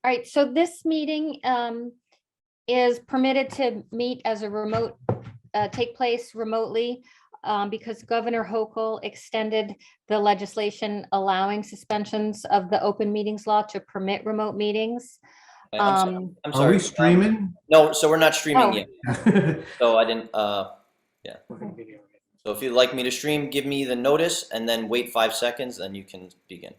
All right, so this meeting is permitted to meet as a remote, take place remotely because Governor Hochul extended the legislation allowing suspensions of the open meetings law to permit remote meetings. I'm Are sorry. we streaming? No, so we're not streaming yet. Okay. So I didn't, yeah. So if you'd like me to stream, give me the notice and then wait 5 seconds, then you can begin.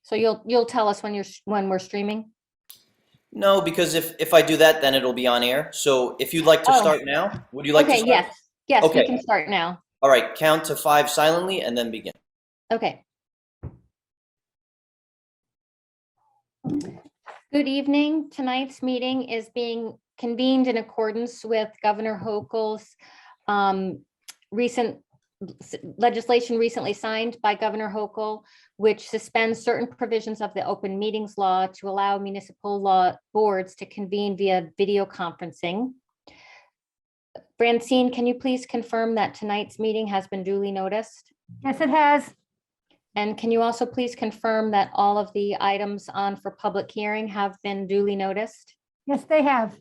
So you'll tell us when we're streaming? No, because if I do that, then it'll be on air. So if you'd like to start now, would you like to Okay, start? yes, we Okay. can start now. All right, count to 5 silently and then begin. Okay. Good evening. Tonight's meeting is being convened in accordance with Governor Hochul's recent legislation recently signed by Governor Hochul, which suspends certain provisions of the open meetings law to allow municipal law boards to convene via video conferencing. Francine, can you please confirm that tonight's meeting has been duly noticed? Yes, it has. And can you also please confirm that all of the items on for public hearing have been duly noticed? Yes, they have.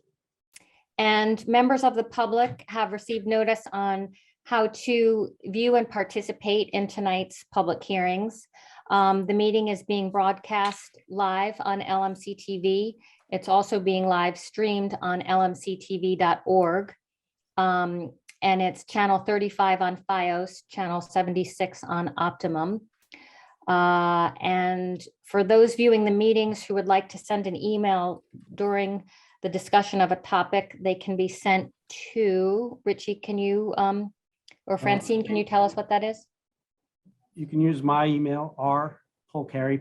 And members of the public have received notice on how to view and participate in tonight's public hearings. The meeting is being broadcast live on LMC-TV. It's also being live streamed on lmctv.org. And it's channel 35 on FiOS, channel 76 on Optimum. And for those viewing the meetings who would like to send an email during the discussion of a topic, they can be sent to Richie. Can you, or Francine, can you tell us what that is? You can use my email, rpolcari,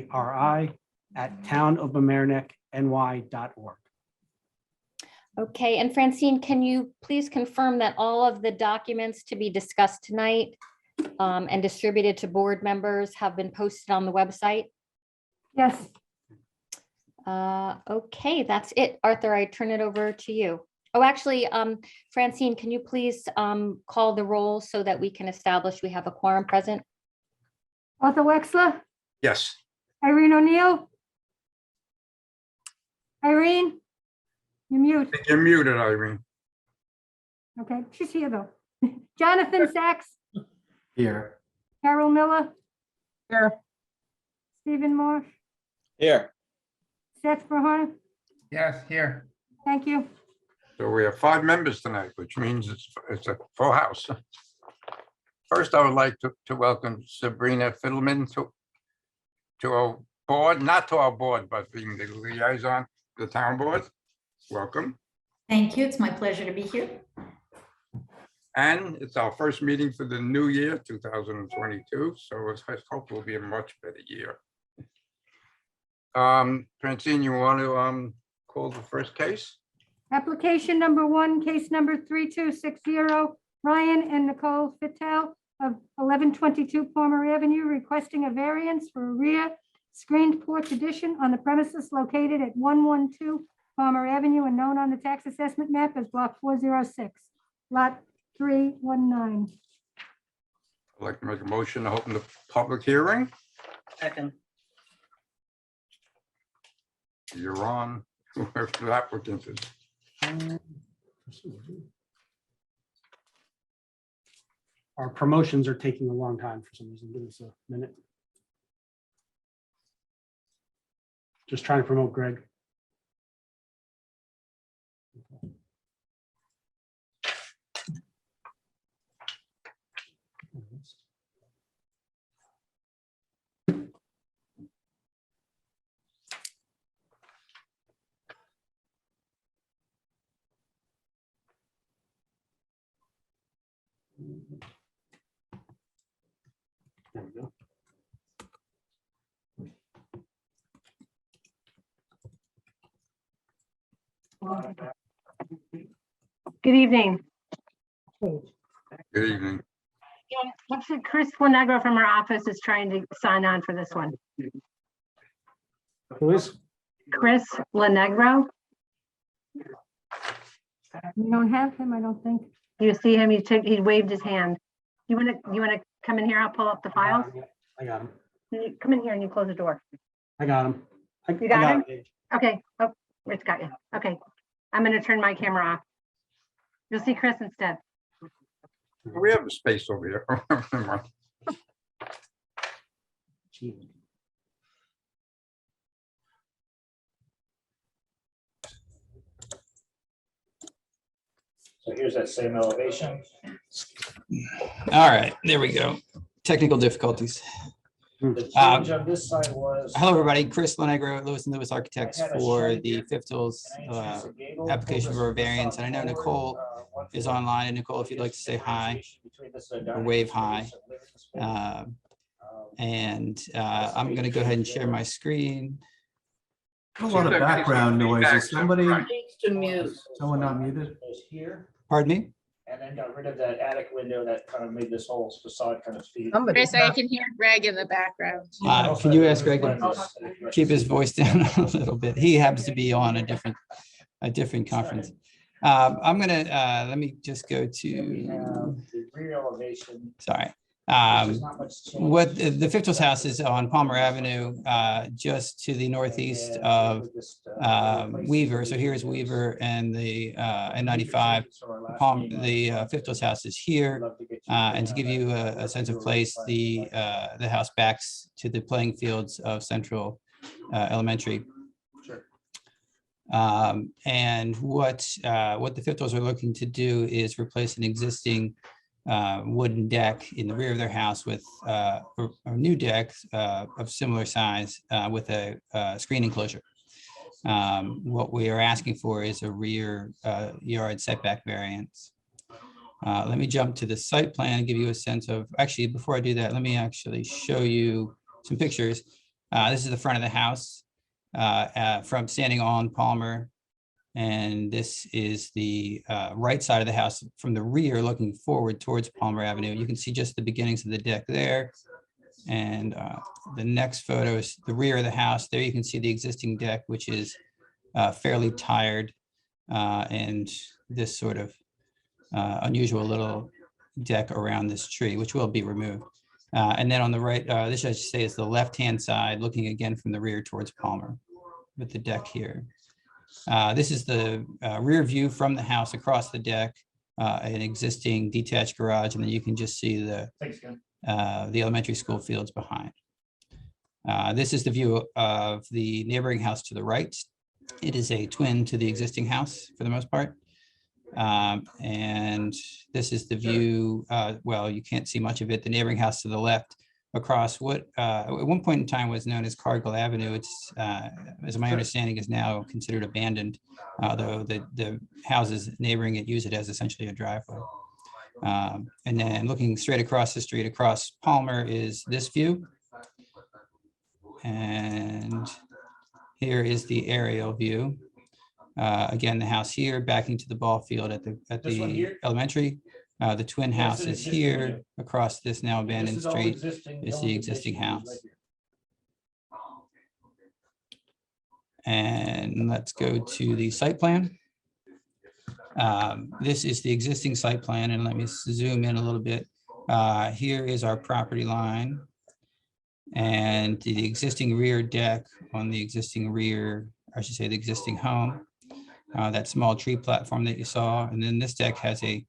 Polcari, @townofmamaroneckny.org. Okay, and Francine, can you please confirm that all of the documents to be discussed tonight and distributed to board members have been posted on the website? Yes, Okay, that's it. Arthur, I turn it over to you. Oh, actually, Francine, can you please call the roll so that we can establish we have a quorum present? Arthur Wexler, Yes. Irene O'Neill. Irene, you're mute. You're muted, Irene. Okay, she's here though. Jonathan Sachs, Here. Carol Miller, Here. Stephen Marsh, Here. Seth Verhoeven. Yes, here. Thank you. So we have 5 members tonight, which means it's a full house. First, I would like to welcome Sabrina Fiddleman to our board, not to our board, but being the liaison to the town board. Welcome. Thank you. It's my pleasure to be here. And it's our first meeting for the new year, 2022. So I hope it will be a much better year. Francine, you want to call the first case? Application number 1, case number 3260, Ryan and Nicole Fittel of 1122 Palmer Avenue, requesting a variance for a rear screened porch addition on the premises located at 112 Palmer Avenue and known on the tax assessment map as block 406, lot 319. I'd like to make a motion to open the public hearing. Second. You're on, whoever the applicant is. Our promotions are taking a long time for some reason. Give us a minute. Just trying to promote Greg. There we go. Good evening. Good evening. Actually, Chris Lenegro from our office is trying to sign on for this one. Who is? Chris Lenegro. We don't have him, I don't think. You see him, he waved his hand. You wanna come in here? I'll pull up the files. I got him. You come in here and you close the door. I got him. You got him? Okay. Oh, Rich got you. Okay. I'm gonna turn my camera off. You'll see Chris instead. We have a space over here. Never mind. So here's that same elevation. All right, there we go. Technical difficulties. The change on this side was. Hello, everybody. Chris Lenegro, Lewis and Lewis Architects I had a for shed the here, Fifthills and I introduced a gable, application pulled for a this variance. And I know forward, Nicole one is foot. online. And Nicole, if you'd like to say hi, Between this, or wave hi. space and living space. I'm going to go ahead and share my screen. A lot of background noise. Is somebody, To mute. someone not muted? Goes here, Pardon me? and then got rid of that attic window that kind of made this whole facade kind of feed. Chris, I can hear Greg in the background. Can you ask Greg to keep his voice down a little bit? He happens to be on a different conference. I'm going to, let me just go We to, have the rear elevation. sorry. There's not much change. What the Fifthills house is on Palmer Avenue, just to the northeast of Weaver. So here's Weaver and the and 95. The Fifthills house is here. And to give you a sense of place, the house backs to the playing fields of Central Elementary. Sure. And what the Fifthills are looking to do is replace an existing wooden deck in the rear of their house with a new deck of similar size with a screen enclosure. What we are asking for is a rear yard setback variance. Let me jump to the site plan and give you a sense of, actually, before I do that, let me actually show you some pictures. This is the front of the house from standing on Palmer. And this is the right side of the house from the rear looking forward towards Palmer Avenue. You can see just the beginnings of the deck there. And the next photo is the rear of the house. There you can see the existing deck, which is fairly tired. And this sort of unusual little deck around this tree, which will be removed. And then on the right, this I should say is the left-hand side, looking again from the rear towards Palmer with the deck here. This is the rear view from the house across the deck, an existing detached garage, and then you can just see the elementary school fields behind. This is the view of the neighboring house to the right. It is a twin to the existing house for the most part. And this is the view, well, you can't see much of it, the neighboring house to the left across what at one point in time was known as Cargill Avenue. It's, as my understanding, is now considered abandoned, although the houses neighboring it use it as essentially a driveway. And then looking straight across the street across Palmer is this view. And here is the aerial view. Again, the house here backing to the ball field at the elementary. The twin house is here across this now abandoned street is the existing house. And let's go to the site plan. This is the existing site plan, and let me zoom in a little bit. Here is our property line and the existing rear deck on the existing rear, I should say the existing home. That small tree platform that you saw, and then this deck has a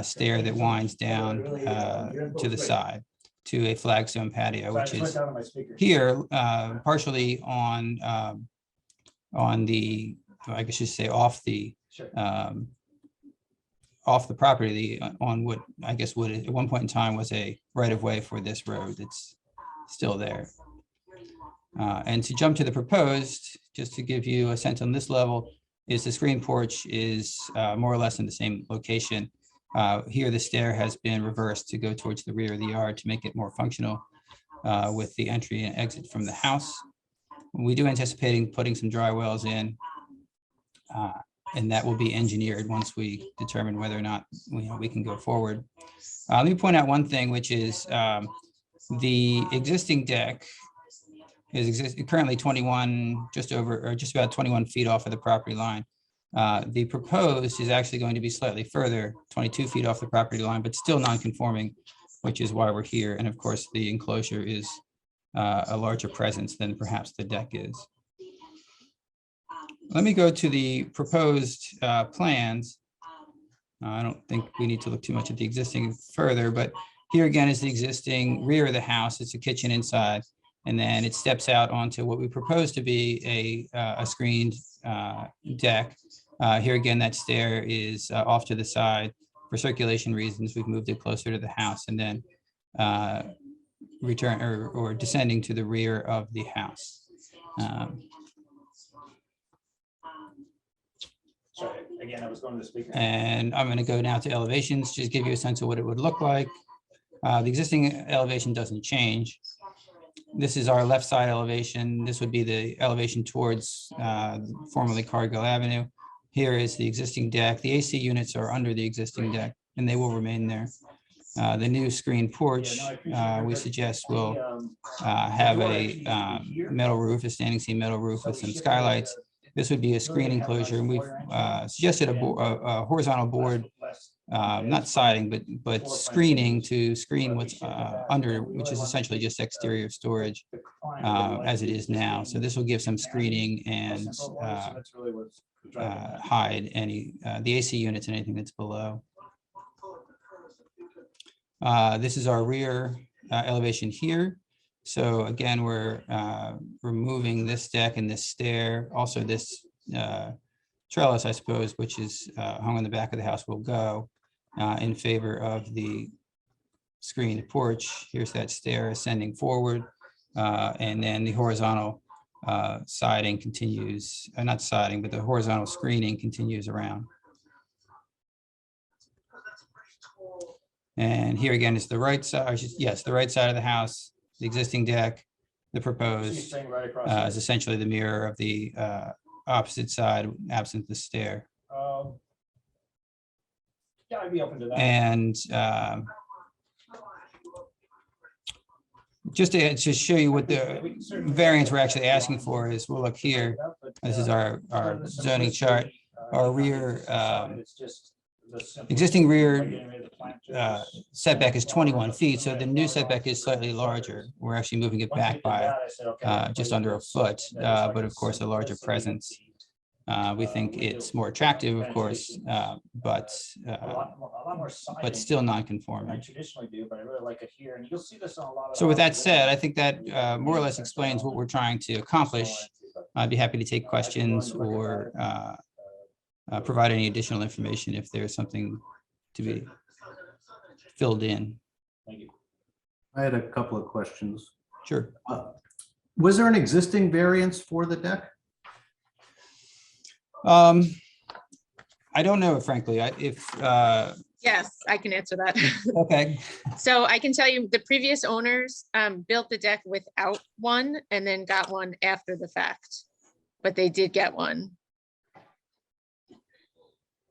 stair that winds down to the side to a flagstone patio, which is here partially on the, I guess you say off the property, on what I guess would at one point in time was a right of way for this road. It's still there. And to jump to the proposed, just to give you a sense on this level, is the screen porch is more or less in the same location. Here, the stair has been reversed to go towards the rear of the yard to make it more functional with the entry and exit from the house. We do anticipating putting some dry wells in, and that will be engineered once we determine whether or not we can go forward. Let me point out one thing, which is the existing deck is currently 21, just over, or just about 21 feet off of the property line. The proposed is actually going to be slightly further, 22 feet off the property line, but still non-conforming, which is why we're here. And of course, the enclosure is a larger presence than perhaps the deck is. Let me go to the proposed plans. I don't think we need to look too much at the existing further, but here again is the existing rear of the house. It's a kitchen inside, and then it steps out onto what we propose to be a screened deck. Here again, that stair is off to the side for circulation reasons. We've moved it closer to the house, and then return or descending to the rear of the house. Sorry, again, I was going to the speaker. And I'm going to go now to elevations, just give you a sense of what it would look like. The existing elevation doesn't change. This is our left side elevation. This would be the elevation towards formerly Cargill Avenue. Here is the existing deck. The AC units are under the existing deck, and they will remain there. The new screen porch, we suggest will have a metal roof, a standing seam metal roof with some skylights. This would be a screen enclosure, and we've suggested a horizontal board, not siding, but screening to screen what's under, which is essentially just exterior storage as it is now. So this will give some screening and hide any the AC units and anything that's below. This is our rear elevation here. So again, we're removing this deck and this stair. Also this trellis, I suppose, which is hung on the back of the house, will go in favor of the screened porch. Here's that stair ascending forward. And then the horizontal siding continues, not siding, but the horizontal screening continues around. And here again is the right side, yes, the right side of the house. The existing deck, the proposed is essentially the mirror of the opposite side, absent the stair. Yeah, I'd be open to that. And just to show you what the variance we're actually asking for is, we'll look here. This is our zoning chart. Our rear, existing rear setback is 21 feet, so the new setback is slightly larger. We're actually moving it back by just under a foot, but of course a larger presence. We think it's more attractive, of course, but still non-conforming. So with that said, I think that more or less explains what we're trying to accomplish. I'd be happy to take questions or provide any additional information if there's something to be filled in. Thank you. I had a couple of questions. Sure. Was there an existing variance for the deck? I don't know, frankly. Yes, I can answer that. Okay. So I can tell you the previous owners built the deck without one and then got one after the fact, but they did get one.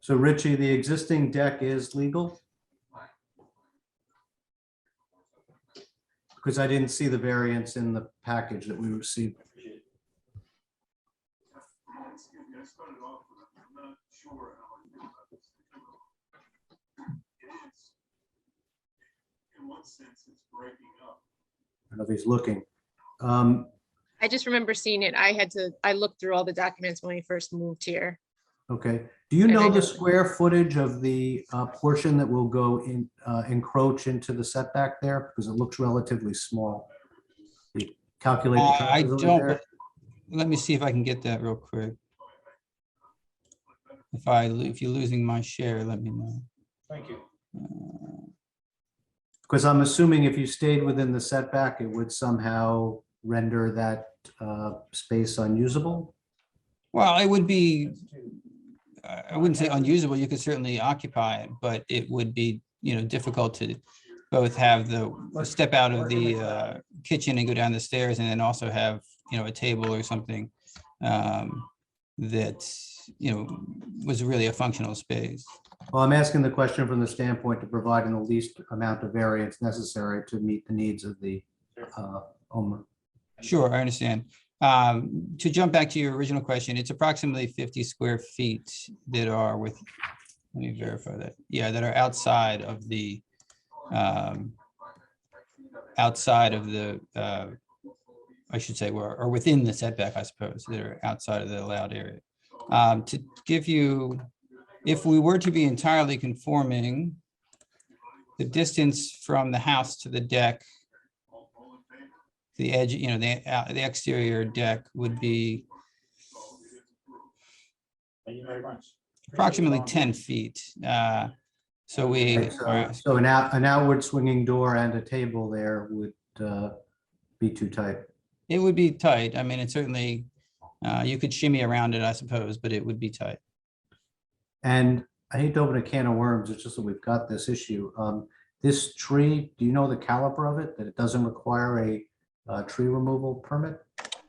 So Richie, the existing deck is legal? Because I didn't see the variance in the package that we received. I don't know if he's looking. I just remember seeing it. I looked through all the documents when we first moved here. Okay. Do you know the square footage of the portion that will go in, encroach into the setback there? Because it looks relatively small. You calculate. I don't, but let me see if I can get that real quick. If you're losing my share, let me know. Thank you. Because I'm assuming if you stayed within the setback, it would somehow render that space unusable. Well, it would be, I wouldn't say unusable. You could certainly occupy it, but it would be, difficult to both have the step out of the kitchen and go down the stairs, and then also have, a table or something that, was really a functional space. Well, I'm asking the question from the standpoint of providing the least amount of variance necessary to meet the needs of the owner. Sure, I understand. To jump back to your original question, it's approximately 50 square feet that are with, let me verify that. Yeah, that are outside of the, I should say, or within the setback, I suppose, that are outside of the allowed area. To give you, if we were to be entirely conforming, the distance from the house to the deck, the edge, the exterior deck would be Thank you very much. approximately 10 feet. So we Right, are, So an outward swinging door and a table there would be too tight. it would be tight. I mean, it certainly, you could shimmy around it, I suppose, but it would be tight. And I hate to open a can of worms, it's just that we've got this issue. This tree, do you know the caliber of it, that it doesn't require a tree removal permit?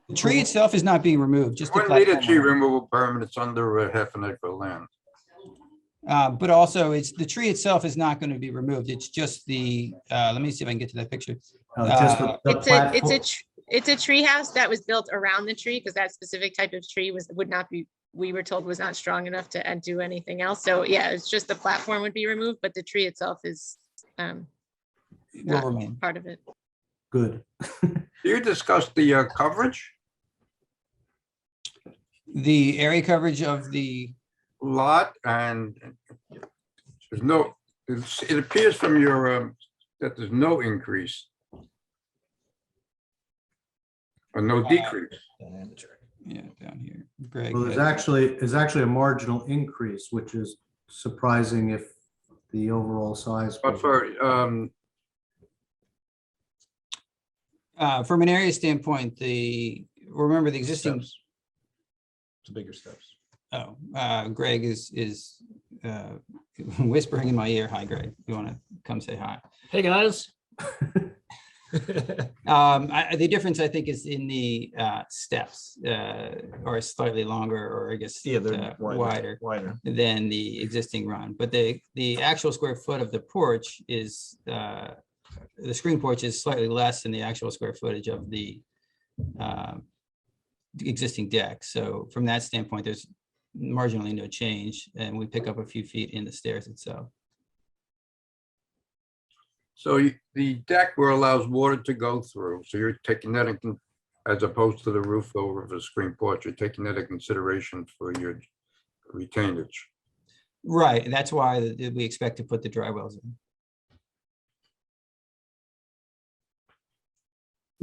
The tree itself is not being removed, just the Wouldn't need a platform. tree removal permit. It's under a half an acre of land. But also the tree itself is not going to be removed. It's just the, let me see if I can get to that picture. Just the platform? It's a tree house that was built around the tree because that specific type of tree would not be, we were told was not strong enough to do anything else. So yeah, it's just the platform would be removed, but the tree itself is Will not remain. part of it. Good. You discussed the coverage The area coverage of the, lot, and there's no, it appears from your, that there's no increase. Or no decrease. yeah, down here, Greg. Well, there's has- actually a marginal increase, which is surprising if the overall size. But for, From an area standpoint, remember the existing, The bigger steps. Greg is whispering in my ear. Hi, Greg. You want to come say hi? Hey, guys. The difference, I think, is in the steps, or slightly longer, or I guess Yeah, they're wider Wider. than the existing run. But the actual square foot of the porch is, the screen porch is slightly less than the actual square footage of the existing deck. So from that standpoint, there's marginally no change, and we pick up a few feet in the stairs itself. so the deck where allows water to go through, so you're taking that in, as opposed to the roof over the screen porch, you're taking that into consideration for your retainage. Right, and that's why we expect to put the dry wells in.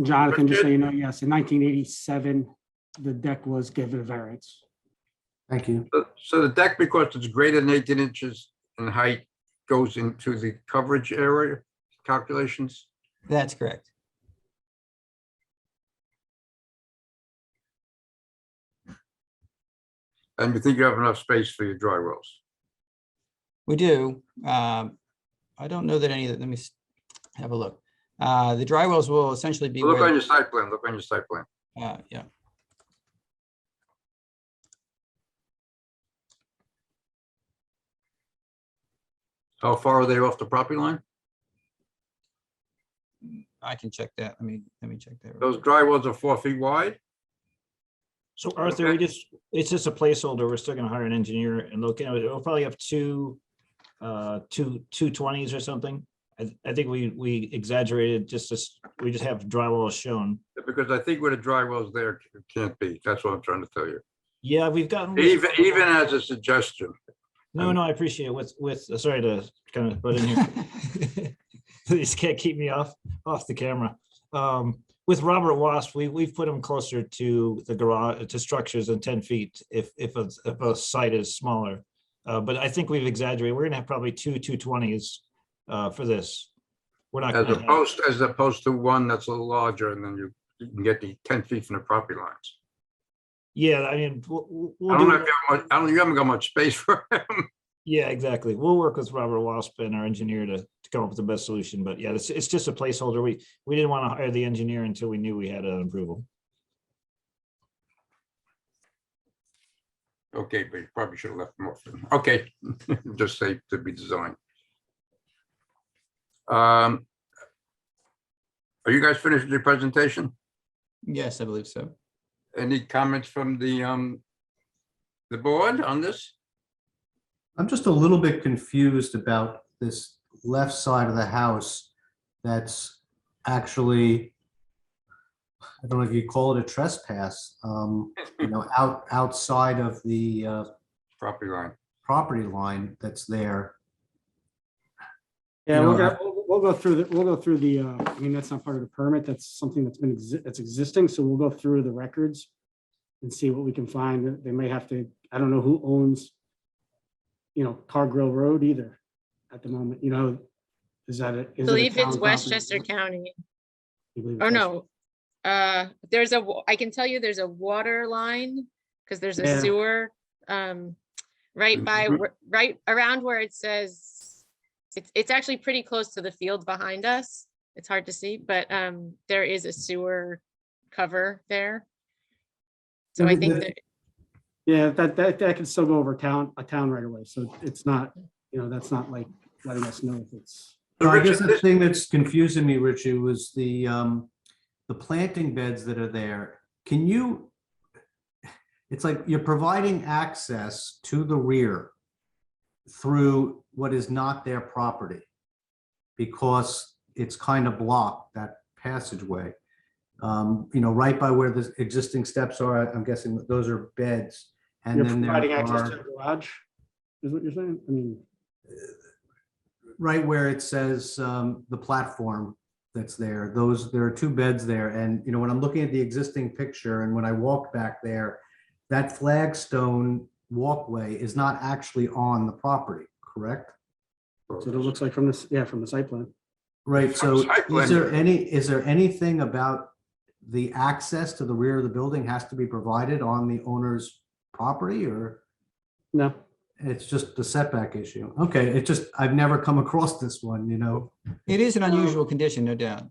Jonathan, just so you know, yes, in 1987, the deck was given a variance. Thank you. So the deck, because it's greater than 18 inches in height, goes into the coverage area calculations? That's correct. And you think you have enough space for your dry wells? We do. I don't know that any of that, let me have a look. The dry wells will essentially be Look on where, your site plan, look on your site plan. yeah. How far are they off the property line? I can check that. Let me check that. real Those quick. dry wells are 4 feet wide? So Arthur, it's just a placeholder. We're still gonna hire an engineer and look at it. We'll probably have two 220s or something. I think we exaggerated we just have drywall shown. Because I think where the dry wells there can't be. That's what I'm trying to tell you. Yeah, we've gotten. Even as a suggestion. No, I appreciate it with, sorry to kind of put in here. You just can't keep me off the camera. With Robert Wasp, we've put him closer to the garage, to structures than 10 feet if a site is smaller. But I think we've exaggerated. We're gonna have probably two 220s for this. We're not As gonna have, opposed to one that's a little larger, and then you can get the 10 feet from the property lines. yeah, I mean, we'll I don't know do, if you haven't got much space for him. yeah, exactly. We'll work with Robert Wasp and our engineer to come up with the best solution. But yeah, it's just a placeholder. We didn't want to hire the engineer until we knew we had an approval. Okay, but you probably should have left more for them. Okay, just say to be designed. Are you guys finished with your presentation? Yes, I believe so. Any comments from the board on this? I'm just a little bit confused about this left side of the house that's actually, I don't know if you call it a trespass, outside of the Property line. property line that's there. Yeah, You we'll know, we'll go through the, I mean, that's not part of the permit. That's something that's been, that's existing. So we'll go through the records and see what we can find. They may have to, I don't know who owns, Car Grill Road either at the moment, is that it? I believe it's Westchester County. Oh, no. I can tell you there's a water line because there's a Yeah. sewer right by, right around where it says, it's actually pretty close to the field behind us. It's hard to see, but there is a sewer cover there. So I think that, Yeah, that can still go over a town right away. So it's not, that's not like letting us know if it's. So I guess the thing that's confusing me, Richie, was the planting beds that are there. Can you, it's like you're providing access to the rear through what is not their property because it's kind of blocked, that passageway. Right by where the existing steps are, I'm guessing that those are beds. And You're then providing there access to are, the garage, is what you're saying? I mean, right where it says the platform that's there, there are two beds there. And, when I'm looking at the existing picture and when I walk back there, that flagstone walkway is not actually on the property, correct? so it looks like from this, from the site plan. Right, From so site plan. is there anything about the access to the rear of the building has to be provided on the owner's property, or No, it's just the setback issue? Okay, I've never come across this one, It is an unusual condition, no doubt.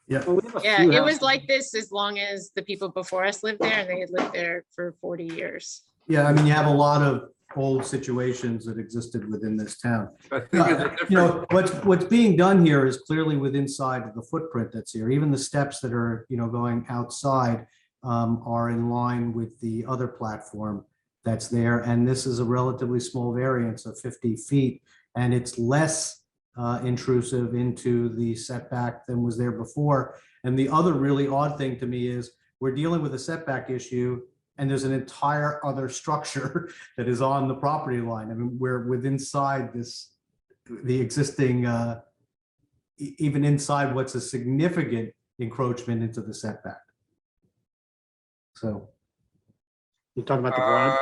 well, we have a yeah, few it was houses. like this as long as the people before us lived there and they had lived there for 40 years. Yeah, I mean, you have a lot of old situations that existed within this town. I think it's a different- What's being done here is clearly within inside of the footprint that's here. Even the steps that are, going outside are in line with the other platform that's there. And this is a relatively small variance of 50 feet, and it's less intrusive into the setback than was there before. And the other really odd thing to me is we're dealing with a setback issue and there's an entire other structure that is on the property line. I mean, we're within inside the existing, even inside what's a significant encroachment into the setback. So You're talking about the garage?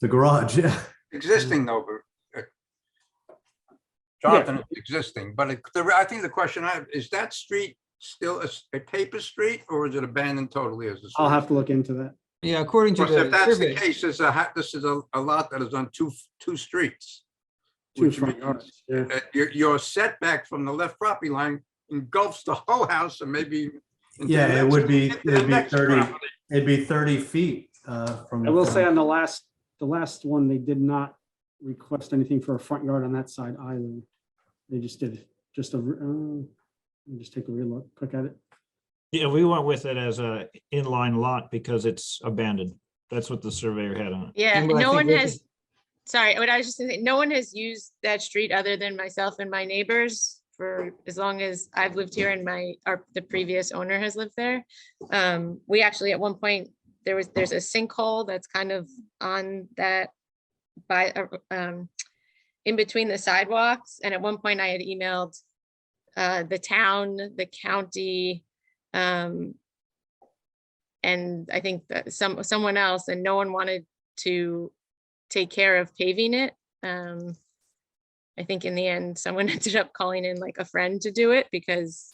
the garage, yeah. Existing though, but Jonathan, it's existing, but I think the question I have, is that street still a paper street or is it abandoned totally as a street? I'll have to look into that. Yeah, according to Because if the that's the survey, case, this is a lot that is on two streets. Two Which front means yards, yeah. your setback from the left property line engulfs the whole house and maybe. into Yeah, the it would be, next- into the next 30, property. it'd be 30 feet from. I will say on the last one, they did not request anything for a front yard on that side either. They just did just let me just take a real look, quick at it. Yeah, we went with it as a inline lot because it's abandoned. That's what the surveyor had on it. Yeah, And what I no think one Rick has, is- sorry, what I was just gonna say, no one has used that street other than myself and my neighbors for as long as I've lived here and the previous owner has lived there. We actually, at one point, there's a sinkhole that's kind of on that in between the sidewalks. And at one point I had emailed the town, the county, and I think that someone else, and no one wanted to take care of paving it. I think in the end, someone ended up calling in like a friend to do it because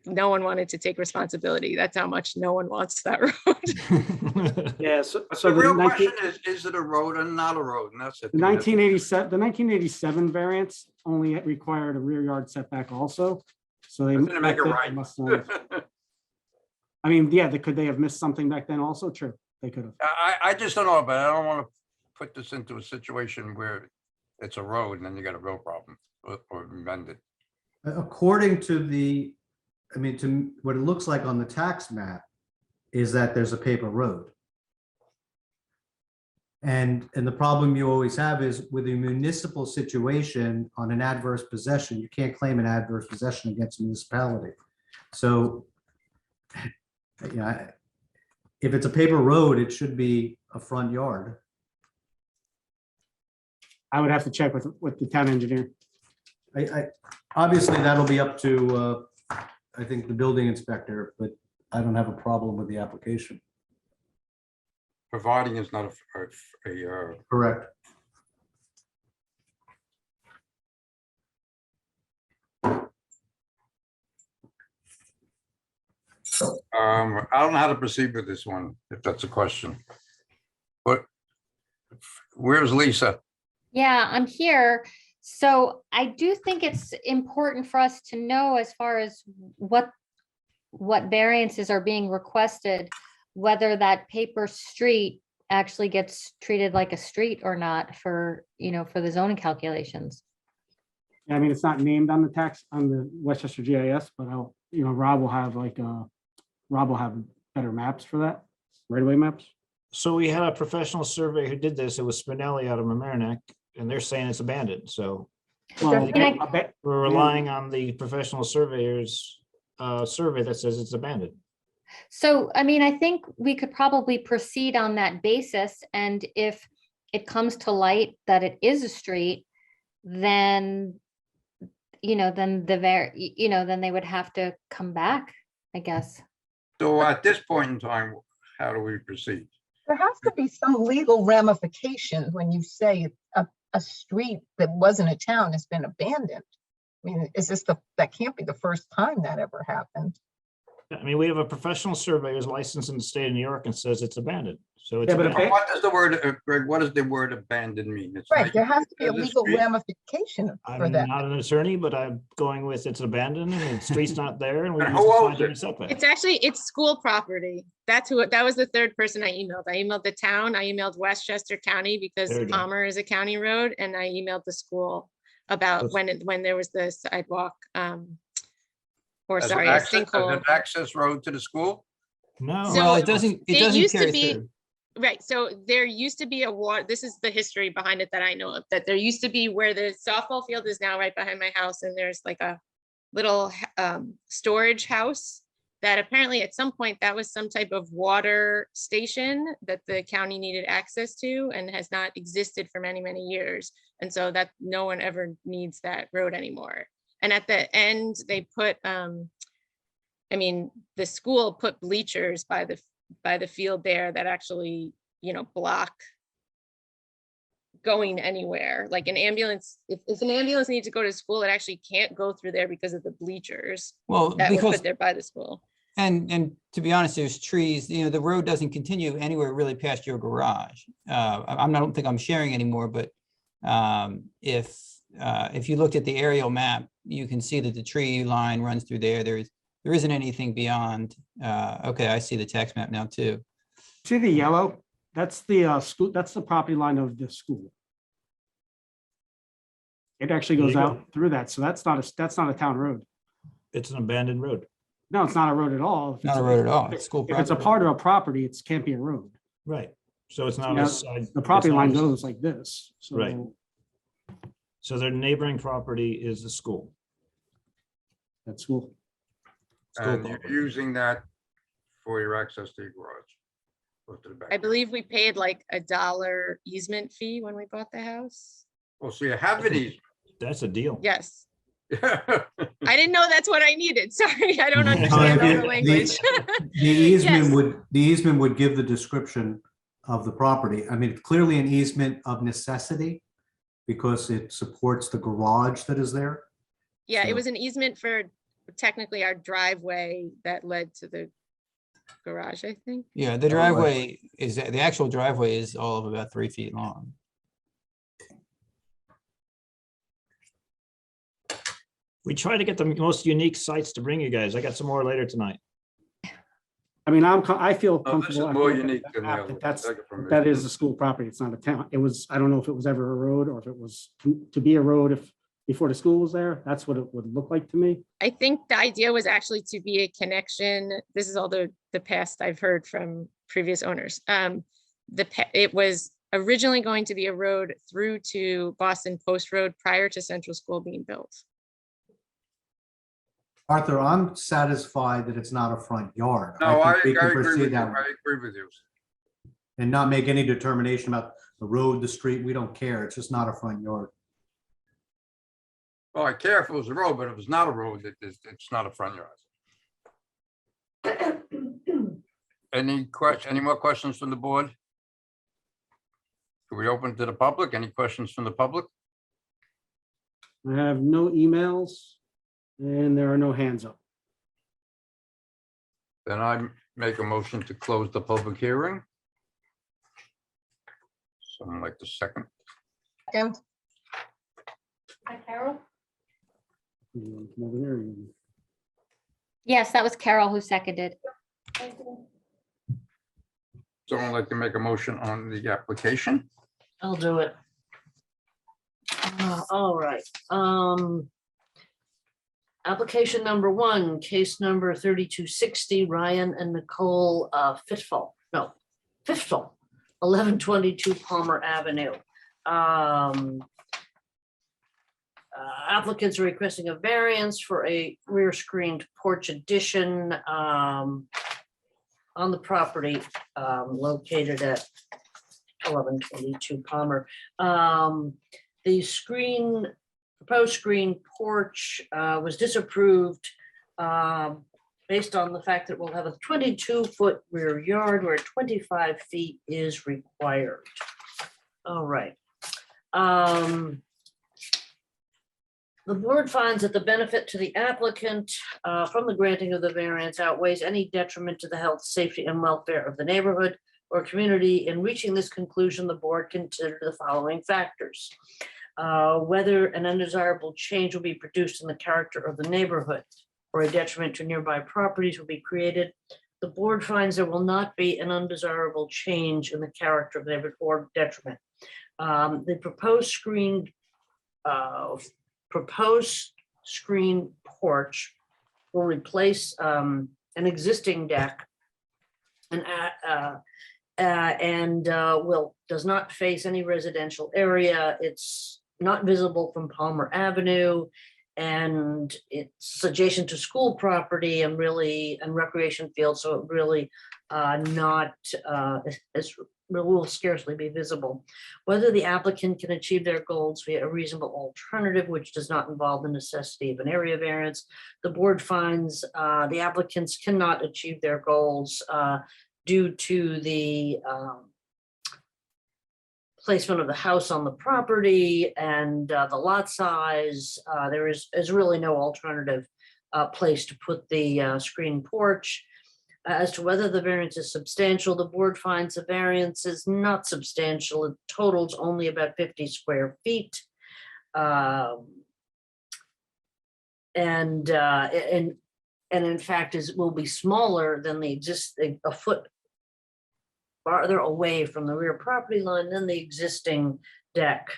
no one wanted to take responsibility. That's how much no one wants that road. Yeah, But so the the real 19 question is it a road or not a road? And that's it. the 1987 variance only required a rear yard setback also. So they. Doesn't make it they right. must not have- I mean, yeah, could they have missed something back then also? True, they could have. I just don't know, but I don't want to put this into a situation where it's a road and then you got a real problem or amend it. According to to what it looks like on the tax map is that there's a paper road. And the problem you always have is with a municipal situation on an adverse possession, you can't claim an adverse possession against a municipality. So, yeah, if it's a paper road, it should be a front yard. I would have to check with the town engineer. Obviously, that'll be up to, I think, the building inspector, but I don't have a problem with the application. Providing is not a Correct. I don't know how to proceed with this one, if that's a question. But where's Lisa? Yeah, I'm here. So I do think it's important for us to know as far as what variances are being requested, whether that paper street actually gets treated like a street or not for, for the zoning calculations. Yeah, I mean, it's not named on the tax, on the Westchester GIS, but Rob will have better maps for that, right-of-way maps. So we had a professional survey who did this. It was Spinelli out of Mamaroneck, and they're saying it's abandoned. So Well, I- I bet- we're relying on the professional surveyor's survey that says it's abandoned. So, I mean, I think we could probably proceed on that basis, and if it comes to light that it is a street, then, then then they would have to come back, I guess. So at this point in time, how do we proceed? There has to be some legal ramification when you say a street that wasn't a town has been abandoned. I mean, that can't be the first time that ever happened. I mean, we have a professional surveyor's license in the state of New York and says it's abandoned. So it's Yeah, but if abandoned. What does the word, Greg, what does the word abandoned mean? It's Right, like- there has to be a Is it legal street? ramification for I'm that. not an attorney, but I'm going with it's abandoned and the street's not there and we And use who the owns side yard it? setback. It's school property. That was the third person I emailed. I emailed the town, I emailed Westchester County because There you go. Palmer is a county road, and I emailed the school about when there was the sidewalk, or As an sorry, a access- as sinkhole. an access road to the school? No. So Well, it doesn't used to carry be- through. Right, so there used to be a water, this is the history behind it that I know of, that there used to be where the softball field is now right behind my house, and there's like a little storage house that apparently at some point that was some type of water station that the county needed access to and has not existed for many, many years. And so that no one ever needs that road anymore. And at the end, they put, the school put bleachers by the field there that actually, block going anywhere. Like an ambulance, if an ambulance needs to go to school, it actually can't go through there because of the bleachers Well, that were because, put there by the school. and to be honest, there's trees, the road doesn't continue anywhere really past your garage. I don't think I'm sharing anymore, but if you looked at the aerial map, you can see that the tree line runs through there. There isn't anything beyond. Okay, I see the tax map now too. See the yellow? That's the school, that's the property line of the school. It actually There goes you go. out through that, so that's not a town road. It's an abandoned road. No, it's not a road at all. If Not it's a road at all. It's school If it's a property. part of a property, it can't be a road. Right. So it's not Yeah, a side. The property it's not line a- goes like this. So Right. So their neighboring property is the school. That's school. School And you're property. using that for your access to your garage. Or to the back. I believe we paid like $1 easement fee when we bought the house. Oh, so you have an easement. That's a deal. Yes, Yeah. I didn't know that's what I needed. Sorry, I don't No, understand all the- the language. The easement would give the description of the property. I mean, clearly an easement of necessity because it supports the garage that is there. Yeah, So- it was an easement for technically our driveway that led to the garage, I think. Yeah, the driveway the actual driveway is all of about 3 feet long. We try to get the most unique sites to bring you guys. I got some more later tonight. I mean, I feel Oh, this is comfortable. I more feel unique that than the other one. That's, Take it from me. that is the school property. It's not a town. It was, I don't know if it was ever a road or if it was to be a road before the school was there. That's what it would look like to me. I think the idea was actually to be a connection. This is all the past I've heard from previous owners. It was originally going to be a road through to Boston Post Road prior to Central School being built. Arthur, I'm satisfied that it's not a front yard. No, I think we can agree proceed with you. that way I agree with you. and not make any determination about the road, the street. We don't care. It's just not a front yard. Well, I care if it was a road, but if it's not a road, it's not a front yard. Any more questions from the board? Can we open to the public? Any questions from the public? I have no emails and there are no hands up. Then I make a motion to close the public hearing. Someone like the second. Second, Carol? You wanna come over here? You- Yes, that was Carol who seconded. Someone like to make a motion on the application? I'll do it. All right. Application number 1, case number 3260, Ryan and Nicole Fitful, 1122 Palmer Avenue. Applicants are requesting a variance for a rear screened porch addition on the property located at 1122 Palmer. The proposed screen porch was disapproved based on the fact that we'll have a 22-foot rear yard where 25 feet is required. All right. The board finds that the benefit to the applicant from the granting of the variance outweighs any detriment to the health, safety, and welfare of the neighborhood or community. In reaching this conclusion, the board considered the following factors. Whether an undesirable change will be produced in the character of the neighborhood or a detriment to nearby properties will be created. The board finds there will not be an undesirable change in the character of the neighborhood or detriment. The proposed screen porch will replace an existing deck and does not face any residential area. It's not visible from Palmer Avenue, and it's adjacent to school property and recreation fields, so it really will scarcely be visible. Whether the applicant can achieve their goals via a reasonable alternative, which does not involve the necessity of an area variance, the board finds the applicants cannot achieve their goals due to the placement of the house on the property and the lot size. There is really no alternative place to put the screen porch. As to whether the variance is substantial, the board finds the variance is not substantial. It totals only about 50 square feet. And in fact will be smaller than the existing, a foot farther away from the rear property line than the existing deck.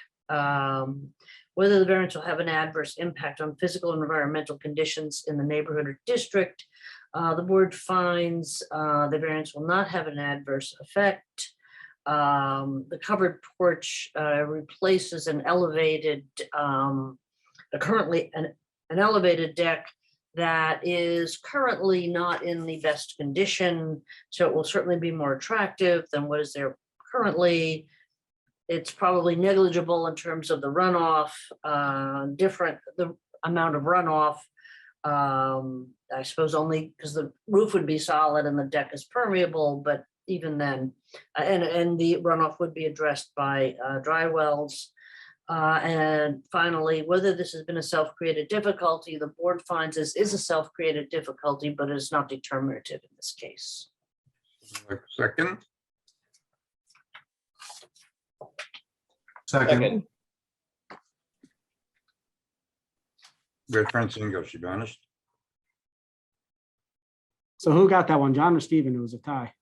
Whether the variance will have an adverse impact on physical and environmental conditions in the neighborhood or district. The board finds the variance will not have an adverse effect. The covered porch replaces an elevated, currently an elevated deck that is currently not in the best condition. So it will certainly be more attractive than what is there currently. It's probably negligible in terms of the runoff, the amount of runoff. I suppose only because the roof would be solid and the deck is permeable, but even then, and the runoff would be addressed by dry wells. And finally, whether this has been a self-created difficulty, the board finds this is a self-created difficulty, but is not determinative in this case. Second. Second. Where'd Francine go? She vanished. So who got that one, John or Stephen? It was a tie.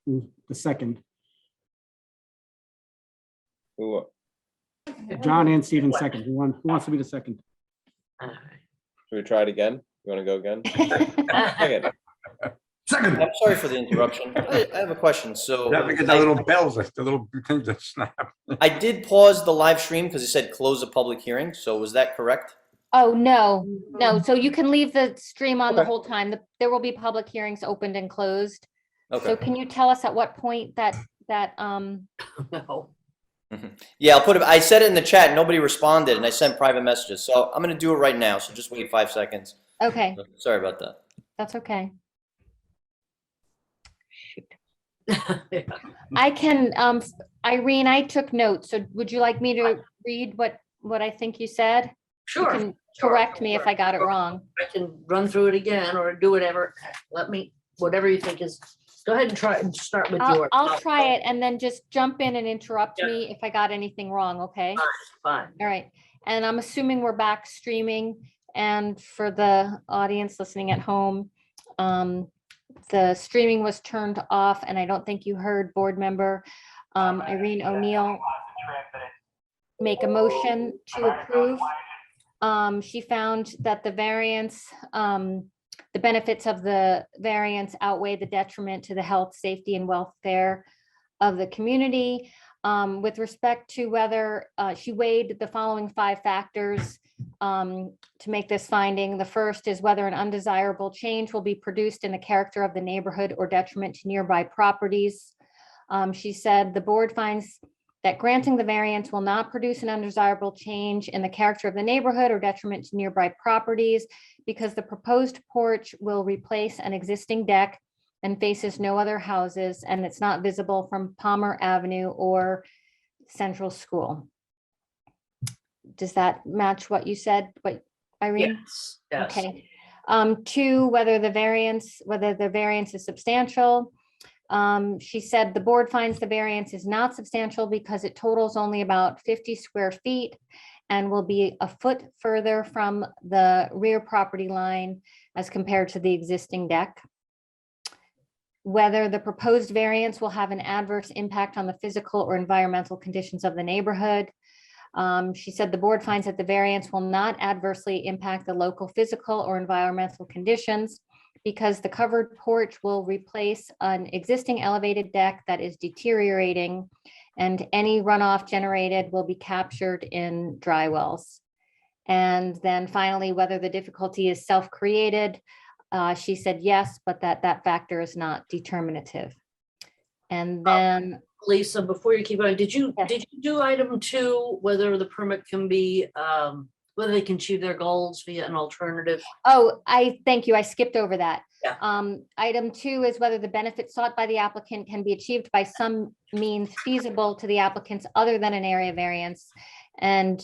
The second, Who, John and Stephen second. Who wants to be the second? should we try it again? You want to go again? Second. Second. I'm sorry for the interruption. I have a question. So Yeah, because the little bells, the little things that snap. I did pause the live stream because it said close the public hearing. So was that correct? Oh, no, no. So you can leave the stream on the Okay. whole time. There will be public hearings opened and closed. So Okay. can you tell us at what point that, No. Yeah, I'll put it. I said it in the chat. Nobody responded, and I sent private messages. So I'm going to do it right now. So just wait 5 seconds. okay, Sorry about that. that's okay. Yeah. I can, Irene, I took notes. So would you like me to read what I think you said? You Sure. can sure, correct me if sure. I got it wrong. I can run through it again or do whatever. Whatever you think is, go ahead and try and start with yours. I'll try it and then just jump in and interrupt Yeah. me if I got anything wrong, okay? Fine. All right, and I'm assuming we're back streaming, and for the audience listening at home, the streaming was turned off, and I don't think you heard board member Irene O'Neill make a motion to approve. She found that the variance, the benefits of the variance outweigh the detriment to the health, safety, and welfare of the community. With respect to whether she weighed the following 5 factors to make this finding. The first is whether an undesirable change will be produced in the character of the neighborhood or detriment to nearby properties. She said the board finds that granting the variance will not produce an undesirable change in the character of the neighborhood or detriment to nearby properties because the proposed porch will replace an existing deck and faces no other houses, and it's not visible from Palmer Avenue or Central School. Does that match what you said, Irene? Yes. Yes. Okay. 2, whether the variance is substantial. She said the board finds the variance is not substantial because it totals only about 50 square feet and will be a foot further from the rear property line as compared to the existing deck. Whether the proposed variance will have an adverse impact on the physical or environmental conditions of the neighborhood. She said the board finds that the variance will not adversely impact the local physical or environmental conditions because the covered porch will replace an existing elevated deck that is deteriorating, and any runoff generated will be captured in dry wells. And then finally, whether the difficulty is self-created, she said yes, but that factor is not determinative. And then Lisa, before you keep going, did you Yes. do item 2, whether the permit can be, whether they can achieve their goals via an alternative? oh, thank you. I skipped over that. Yeah. Item 2 is whether the benefit sought by the applicant can be achieved by some means feasible to the applicants other than an area variance. And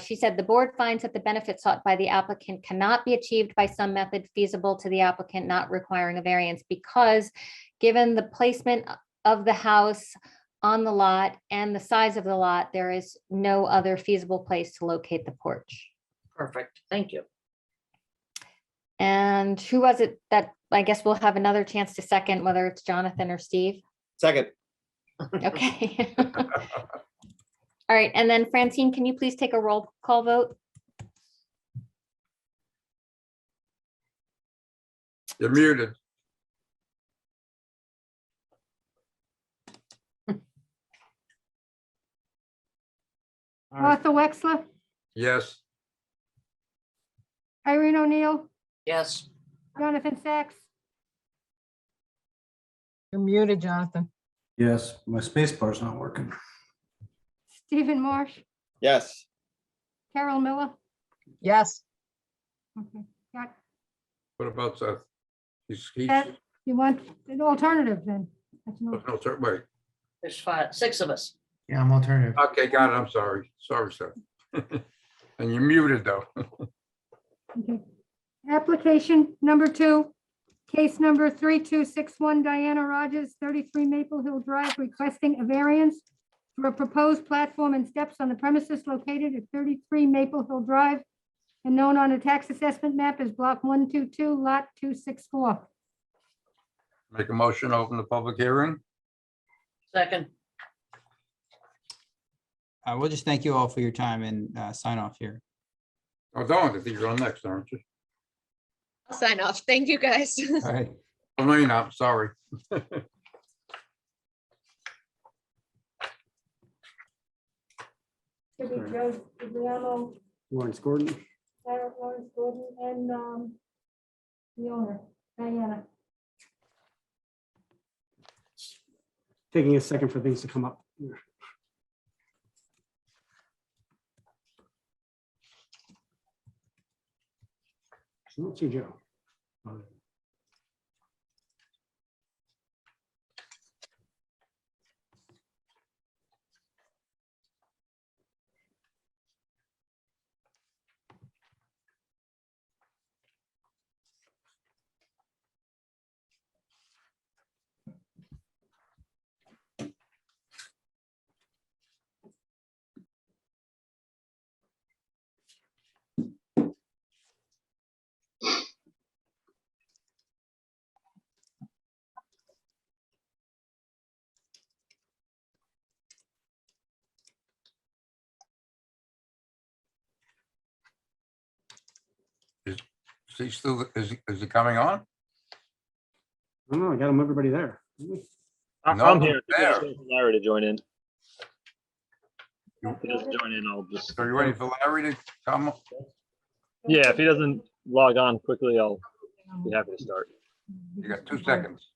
she said the board finds that the benefit sought by the applicant cannot be achieved by some method feasible to the applicant not requiring a variance because given the placement of the house on the lot and the size of the lot, there is no other feasible place to locate the porch. Perfect. Thank you. And who was it that, I guess we'll have another chance to second, whether it's Jonathan or Steve? Second. Okay. All right, and then Francine, can you please take a roll call vote? You're muted. Martha Wexler, Yes. Irene O'Neill, Yes. Jonathan Sachs, You're muted, Jonathan. Yes, my space bar's not working. Stephen Marsh, Yes. Carol Miller. Yes, Okay, got What about Seth? He's, that. You want an alternative then? That's no- no, sir, wait. There's 6 of us. Yeah, I'm alternative. Okay, got it. I'm sorry. Sorry, Seth. And you're muted though. Okay. Application number 2, case number 3261, Diana Rogers, 33 Maple Hill Drive, requesting a variance for a proposed platform and steps on the premises located at 33 Maple Hill Drive and known on a tax assessment map as block 122, lot 264. Make a motion, open the public hearing. Second. We'll just thank you all for your time and sign off here. Oh, don't, I think you're on next, aren't you? I'll sign off. Thank you, guys. All right. Oh, no, you're not, sorry. Could be Joe Giuliano, Lawrence Gordon. Sarah Lawrence Gordon, and the owner, Diana. Taking a second for things to come up. I don't see Joe. Is he still, is he coming on? I don't know, I got everybody there. No, I'm here. there. Just waiting for Larry to join in. You- If he doesn't join in, I'll just. So you waiting for Larry to come? Yeah, if he doesn't log on quickly, I'll be happy to start. You got 2 seconds.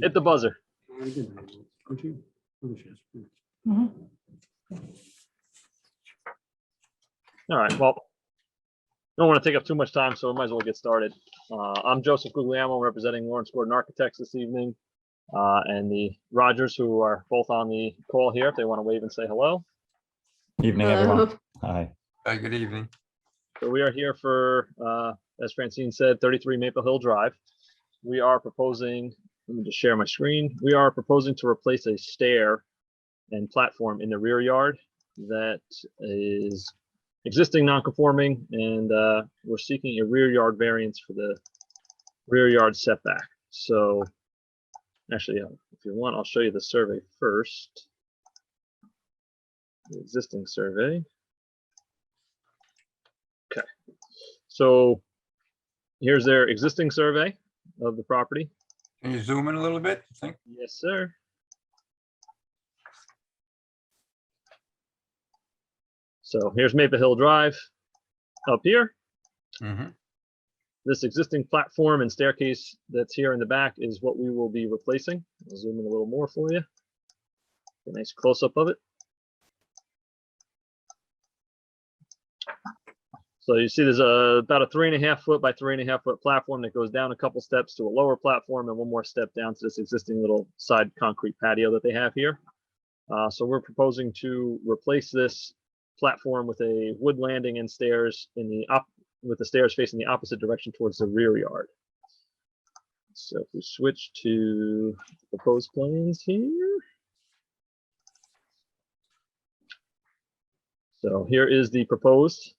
Hit the buzzer. All right, well, don't want to take up too much time, so we might as well get started. I'm Joseph Guglielmo, representing Lawrence Gordon Architects this evening, and the Rogers, who are both on the call here, if they want to wave and say hello. Evening, everyone. Hi. Hey, good evening. So we are here for, as Francine said, 33 Maple Hill Drive. We are proposing, let me just share my screen. We are proposing to replace a stair and platform in the rear yard that is existing non-conforming, and we're seeking a rear yard variance for the rear yard setback. So actually, if you want, I'll show you the survey first. The existing survey. Okay, so here's their existing survey of the property. Can you zoom in a little bit, you think? Yes, sir. So here's Maple Hill Drive up here. Mhm. This existing platform and staircase that's here in the back is what we will be replacing. I'll zoom in a little more for you. A nice close-up of it. So you see there's about a 3.5 foot by 3.5 foot platform that goes down a couple steps to a lower platform and one more step down to this existing little side concrete patio that they have here. So we're proposing to replace this platform with a wood landing and stairs in the with the stairs facing the opposite direction towards the rear yard. So if we switch to proposed plans here. So here is the proposed,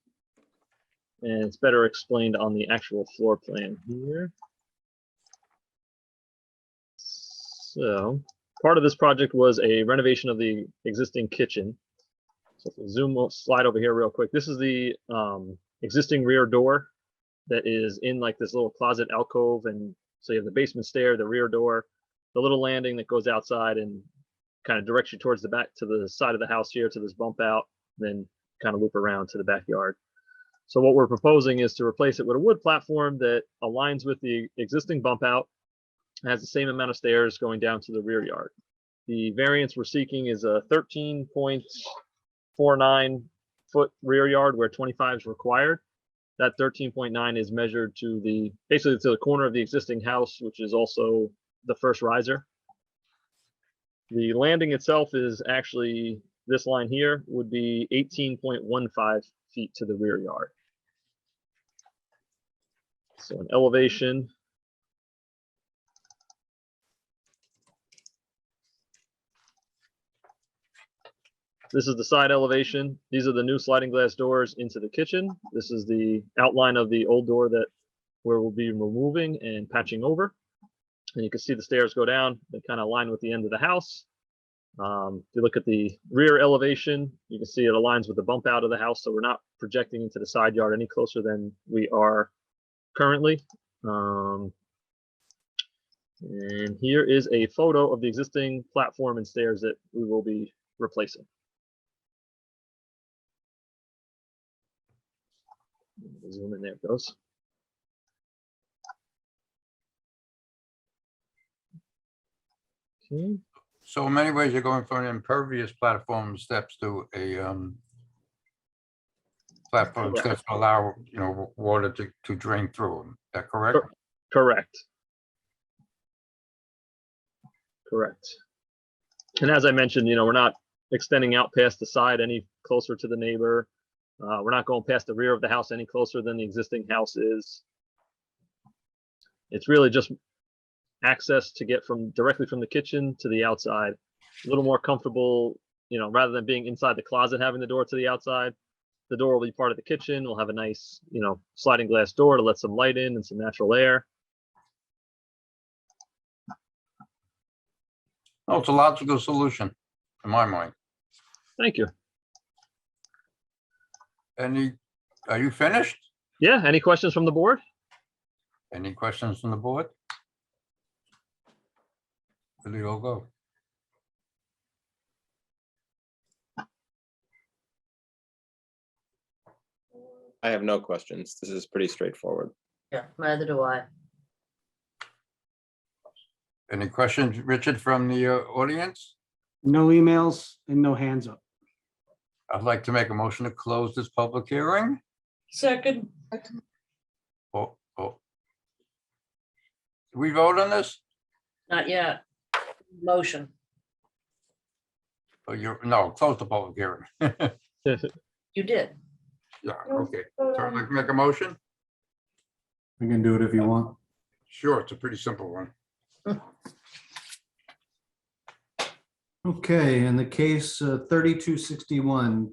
and it's better explained on the actual floor plan here. So part of this project was a renovation of the existing kitchen. So if we slide over here real quick, this is the existing rear door that is in like this little closet alcove. And so you have the basement stair, the rear door, the little landing that goes outside and kind of directs you towards the back to the side of the house here to this bump out, then kind of loop around to the backyard. So what we're proposing is to replace it with a wood platform that aligns with the existing bump out, has the same amount of stairs going down to the rear yard. The variance we're seeking is a 13.49 foot rear yard where 25 is required. That 13.9 is measured to basically to the corner of the existing house, which is also the first riser. The landing itself is actually, this line here would be 18.15 feet to the rear yard. So an elevation. This is the side elevation. These are the new sliding glass doors into the kitchen. This is the outline of the old door that we'll be removing and patching over. And you can see the stairs go down. They kind of align with the end of the house. If you look at the rear elevation, you can see it aligns with the bump out of the house. So we're not projecting into the side yard any closer than we are currently. And here is a photo of the existing platform and stairs that we will be replacing. Zoom in, there it goes. Okay. So in many ways, you're going from an impervious platform steps to a platform Correct. steps to allow, water to drain through them. Is that correct? Correct. Correct. And as I mentioned, we're not extending out past the side any closer to the neighbor. We're not going past the rear of the house any closer than the existing house is. It's really just access to get directly from the kitchen to the outside. A little more comfortable, rather than being inside the closet, having the door to the outside. The door will be part of the kitchen. We'll have a nice, sliding glass door to let some light in and some natural air. Oh, it's a logical solution in my mind. Thank you. Are you finished? Yeah, any questions from the board? Any questions from the board? Where do you all go? I have no questions. This is pretty straightforward. Yeah, neither do I. Any questions, Richard, from the audience? No emails and no hands up. I'd like to make a motion to close this public hearing. Second. Oh. Did we vote on this? Not yet. Motion. Oh, no, close the public hearing. You did. Yeah, okay. So I'd like to make a motion? We can do it if you want. Sure, it's a pretty simple one. Okay, in the case 3261,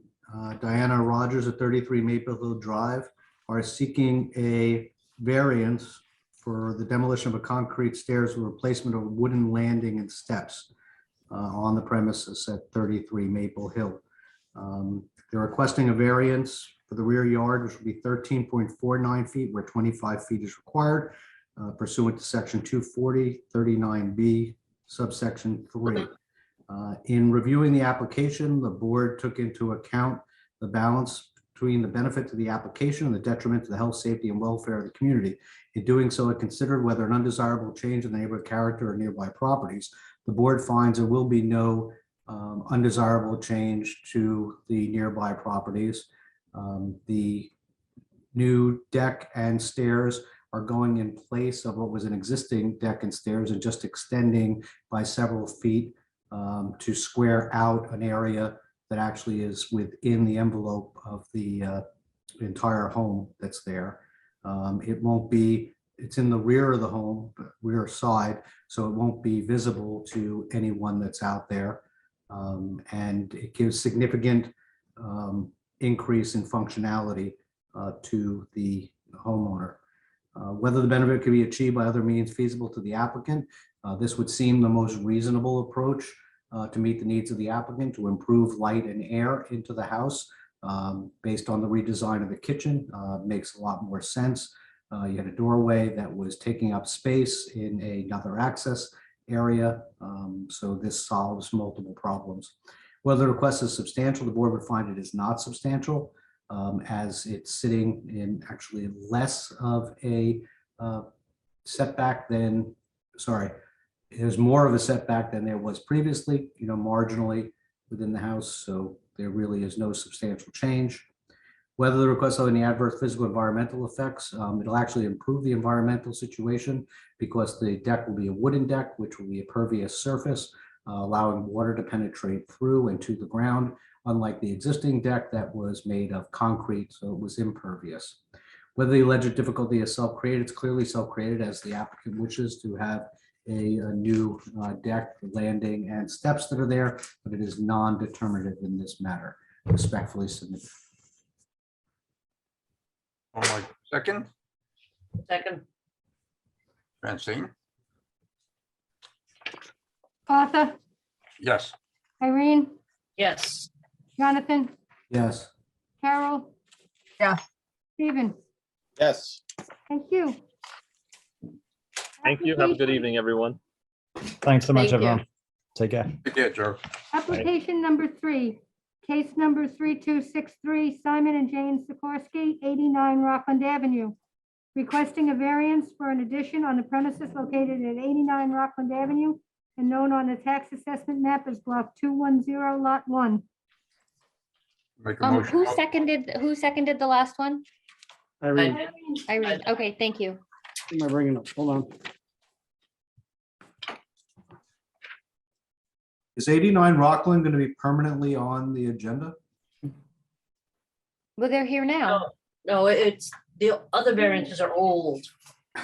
Diana Rogers at 33 Maplewood Drive are seeking a variance for the demolition of a concrete stairs with replacement of wooden landing and steps on the premises at 33 Maple Hill. They're requesting a variance for the rear yard, which will be 13.49 feet where 25 feet is required pursuant to section 240, 39B, subsection 3. In reviewing the application, the board took into account the balance between the benefit to the application and the detriment to the health, safety, and welfare of the community. In doing so, it considered whether an undesirable change in the neighborhood character or nearby properties. The board finds there will be no undesirable change to the nearby properties. The new deck and stairs are going in place of what was an existing deck and stairs and just extending by several feet to square out an area that actually is within the envelope of the entire home that's there. It won't be, it's in the rear of the home, rear side, so it won't be visible to anyone that's out there. And it gives significant increase in functionality to the homeowner. Whether the benefit can be achieved by other means feasible to the applicant, this would seem the most reasonable approach to meet the needs of the applicant to improve light and air into the house based on the redesign of the kitchen. Makes a lot more sense. You had a doorway that was taking up space in another access area. So this solves multiple problems. Whether the request is substantial, the board would find it is not substantial as it's sitting in actually less of a setback than, sorry, there's more of a setback than there was previously, marginally within the house. So there really is no substantial change. Whether the request will have any adverse physical environmental effects, it'll actually improve the environmental situation because the deck will be a wooden deck, which will be a pervious surface, allowing water to penetrate through and to the ground, unlike the existing deck that was made of concrete, so it was impervious. Whether the alleged difficulty is self-created, it's clearly self-created as the applicant wishes to have a new deck, landing, and steps that are there, but it is non-determinative in this matter. Respectfully submitted. All right, second, Second. Francine? Arthur, Yes. Irene, Yes. Jonathan, Yes. Carol, Yes. Stephen, Yes. thank you. Thank you. Have a good evening, everyone. Thanks so much, Thank you. everyone. Take care. Take care, Joe. Application number 3, case number 3263, Simon and Jane Sikorski, 89 Rockland Avenue, requesting a variance for an addition on the premises located at 89 Rockland Avenue and known on the tax assessment map as block 210, lot 1. Make a motion. Who seconded the last one? Irene, Irene. Okay, thank you. who am I bringing up? Hold on. Is 89 Rockland going to be permanently on the agenda? Well, they're here now. No, it's, the other variances are old.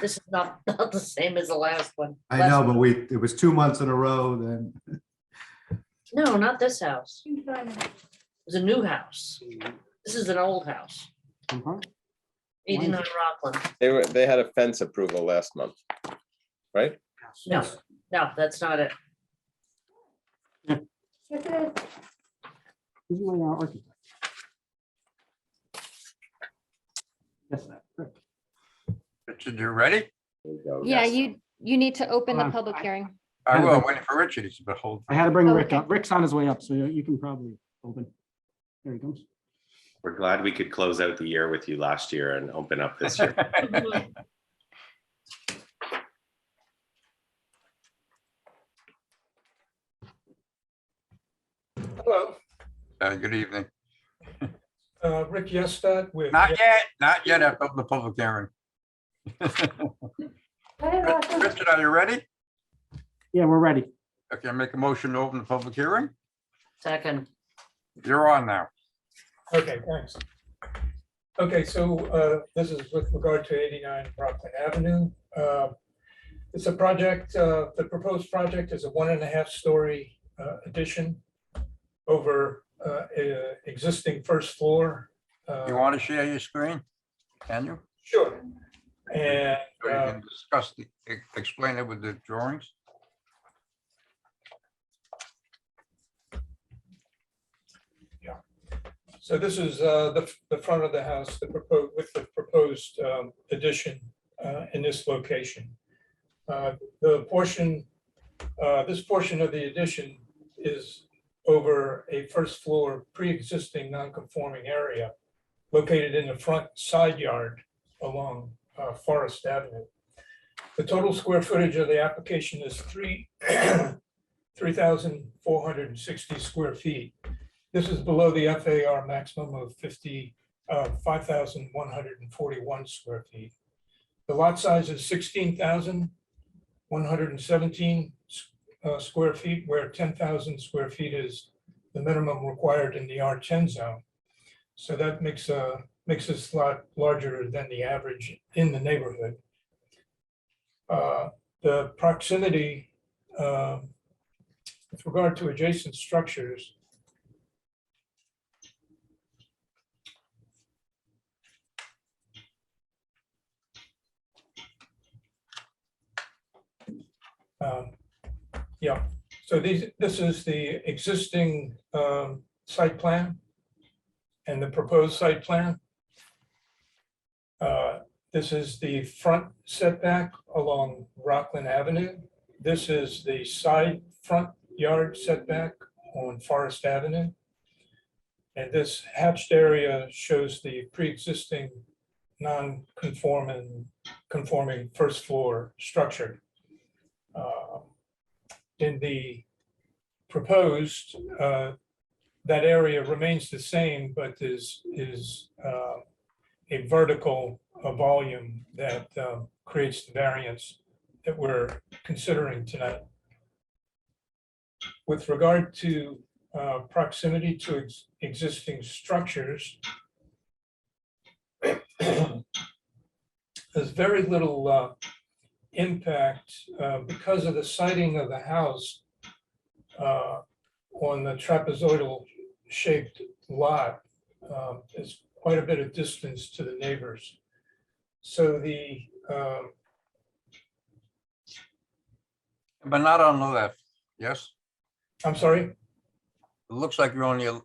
This is not the same as the last one. I know, but it was 2 months in a row then. No, not this house. It's a new house. This is an old house, Uh-huh. 89 Rockland. They had a fence approval last month, right? No, no, that's not it. Yes, it is. Who's my architect? Yes, that. Rick. Richard, you ready? Yeah, you need to open the Hold on. public hearing. I will, waiting for Richard. He's been holding. I had to bring Rick Okay. up. Rick's on his way up, so you can probably open. There he comes. We're glad we could close out the year with you last year and open up this year. Hello, Good evening. Rick Yestad with. Not yet. I've opened the public hearing. Richard, are you ready? Yeah, we're ready. Okay, make a motion to open the public hearing. Second. You're on now. Okay, thanks. Okay, so this is with regard to 89 Rockland Avenue. It's a project, the proposed project is a 1.5-story addition over a existing first floor. You want to share your screen? Can you? Sure. And So you can discuss, explain it with the drawings. so this is the front of the house, the proposed addition in this location. The portion, this portion of the addition is over a first floor pre-existing non-conforming area located in the front side yard along Forest Avenue. The total square footage of the application is 3,460 square feet. This is below the FAR maximum of 5,141 square feet. The lot size is 16,117 square feet, where 10,000 square feet is the minimum required in the R10 zone. So that makes this lot larger than the average in the neighborhood. The proximity with regard to adjacent structures, yeah, so this is the existing site plan and the proposed site plan. This is the front setback along Rockland Avenue. This is the side front yard setback on Forest Avenue. And this hatched area shows the pre-existing conforming first floor structure. In the proposed, that area remains the same, but is a vertical volume that creates the variance that we're considering tonight. With regard to proximity to existing structures, there's very little impact because of the siting of the house on the trapezoidal shaped lot. There's quite a bit of distance to the neighbors. So But not on the left, yes? I'm sorry? It looks like you're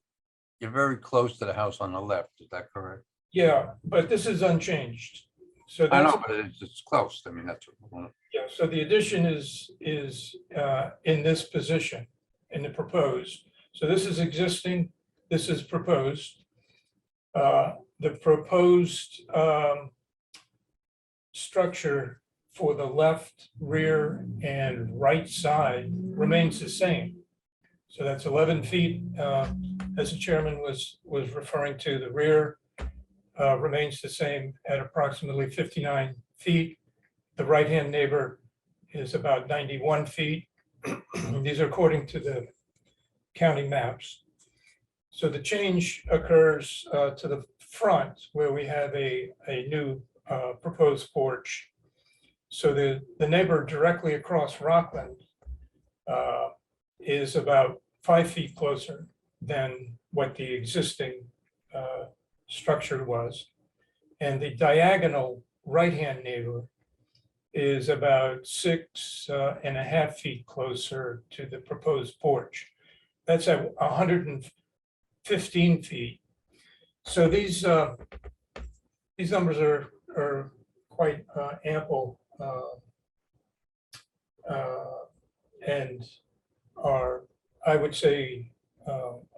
very close to the house on the left, is that correct? Yeah, but this is unchanged. So I that's, know, but it's close. I mean, that's. yeah, so the addition is in this position, in the proposed. So this is existing, this is proposed. The proposed structure for the left, rear, and right side remains the same. So that's 11 feet, as the chairman was referring to. The rear remains the same at approximately 59 feet. The right-hand neighbor is about 91 feet. These are according to the county maps. So the change occurs to the front where we have a new proposed porch. So the neighbor directly across Rockland is about 5 feet closer than what the existing structure was. And the diagonal right-hand neighbor is about 6.5 feet closer to the proposed porch. That's at 115 feet. So these numbers are quite ample and are, I would say,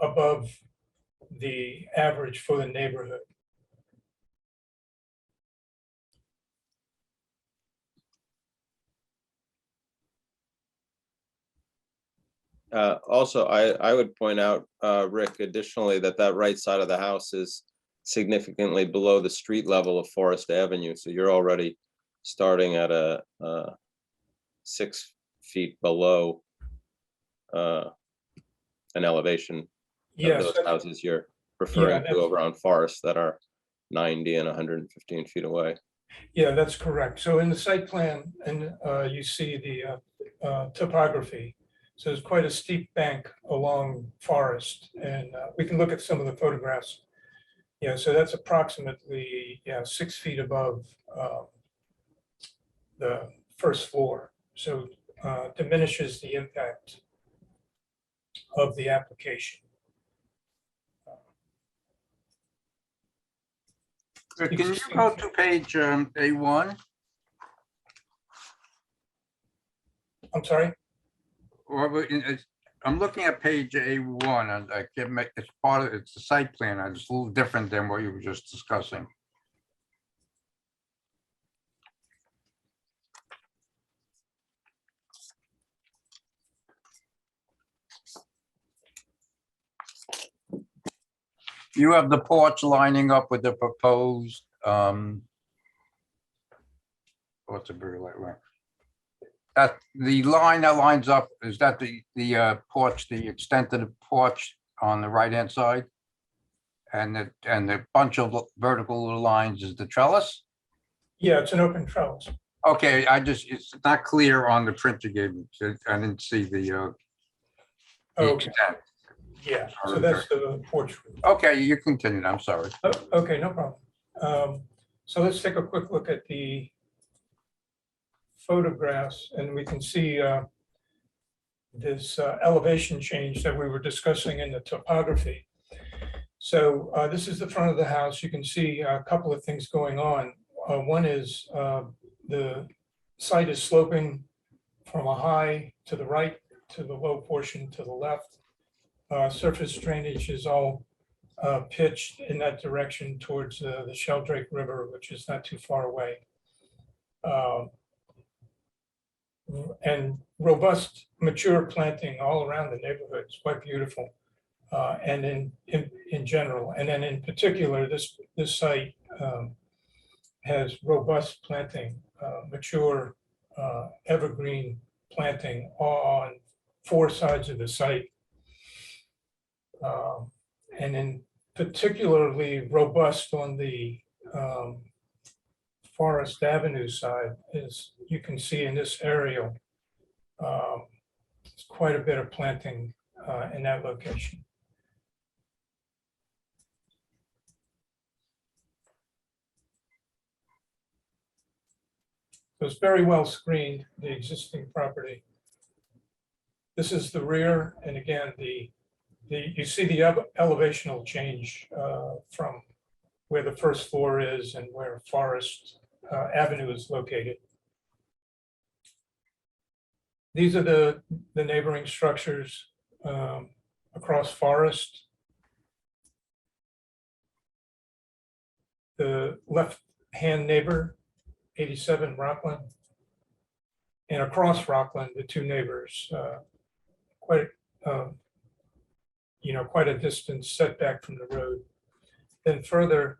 above the average for the neighborhood. Also, I would point out, Rick, additionally, that right side of the house is significantly below the street level of Forest Avenue. So you're already starting at a 6 feet below an elevation of Yes, those houses you're referring to that's- over on Forest that are 90 and 115 feet away. Yeah, that's correct. So in the site plan, and you see the topography. So there's quite a steep bank along Forest, and we can look at some of the photographs. Yeah, so that's approximately 6 feet above the first floor. So diminishes the impact of the application. Can you go to page A1? I'm sorry? I'm looking at page A1 and I can't make, it's part of, it's the site plan. It's a little different than what you were just discussing. You have the porch lining up with the proposed, what's a very light one? That the line that lines up, is that the porch, the extent of the porch on the right-hand side? And the bunch of vertical lines is the trellis? Yeah, it's an open trellis. Okay, it's not clear on the print you gave me. So I didn't see the Okay, extent. yeah, so that's the porch. Okay, you continued. I'm sorry. Okay, no problem. So let's take a quick look at the photographs, and we can see this elevation change that we were discussing in the topography. So this is the front of the house. You can see a couple of things going on. One is the site is sloping from a high to the right to the low portion to the left. Surface drainage is all pitched in that direction towards the Sheldrake River, which is not too far away. And robust, mature planting all around the neighborhood. It's quite beautiful. And in general, and then in particular, this site has robust planting, mature evergreen planting on 4 sides of the site. And then particularly robust on the Forest Avenue side, as you can see in this aerial. It's quite a bit of planting in that location. So it's very well screened, the existing property. This is the rear, and again, you see the elevational change from where the first floor is and where Forest avenue is located. These are the neighboring structures across Forest. The left-hand neighbor, 87 Rockland. And across Rockland, the two neighbors, quite a distance setback from the road. Then further,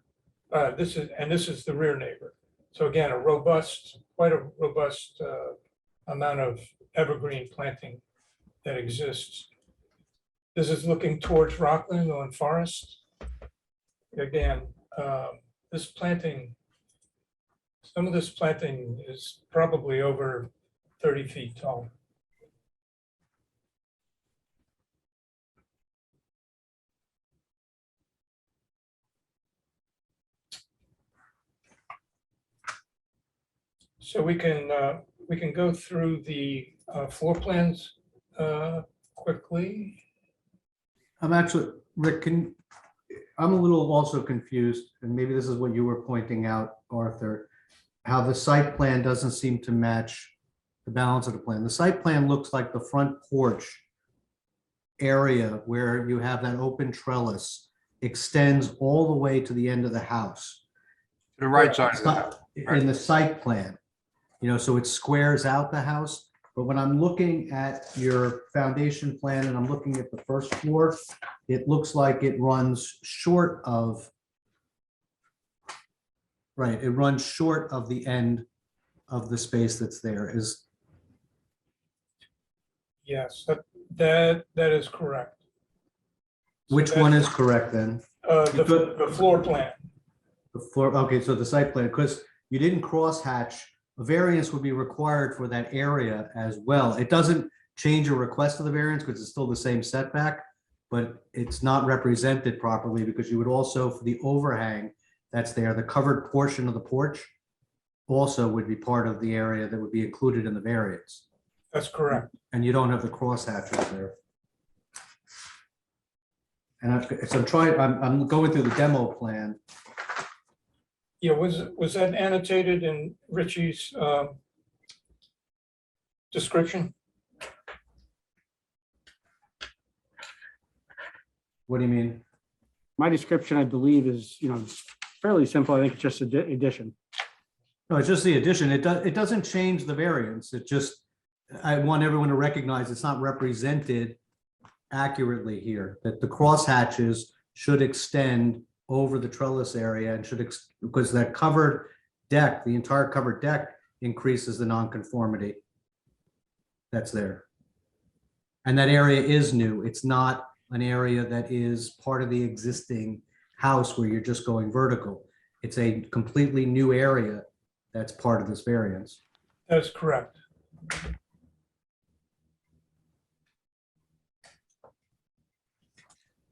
this is the rear neighbor. So again, quite a robust amount of evergreen planting that exists. This is looking towards Rockland on Forest. Again, some of this planting is probably over 30 feet tall. So we can go through the floor plans quickly. I'm actually, Rick, I'm a little also confused, and maybe this is what you were pointing out, Arthur, how the site plan doesn't seem to match the balance of the plan. The site plan looks like the front porch area where you have that open trellis extends all the way to the end of the house. The right side of the house. In the site plan, so it squares out the house. But when I'm looking at your foundation plan and I'm looking at the first floor, it looks like it runs short of, right, it runs short of the end of the space that's there. Yes, that is correct. Which one is correct then? The floor plan. The floor, okay, so the site plan, because you didn't crosshatch, a variance would be required for that area as well. It doesn't change your request of the variance because it's still the same setback, but it's not represented properly because you would also, for the overhang that's there, the covered portion of the porch also would be part of the area that would be included in the variance. That's correct. And you don't have the crosshatches there. And I'm going through the demo plan. Yeah, was that annotated in Richie's description? What do you mean? My description, I believe, is, fairly simple. I think it's just addition. No, it's just the addition. It doesn't change the variance. It just, I want everyone to recognize it's not represented accurately here, that the crosshatches should extend over the trellis area and because that covered deck, the entire covered deck increases the nonconformity that's there. And that area is new. It's not an area that is part of the existing house where you're just going vertical. It's a completely new area that's part of this variance. That's correct.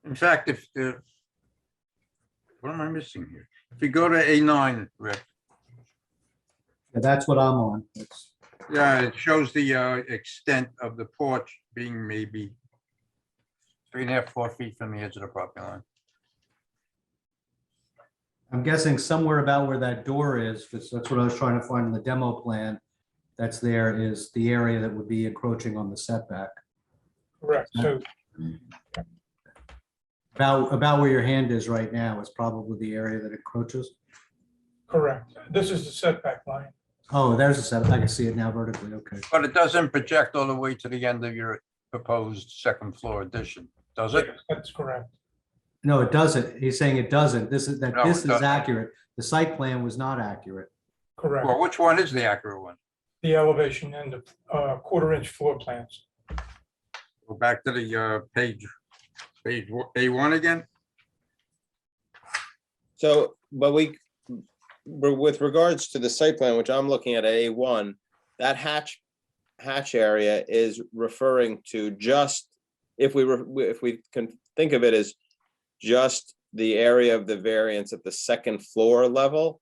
In fact, what am I missing here? If you go to A9, Rick, Yeah, that's what I'm on. yeah, it shows the extent of the porch being maybe 3.5, 4 feet from the edge of the property line. I'm guessing somewhere about where that door is, because that's what I was trying to find in the demo plan. That's there is the area that would be encroaching on the setback. Correct. So About where your hand is right now is probably the area that encroaches. correct. This is the setback line. Oh, there's a setback. I can see it now vertically. Okay. But it doesn't project all the way to the end of your proposed second floor addition, does it? Yes, that's correct. No, it doesn't. He's saying it doesn't. This is No, it this is doesn't. accurate. The site plan was not accurate. Correct. Well, which one is the accurate one? The elevation and the 1/4-inch floor plans. Go back to the page A1 again. So, but with regards to the site plan, which I'm looking at A1, that hatch area is referring to just, if we can think of it as just the area of the variance at the second floor level,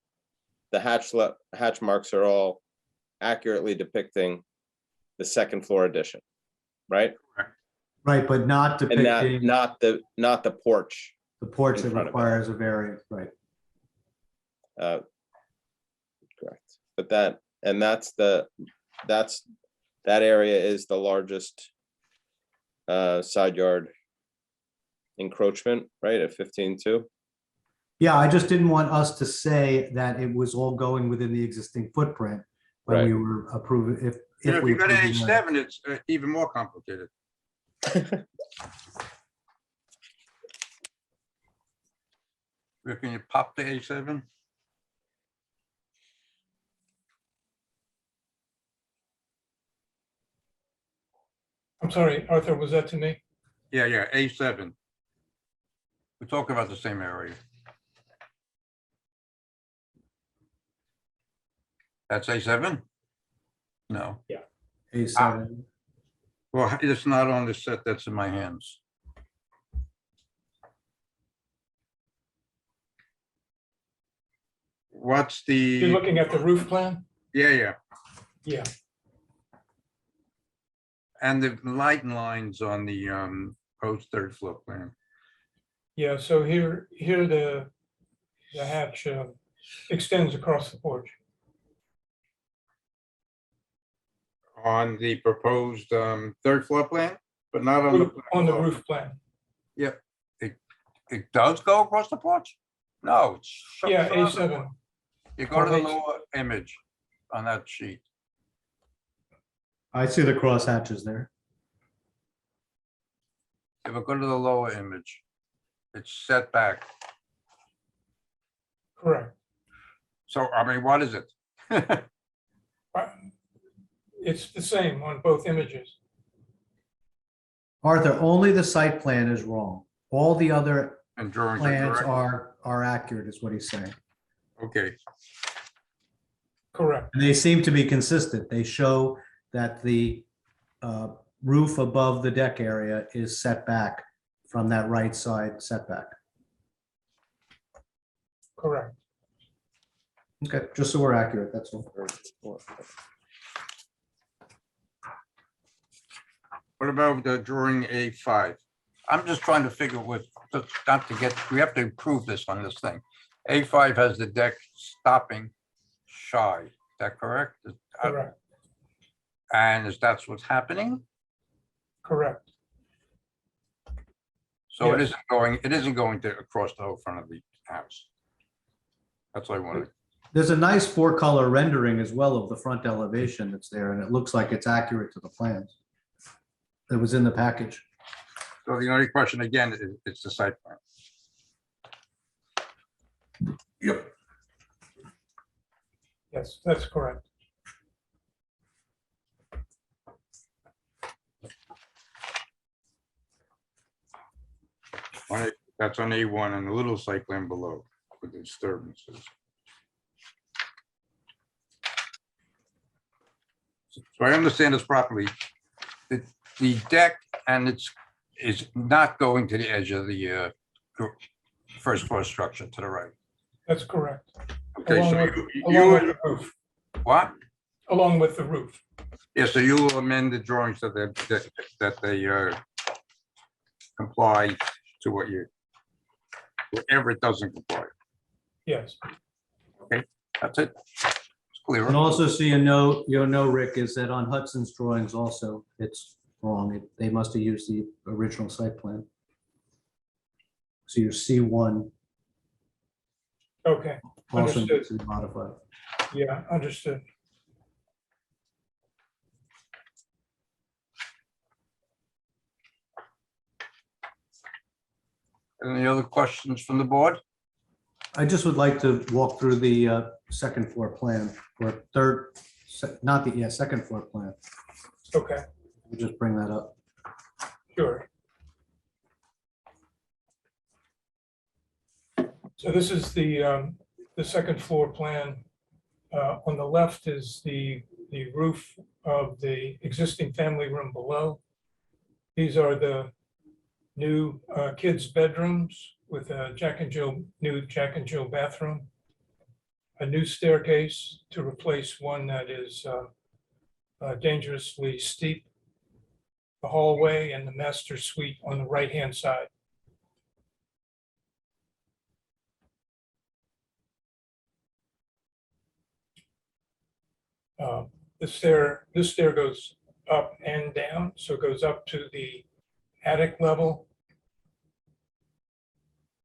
the hatch marks are all accurately depicting the second floor addition, right? Right, but not And depicting not the porch. the porch in that front of it. requires a variance. Right. Correct. But that area is the largest side yard encroachment, right, at 15.2. Yeah, I just didn't want us to say that it was all going within the existing footprint when we were approving, And if if we you go to approved that. A7, it's even more complicated. Rick, can you pop the A7? I'm sorry, Arthur, was that to me? Yeah, A7. We're talking about the same area. That's A7? No. A7. Well, it's not on the set that's in my hands. What's the? You're looking at the roof plan? Yeah. Yeah. And the light lines on the post third floor plan. Yeah, so here the hatch extends across the porch. On the proposed third floor plan, but not on the. On the roof plan. Yep, it does go across the porch? No. Yeah, A7. You go to the lower image on that sheet. I see the cross hatches there. If we go to the lower image, it's set back. Correct. So, I mean, what is it? It's the same on both images. Arthur, only the site plan is wrong. All the other And drawings plans correct? are accurate, is what he's saying. Okay, Correct. And they seem to be consistent. They show that the roof above the deck area is set back from that right side setback. Correct. Okay, just so we're accurate, that's all. what about the drawing A5? I'm just trying to figure with, not to get, we have to improve this on this thing. A5 has the deck stopping shy, is that correct? Correct. And that's what's happening? Correct. So Yes. it isn't going to across the whole front of the house. That's what I wanted. There's a nice 4-color rendering as well of the front elevation that's there, and it looks like it's accurate to the plans that was in the package. So the only question again, it's the site plan. Yep. Yes, that's correct. That's on A1 and the little site plan below with the disturbances. So I understand this properly. The deck and is not going to the edge of the first floor structure to the right. That's correct. Okay, Along so with- along with the roof. What? Along with the roof. Yeah, so you will amend the drawings so that they comply to what you, whatever it doesn't comply. Yes. Okay, that's it. It's clear. And also see a note, Rick, is that on Hudson's drawings also, it's wrong. They must have used the original site plan. So your C1 Okay, also understood. needs to be modified. Yeah, understood. Any other questions from the board? I just would like to walk through the second floor plan or second floor plan. Okay, We'll just bring that up. sure. So this is the second floor plan. On the left is the roof of the existing family room below. These are the new kids' bedrooms with a new Jack and Jill bathroom. A new staircase to replace one that is dangerously steep. The hallway and the master suite on the right-hand side. This stair goes up and down, so it goes up to the attic level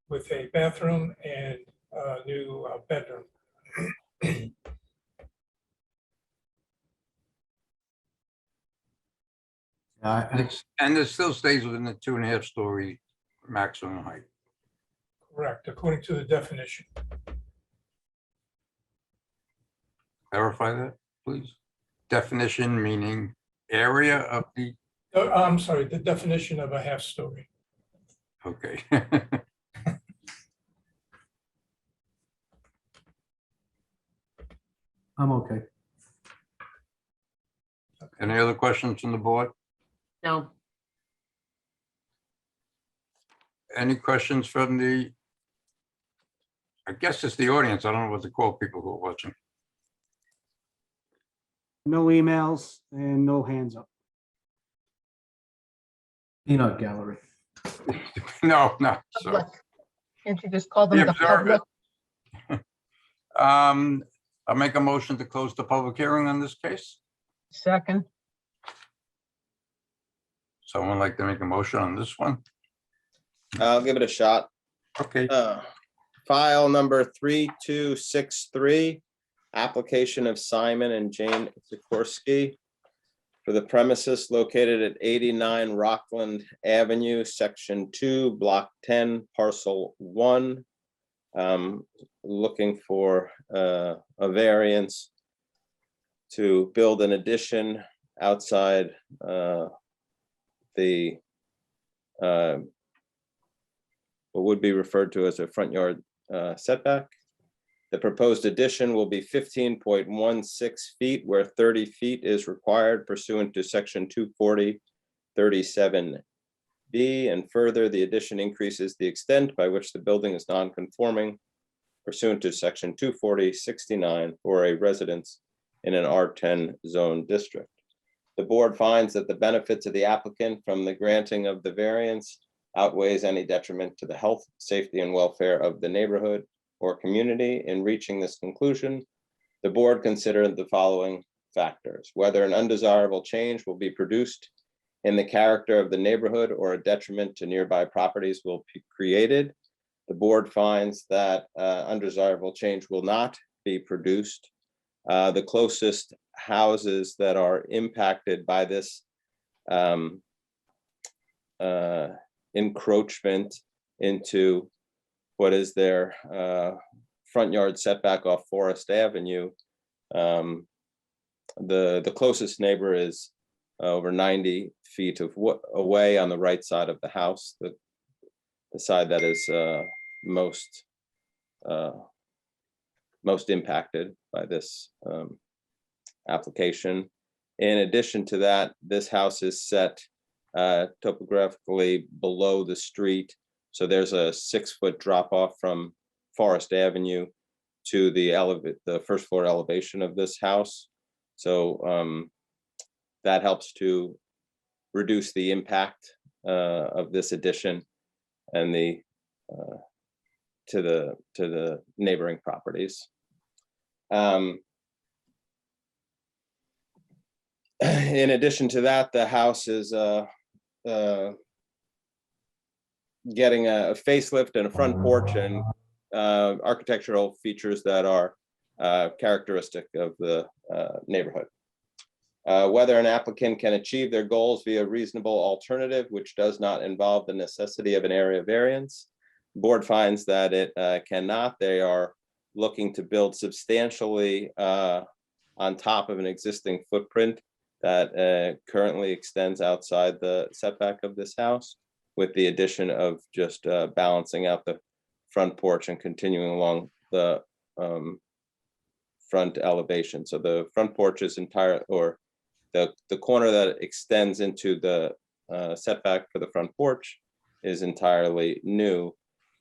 with a bathroom and a new bedroom. And it still stays within the 2.5-story maximum height. Correct, according to the definition. Clarify that, please. Definition meaning area of the, I'm sorry, the definition of a half story. okay. I'm okay. Any other questions from the board? No, Any questions from the, I guess it's the audience. I don't know what to call people who are watching. No emails and no hands up. Peanut gallery. No, so. Public. Can't you just call them The the public? observer. I'll make a motion to close the public hearing on this case. Second, Someone like to make a motion on this one? I'll give it a shot. Okay. File number 3263, application of Simon and Jane Sikorski for the premises located at 89 Rockland Avenue, Section 2, Block 10, Parcel 1. Looking for a variance to build an addition outside the what would be referred to as a front yard setback. The proposed addition will be 15.16 feet where 30 feet is required pursuant to section 240-37B. And further, the addition increases the extent by which the building is non-conforming pursuant to section 240-69 for a residence in an R10 zone district. The board finds that the benefits of the applicant from the granting of the variance outweighs any detriment to the health, safety, and welfare of the neighborhood or community. In reaching this conclusion, the board considered the following factors: whether an undesirable change will be produced in the character of the neighborhood or a detriment to nearby properties will be created. The board finds that undesirable change will not be produced. The closest houses that are impacted by this encroachment into what is their front yard setback off Forest Avenue. The closest neighbor is over 90 feet away on the right side of the house, the side that is most impacted by this application. In addition to that, this house is set topographically below the street. So there's a 6-foot drop off from Forest Avenue to the first floor elevation of this house. So that helps to reduce the impact of this addition and to the neighboring properties. In addition to that, the house is getting a facelift and a front porch and architectural features that are characteristic of the neighborhood. Whether an applicant can achieve their goals via reasonable alternative, which does not involve the necessity of an area variance. The board finds that it cannot. They are looking to build substantially on top of an existing footprint that currently extends outside the setback of this house, with the addition of just balancing out the front porch and continuing along the front elevation. So the front porch is entire, or the corner that extends into the setback for the front porch is entirely new.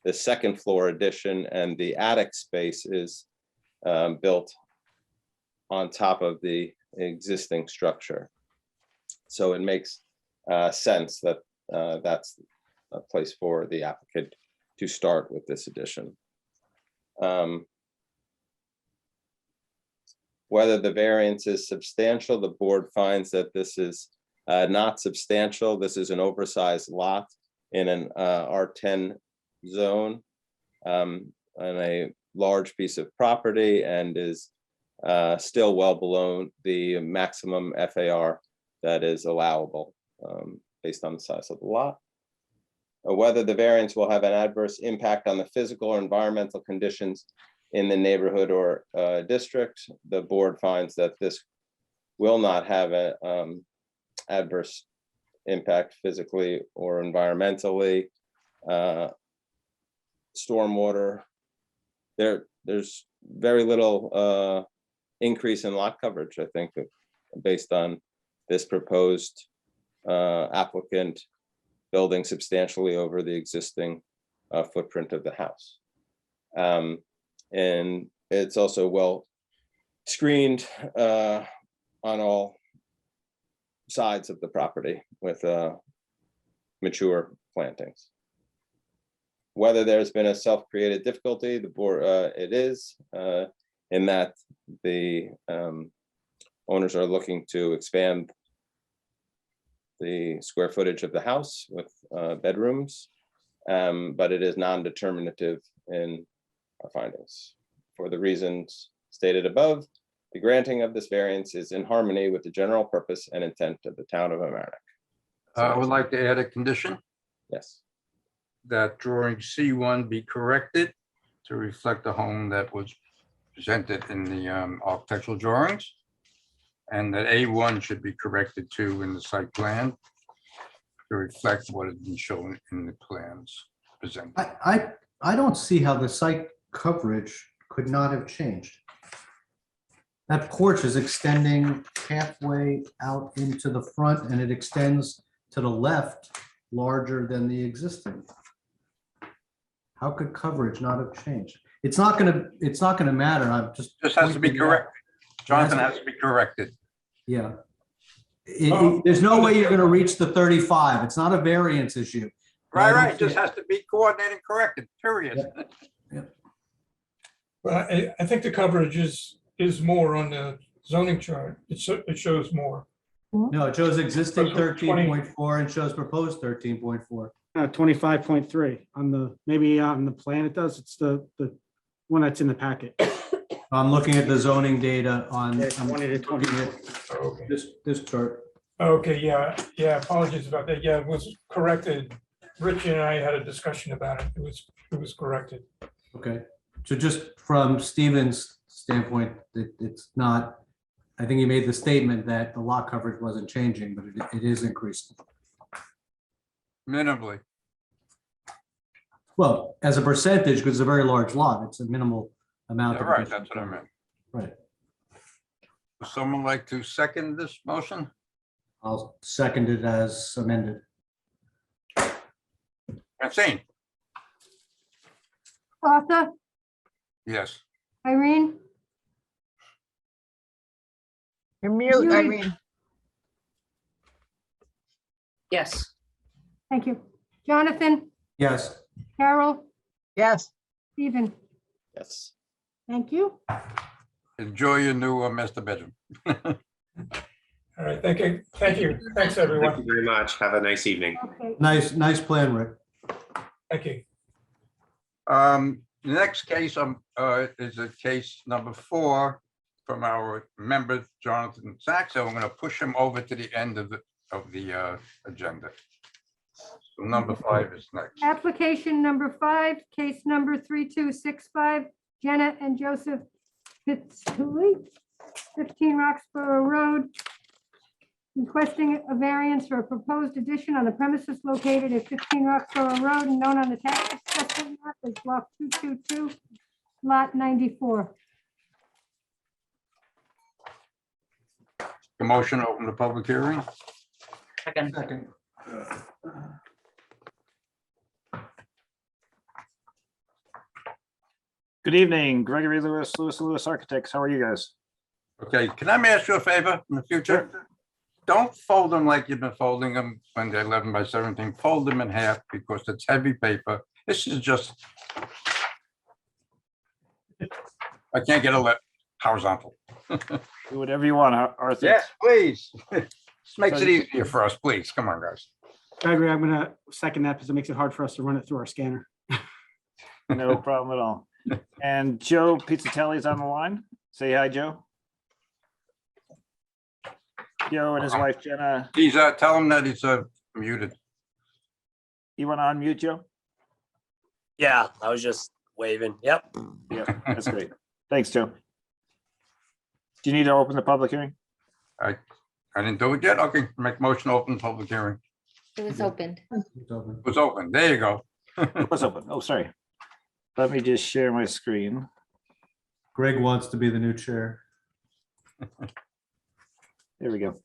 The second floor addition and the attic space is built on top of the existing structure. So it makes sense that that's a place for the applicant to start with this addition. Whether the variance is substantial, the board finds that this is not substantial. This is an oversized lot in an R10 zone on a large piece of property and is still well below the maximum FAR that is allowable based on the size of the lot. Whether the variance will have an adverse impact on the physical or environmental conditions in the neighborhood or district, the board finds that this will not have an adverse impact physically or environmentally. Stormwater, there's very little increase in lot coverage, I think, based on this proposed applicant building substantially over the existing footprint of the house. And it's also well screened on all sides of the property with mature plantings. Whether there's been a self-created difficulty, the board, it is in that the owners are looking to expand the square footage of the house with bedrooms, but it is non-determinative in our findings. For the reasons stated above, the granting of this variance is in harmony with the general purpose and intent of the town of Mamaroneck. I would like to add a condition Yes. that drawing C1 be corrected to reflect the home that was presented in the architectural drawings. And that A1 should be corrected too in the site plan to reflect what has been shown in the plans presented. I don't see how the site coverage could not have changed. That porch is extending halfway out into the front and it extends to the left larger than the existing. How could coverage not have changed? It's not gonna matter. I'm just. This has to be pointing it out. corrected. Jonathan has to be corrected. Yeah. There's no way you're gonna reach the 35. It's not a variance issue. Right, it just has to be coordinated and corrected, period. Well, I think the coverage is more on the zoning chart. It shows more. No, it shows existing That's what 13.4 and shows proposed 13.4. 25.3 on the, maybe on the plan it does. It's the one that's in the packet. I'm looking at the zoning data on. Yeah, 20 to 20. Okay. This chart. Okay, yeah, apologies about that. Yeah, it was corrected. Rich and I had a discussion about it. It was corrected. Okay, so just from Stephen's standpoint, it's not, I think he made the statement that the lot coverage wasn't changing, but it is increasing. Minimally. Well, as a percentage, because it's a very large lot, it's a minimal amount. Yeah, of right, that's what I meant. Right. Would someone like to second this motion? I'll second it as amended. Francine? Arthur, Yes. Irene, You're mute, Yuri. Irene. Yes. thank you. Jonathan, Yes. Carol, Yes. Stephen, Yes. thank you. Enjoy your new master bedroom. All right, thank you. Thank you. Thanks, Thank everyone. you very much. Have a nice evening. Okay. Nice plan, Rick. Thank you. The next case is a case number 4 from our member Jonathan Sachs. So I'm going to push him over to the end of the agenda. So number 5 is next. Application number 5, case number 3265, Jenna and Joseph Fitzhugh, 15 Roxborough Road, requesting a variance for a proposed addition on the premises located at 15 Roxborough Road and known on the tax assessment map as block 222, lot 94. The motion to open the public hearing. Second. Good evening, Gregory Lewis, Lewis Architects. How are you guys? Okay, can I ask you a favor in the future? Don't fold them like you've been folding them when they're 11 by 17. Fold them in half because it's heavy paper. This is just. I can't get a horizontal. Do whatever you want, Arthur. Yes, please. This makes So- it easier for us, please. Come on, guys. I agree. I'm gonna second that because it makes it hard for us to run it through our scanner. No problem at all. And Joe Pizzatelli's on the line. Say hi, Joe. Joe and his wife Jenna. He's, tell him that he's muted. You want to unmute, Joe? Yeah, I was just waving. Yep. Yeah, that's great. Thanks, Joe. Do you need to open the public hearing? I didn't do it yet. Okay, make motion to open the public hearing. It was opened. It was open. There you go. It was open. Oh, sorry. Let me just share my screen. Greg wants to be the new chair. There we go.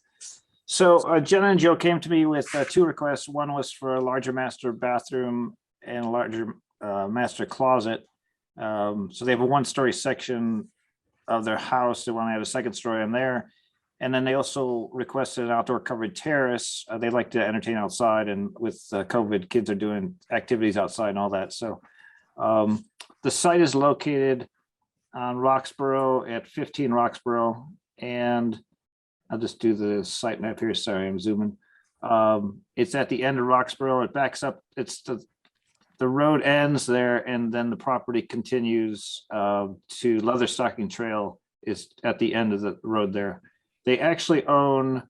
So Jenna and Joe came to me with two requests. One was for a larger master bathroom and a larger master closet. So they have a one-story section of their house. They want to add a second story on there. And then they also requested an outdoor covered terrace. They like to entertain outside, and with COVID, kids are doing activities outside and all that. So the site is located on Roxborough at 15 Roxborough, and I'll just do the site map here. Sorry, I'm zooming. It's at the end of Roxborough. It backs up. It's the road ends there, and then the property continues to Leatherstocking Trail is at the end of the road there. They actually own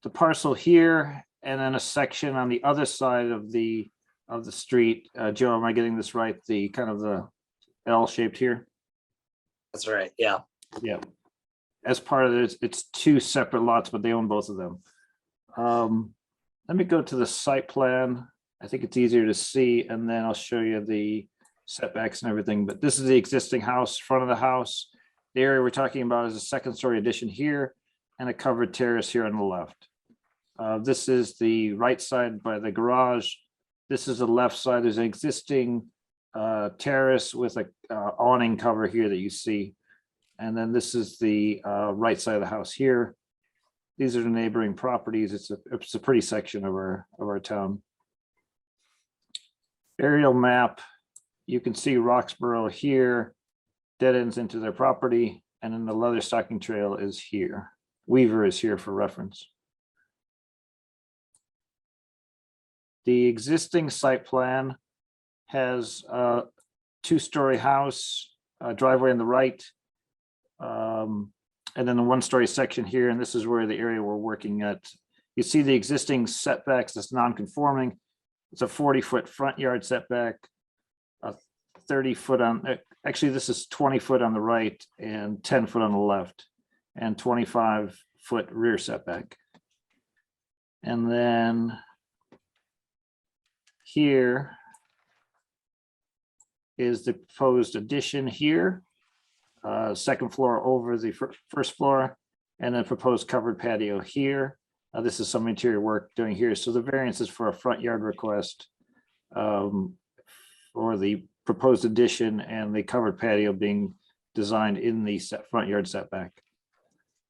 the parcel here and then a section on the other side of the street. Joe, am I getting this right? The kind of the L shaped here? That's right. Yeah. Yeah. As part of it, it's two separate lots, but they own both of them. Let me go to the site plan. I think it's easier to see, and then I'll show you the setbacks and everything. But this is the existing house, front of the house. The area we're talking about is a second story addition here and a covered terrace here on the left. This is the right side by the garage. This is the left side. There's an existing terrace with a awning cover here that you see. And then this is the right side of the house here. These are the neighboring properties. It's a pretty section of our town. Aerial map, you can see Roxborough here, dead ends into their property, and then the Leatherstocking Trail is here. Weaver is here for reference. The existing site plan has a two-story house, a driveway on the right, and then the one-story section here, and this is where the area we're working at. You see the existing setbacks that's non-conforming. It's a 40-foot front yard setback, a 30-foot on, actually this is 20 foot on the right and 10 foot on the left, and 25-foot rear setback. And then here is the proposed addition here, second floor over the first floor, and then proposed covered patio here. This is some interior work doing here. So the variance is for a front yard request for the proposed addition and the covered patio being designed in the front yard setback.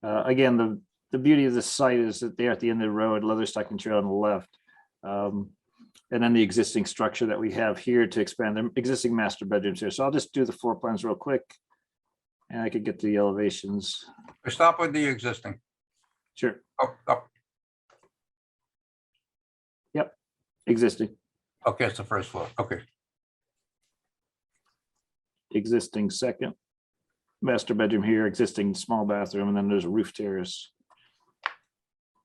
Again, the beauty of this site is that they're at the end of the road, Leatherstocking Trail on the left. And then the existing structure that we have here to expand the existing master bedrooms here. So I'll just do the floor plans real quick, and I could get to the elevations. Stop with the existing. Sure. Up. Yep, existing. Okay, it's the first floor. Okay. Existing second. Master bedroom here, existing small bathroom, and then there's a roof terrace.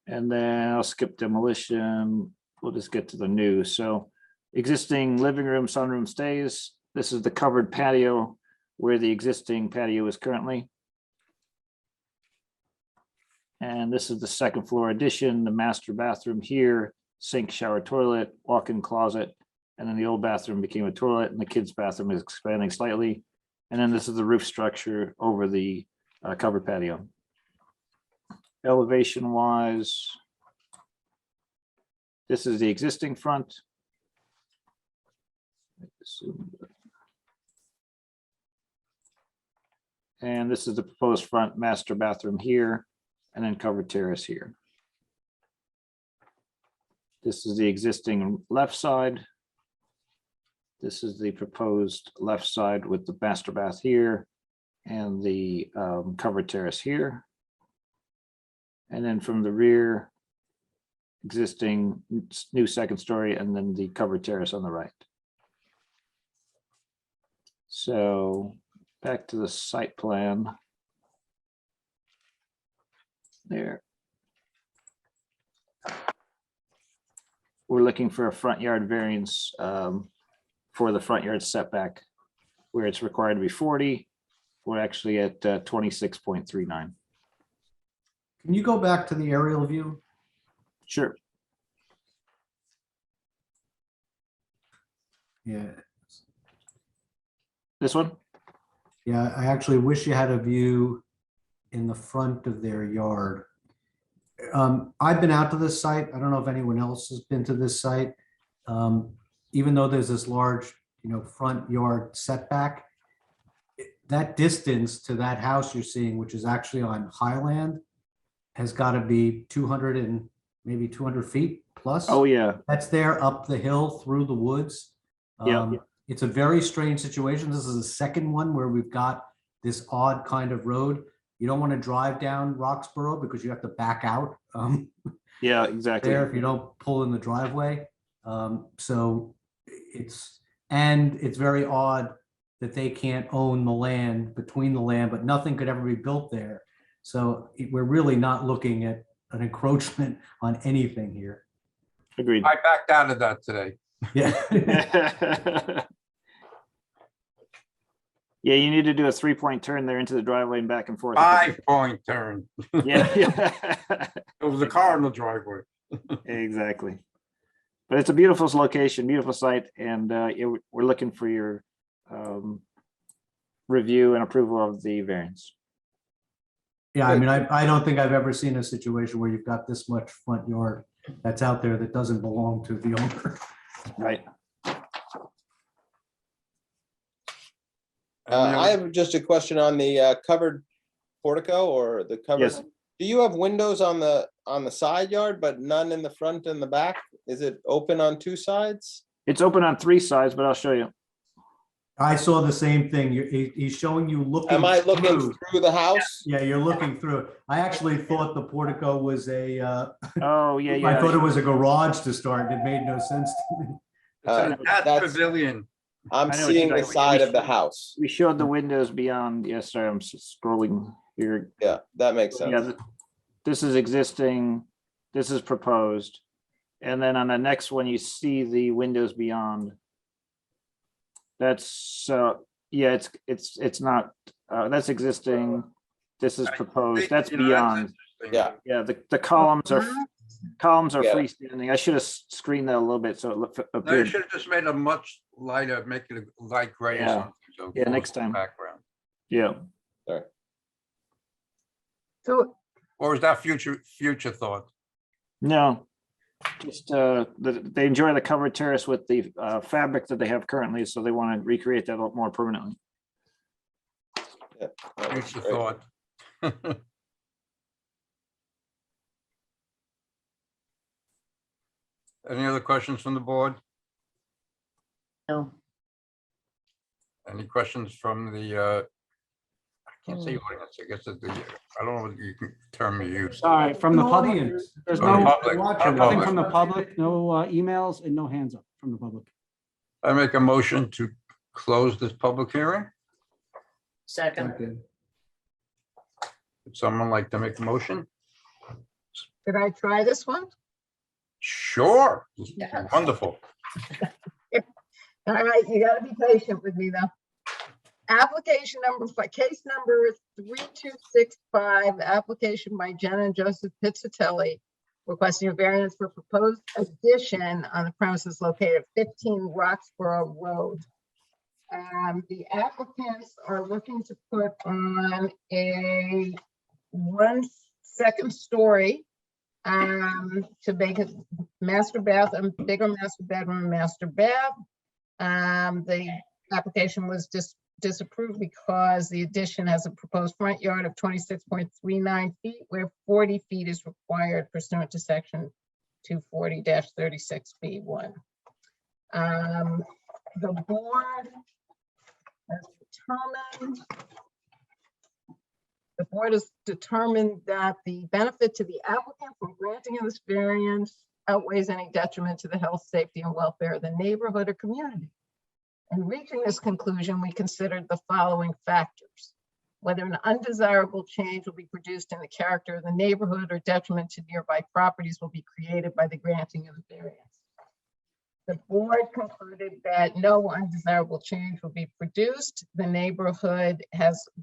And then I'll skip demolition. We'll just get to the new. So existing living room, sunroom stays. This is the covered patio where the existing patio is currently. And this is the second floor addition, the master bathroom here, sink, shower, toilet, walk-in closet. And then the old bathroom became a toilet, and the kids' bathroom is expanding slightly. And then this is the roof structure over the covered patio. Elevation wise, this is the existing front. And this is the proposed front master bathroom here, and then covered terrace here. This is the existing left side. This is the proposed left side with the master bath here, and the covered terrace here. And then from the rear, existing new second story, and then the covered terrace on the right. So back to the site plan. There. We're looking for a front yard variance for the front yard setback, where it's required to be 40. We're actually at 26.39. Can you go back to the aerial view? Sure. Yeah. This one? Yeah, I actually wish you had a view in the front of their yard. I've been out to this site. I don't know if anyone else has been to this site. Even though there's this large, front yard setback, that distance to that house you're seeing, which is actually on highland, has got to be 200 and maybe 200 feet plus. Oh, yeah. That's there up the hill through the woods. Yeah. It's a very strange situation. This is the second one where we've got this odd kind of road. You don't want to drive down Roxborough because you have to back out. Yeah, exactly. There if you don't pull in the driveway. So it's very odd that they can't own the land between the land, but nothing could ever be built there. So we're really not looking at an encroachment on anything here. Agreed. I backed out of that today. Yeah. Yeah, you need to do a 3-point turn there into the driveway and back and forth. 5-point turn. Yeah. It was a car in the driveway. Exactly. But it's a beautiful location, beautiful site, and we're looking for your review and approval of the variance. Yeah, I mean, I don't think I've ever seen a situation where you've got this much front yard that's out there that doesn't belong to the owner. Right. I have just a question on the covered portico or the covered. Yes. Do you have windows on the side yard, but none in the front and the back? Is it open on two sides? It's open on 3 sides, but I'll show you. I saw the same thing. He's showing you looking. Am I looking through the house? Yeah, you're looking through it. I actually thought the portico was a. Oh, yeah, yeah. I thought it was a garage to start. It made no sense to me. That's pavilion. I'm seeing the side of the house. We showed the windows beyond. Yes, sorry, I'm scrolling here. Yeah, that makes sense. Yeah, this is existing. This is proposed. And then on the next one, you see the windows beyond. That's yeah, it's not that's existing. This is proposed. That's beyond. Yeah, yeah. The columns are Yeah. freestanding. I should have screened that a little bit so it looked No, you appeared. should have just made a much lighter, make it a light gray or Yeah. something. So Yeah, it next goes to the time. Background. Yeah. sorry. So Or is that future thought? No, just they enjoy the covered terrace with the fabric that they have currently, so they want to recreate that a lot more permanently. Yeah, that looks Future great. thought. Any other questions from the board? No. Any questions from the, I can't say audience, I guess it's the, I don't know what you can term you use. Sorry, from the An public, audience. there's From the no, public, Watching. nothing public. from the public, no emails and no hands up from the public. I make a motion to close this public hearing. Second. Okay. Would someone like to make a motion? could I try this one? Sure. Yes. Wonderful. All right, you gotta be patient with me though. Application number, case number 3265, application by Jenna and Joseph Pizzatelli, requesting a variance for proposed addition on the premises located at 15 Roxborough Road. The applicants are looking to put on a 1-second story to make a master bath and bigger master bedroom and master bath. The application was disapproved because the addition has a proposed front yard of 26.39 feet, where 40 feet is required pursuant to section 240-36B1. The board has determined The board has determined that the benefit to the applicant from granting of this variance outweighs any detriment to the health, safety, and welfare of the neighborhood or community. In reaching this conclusion, we considered the following factors: whether an undesirable change will be produced in the character of the neighborhood or detriment to nearby properties will be created by the granting of the variance. The board concluded that no undesirable change will be produced. The neighborhood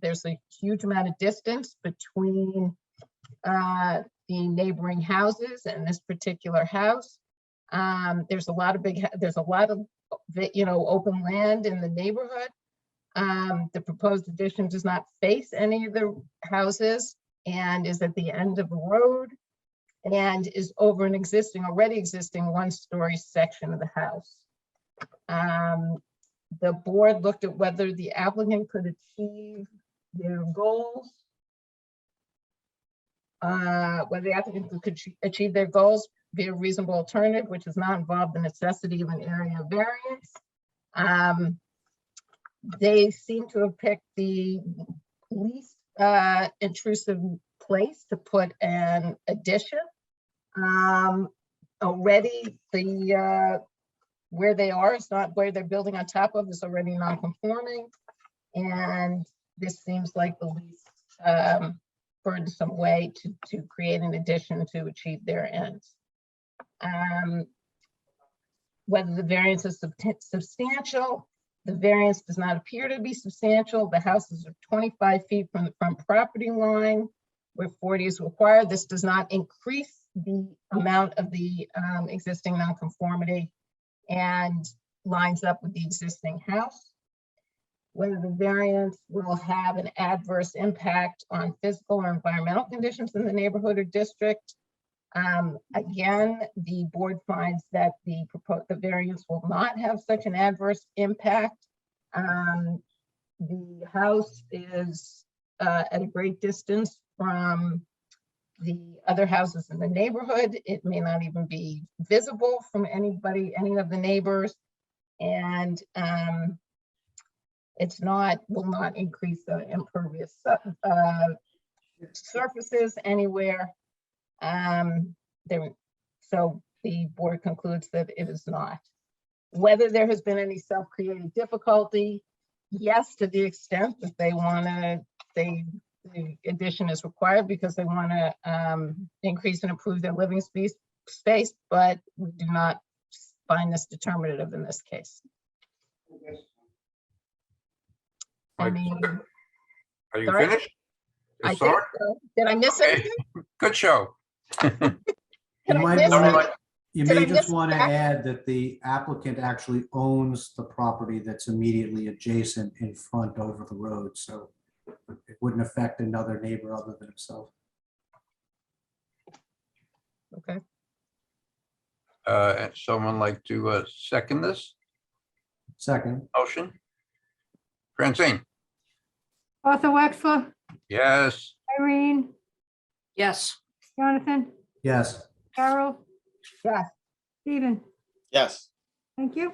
there's a huge amount of distance between the neighboring houses and this particular house. There's a lot of open land in the neighborhood. The proposed addition does not face any of the houses and is at the end of a road and is over an already existing one-story section of the house. The board looked at whether the applicant could achieve their goals, whether the applicant could achieve their goals via a reasonable alternative, which does not involve the necessity of an area variance. They seem to have picked the least intrusive place to put an addition. Already where they are, it's not where they're building on top of, is already non-conforming. And this seems like the least burdensome way to create an addition to achieve their ends. Whether the variance is substantial, the variance does not appear to be substantial. The houses are 25 feet from the front property line, where 40 is required. This does not increase the amount of the existing nonconformity and lines up with the existing house. Whether the variance will have an adverse impact on physical or environmental conditions in the neighborhood or district. Again, the board finds that the variance will not have such an adverse impact. The house is at a great distance from the other houses in the neighborhood. It may not even be visible from any of the neighbors, and will not increase the impervious surfaces anywhere. So the board concludes that it is not. Whether there has been any self-created difficulty, yes, to the extent that the addition is required because they want to increase and improve their living space, but we do not find this determinative in this case. I mean, Are you sorry? finished? I think so. Did I miss anything? Good show. You may just want to add that the applicant actually owns the property that's immediately adjacent in front over the road, so it wouldn't affect another neighbor other than himself. Okay. Someone like to second this Second. motion? Francine? Arthur Wexler, Yes. Irene, Yes. Jonathan, Yes. Carol, Yes. Stephen. Yes. Thank you.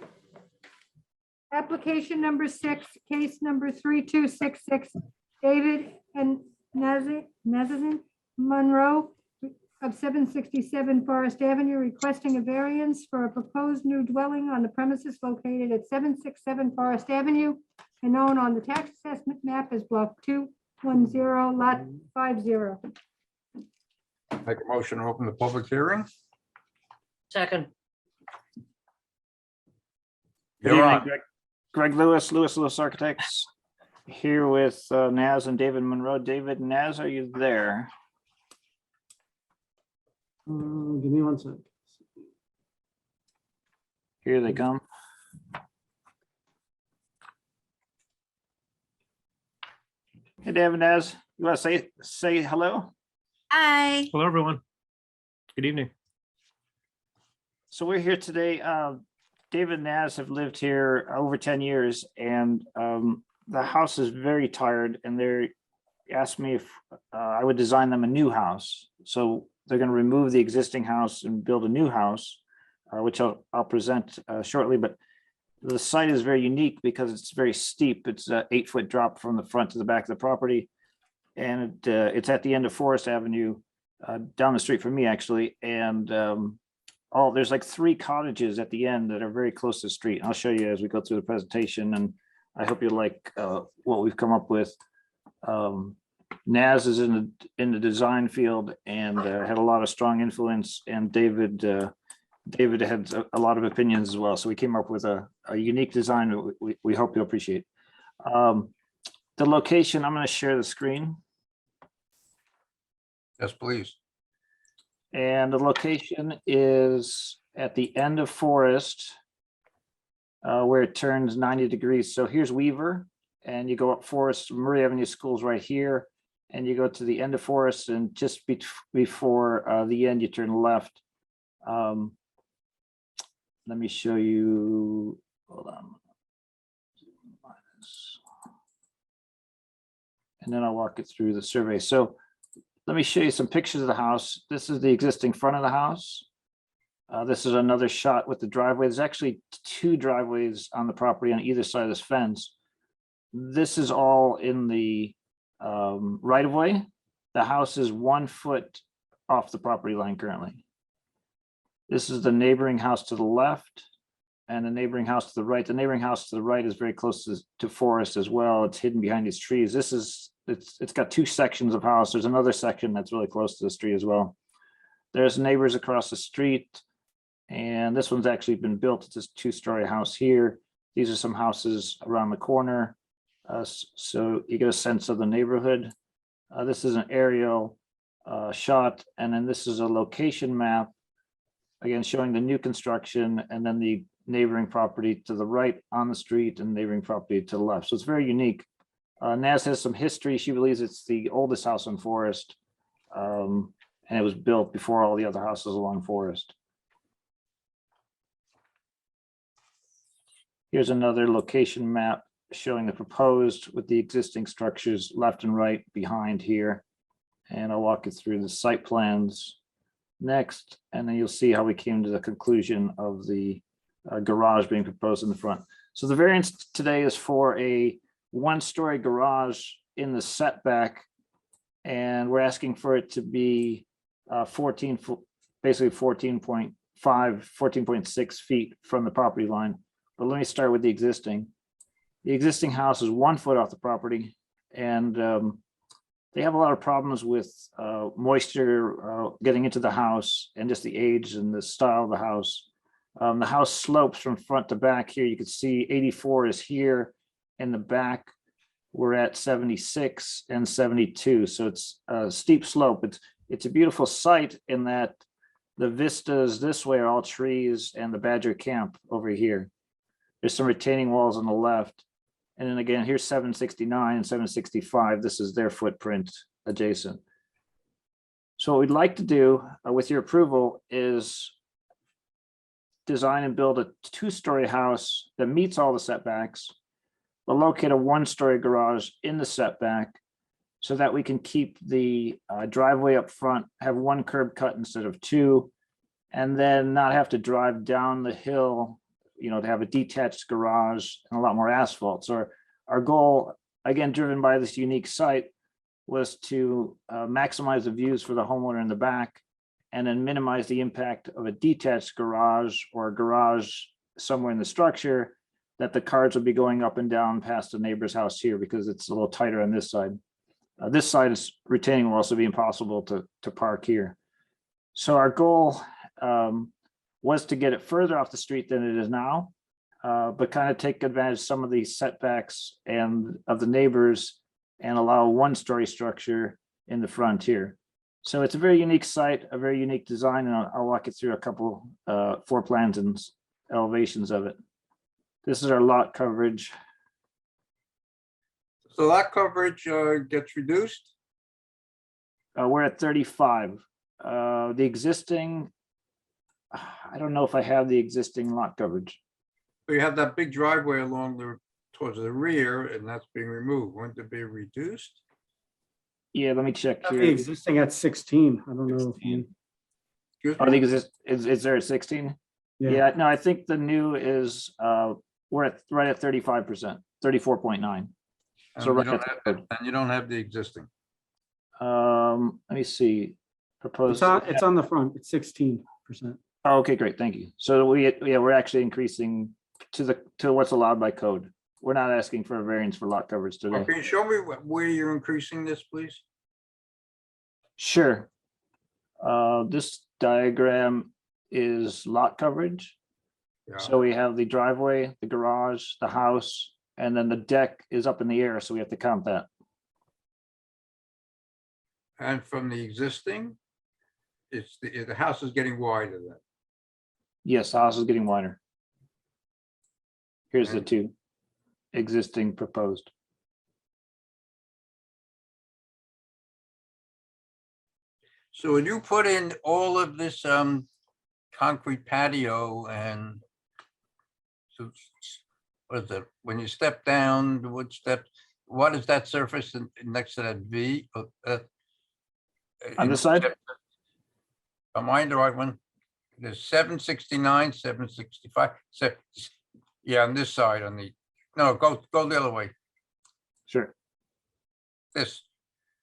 Application number 6, case number 3266, David and Nazin Monroe of 767 Forest Avenue, requesting a variance for a proposed new dwelling on the premises located at 767 Forest Avenue and known on the tax assessment map as block 210, lot 50. Make a motion to open the public hearing. Second. Good You're evening, on. Greg Lewis Architects, here with Naz and David Monroe. David, Naz, are you there? Give me one sec. Here they come. Hey, David, Naz, you want to say hello? Hi. Hello, everyone. Good evening. So we're here today. David and Naz have lived here over 10 years, and the house is very tired, and they asked me if I would design them a new house. So they're going to remove the existing house and build a new house, which I'll present shortly. But the site is very unique because it's very steep. It's an 8-foot drop from the front to the back of the property. And it's at the end of Forest Avenue, down the street from me, actually. And there's like 3 cottages at the end that are very close to the street. I'll show you as we go through the presentation, and I hope you like what we've come up with. Naz is in the design field and had a lot of strong influence, and David had a lot of opinions as well. So we came up with a unique design that we hope you'll appreciate. The location, I'm going to share the screen. Yes, please. And the location is at the end of Forest, where it turns 90 degrees. So here's Weaver, and you go up Forest, Murray Avenue School's right here, and you go to the end of Forest, and just before the end, you turn left. Let me show you, hold on. And then I'll walk it through the survey. So let me show you some pictures of the house. This is the existing front of the house. This is another shot with the driveway. There's actually 2 driveways on the property on either side of this fence. This is all in the right of way. The house is 1 foot off the property line currently. This is the neighboring house to the left and the neighboring house to the right. The neighboring house to the right is very close to Forest as well. It's hidden behind these trees. It's got 2 sections of house. There's another section that's really close to the street as well. There's neighbors across the street, and this one's actually been built. It's a 2-story house here. These are some houses around the corner. So you get a sense of the neighborhood. This is an aerial shot, and then this is a location map, again, showing the new construction and then the neighboring property to the right on the street and neighboring property to the left. So it's very unique. Naz has some history. She believes it's the oldest house on Forest, and it was built before all the other houses along Forest. Here's another location map showing the proposed with the existing structures left and right behind here. And I'll walk you through the site plans next, and then you'll see how we came to the conclusion of the garage being proposed in the front. So the variance today is for a 1-story garage in the setback, and we're asking for it to be 14 foot, basically 14.5, 14.6 feet from the property line. But let me start with the existing. The existing house is 1 foot off the property, and they have a lot of problems with moisture getting into the house, and just the age and the style of the house. The house slopes from front to back here. You can see 84 is here. In the back, we're at 76 and 72. So it's a steep slope. It's a beautiful site in that the vistas this way are all trees and the Badger Camp over here. There's some retaining walls on the left. And then again, here's 769 and 765. This is their footprint adjacent. So what we'd like to do with your approval is design and build a 2-story house that meets all the setbacks, but locate a 1-story garage in the setback so that we can keep the driveway up front, have 1 curb cut instead of 2, and then not have to drive down the hill, to have a detached garage and a lot more asphalt. So our goal, again, driven by this unique site, was to maximize the views for the homeowner in the back, and then minimize the impact of a detached garage or a garage somewhere in the structure that the cars would be going up and down past the neighbor's house here because it's a little tighter on this side. This side is retaining will also be impossible to park here. So our goal was to get it further off the street than it is now, but kind of take advantage of some of these setbacks and of the neighbors and allow a 1-story structure in the front here. So it's a very unique site, a very unique design, and I'll walk you through a couple floor plans and elevations of it. This is our lot coverage. So lot coverage gets reduced? We're at 35. The existing, I don't know if I have the existing lot coverage. So you have that big driveway towards the rear, and that's being removed. Wouldn't it be reduced? Yeah, let me check The here. existing at 16. I don't know. Oh, is there a 16? Yeah, no, I think the new is we're right at 35%, 34.9. And So you right don't at have, and you don't have the existing. Let me see. Proposed. It's on the front. It's 16%. Oh, okay, great, thank you. So we're actually increasing to what's allowed by code. We're not asking for a variance for lot coverage today. Can you show me where you're increasing this, please? Sure. This diagram is lot coverage. Yeah. So we have the driveway, the garage, the house, and then the deck is up in the air, so we have to count that. And from the existing, it's the house is getting wider then. Yes, the house is getting wider. Here's the two existing proposed. So when you put in all of this concrete patio and so what is it? When you step down the wood steps, what is that surface next to that V? On this side? Am I in the right one? There's 769, 765. Yeah, on this side, go the other way. Sure. This,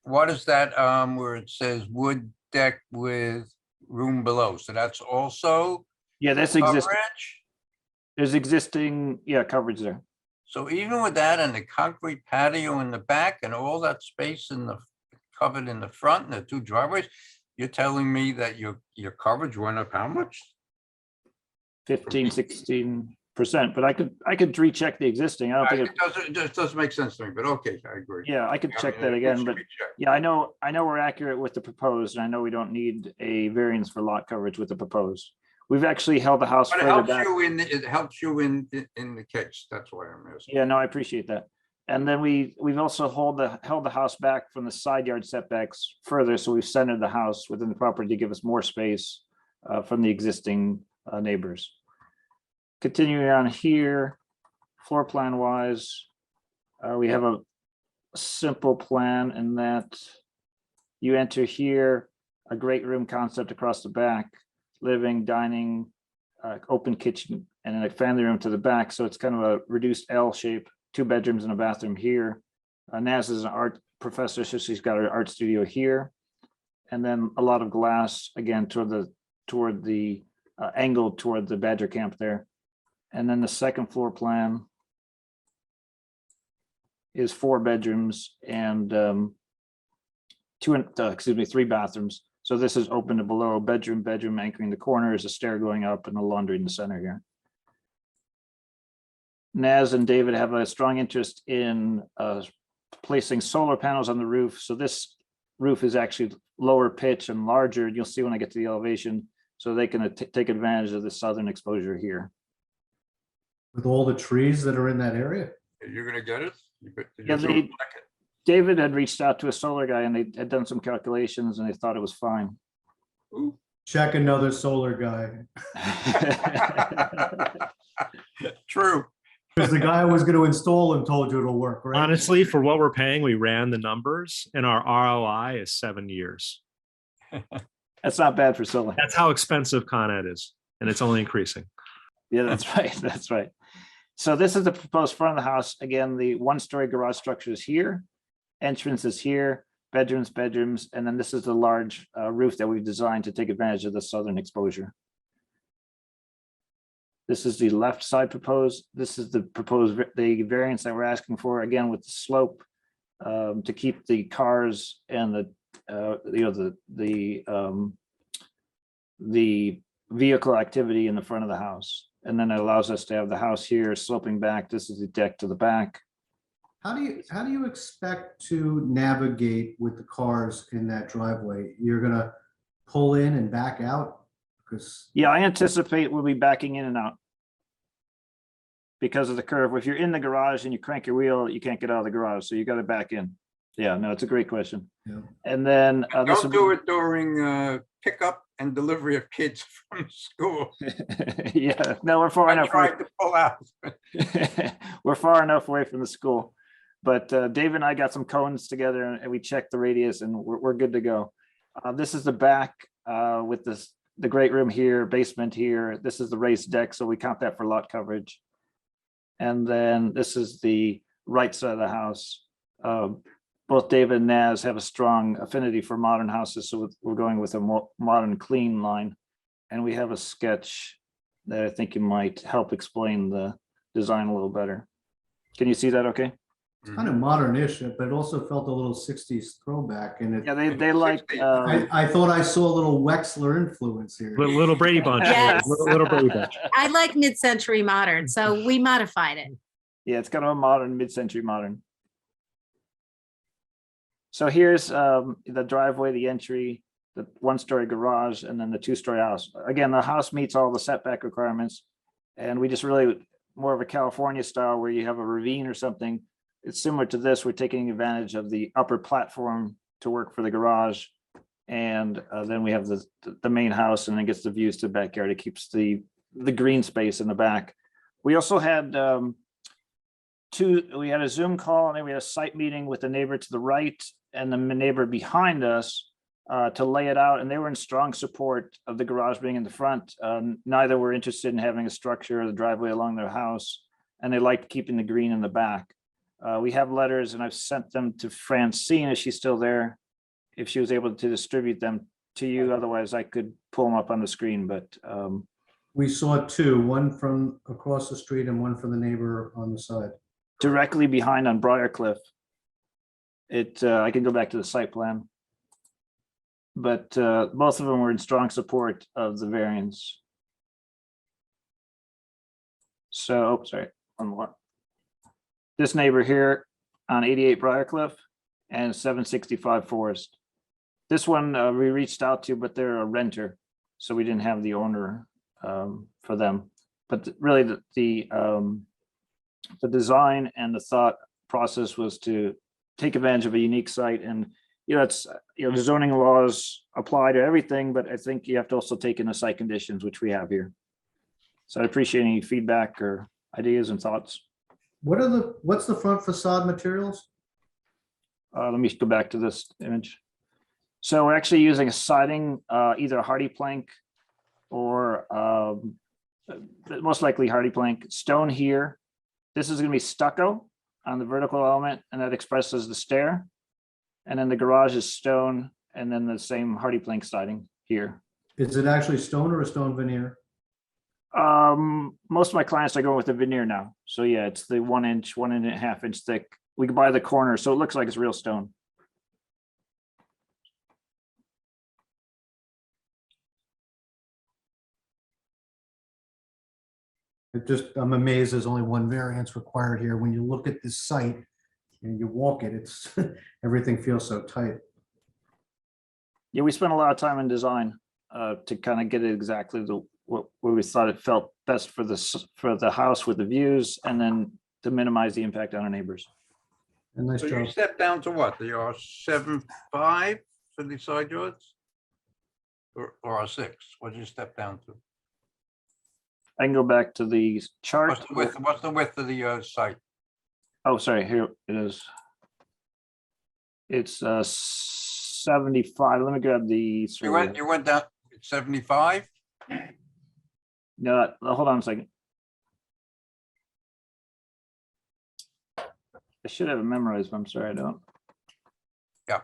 what is that where it says wood deck with room below? So that's also That's existing. coverage? There's existing, coverage there. So even with that and the concrete patio in the back and all that space covered in the front and the two driveways, you're telling me that your coverage went up how much? 15, 16%, but I could recheck the existing. I don't think It just doesn't make sense to me, but okay, I agree. Yeah, I could check mean, that it again, should but be checked. yeah, I know we're accurate with the proposed, and I know we don't need a variance for lot coverage with the proposed. We've actually held the house But it further helps back. it helps you in the case. That's why I'm asking. Yeah, no, I appreciate that. And then we've also held the house back from the side yard setbacks further, so we've centered the house within the property to give us more space from the existing neighbors. Continuing on here, floor plan wise, we have a simple plan in that you enter here, a great room concept across the back, living, dining, open kitchen, and then a family room to the back. So it's kind of a reduced L shape, 2 bedrooms and a bathroom here. Naz is an art professor, so she's got her art studio here. And then a lot of glass, again, toward the angle toward the Badger camp there. And then the second floor plan is 4 bedrooms and 3 bathrooms. So this is open to below, bedroom anchoring the corners, a stair going up, and a laundry in the center here. Naz and David have a strong interest in placing solar panels on the roof. So this roof is actually lower pitch and larger. You'll see when I get to the elevation, so they can take advantage of the southern exposure here. With all the trees that are in that area? You're gonna get it? Yeah, David had reached out to a solar guy and they had done some calculations and they thought it was fine. Check another solar guy. True. Because the guy who was going to install them told you it'll work, right? Honestly, for what we're paying, we ran the numbers and our ROI is 7 years. That's not bad for solar. That's how expensive Con Ed is, and it's only increasing. Yeah, that's right. That's right. So this is the proposed front of the house. Again, the 1-story garage structure is here. Entrance is here, bedrooms, and then this is the large roof that we've designed to take advantage of the southern exposure. This is the left side proposed. This is the the variance that we're asking for, again, with the slope to keep the cars and the vehicle activity in the front of the house. And then it allows us to have the house here sloping back. This is the deck to the back. How do you expect to navigate with the cars in that driveway? You're gonna pull in and back out? Because yeah, I anticipate we'll be backing in and out because of the curve. If you're in the garage and you crank your wheel, you can't get out of the garage, so you got to back in. Yeah, no, it's a great question. Yeah. And then Don't do it during pickup and delivery of kids from school. Yeah, no, we're far enough. Tried to pull out. We're far enough away from the school, but Dave and I got some cones together and we checked the radius and we're good to go. This is the back with the great room here, basement here. This is the raised deck, so we count that for lot coverage. And then this is the right side of the house. both David and Naz have a strong affinity for modern houses, so we're going with a modern clean line. And we have a sketch that I think you might help explain the design a little better. Can you see that okay? It's kind of modern-ish, but it also felt a little 60s throwback in it. Yeah, they like. I thought I saw a little Wexler influence here. Little Brady Bunch. Yes. Little Brady Bunch. I like mid-century modern, so we modified it. Yeah, it's kind of a modern, mid-century modern. So here's the driveway, the entry, the one-story garage, and then the two-story house. Again, the house meets all the setback requirements. And we just really more of a California style where you have a ravine or something. It's similar to this. We're taking advantage of the upper platform to work for the garage. And then we have the main house, and then gets the views to the backyard. It keeps the green space in the back. We also had we had a Zoom call, and then we had a site meeting with the neighbor to the right and the neighbor behind us to lay it out. And they were in strong support of the garage being in the front. Neither were interested in having a structure or the driveway along their house, and they liked keeping the green in the back. We have letters, and I've sent them to Francine, if she's still there, if she was able to distribute them to you. Otherwise, I could pull them up on the screen, but We saw two, one from across the street and one from the neighbor on the side. directly behind on Briarcliff. I can go back to the site plan. But both of them were in strong support of the variance. So, sorry, one more. This neighbor here on 88 Briarcliff and 765 Forest. This one we reached out to, but they're a renter, so we didn't have the owner for them. But really, the design and the thought process was to take advantage of a unique site. And it's the zoning laws apply to everything, but I think you have to also take in the site conditions, which we have here. So I appreciate any feedback or ideas and thoughts. What's the front facade materials? Let me go back to this image. So we're actually using a siding, either a hardy plank or most likely hardy plank. Stone here. This is going to be stucco on the vertical element, and that expresses the stair. And then the garage is stone, and then the same hardy plank siding here. Is it actually stone or a stone veneer? Most of my clients are going with the veneer now. So yeah, it's the 1 inch, 1.5 inch thick. We can buy the corner, so it looks like it's real stone. I'm amazed there's only one variance required here. When you look at this site and you walk it, it's everything feels so tight. Yeah, we spent a lot of time in design to kind of get it exactly where we thought it felt best for the house with the views, and then to minimize the impact on our neighbors. And nice So job. you step down to what? The R7.5 for the side yards? Or R6? What did you step down to? I can go back to the chart. What's the width of the site? Oh, sorry, here it is. It's 75. Let me grab the. You went down 75? No, hold on a second. I should have it memorized, but I'm sorry, I don't. Yeah.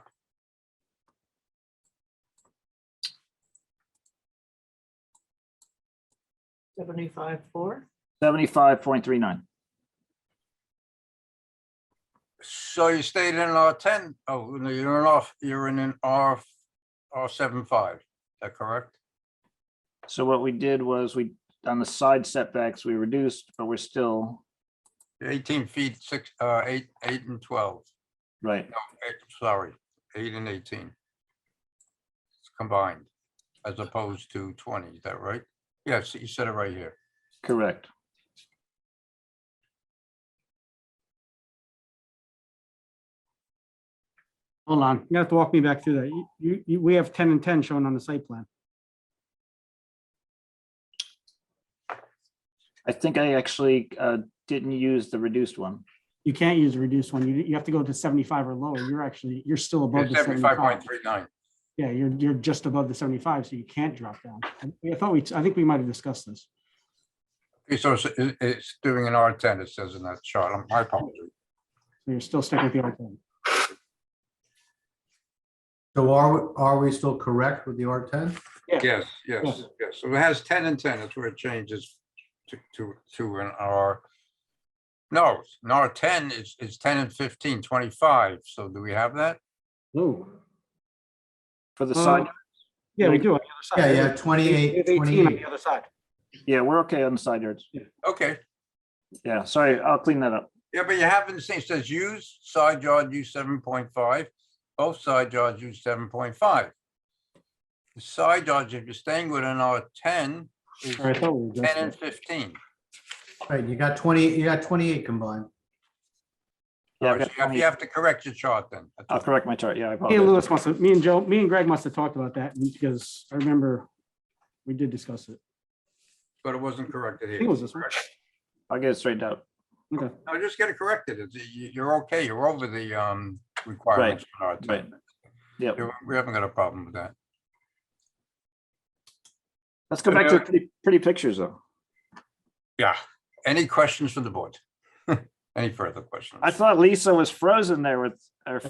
$75.4. 75.39. So you stayed in R10? Oh, no, you're in an R7.5. Is that correct? So what we did was on the side setbacks, we reduced, but we're still 18 feet, 8 and 12. right. No, sorry, 8 and 18. It's combined, as opposed to 20. Is that right? Yes, you said it right here. Correct. Hold on, you have to walk me back through that. We have 10 and 10 shown on the site plan. I think I actually didn't use the reduced one. You can't use a reduced one. You have to go to 75 or lower. You're still above the 75. 75.39. Yeah, you're just above the 75, so you can't drop down. I think we might have discussed this. Okay, so it's doing an R10, it says in that chart. My apologies. So you're still stuck with the R10. So are we still correct with the R10? Yes, yes, yes. So it has 10 and 10. That's where it changes to an R. No, an R10 is 10 and 15, 25. So do we have that? No. For the side. Yeah, we do. On the other side. Yeah, 28, We have 18 on 28. the other side. Yeah, we're okay on the side yards. Okay. Yeah, sorry, I'll clean that up. Yeah, but you haven't seen, it says use side yard use 7.5. Both side yards use 7.5. The side yards, if you're staying with an R10, is All right, I thought we were 10 just- and 15. Right, you got 20, you got 28 combined. Yeah, All right, so you have to correct your chart then. That's I'll all. correct my chart. Yeah, I Me and apologize. Lewis must have, me and Greg must have talked about that because I remember we did discuss it. But it wasn't corrected I here. think it was this one. I'll get it straightened out. Okay. No, just get it corrected. You're okay. You're over the requirements. for R10. Right. Yep. We haven't got a problem with that. Let's go back to pretty pictures though. Yeah. Any questions from the board? Any further questions? I thought Lisa was frozen there with her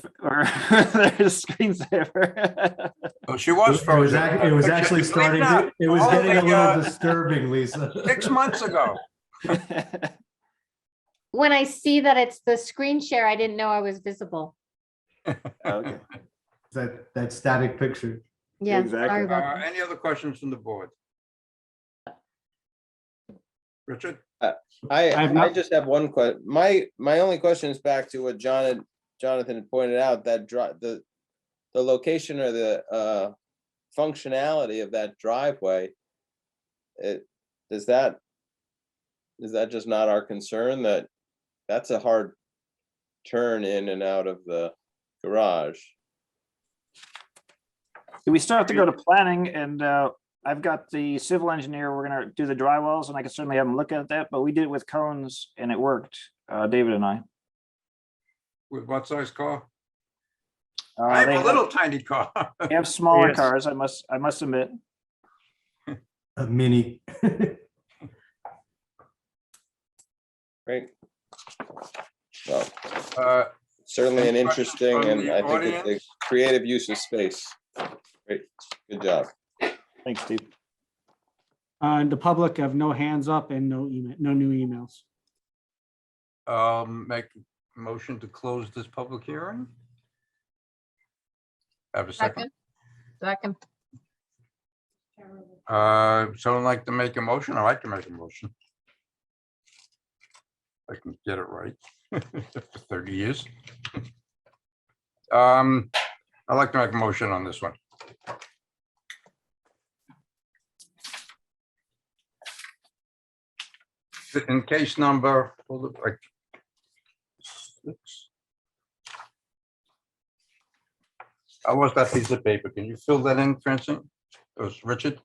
screensaver. Oh, she was frozen. It was actually Believe starting, not, it was getting a only, little disturbing, Lisa. 6 months ago. When I see that it's the screen share, I didn't know I was visible. Okay. That static picture. Yeah, Exactly. sorry about that. Any other questions from the board? Richard? I just have one question. My only question is back to what Jonathan had pointed out, that the location or the functionality of that driveway. Is that just not our concern? That's a hard turn in and out of the garage. We still have to go to planning and I've got the civil engineer. We're gonna do the drywalls and I can certainly have him look at that, but we did it with cones and it worked, David and I. With what size car? I have a little tiny car. They have smaller Yes. cars, I must admit. A mini. Great. Well, certainly an any questions interesting from and the I think it's a audience? creative use of space. Great, good job. Thanks, Steve. And the public have no hands up and no email, no new emails. Make a motion to close this public hearing. Have a second. Second. Someone like to make a motion? I like to make a motion. I can get it right. For 30 years. I'd like to make a motion on this one. In case number, hold it, like, 6. I lost that piece of paper. Can you fill that in, Francine? It was Richard.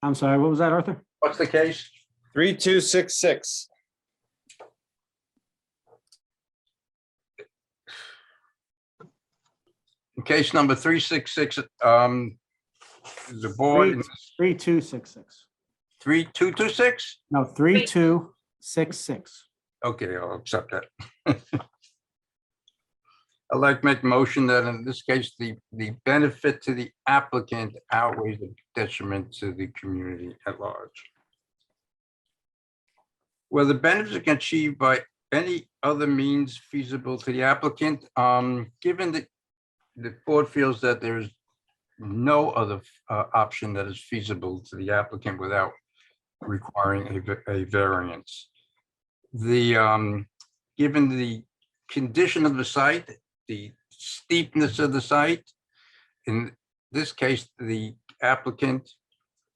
I'm sorry, what was that, Arthur? What's the case? 3266. In case number 366, the board, 3266. 3226? No, 3266. Okay, I'll accept that. I'd like to make a motion that in this case, the benefit to the applicant outweighs the detriment to the community at large. Where the benefits can achieved by any other means feasible to the applicant, given that the board feels that there's no other option that is feasible to the applicant without requiring a variance. Given the condition of the site, the steepness of the site, in this case, the applicant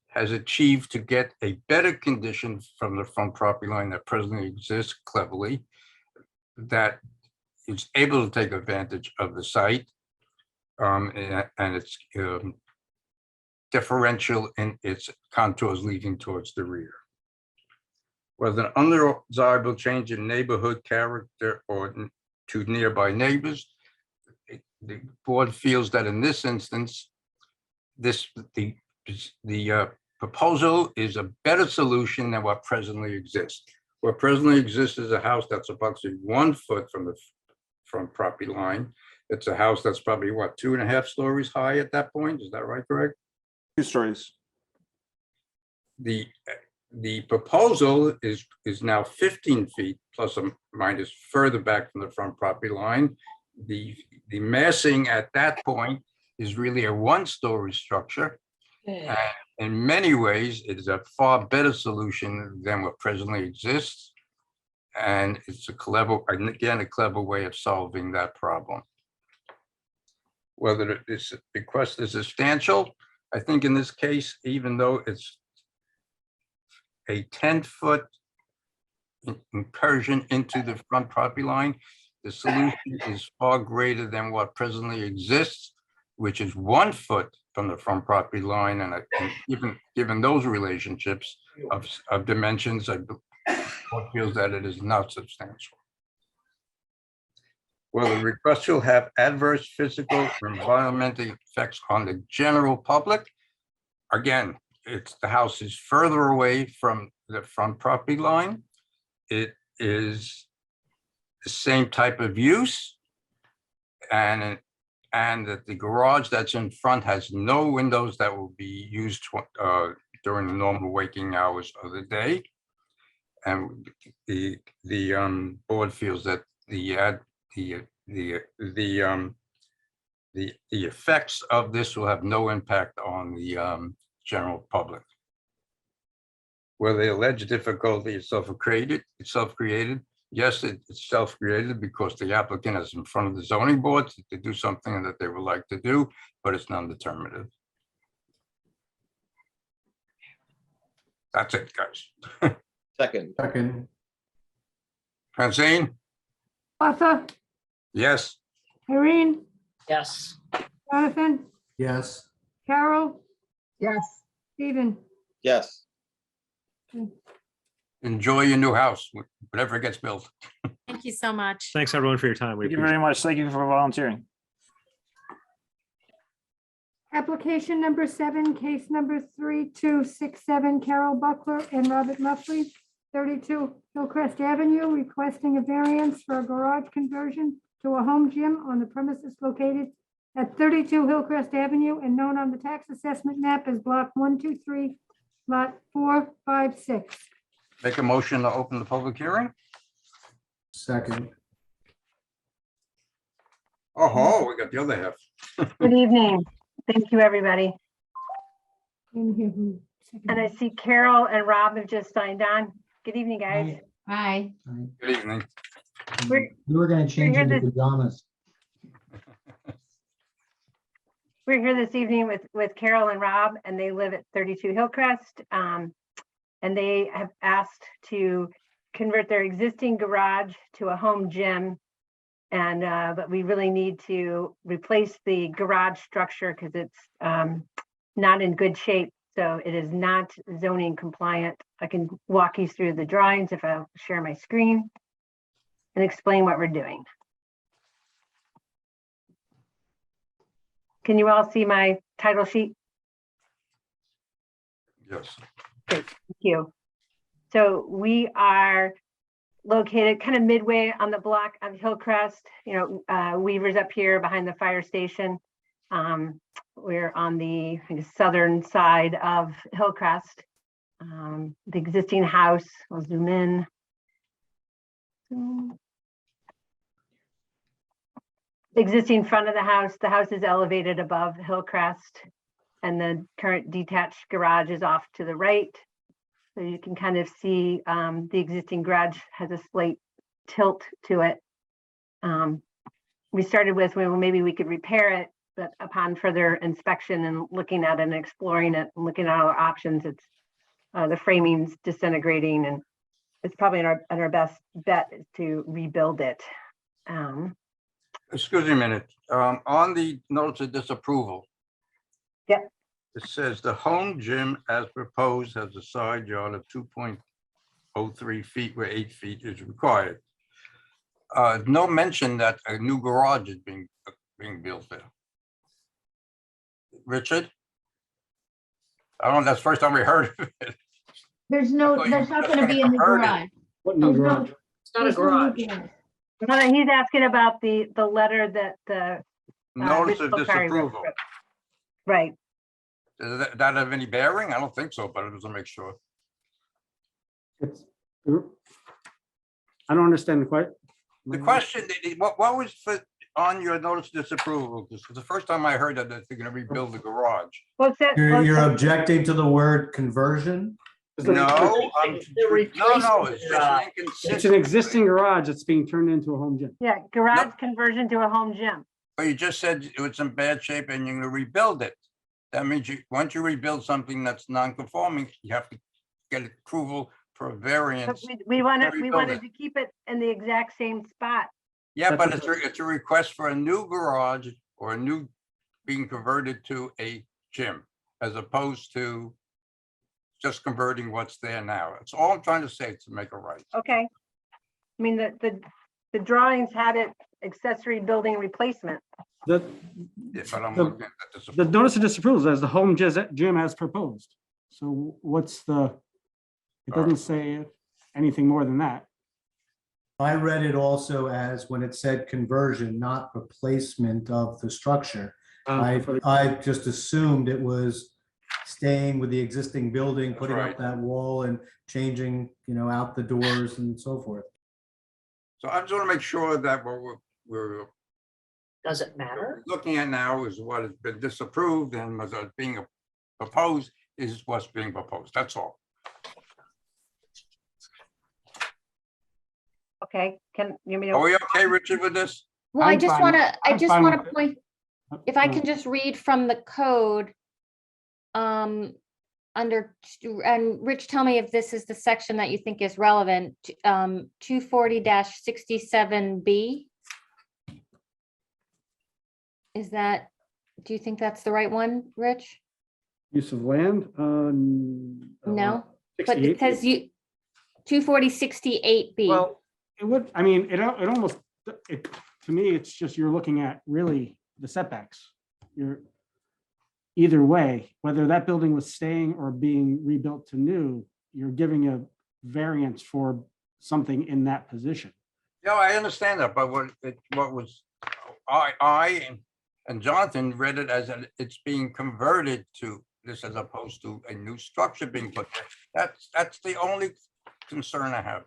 has achieved to get a better condition from the front property line that presently exists cleverly, that is able to take advantage of the site, and it's differential in its contours leading towards the rear. With an undesirable change in neighborhood character or to nearby neighbors, the board feels that in this instance, the proposal is a better solution than what presently exists. What presently exists is a house that's approximately 1 foot from the front property line. It's a house that's probably what, 2.5 stories high at that point? Is that right, Greg? 2 stories. The proposal is now 15 feet plus or minus further back from the front property line. The massing at that point is really a 1-story structure. And in many ways, it is a far better solution than what presently exists. And it's a clever way of solving that problem. Whether this request is substantial, I think in this case, even though it's a 10-foot incursion into the front property line, the solution is far greater than what presently exists, which is 1 foot from the front property line. And given those relationships of dimensions, I feels that it is not substantial. Well, the request will have adverse physical or environmental effects on the general public. Again, the house is further away from the front property line. It is the same type of use, and that the garage that's in front has no windows that will be used during the normal waking hours of the day. And the board feels that the effects of this will have no impact on the general public. Where the alleged difficulty is self-created, yes, it's self-created because the applicant is in front of the zoning board to do something that they would like to do, but it's non-determinative. That's it, guys. Second. Francine? Arthur, Yes. Irene, Yes. Jonathan, Yes. Carol, Yes. Stephen. Yes. Enjoy your new house, whatever gets built. Thank you so much. Thanks everyone for your time. We Thank you appreciate very much. Thank you for volunteering. Application number 7, case number 3267, Carol Buckler and Robert Muffley, 32 Hillcrest Avenue, requesting a variance for a garage conversion to a home gym on the premises located at 32 Hillcrest Avenue and known on the tax assessment map as block 123, lot 456. Make a motion to open the public hearing. Second. Oh, we got the other half. Good evening. Thank you, everybody. In here, who seconded? And I see Carol and Rob have just signed on. Good evening, guys. Hi. Good evening. We're We were going to change here into this- pajamas. We're here this evening with Carol and Rob, and they live at 32 Hillcrest. And they have asked to convert their existing garage to a home gym. And but we really need to replace the garage structure because it's not in good shape. So it is not zoning compliant. I can walk you through the drawings if I'll share my screen and explain what we're doing. Can you all see my title sheet? Yes. Great, thank you. So we are located kind of midway on the block of Hillcrest. You know, Weaver's up here behind the fire station. We're on the southern side of Hillcrest. The existing house, I'll zoom in. The existing front of the house is elevated above Hillcrest, and the current detached garage is off to the right. So you can kind of see the existing garage has a slight tilt to it. We started with, well, maybe we could repair it, but upon further inspection and looking at it and exploring it and looking at our options, it's the framing's disintegrating, and it's probably our best bet is to rebuild it. Excuse me a minute. On the notice of disapproval. Yep. It says the home gym as proposed has a side yard of 2.03 feet where 8 feet is required. No mention that a new garage is being built there. Richard? I don't know, that's the first time we heard of it. There's not going to be a new garage. What new garage? It's not a garage. He's asking about the letter that the. Notice of Rich Bakari wrote. disapproval. Right. Does that have any bearing? I don't think so, but it was to make sure. It's, I don't understand the question. The question, what was on your notice of disapproval? This was the first time I heard that they're going to rebuild the garage. What's that? You're objecting to the word conversion? No, no, it's just an It's inconsistent. an existing garage that's being turned into a home gym. Yeah, garage conversion to a home gym. But you just said it was in bad shape and you're going to rebuild it. That means once you rebuild something that's non-conforming, you have to get approval for a But variance. we wanted rebuild it. to keep it in the exact same spot. Yeah, but it's a request for a new garage or a new being converted to a gym as opposed to just converting what's there now. That's all I'm trying to say to make it right. Okay. I mean, the drawings had it accessory building replacement. Yeah, but I'm looking at this. The notice of disapproval says the home gym as proposed. So what's the, it doesn't say anything more than that. I read it also as when it said conversion, not replacement of the structure. I just assumed it was staying with the existing building, putting up that wall and changing, out the doors and so forth. So I just want to make sure that what we're Does it matter? looking at now is what has been disapproved and what's being proposed is what's being proposed. That's all. Okay, can you mean? Are we okay, Richard, with this? Well, I just want to, I'm fine to point, if I can just read from the code. Under, and Rich, tell me if this is the section that you think is relevant, 240-67B. Is that, do you think that's the right one, Rich? Use of land? No, but 68. because 240-68B. Well, it would, I mean, it almost, to me, it's just, you're looking at really the setbacks. You're either way, whether that building was staying or being rebuilt to new, you're giving a variance for something in that position. Yeah, I understand that, but what was, I and Jonathan read it as it's being converted to this as opposed to a new structure being put there. That's the only concern I have.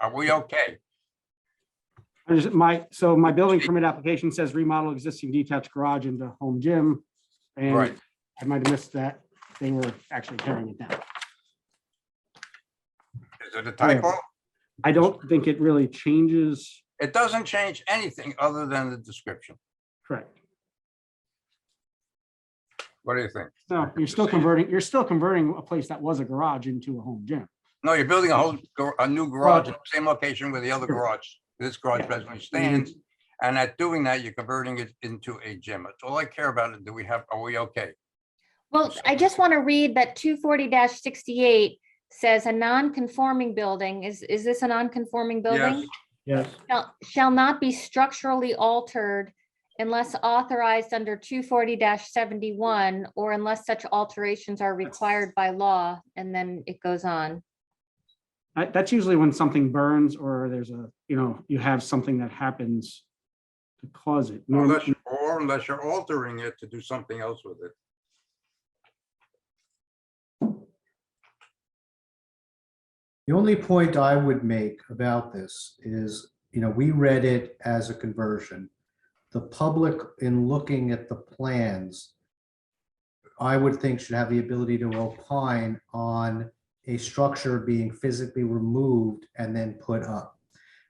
Are we okay? My building permit application says remodel existing detached garage into home gym. And Right. I might have missed that. They were actually tearing it down. Is it a typo? I don't think it really changes. It doesn't change anything other than the description. Correct. What do you think? No, you're still converting a place that was a garage into a home gym. No, you're building a new garage in the same location where the other garage, this garage presently stands. And at doing that, you're converting it into a gym. That's all I care about. Are we okay? Well, I just want to read that 240-68 says a non-conforming building, is this a non-conforming building? Yes. Shall not be structurally altered unless authorized under 240-71 or unless such alterations are required by law, and then it goes on. That's usually when something burns or there's you have something that happens to cause it. Unless you're altering it to do something else with it. The only point I would make about this is, we read it as a conversion. The public, in looking at the plans, I would think should have the ability to opine on a structure being physically removed and then put up.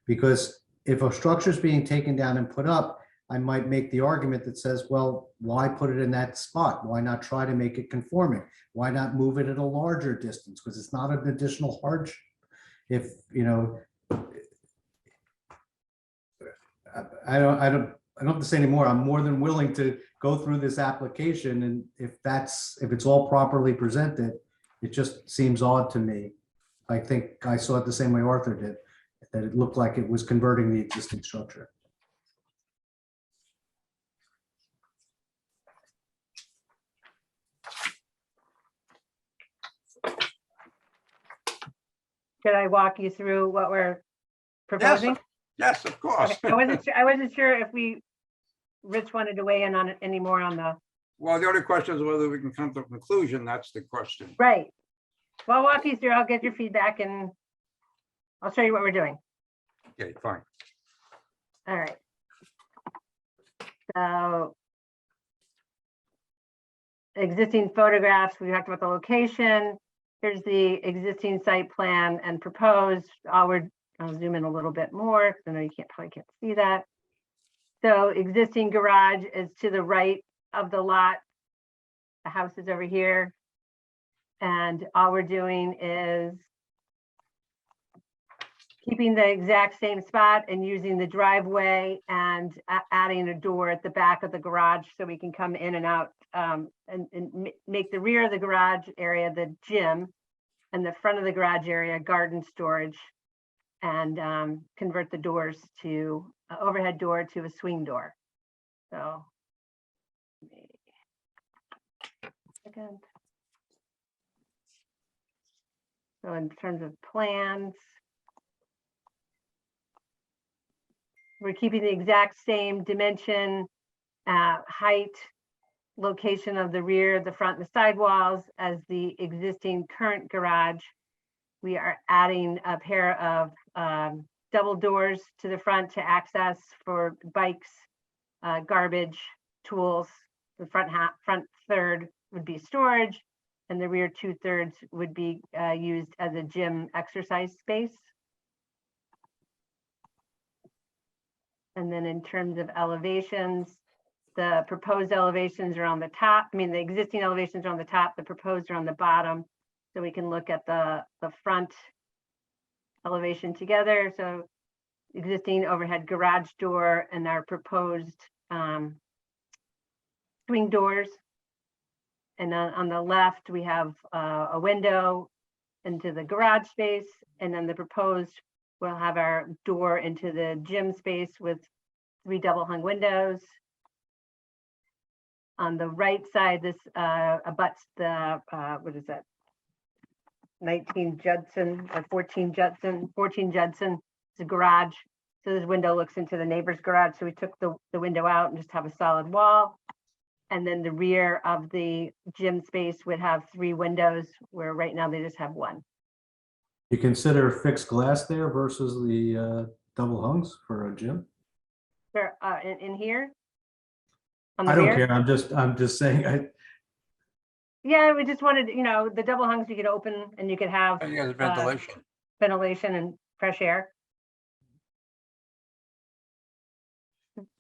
Because if a structure is being taken down and put up, I might make the argument that says, well, why put it in that spot? Why not try to make it conforming? Why not move it at a larger distance? Because it's not an additional hardship. If, I don't have to say anymore. I'm more than willing to go through this application. And if it's all properly presented, it just seems odd to me. I think I saw it the same way Arthur did, that it looked like it was converting the existing structure. Could I walk you through what we're proposing? Yes, of course. Okay, I wasn't sure if Rich wanted to weigh in on it anymore on the, Well, the only question is whether we can come to a conclusion. That's the question. right. Well, walk you through, I'll get your feedback and I'll show you what we're doing. Okay, fine. All right. So existing photographs, we talked about the location. Here's the existing site plan and proposed. I'll zoom in a little bit more because I know you probably can't see that. So existing garage is to the right of the lot. The house is over here. And all we're doing is keeping the exact same spot and using the driveway and adding a door at the back of the garage so we can come in and out and make the rear of the garage area the gym and the front of the garage area garden storage, and convert the doors to overhead door to a swing door. So second. So in terms of plans, we're keeping the exact same dimension, height, location of the rear, the front, and the sidewalls as the existing current garage. We are adding a pair of double doors to the front to access for bikes, garbage, tools. The front third would be storage, and the rear 2/3 would be used as a gym exercise space. And then in terms of elevations, the proposed elevations are on the top. I mean, the existing elevations are on the top, the proposed are on the bottom. So we can look at the front elevation together. So existing overhead garage door and our proposed swing doors. And then on the left, we have a window into the garage space. And then the proposed, we'll have our door into the gym space with 3 double hung windows. On the right side, this abuts the, what is that? 19 Judson or 14 Judson, it's a garage. So this window looks into the neighbor's garage. So we took the window out and just have a solid wall. And then the rear of the gym space would have 3 windows, where right now they just have 1. You consider fixed glass there versus the double hungs for a gym? There, in here? On the I don't rear? care. I'm just saying. Yeah, we just wanted, the double hungs you could open and you could have And you got ventilation. ventilation and fresh air.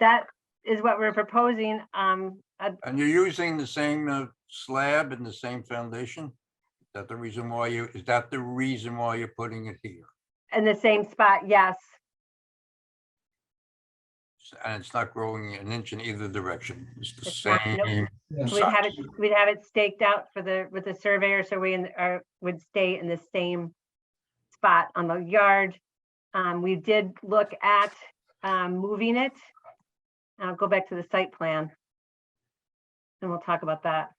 That is what we're proposing. And you're using the same slab and the same foundation? Is that the reason why you're putting it here? In the same spot, yes. And it's not growing an inch in either direction. It's the It's not, nope. same. We'd have it staked out with the surveyor, so we would stay in the same spot on the yard. We did look at moving it. I'll go back to the site plan and we'll talk about that.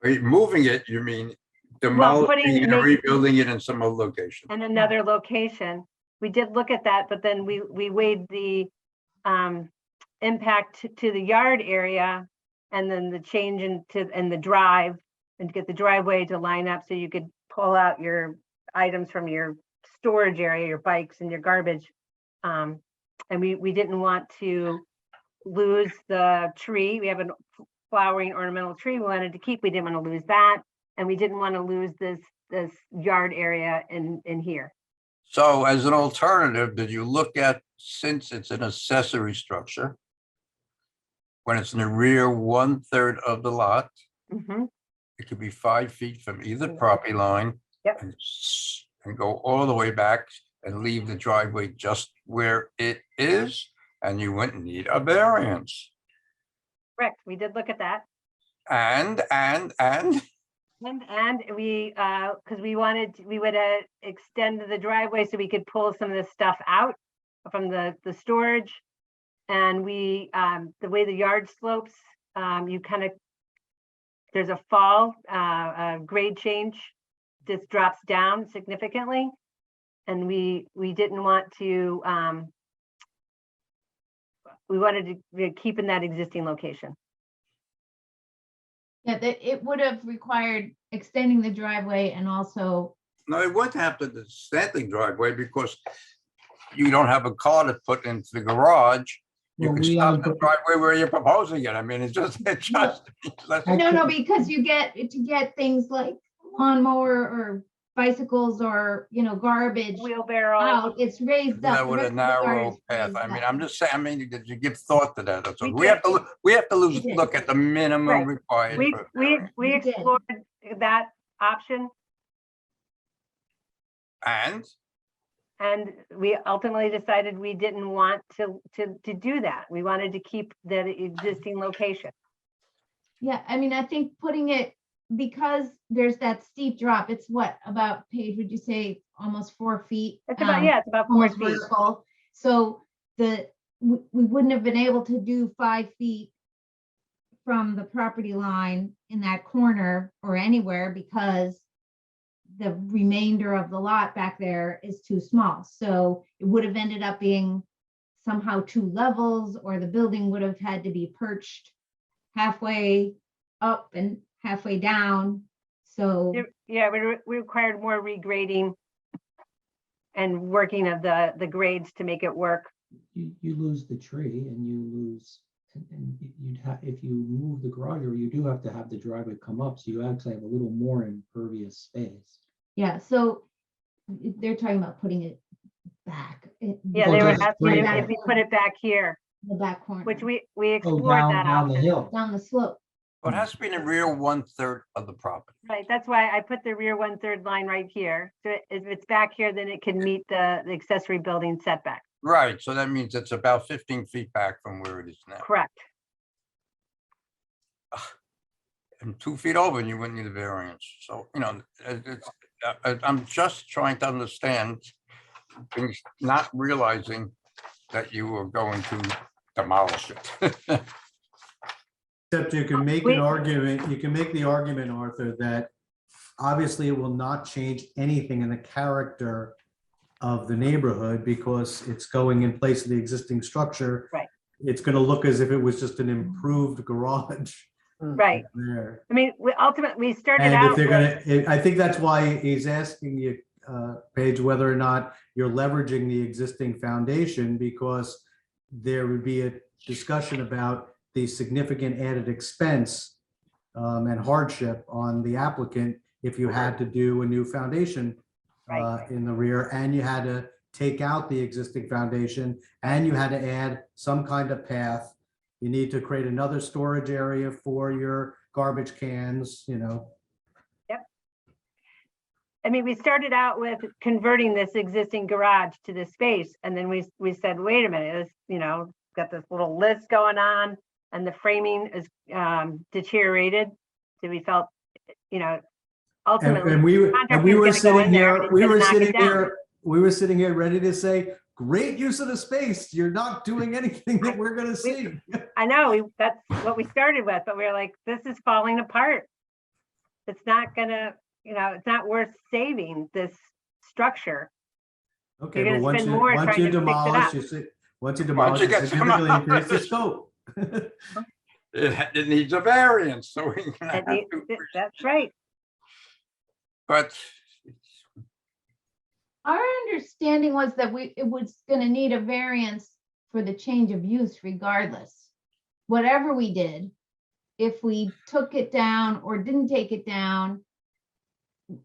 Wait, moving it, you mean demolishing and rebuilding it in some other location? In another location. We did look at that, but then we weighed the impact to the yard area and then the change in the drive, and to get the driveway to line up so you could pull out your items from your storage area, your bikes and your garbage. And we didn't want to lose the tree. We have a flowering ornamental tree we wanted to keep. We didn't want to lose that. And we didn't want to lose this yard area in here. So as an alternative, did you look at, since it's an accessory structure, when it's in the rear 1/3 of the lot, it could be 5 feet from either property line. Yep. And go all the way back and leave the driveway just where it is, and you wouldn't need a variance. Correct. We did look at that. And we, because we would extend the driveway so we could pull some of this stuff out from the storage. And we, the way the yard slopes, there's a fall, grade change, just drops down significantly. And we didn't want to, we wanted to keep in that existing location. Yeah, that it would have required extending the driveway and also, No, it wouldn't have to the standing driveway because you don't have a car to put into the garage. You Well, can we stop haven't the put- driveway where you're proposing it. I mean, it's just, no, because you get things like lawnmower or bicycles or, garbage Wheelbarrow. out, it's raised up. that the with rest a of the yard narrow is path. raised I mean, up. I'm just saying, I mean, did you give thought to that? That's all. We We have to, did. we did. look at the minimum Right. required. We for- we You did. explored that option, And and we ultimately decided we didn't want to do that. We wanted to keep the existing location. Yeah, I mean, I think putting it, because there's that steep drop, it's what, about, Paige, would you say almost 4 feet? It's about, yeah, it's about 4 Almost feet. vertical. So we wouldn't have been able to do 5 feet from the property line in that corner or anywhere because the remainder of the lot back there is too small. So it would have ended up being somehow 2 levels, or the building would have had to be perched halfway up and halfway down. So Yeah, we required more regrading and working of the grades to make it work. You lose the tree and you lose, and you'd have, if you move the garage, or you do have to have the driveway come up, so you actually have a little more impervious space. yeah, so they're talking about putting it back. Yeah, they were just asking straight if we put it back here, The back corner. which we Oh, explored that down the option. hill. Down the slope. it has to be in the rear 1/3 of the property. Right, that's why I put the rear 1/3 line right here. So if it's back here, then it can meet the accessory building setback. Right, so that means it's about 15 feet back from where it is now. Correct. And 2 feet over, and you wouldn't need a variance. So, I'm just trying to understand things, not realizing that you were going to demolish it. Except you can make an argument, you can make the argument, Arthur, that obviously it will not change anything in the character of the neighborhood because it's going in place of the existing structure. Right. It's going to look as if it was just an improved garage. Right. There. I mean, we started And out if they're with, gonna, I think that's why he's asking you, Paige, whether or not you're leveraging the existing foundation, because there would be a discussion about the significant added expense and hardship on the applicant if you had to do a new foundation in the rear, and you had to take out the existing foundation, and you had to add some kind of path. You need to create another storage area for your garbage cans, Yep. I mean, we started out with converting this existing garage to this space, and then we said, wait a minute, it's, got this little list going on, and the framing is deteriorated. So we felt, ultimately. And we were sitting here, we were sitting here ready to say, great use of the space. You're not doing anything that we're gonna see. I know, that's what we started with, but we were like, this is falling apart. It's not gonna, it's not worth saving this structure. Okay, You're but gonna once spend you, more once trying you to fix it demolish, up. you see, once you demolish, you get some- significantly increase the scope. It needs a variance, so we can have That's right. But Our understanding was that it was gonna need a variance for the change of use regardless. Whatever we did, if we took it down or didn't take it down,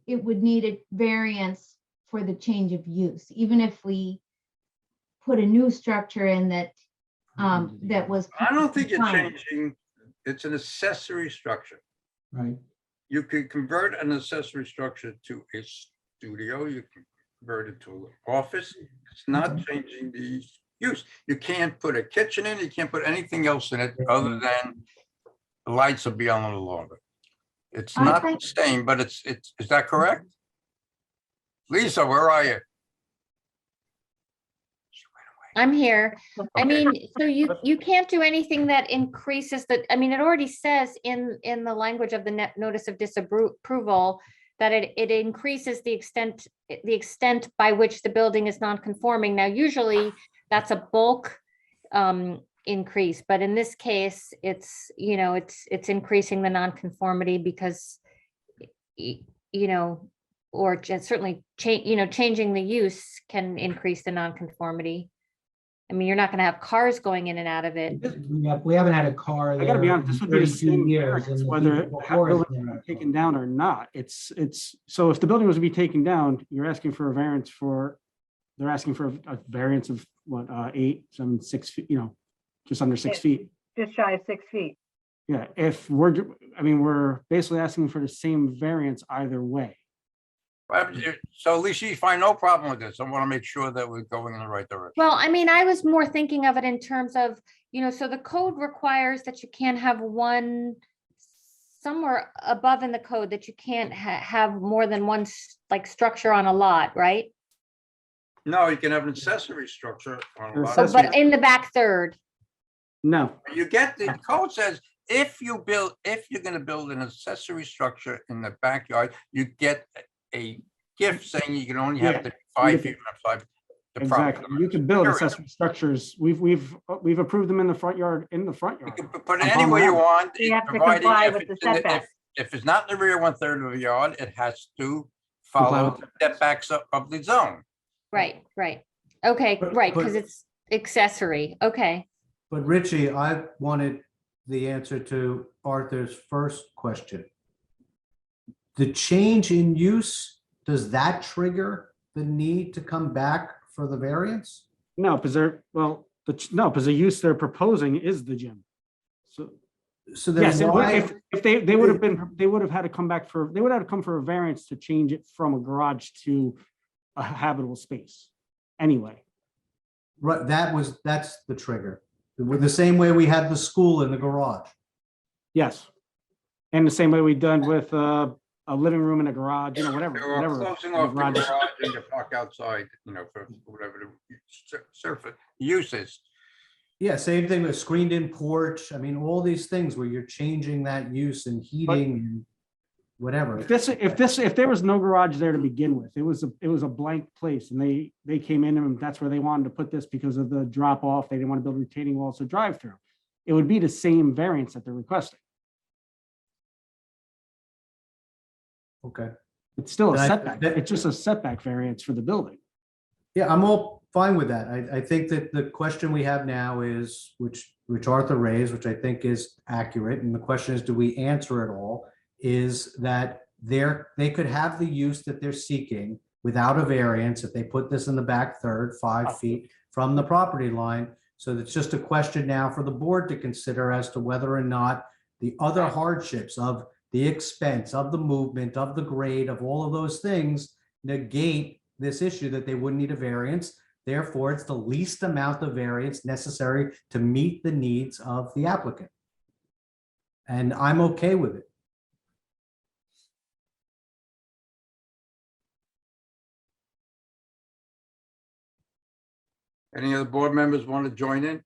it would need a variance for the change of use, even if we put a new structure in that that was. I don't think you're compliant. changing, it's an accessory structure. Right. You could convert an accessory structure to a studio, you can convert it to an office. It's not changing the use. You can't put a kitchen in, you can't put anything else in it other than the lights will be on a little longer. It's I not think- staying, but it's, is that correct? Lisa, where are you? I'm here. I Okay. mean, so you can't do anything that increases the, I mean, it already says in the language of the notice of disapproval that it increases the extent by which the building is non-conforming. Now, usually that's a bulk increase, but in this case, it's, you know, it's increasing the non-conformity because, you know, or just certainly changing the use can increase the non-conformity. I mean, you're not going to have cars going in and out of it. We haven't had a car I gotta be there honest, this in would be the 32 same years. variance, and the whether people that before us building never was had taken down or not. It's, so if the building was to be taken down, you're asking for a variance for, they're asking for a variance of what, 8, 7, 6 feet, you know, just under 6 feet. Just shy of 6 feet. Yeah, if we're, I mean, we're basically asking for the same variance either way. So Lisa, you find no problem with this. I want to make sure that we're going in the right direction. Well, I mean, I was more thinking of it in terms of, you know, so the code requires that you can't have one, somewhere above in the code that you can't have more than one like structure on a lot, right? No, you can have an accessory structure on a lot. But in the back third. No. You get, the code says, if you're going to build an accessory structure in the backyard, you get a gift saying you can only have 5 feet outside the property. Exactly. You can build accessory structures. We've approved them in the front yard, You can put it anywhere you want. You have to providing comply if with the it's in setback. If it's not in the rear 1/3 of a yard, it has to Comply follow with the setbacks of the zone. Right. Okay, right, because it's accessory. Okay. But Richie, I wanted the answer to Arthur's first question. The change in use, does that trigger the need to come back for the variance? No, because the use they're proposing is the gym. So then yes, why- if they would have had to come back for, they would have to come for a variance to change it from a garage to a habitable space anyway. Right, that's the trigger. With the same way we had the school in the garage. Yes. And the same way we've done with a living room and a garage, you know, whatever. You're closing off the garage and you park outside, you know, for whatever the surface uses. Yeah, same thing with screened in porch. I mean, all these things where you're changing that use and heating and whatever. If there was no garage there to begin with, it was a blank place, and they came in and that's where they wanted to put this because of the drop off. They didn't want to build retaining walls or drive through. It would be the same variance that they're requesting. Okay. It's still a setback. It's just a setback variance for the building. Yeah, I'm all fine with that. I think that the question we have now is, which Arthur raised, which I think is accurate, and the question is, do we answer it all? Is that they could have the use that they're seeking without a variance if they put this in the back third, 5 feet from the property line. So it's just a question now for the board to consider as to whether or not the other hardships of the expense, of the movement, of the grade, of all of those things negate this issue that they wouldn't need a variance. Therefore, it's the least amount of variance necessary to meet the needs of the applicant. And I'm okay with it. Any other board members want to join in?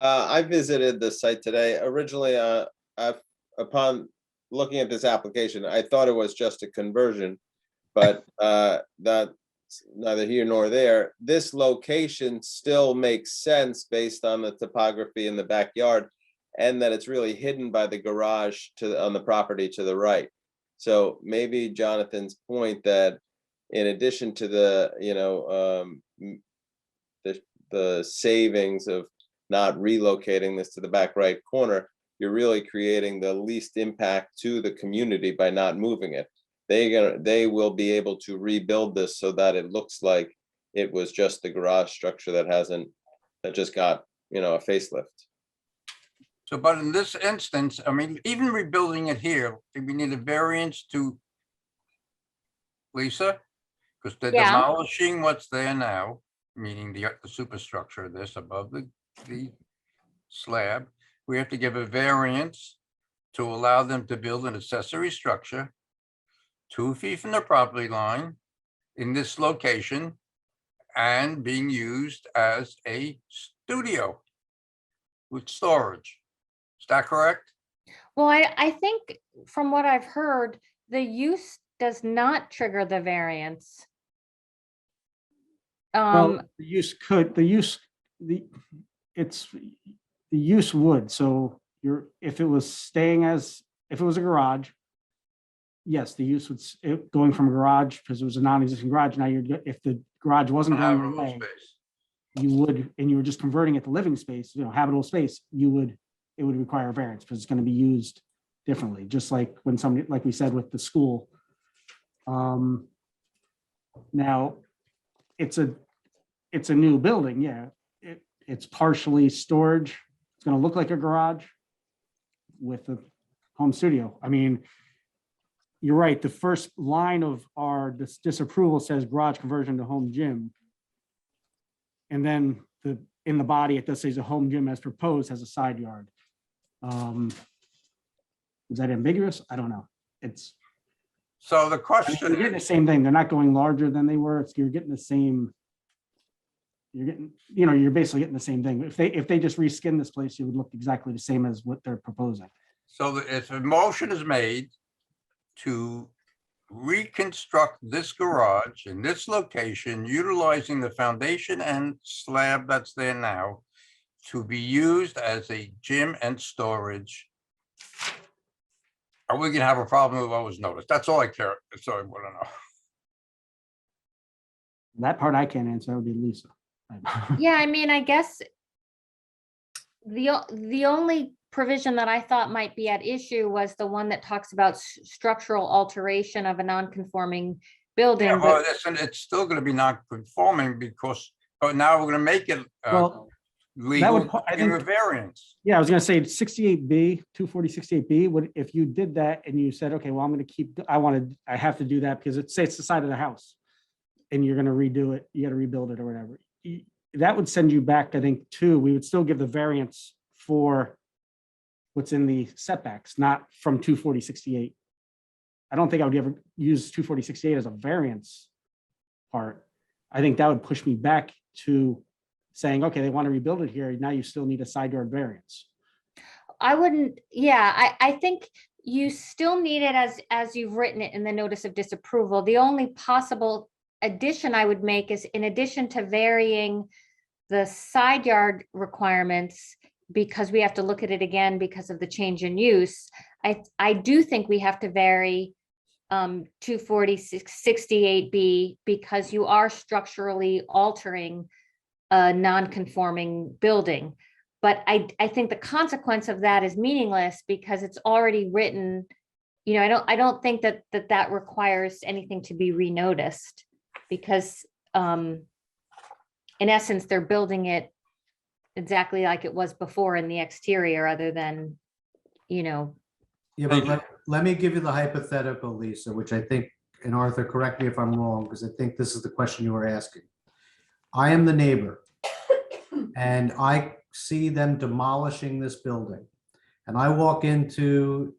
I visited the site today. Originally, upon looking at this application, I thought it was just a conversion, but that's neither here nor there. This location still makes sense based on the topography in the backyard, and that it's really hidden by the garage on the property to the right. So maybe Jonathan's point that in addition to the, the savings of not relocating this to the back right corner, you're really creating the least impact to the community by not moving it. They will be able to rebuild this so that it looks like it was just the garage structure that just got, a facelift. So, but in this instance, I mean, even rebuilding it here, we need a variance to, Lisa, because they're demolishing what's there now, meaning the superstructure of this above the slab. We have to give a variance to allow them to build an accessory structure 2 feet from the property line in this location and being used as a studio with storage. Is that correct? Well, I think from what I've heard, the use does not trigger the variance. Well, the use could, it's, the use would, so if it was staying as, if it was a garage, yes, the use would, going from a garage, because it was a non-existing garage, now if the garage wasn't going Habitable away, space. you would, and you were just converting it to living space, habitable space, it would require a variance, because it's going to be used differently, just like when somebody, like we said with the school. Now, it's a new building, yeah. It's partially storage. It's gonna look like a garage with a home studio. I mean, you're right, the first line of our disapproval says garage conversion to home gym. And then in the body, it does say a home gym as proposed has a side yard. Is that ambiguous? I don't know. It's. So the question You're getting the same thing. They're not going larger than they were. You're getting the same. You're getting, you're basically getting the same thing. If they just reskin this place, it would look exactly the same as what they're proposing. So if a motion is made to reconstruct this garage in this location, utilizing the foundation and slab that's there now to be used as a gym and storage, are we gonna have a problem with what was noticed? That's all I care. That's all I want to know. That part I can't answer. That would be Lisa. Yeah, I mean, I guess the only provision that I thought might be at issue was the one that talks about structural alteration of a non-conforming building. Yeah, well, it's still going to be non-conforming because now we're going to make it legal in a variance. Yeah, I was going to say 68B, 240-68B. Would, if you did that and you said, okay, well, I'm going to keep, I have to do that because it's the side of the house and you're going to redo it. You got to rebuild it or whatever. That would send you back, I think, we would still give the variance for what's in the setbacks, not from 240-68. I don't think I would ever use 240-68 as a variance part. I think that would push me back to saying, okay, they want to rebuild it here. Now you still need a side yard variance. I wouldn't, yeah, I think you still need it as you've written it in the notice of disapproval. The only possible addition I would make is, in addition to varying the side yard requirements, because we have to look at it again because of the change in use, I do think we have to vary 240-68B because you are structurally altering a non-conforming building. But I think the consequence of that is meaningless because it's already written. I don't think that requires anything to be renoticed because in essence, they're building it exactly like it was before in the exterior, other than, Yeah, but let me give you the hypothetical, Lisa, which I think, and Arthur, correct me if I'm wrong, because I think this is the question you were asking. I am the neighbor, and I see them demolishing this building, and I walk into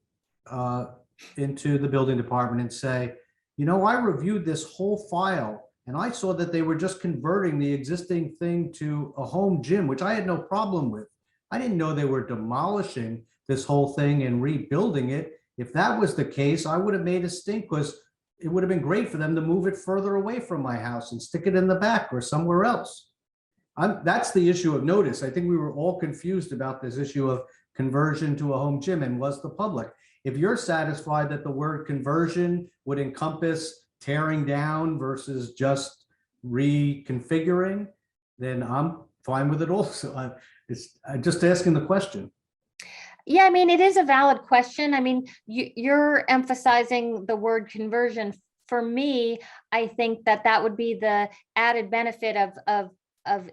the building department and say, I reviewed this whole file. And I saw that they were just converting the existing thing to a home gym, which I had no problem with. I didn't know they were demolishing this whole thing and rebuilding it. If that was the case, I would have made a stink because it would have been great for them to move it further away from my house and stick it in the back or somewhere else. That's the issue of notice. I think we were all confused about this issue of conversion to a home gym and was the public. If you're satisfied that the word conversion would encompass tearing down versus just reconfiguring, then I'm fine with it also. I'm just asking the question. Yeah, I mean, it is a valid question. I mean, you're emphasizing the word conversion. For me, I think that would be the added benefit of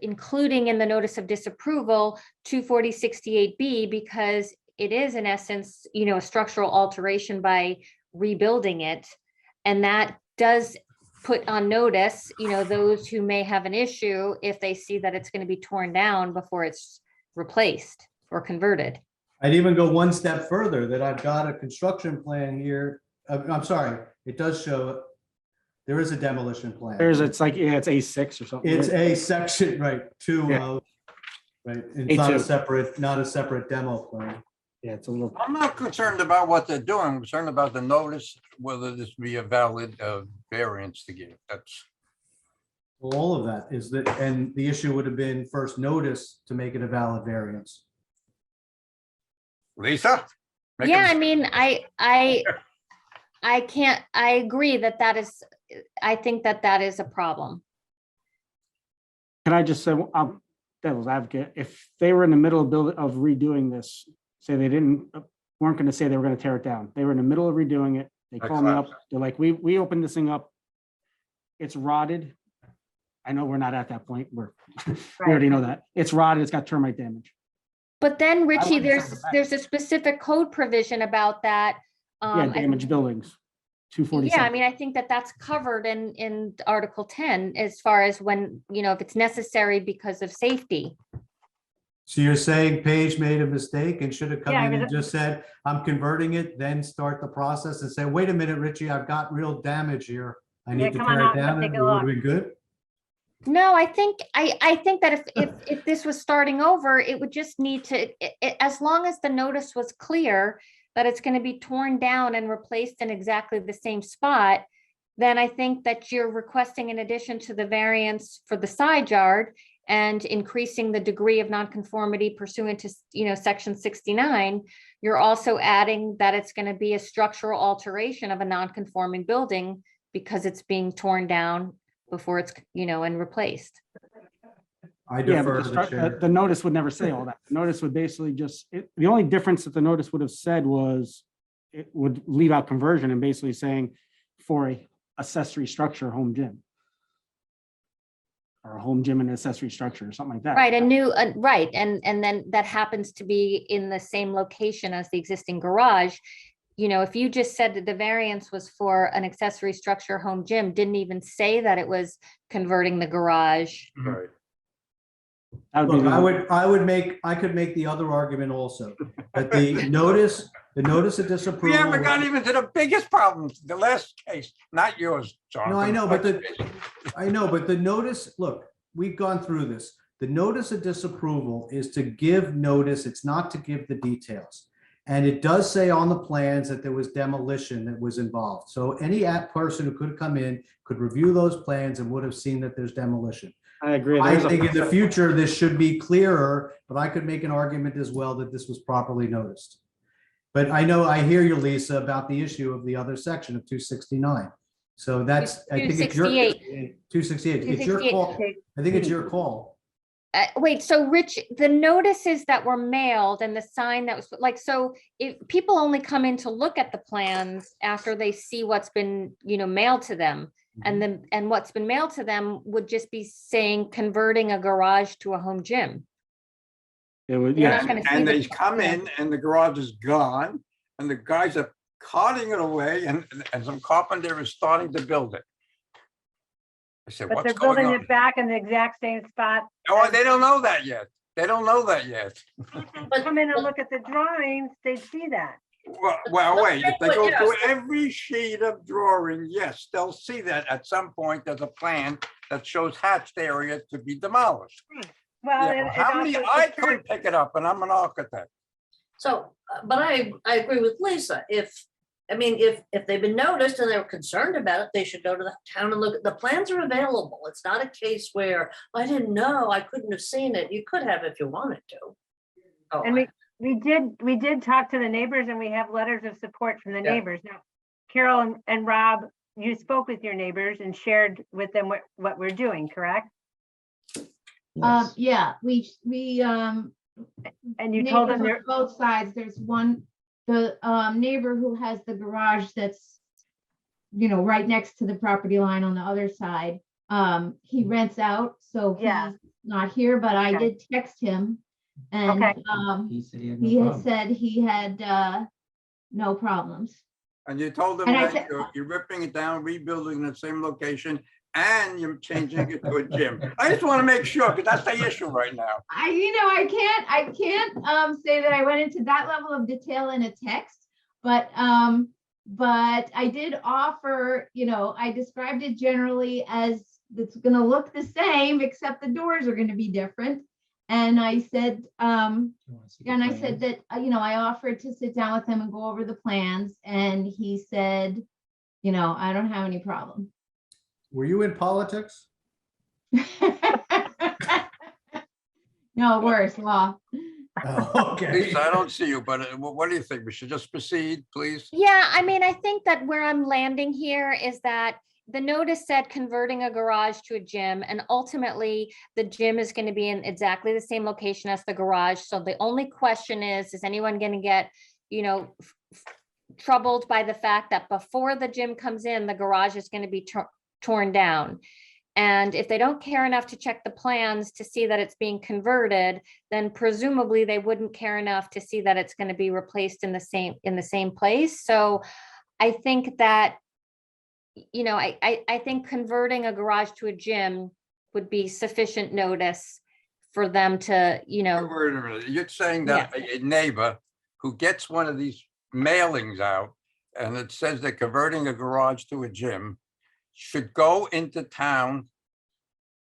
including in the notice of disapproval 240-68B, because it is in essence, a structural alteration by rebuilding it. And that does put on notice, those who may have an issue if they see that it's going to be torn down before it's replaced or converted. I'd even go one step further, that I've got a construction plan here. I'm sorry, it does show there is a demolition plan. It's A6 or something. It's a section, right, 2, Yeah. right. It's A2. not a separate demo plan. Yeah, it's a little. I'm not concerned about what they're doing. I'm concerned about the notice, whether this be a valid variance to give. That's. All of that is that, and the issue would have been first notice to make it a valid variance. Lisa? Make Yeah, a- I mean, I can't, I agree that is, I think that is a problem. Can I just say, devil's advocate, if they were in the middle of redoing this, say they weren't going to say they were going to tear it down. They were in the middle of redoing it. They I called me up. collapsed. They're like, we opened this thing up. It's rotted. I know we're not at that point. We already know that. It's rotted. It's got termite damage. But then Richie, wouldn't send it back. there's a specific code provision about that. Yeah, damaged buildings. 247. Yeah, I mean, I think that's covered in Article 10 as far as when, if it's necessary because of safety. So you're saying Paige made a mistake and should have come Yeah, in and because- just said, I'm converting it, then start the process and say, wait a minute, Richie, I've got real damage here. I Yeah, need to come on tear out it and down. take And a it would have look. been good. No, I think that if this was starting over, it would just need to, as long as the notice was clear that it's going to be torn down and replaced in exactly the same spot, then I think that you're requesting in addition to the variance for the side yard and increasing the degree of nonconformity pursuant to, section 69, you're also adding that it's going to be a structural alteration of a nonconforming building because it's being torn down before it's, and replaced. I Yeah, defer but to the chair. the notice would never say all that. The notice would basically just, the only difference that the notice would have said was it would leave out conversion and basically saying for a accessory structure, home gym. Or a home gym and accessory structure or something like that. Right, a new, right, and then that happens to be in the same location as the existing garage. If you just said that the variance was for an accessory structure home gym, didn't even say that it was converting the garage. Right. That would be Look, the- I could make the other argument also, that the notice of disapproval. We haven't got even to the biggest problems, the last case, not yours, John. No, I know, but the notice, look, we've gone through this. The notice of disapproval is to give notice. It's not to give the details. And it does say on the plans that there was demolition that was involved. So any person who could come in could review those plans and would have seen that there's demolition. I agree. I There's a- think in the future, this should be clearer, but I could make an argument as well that this was properly noticed. But I hear you, Lisa, about the issue of the other section of 269. So that's, I think it's your 268. It's your call. I think it's your call. Wait, so Rich, the notices that were mailed and the sign that was so if people only come in to look at the plans after they see what's been, mailed to them, and what's been mailed to them would just be saying converting a garage to a home gym. It would, You're yeah. not gonna see And the- they come in and the garage is gone and the guys are carting it away and some carpenter is starting to build it. I said, But what's they're going building on? it back in the exact same spot. Oh, they don't know that yet. They don't know that yet. Come in and look at the drawings, they see that. Well, wait, if they go Yes. through every sheet of drawing, yes, they'll see that at some point there's a plan that shows hatched area to be demolished. Well, Yeah, it how many, also- I couldn't pick it up and I'm an architect. So, but I agree with Lisa. If they've been noticed and they were concerned about it, they should go to the town and look at, the plans are available. It's not a case where I didn't know, I couldn't have seen it. You could have if you wanted to. Oh, And we did talk to the neighbors and we have letters of support from the Yeah. neighbors. Now, Carol and Rob, you spoke with your neighbors and shared with them what we're doing, correct? Yeah, we, And you told them neighbors on both sides, there's one, the neighbor who has the garage that's, right next to the property line on the other side. He rents out, so Yeah. he's not here, but I Okay. did text him. And Okay. he had said he had no problems. And you told them And I that said- you're ripping it down, rebuilding in the same location, and you're changing it to a gym. I just want to make sure, because that's the issue right now. I can't say that I went into that level of detail in a text, but I did offer, I described it generally as it's gonna look the same, except the doors are gonna be different. And I said, that, I offered to sit down with him and go over the plans, and he said, I don't have any problem. Were you in politics? No, worse, law. Oh, okay. Lisa, I don't see you, but what do you think? We should just proceed, please? Yeah, I mean, I think that where I'm landing here is that the notice said converting a garage to a gym, and ultimately the gym is going to be in exactly the same location as the garage. So the only question is anyone going to get, troubled by the fact that before the gym comes in, the garage is going to be torn down? And if they don't care enough to check the plans to see that it's being converted, then presumably they wouldn't care enough to see that it's going to be replaced in the same place. So I think that, I think converting a garage to a gym would be sufficient notice for them to, Wait a minute. You're saying that a neighbor who gets one of these mailings out and it says they're converting a garage to a gym should go into town.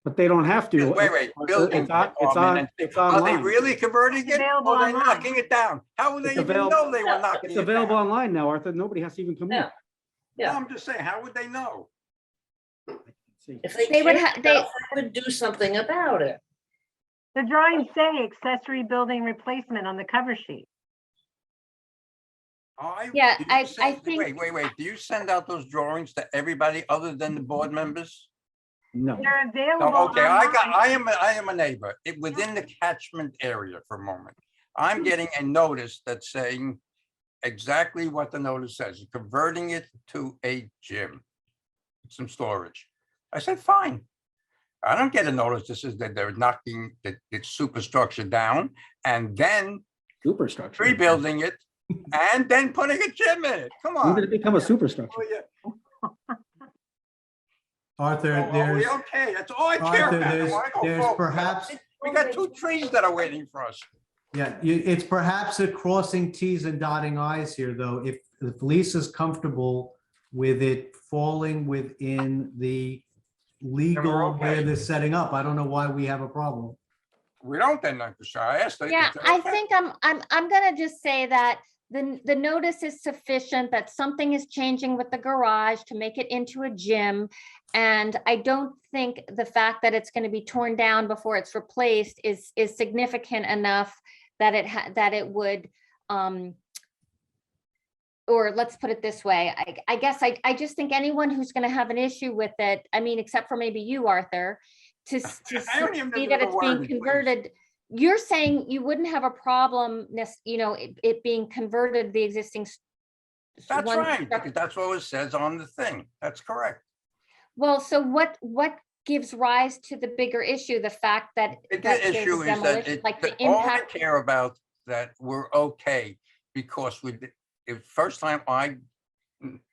But they don't have to. Wait, building department. Are they online. really converting it? Available Or are they online. knocking it down? How would they It's even available- know they were knocking It's it available down? online now, Arthur. Nobody has to even come in. Yeah. Yeah. No, I'm just saying, how would they know? If they They would cared ha- enough, they would do something about it. The drawings say accessory building replacement on the cover sheet. Yeah, Do you I send- think- Wait. Do you send out those drawings to everybody other than the board members? No. They're available. No, okay, online. I am a neighbor within the catchment area for a moment. I'm getting a notice that's saying exactly what the notice says, converting it to a gym, some storage. I said, fine. I don't get a notice that says that they're knocking the superstructure down and then Superstructure. rebuilding it and then putting a gym in it. Come When on. did it become a superstructure? Oh, yeah. Arthur, Are there's, we okay? That's all I care Arthur, about. I there's wanna go there's forward. perhaps, We got 2 trees that are waiting for us. yeah, it's perhaps a crossing Ts and dotting Is here, though. If Lisa's comfortable with it falling within the legal way of this setting up, I don't know why we have a problem. We don't then, Natasha. I asked. Yeah, I think I'm gonna just say that the notice is sufficient, that something is changing with the garage to make it into a gym. And I don't think the fact that it's gonna be torn down before it's replaced is significant enough that it would, or let's put it this way, I guess I just think anyone who's gonna have an issue with it, I mean, except for maybe you, Arthur, to I don't even see know that the it's being wording, please. converted. You're saying you wouldn't have a problem, it being converted, the existing. That's one right, structure. because that's what it says on the thing. That's correct. Well, so what gives rise to the bigger issue? The fact that. The that there's a issue is that demolition, like the all I impact. care about that we're okay because the first time I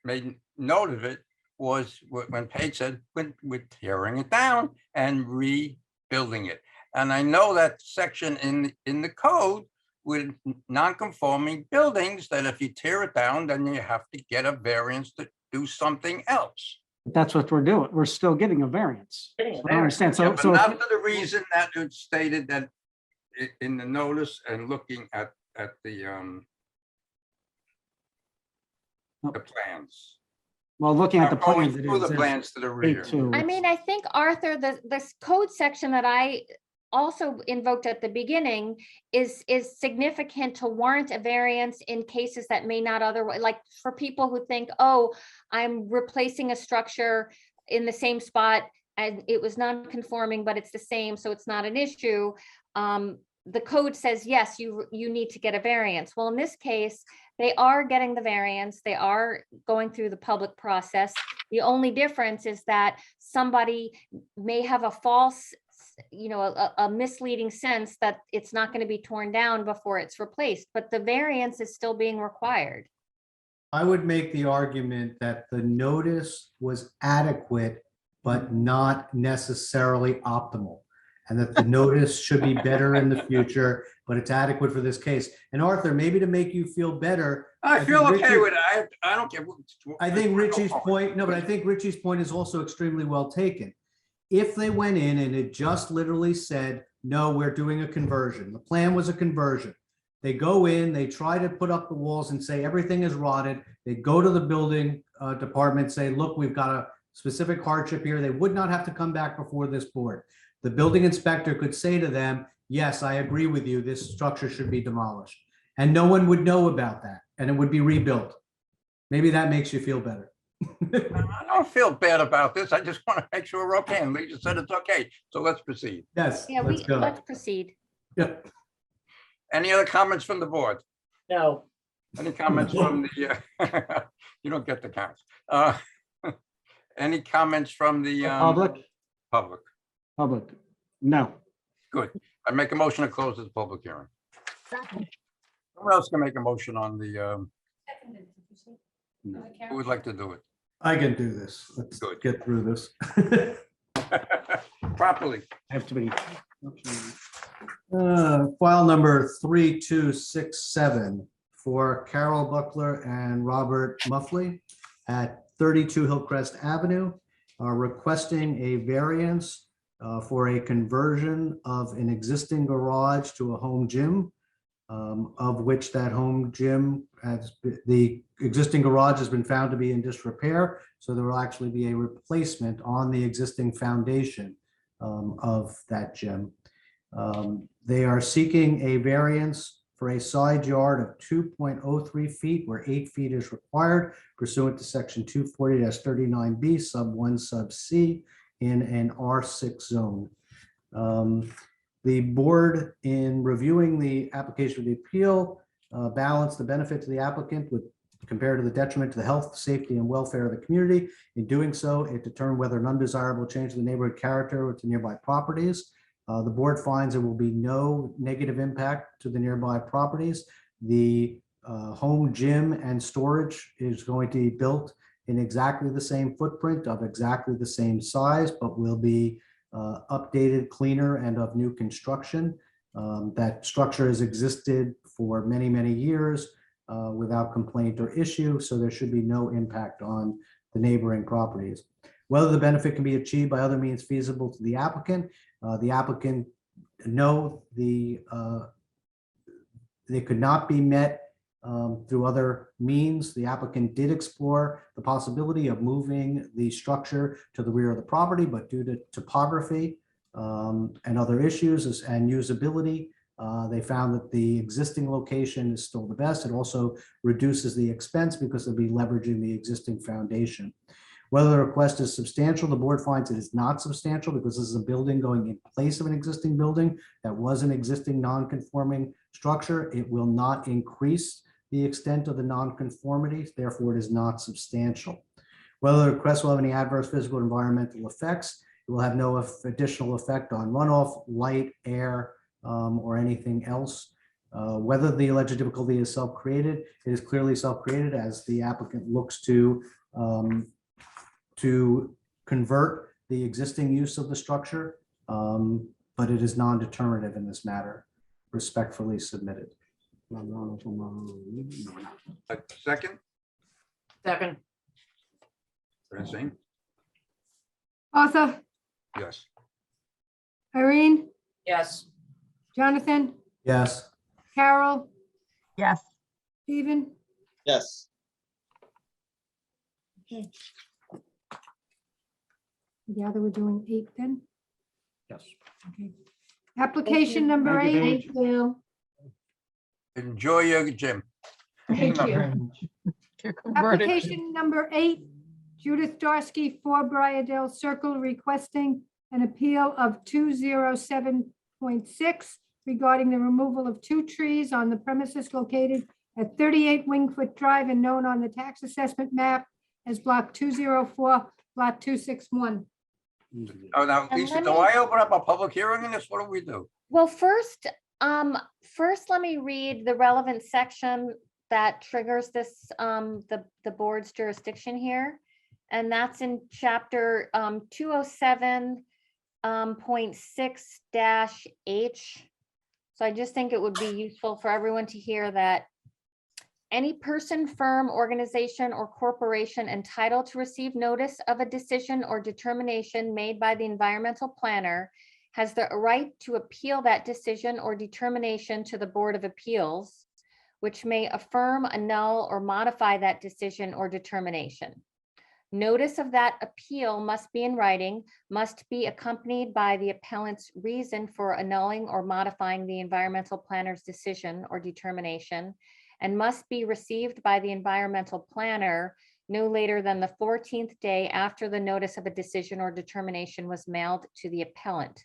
made note of it was when Paige said, we're tearing it down and rebuilding it. And I know that section in the code with non-conforming buildings, that if you tear it down, then you have to get a variance to do something else. That's what we're doing. We're still getting a variance. Getting a I don't understand. Yeah, So, but so not for the reason that it stated that in the notice and looking at the plans. well, looking at the Going plans. it through the is, plans to the rear. I mean, I think, Arthur, this code section that I also invoked at the beginning is significant to warrant a variance in cases that may not otherwise, like for people who think, oh, I'm replacing a structure in the same spot and it was non-conforming, but it's the same, so it's not an issue. The code says, yes, you need to get a variance. Well, in this case, they are getting the variance. They are going through the public process. The only difference is that somebody may have a false, a misleading sense that it's not going to be torn down before it's replaced, but the variance is still being required. I would make the argument that the notice was adequate, but not necessarily optimal. And that the notice should be better in the future, but it's adequate for this case. And Arthur, maybe to make you feel better. I feel think okay Richie- with it. I don't care. I think Richie's point, no, but I think Richie's point is also extremely well taken. If they went in and it just literally said, no, we're doing a conversion. The plan was a conversion. They go in, they try to put up the walls and say everything is rotted. They go to the building department, say, look, we've got a specific hardship here. They would not have to come back before this board. The building inspector could say to them, yes, I agree with you, this structure should be demolished. And no one would know about that, and it would be rebuilt. Maybe that makes you feel better. I don't feel bad about this. I just want to make sure we're okay. And Lee just said it's okay. So let's proceed. Yes, Yeah, let's go. let's proceed. Yeah. Any other comments from the board? No. Any comments from the, you don't get the counts. Any comments from the Public, public? no. Good. I make a motion to close this public hearing. Someone else can make a motion on the, who would like to do it? I can do this. Let's get through this. Properly. I have to be. File number 3267 for Carol Buckler and Robert Muffley at 32 Hillcrest Avenue are requesting a variance for a conversion of an existing garage to a home gym, of which that home gym the existing garage has been found to be in disrepair. So there will actually be a replacement on the existing foundation of that gym. They are seeking a variance for a side yard of 2.03 feet where 8 feet is required pursuant to section 240-39B sub 1 sub C in an R6 zone. The board, in reviewing the application of the appeal, balanced the benefit to the applicant with compared to the detriment to the health, safety, and welfare of the community. In doing so, it determined whether an undesirable change in the neighborhood character or to nearby properties. The board finds there will be no negative impact to the nearby properties. The home gym and storage is going to be built in exactly the same footprint of exactly the same size, but will be updated, cleaner, and of new construction. That structure has existed for many, many years without complaint or issue, so there should be no impact on the neighboring properties. Whether the benefit can be achieved by other means feasible to the applicant know they could not be met through other means. The applicant did explore the possibility of moving the structure to the rear of the property, but due to topography and other issues and usability, they found that the existing location is still the best. It also reduces the expense because they'll be leveraging the existing foundation. Whether the request is substantial, the board finds it is not substantial because this is a building going in place of an existing building that was an existing non-conforming structure. It will not increase the extent of the non-conformity, therefore it is not substantial. Whether the request will have any adverse physical or environmental effects, it will have no additional effect on runoff, light, air, or anything else. Whether the alleged difficulty is self-created, it is clearly self-created as the applicant looks to convert the existing use of the structure, but it is non-determinative in this matter. Respectfully submitted. Second, Second. Francine? Arthur, Yes. Irene, Yes. Jonathan, Yes. Carol, Yes. Stephen. Yes. Okay. Yeah, we're doing 8 then. Yes. Okay. Application number Thank you, 8. Thank you. Enjoy your gym. Thank you. Application number 8, Judith Dorsky, 4 Briardale Circle, requesting an appeal of 207.6 regarding the removal of 2 trees on the premises located at 38 Wingfoot Drive and known on the tax assessment map as block 204, lot 261. Oh, now, And Lisa, let do me- I open up a public hearing in this? What do we do? Well, first let me read the relevant section that triggers this, the board's jurisdiction here. And that's in chapter 207.6-H. So I just think it would be useful for everyone to hear that any person, firm, organization, or corporation entitled to receive notice of a decision or determination made by the environmental planner has the right to appeal that decision or determination to the Board of Appeals, which may affirm, annul, or modify that decision or determination. Notice of that appeal must be in writing, must be accompanied by the appellant's reason for annulling or modifying the environmental planner's decision or determination, and must be received by the environmental planner no later than the 14th day after the notice of a decision or determination was mailed to the appellant.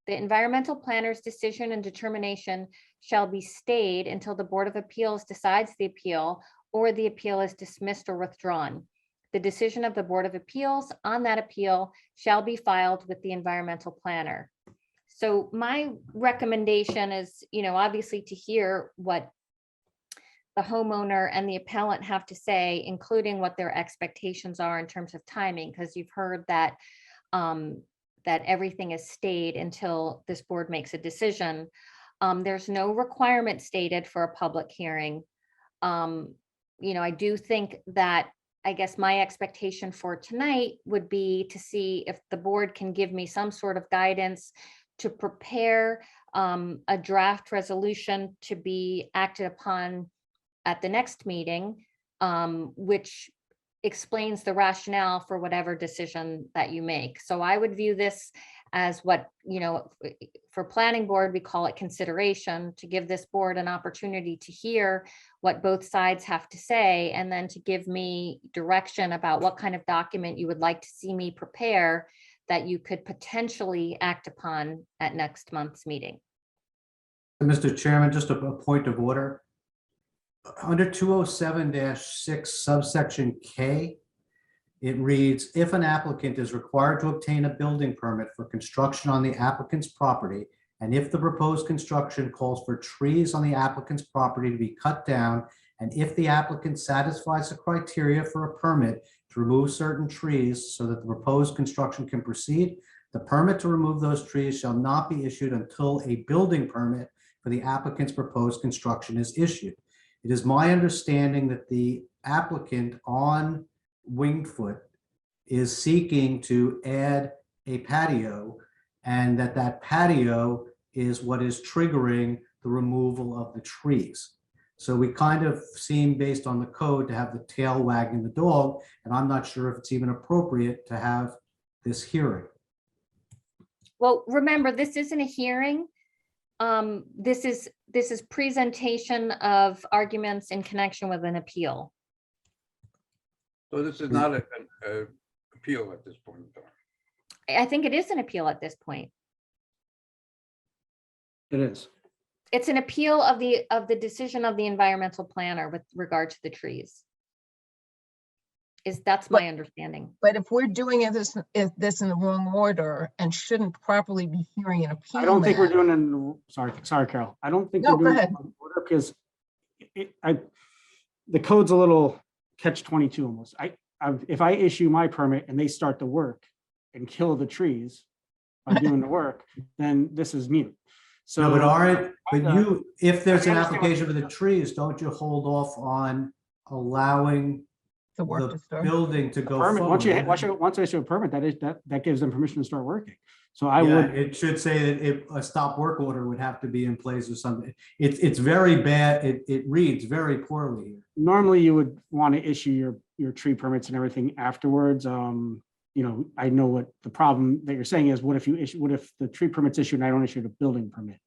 The environmental planner's decision and determination shall be stayed until the Board of Appeals decides the appeal or the appeal is dismissed or withdrawn. The decision of the Board of Appeals on that appeal shall be filed with the environmental planner. So my recommendation is, obviously to hear what the homeowner and the appellant have to say, including what their expectations are in terms of timing, because you've heard that that everything is stayed until this board makes a decision. There's no requirement stated for a public hearing. I do think that, I guess my expectation for tonight would be to see if the board can give me some sort of guidance to prepare a draft resolution to be acted upon at the next meeting, which explains the rationale for whatever decision that you make. So I would view this as what, for planning board, we call it consideration, to give this board an opportunity to hear what both sides have to say, and then to give me direction about what kind of document you would like to see me prepare that you could potentially act upon at next month's meeting. Mr. Chairman, just a point of order. Under 207-6 subsection K, it reads, if an applicant is required to obtain a building permit for construction on the applicant's property, and if the proposed construction calls for trees on the applicant's property to be cut down, and if the applicant satisfies the criteria for a permit to remove certain trees so that the proposed construction can proceed, the permit to remove those trees shall not be issued until a building permit for the applicant's proposed construction is issued. It is my understanding that the applicant on Wingfoot is seeking to add a patio, and that patio is what is triggering the removal of the trees. So we kind of seem, based on the code, to have the tail wagging the dog, and I'm not sure if it's even appropriate to have this hearing. Well, remember, this isn't a hearing. This is presentation of arguments in connection with an appeal. So this is not an appeal at this point in time. I think it is an appeal at this point. It is. It's an appeal of the decision of the environmental planner with regard to the trees. That's my understanding. But if we're doing this in the wrong order and shouldn't properly be hearing an appeal, I don't think we're doing it in, sorry, Carol. I don't think No, we're doing go it in order, because the code's a little catch-22 almost. If I issue my permit and they start the work and kill the trees by doing the work, then this is mute. So, No, but if there's an application for the trees, don't you hold off on allowing the building to go permit, forward? once I issue a permit, that gives them permission to start working. So It should say that a stop work order would have to be in place or something. It's very bad. It reads very poorly here. Normally you would want to issue your tree permits and everything afterwards. I know what the problem that you're saying is. What if the tree permit's issued and I don't issue the building permit?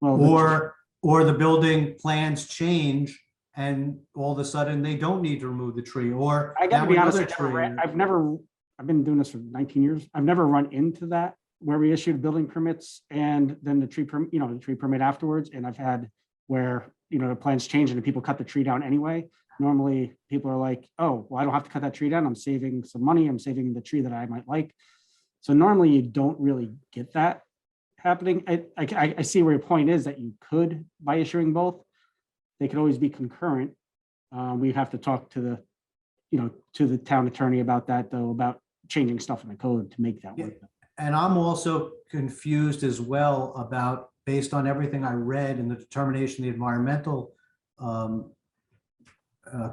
Well, or the building plans change and all of a sudden they don't need to remove the tree, or I gotta be honest, I've been doing this for 19 years. I've never run into that where we issued building permits and then the tree permit afterwards. And I've had where, the plans change and people cut the tree down anyway. Normally people are like, oh, well, I don't have to cut that tree down. I'm saving some money. I'm saving the tree that I might like. So normally you don't really get that happening. I see where your point is, that you could, by issuing both, they could always be concurrent. We have to talk to the town attorney about that, though, about changing stuff in the code to make that work. And I'm also confused as well about, based on everything I read in the determination of the environmental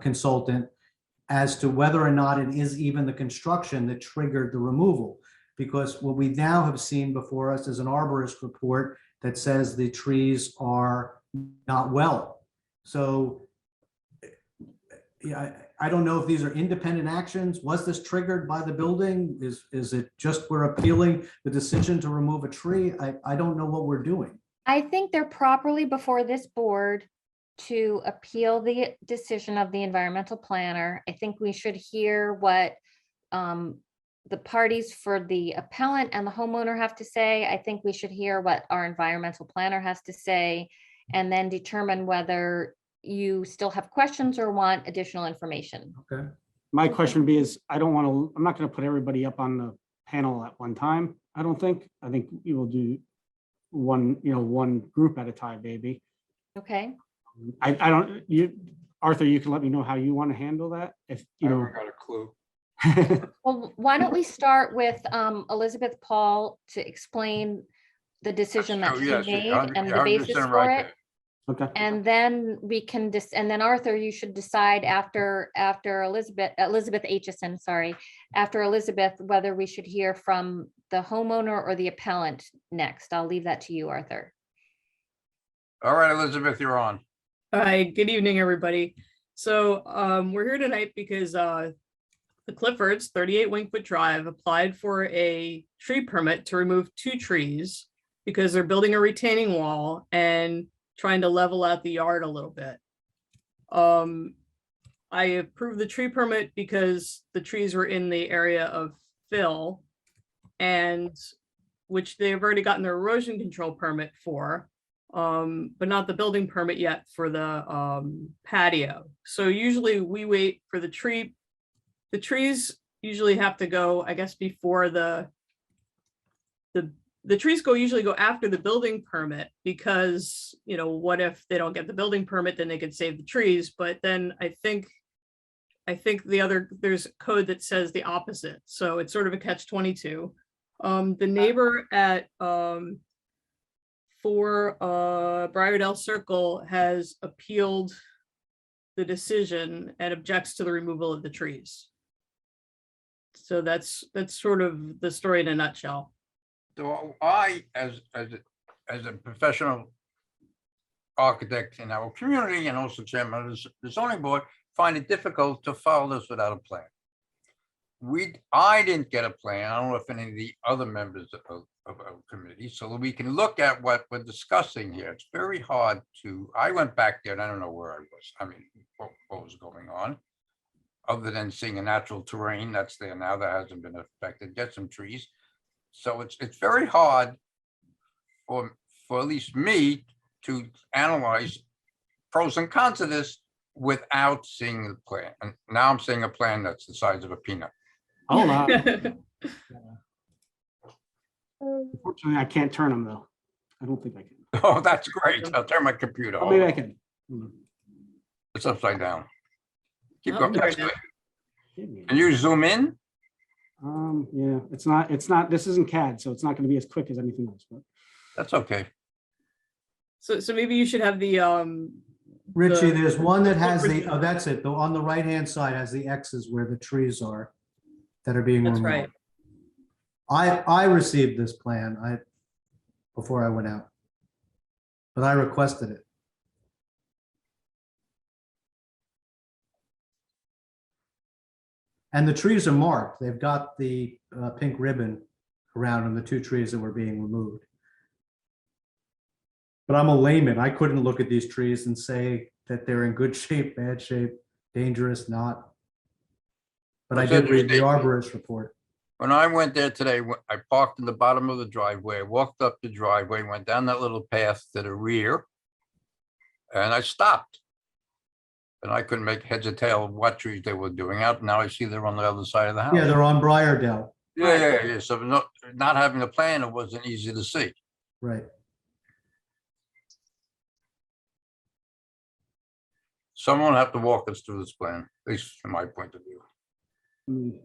consultant, as to whether or not it is even the construction that triggered the removal. because what we now have seen before us is an arborist report that says the trees are not well. So yeah, I don't know if these are independent actions. Was this triggered by the building? Is it just we're appealing the decision to remove a tree? I don't know what we're doing. I think they're properly before this board to appeal the decision of the environmental planner. I think we should hear what the parties for the appellant and the homeowner have to say. I think we should hear what our environmental planner has to say, and then determine whether you still have questions or want additional information. Okay. My question would be is, I'm not going to put everybody up on the panel at one time. I don't think. I think we will do one group at a time, maybe. Okay. I don't, Arthur, you can let me know how you want to handle that. If you know. I got a clue. Well, why don't we start with Elizabeth Paul to explain the decision that That's she true, yes, made you're and the 100% basis for right it. Okay. And then we can and then Arthur, you should decide after Elizabeth Aitchison, sorry, after Elizabeth, whether we should hear from the homeowner or the appellant next. I'll leave that to you, Arthur. All right, Elizabeth, you're on. Hi, good evening, everybody. So we're here tonight because the Cliffords, 38 Wingfoot Drive, applied for a tree permit to remove 2 trees because they're building a retaining wall and trying to level out the yard a little bit. I approved the tree permit because the trees were in the area of fill, and which they've already gotten their erosion control permit for, but not the building permit yet for the patio. So usually we wait for the tree. The trees usually have to go, I guess, before the trees usually go after the building permit, because, what if they don't get the building permit, then they could save the trees. But then I think there's a code that says the opposite. So it's sort of a catch-22. The neighbor at 4 Briardell Circle has appealed the decision and objects to the removal of the trees. So that's sort of the story in a nutshell. So I, as a professional architect in our community and also chairman of the zoning board, find it difficult to follow this without a plan. I didn't get a plan. I don't know if any of the other members of our committee, so we can look at what we're discussing here. It's very hard to, I went back there and I don't know where I was. I mean, what was going on, other than seeing a natural terrain that's there now that hasn't been affected, get some trees. So it's very hard for at least me to analyze pros and cons of this without seeing the plan. And now I'm seeing a plan that's the size of a peanut. Hold on. Unfortunately, I can't turn them though. I don't think I can. Oh, that's great. I'll turn my computer Oh, maybe on. I can. It's upside down. Keep Oh, going. there That's it is. good. Can you zoom in? Yeah, it's not, this isn't CAD, so it's not going to be as quick as anything else, but. That's okay. So maybe you should have the Richie, there's one that has oh, that's it. The on the right-hand side has the X's where the trees are that are being That's removed. right. I received this plan before I went out, but I requested it. And the trees are marked. They've got the pink ribbon around them, the 2 trees that were being removed. But I'm a layman. I couldn't look at these trees and say that they're in good shape, bad shape, dangerous, not. But I did read the arborist report. When I went there today, I parked in the bottom of the driveway, walked up the driveway, went down that little path to the rear, and I stopped. And I couldn't make heads or tail of what trees they were doing out. Now I see they're on the other side of the house. Yeah, they're on Briardell. Yeah. So not having a plan, it wasn't easy to see. Right. Someone have to walk us through this plan, at least from my point of view.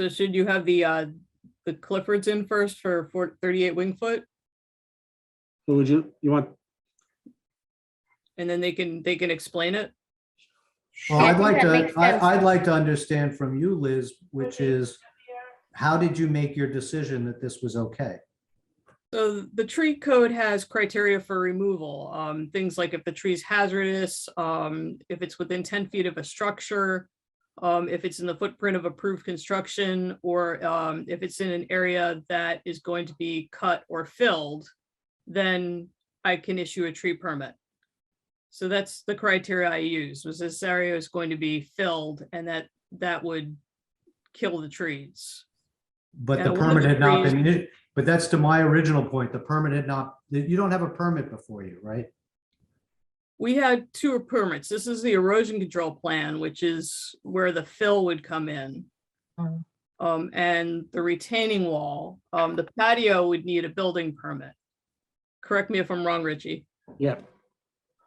So should you have the Cliffords in first for 38 Wingfoot? So would you want? And then they can explain it. Well, I'd like to understand from you, Liz, which is how did you make your decision that this was okay? So the tree code has criteria for removal, things like if the tree's hazardous, if it's within 10 feet of a structure, if it's in the footprint of approved construction, or if it's in an area that is going to be cut or filled, then I can issue a tree permit. So that's the criteria I used, was this area is going to be filled and that would kill the trees. But And the one of permit the had not trees- been, but that's to my original point. The permit had not, you don't have a permit before you, right? We had two permits. This is the erosion control plan, which is where the fill would come in. And the retaining wall, the patio would need a building permit. Correct me if I'm wrong, Richie. Yep,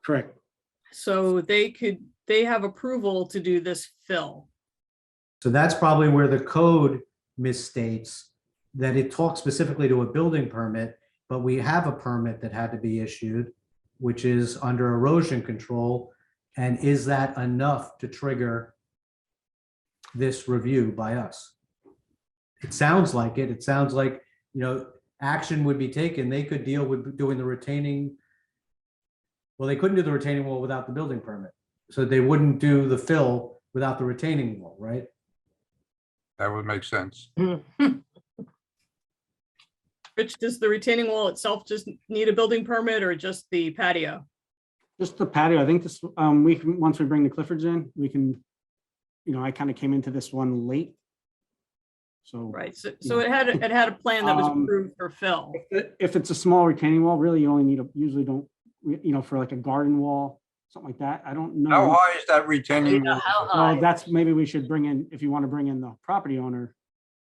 correct. So they have approval to do this fill. So that's probably where the code misstates that it talks specifically to a building permit, but we have a permit that had to be issued, which is under erosion control. And is that enough to trigger this review by us? It sounds like it. It sounds like, action would be taken. They could deal with doing the retaining. Well, they couldn't do the retaining wall without the building permit. So they wouldn't do the fill without the retaining wall, right? That would make sense. Rich, does the retaining wall itself just need a building permit or just the patio? Just the patio. I think this, we can, once we bring the Cliffords in, we can, I kind of came into this one late. So. Right, so it had a plan that was approved for fill. If it's a small retaining wall, really you only need usually don't, for like a garden wall, something like that. I don't know. How high is that retaining wall? Well, that's, maybe we should bring in, if you want to bring in the property owner.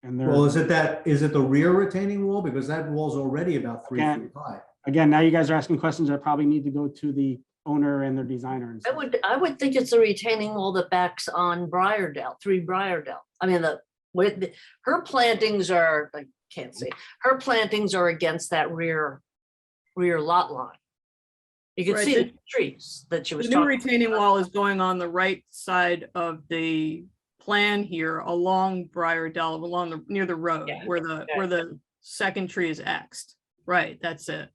And they're. Well, is it the rear retaining wall? Because that wall's already about 3 feet high. Again, now you guys are asking questions that probably need to go to the owner and their designer. And stuff. I would think it's a retaining wall that backs on Briardale, 3 Briardale. I mean, her plantings are, I can't see, her plantings are against that rear lot line. You can Right, see the trees that she was The new talking retaining about. wall is going on the right side of the plan here along Briardale, near the road, where the second tree is Xed. Right, that's it.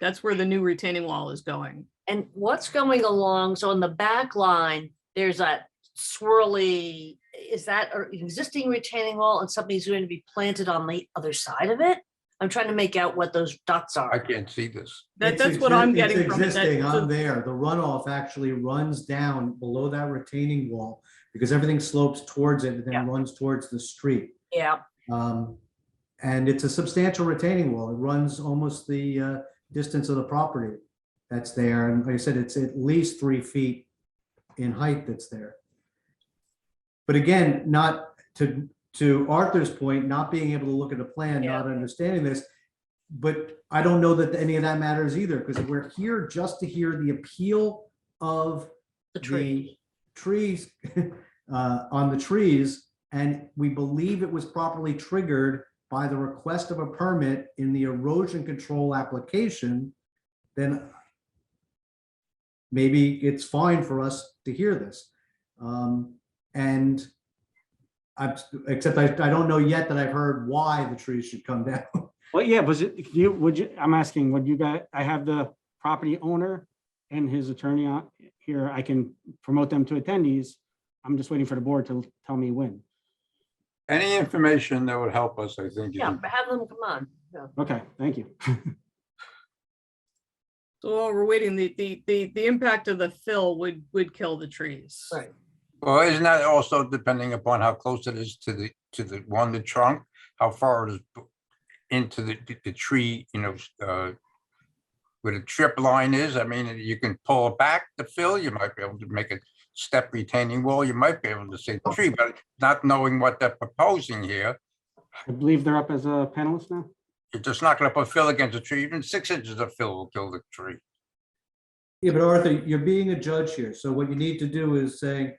That's where the new retaining wall is going. And what's going along, so on the back line, there's that swirly, is that an existing retaining wall and something's going to be planted on the other side of it? I'm trying to make out what those dots are. I can't see this. That's what I'm getting from it. It's existing on there. The runoff actually runs down below that retaining wall because everything slopes towards it and then runs towards the street. Yeah. And it's a substantial retaining wall. It runs almost the distance of the property that's there. And like I said, it's at least 3 feet in height that's there. But again, not to Arthur's point, not being able to look at a plan, not understanding this, but I don't know that any of that matters either, because we're here just to hear the appeal of the trees on the trees, and we believe it was properly triggered by the request of a permit in the erosion control application, then maybe it's fine for us to hear this. Except I don't know yet that I've heard why the trees should come down. Well, yeah, I'm asking, would you guys, I have the property owner and his attorney on here. I can promote them to attendees. I'm just waiting for the board to tell me when. Any information that would help us, I think. Yeah, have them come on. Yeah. Okay, thank you. So while we're waiting, the impact of the fill would kill the trees. Right. Well, isn't that also depending upon how close it is to the trunk, how far it is into the tree, where the trip line is? I mean, you can pull it back to fill, you might be able to make a step retaining wall, you might be able to see the tree, but not knowing what they're proposing here. I believe they're up as a panelist now. You're just not gonna put fill against a tree, even 6 inches of fill will kill the tree. Yeah, but Arthur, you're being a judge here. So what you need to do is say,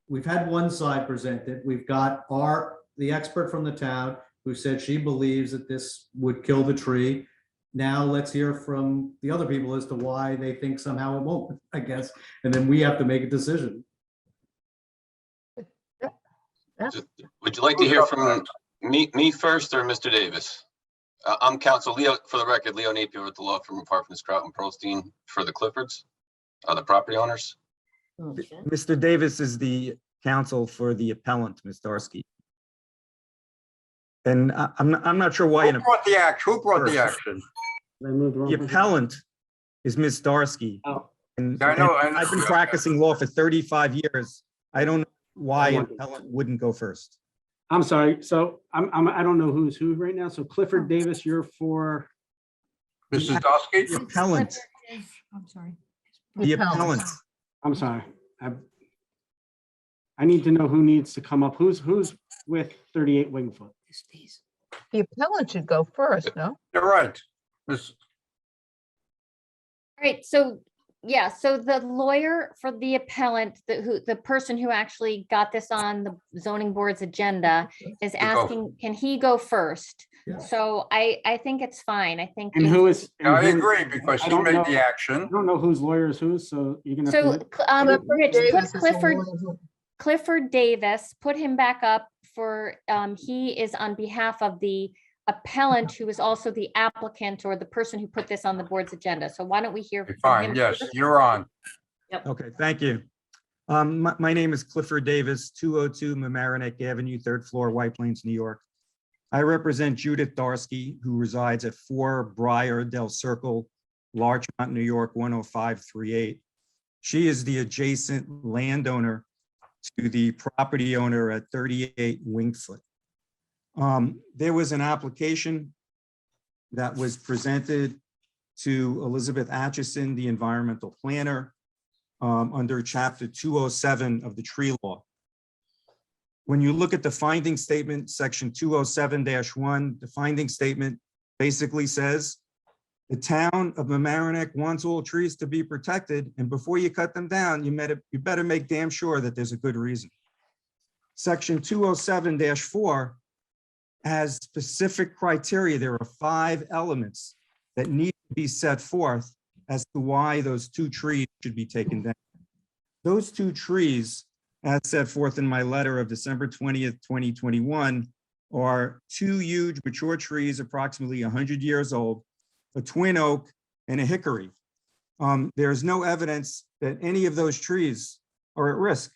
we've had one side presented. We've got the expert from the town who said she believes that this would kill the tree. Now let's hear from the other people as to why they think somehow it won't, I guess. And then we have to make a decision. Would you like to hear from Me first or Mr. Davis? I'm counsel Leo, for the record, Leo Napier with the law firm of Hartman, Stroughton, Pearlstein for the Cliffords, the property owners. Mr. Davis is the counsel for the appellant, Ms. Darsky. And I'm not sure why. Who brought the action? Who brought the action? The appellant is Ms. Darsky. And I know. I've been practicing law for 35 years. I don't know why an appellant wouldn't go first. I'm sorry. So I don't know who's who right now. So Clifford Davis, you're for Mrs. Darsky? The appellant. I'm sorry. The appellant. I'm sorry. I need to know who needs to come up. Who's with 38 Wingfoot? The appellant should go first, no? You're right. All right, so yeah, so the lawyer for the appellant, the person who actually got this on the zoning board's agenda is asking, can he go first? So I think it's fine. I think. And who is? And I who- agree, because I she don't made know- the action. I don't know whose lawyer is who, so you're gonna. So, Rich, put Davis is the Clifford, one who- Clifford Davis, put him back up for, he is on behalf of the appellant, who is also the applicant or the person who put this on the board's agenda. So why don't we hear from Fine, him yes, first? you're on. Okay, thank you. My name is Clifford Davis, 202 Mamaroneck Avenue, 3rd floor, White Plains, New York. I represent Judith Darsky, who resides at 4 Briar Del Circle, Larchmont, New York, 10538. She is the adjacent landowner to the property owner at 38 Wingfoot. There was an application that was presented to Elizabeth Atchison, the environmental planner, under Chapter 207 of the tree law. When you look at the finding statement, Section 207-1, the finding statement basically says, the town of Mamaroneck wants all trees to be protected, and before you cut them down, you better make damn sure that there's a good reason. Section 207-4 has specific criteria. There are 5 elements that need to be set forth as to why those 2 trees should be taken down. Those 2 trees, as set forth in my letter of December 20th, 2021, are 2 huge mature trees, approximately 100 years old, a twin oak and a hickory. There's no evidence that any of those trees are at risk.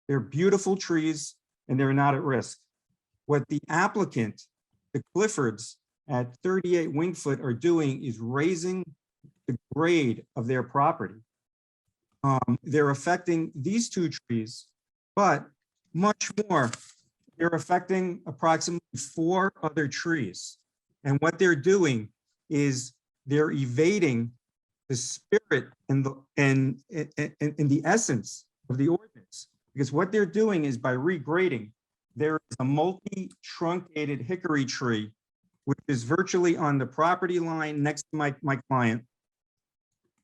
They're beautiful trees and they're not at risk. What the applicant, the Cliffords at 38 Wingfoot are doing is raising the grade of their property. They're affecting these 2 trees, but much more, they're affecting approximately 4 other trees. And what they're doing is they're evading the spirit and the essence of the ordinance. Because what they're doing is by regrading, there is a multi-truncated hickory tree, which is virtually on the property line next to my client.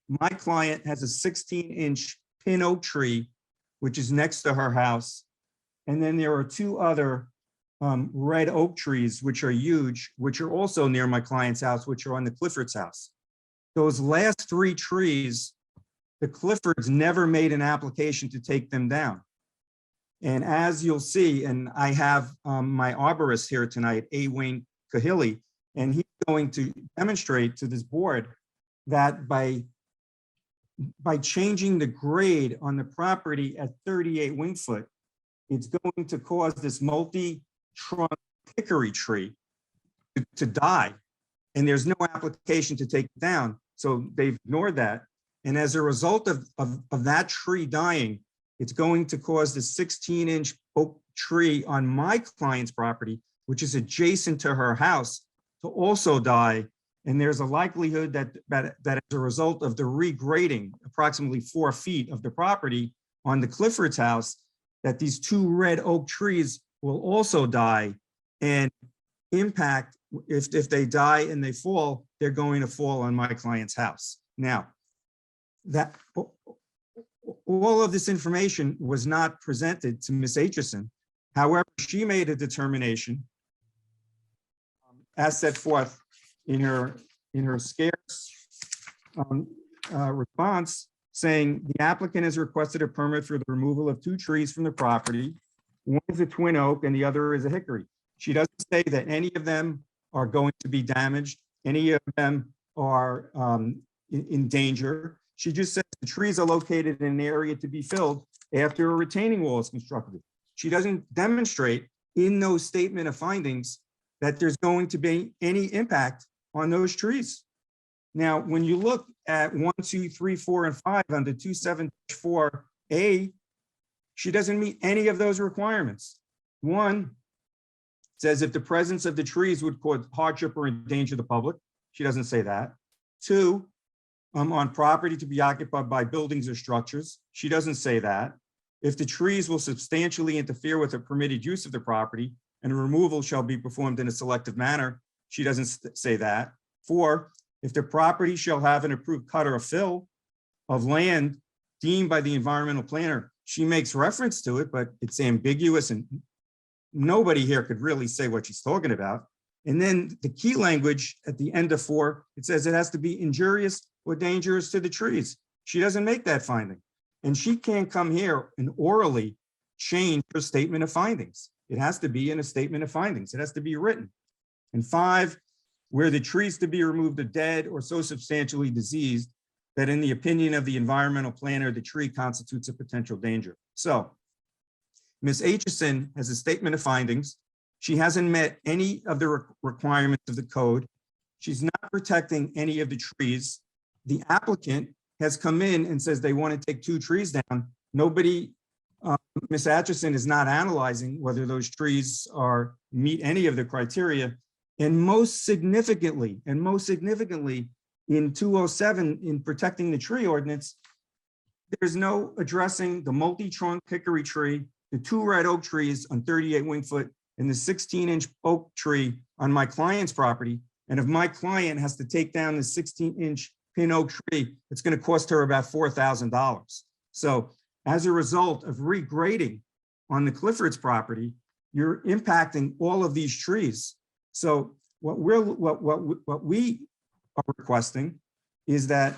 My client has a 16-inch pin oak tree, which is next to her house. And then there are 2 other red oak trees, which are huge, which are also near my client's house, which are on the Clifford's house. Those last 3 trees, the Cliffords never made an application to take them down. And as you'll see, and I have my arborist here tonight, A. Wayne Kahili, and he's going to demonstrate to this board that by changing the grade on the property at 38 Wingfoot, it's going to cause this multi-trunk hickory tree to die. And there's no application to take it down. So they've ignored that. And as a result of that tree dying, it's going to cause the 16-inch oak tree on my client's property, which is adjacent to her house, to also die. And there's a likelihood that as a result of the regrading approximately 4 feet of the property on the Clifford's house, that these 2 red oak trees will also die and impact. If they die and they fall, they're going to fall on my client's house. Now, that all of this information was not presented to Ms. Aitchison. However, she made a determination as set forth in her scarce response, saying the applicant has requested a permit for the removal of 2 trees from the property. One is a twin oak and the other is a hickory. She doesn't say that any of them are going to be damaged, any of them are in danger. She just says the trees are located in an area to be filled after a retaining wall is constructed. She doesn't demonstrate in those statement of findings that there's going to be any impact on those trees. Now, when you look at 1, 2, 3, 4, and 5 under 27-4A, she doesn't meet any of those requirements. 1 says if the presence of the trees would cause hardship or endanger the public. She doesn't say that. 2, on property to be occupied by buildings or structures. She doesn't say that. If the trees will substantially interfere with the permitted use of the property and removal shall be performed in a selective manner. She doesn't say that. 4, if the property shall have an approved cut or fill of land deemed by the environmental planner. She makes reference to it, but it's ambiguous and nobody here could really say what she's talking about. And then the key language at the end of 4, it says it has to be injurious or dangerous to the trees. She doesn't make that finding. And she can't come here and orally change her statement of findings. It has to be in a statement of findings. It has to be written. And 5, where the trees to be removed are dead or so substantially diseased that in the opinion of the environmental planner, the tree constitutes a potential danger. So Ms. Aitchison has a statement of findings. She hasn't met any of the requirements of the code. She's not protecting any of the trees. The applicant has come in and says they want to take 2 trees down. Nobody, Ms. Aitchison is not analyzing whether those trees meet any of the criteria. And most significantly, in 207, in protecting the tree ordinance, there's no addressing the multi-trunk hickory tree, the 2 red oak trees on 38 Wingfoot, and the 16-inch oak tree on my client's property. And if my client has to take down the 16-inch pin oak tree, it's going to cost her about $4,000. So as a result of regrading on the Clifford's property, you're impacting all of these trees. So what we are requesting is that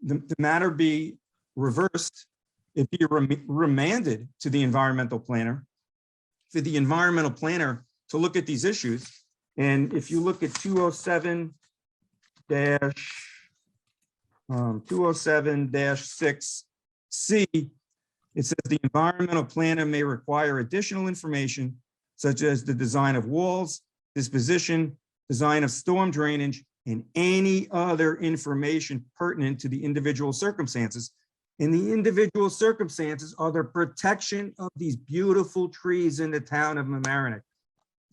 the matter be reversed, it be remanded to the environmental planner, for the environmental planner to look at these issues. And if you look at 207-6C, it says the environmental planner may require additional information such as the design of walls, disposition, design of storm drainage, and any other information pertinent to the individual circumstances. And the individual circumstances are the protection of these beautiful trees in the town of Mamaroneck.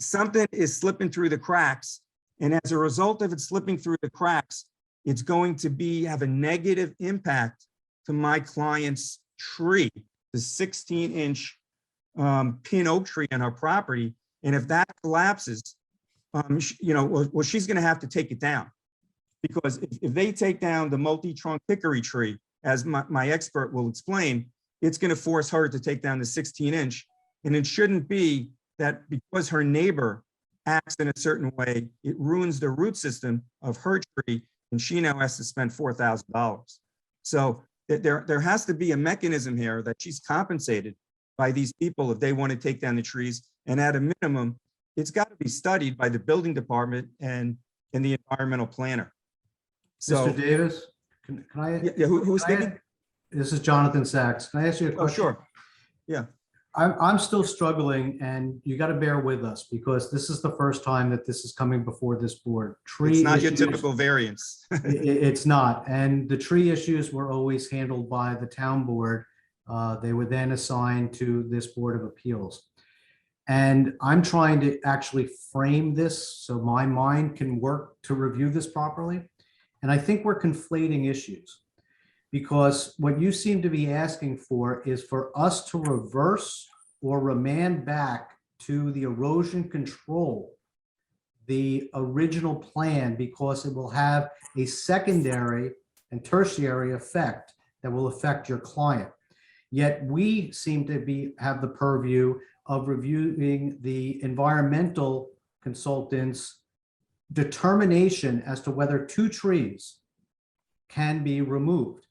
Something is slipping through the cracks, and as a result of it slipping through the cracks, it's going to have a negative impact to my client's tree, the 16-inch pin oak tree on her property. And if that collapses, she's going to have to take it down, because if they take down the multi-trunk hickory tree, as my expert will explain, it's going to force her to take down the 16-inch. And it shouldn't be that because her neighbor acts in a certain way, it ruins the root system of her tree, and she now has to spend $4,000. So there has to be a mechanism here that she's compensated by these people if they want to take down the trees. And at a minimum, it's got to be studied by the building department and the environmental planner. So, Mr. Davis, can I? Yeah, who's speaking? This is Jonathan Sachs. Can I ask you a question? Oh, sure. Yeah. I'm still struggling, and you got to bear with us because this is the first time that this is coming before this board. It's not your typical variance. It's not. And the tree issues were always handled by the town board. They were then assigned to this Board of Appeals. And I'm trying to actually frame this so my mind can work to review this properly. And I think we're conflating issues, because what you seem to be asking for is for us to reverse or remand back to the erosion control, the original plan, because it will have a secondary and tertiary effect that will affect your client. Yet we seem to have the purview of reviewing the environmental consultant's determination as to whether 2 trees can be removed.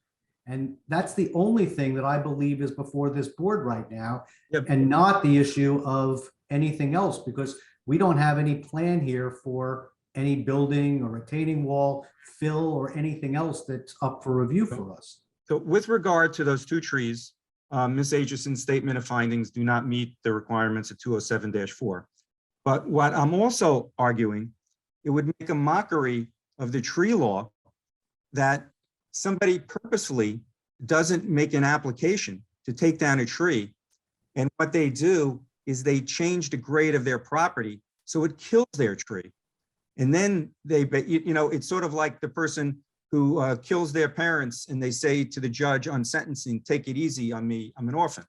And that's the only thing that I believe is before this board right now, and not the issue of anything else, because We don't have any plan here for any building or retaining wall, fill, or anything else that's up for review for us. So with regard to those two trees, Ms. Aitchison's statement of findings do not meet the requirements of 207-4. But what I'm also arguing, it would make a mockery of the tree law that somebody purposefully doesn't make an application to take down a tree. And what they do is they change the grade of their property so it kills their tree. And then it's sort of like the person who kills their parents and they say to the judge on sentencing, take it easy on me, I'm an orphan.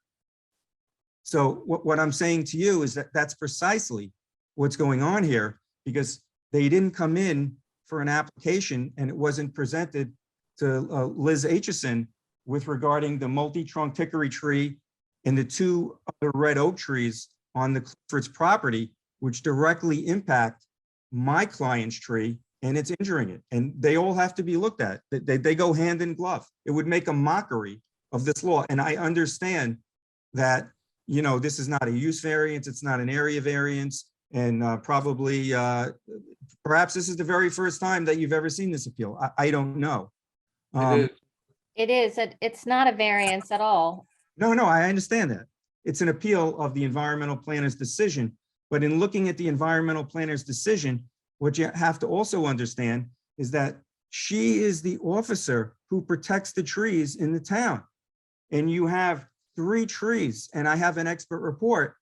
So what I'm saying to you is that that's precisely what's going on here, because they didn't come in for an application and it wasn't presented to Liz Aitchison with regarding the multi-trunk hickory tree and the two other red oak trees on the Clifford's property, which directly impact my client's tree, and it's injuring it. And they all have to be looked at. They go hand in glove. It would make a mockery of this law. And I understand that, this is not a use variance, it's not an area variance, and probably, perhaps this is the very first time that you've ever seen this appeal. I don't know. It is. It's not a variance at all. No, I understand that. It's an appeal of the environmental planner's decision. But in looking at the environmental planner's decision, what you have to also understand is that she is the officer who protects the trees in the town. And you have 3 trees, and I have an expert report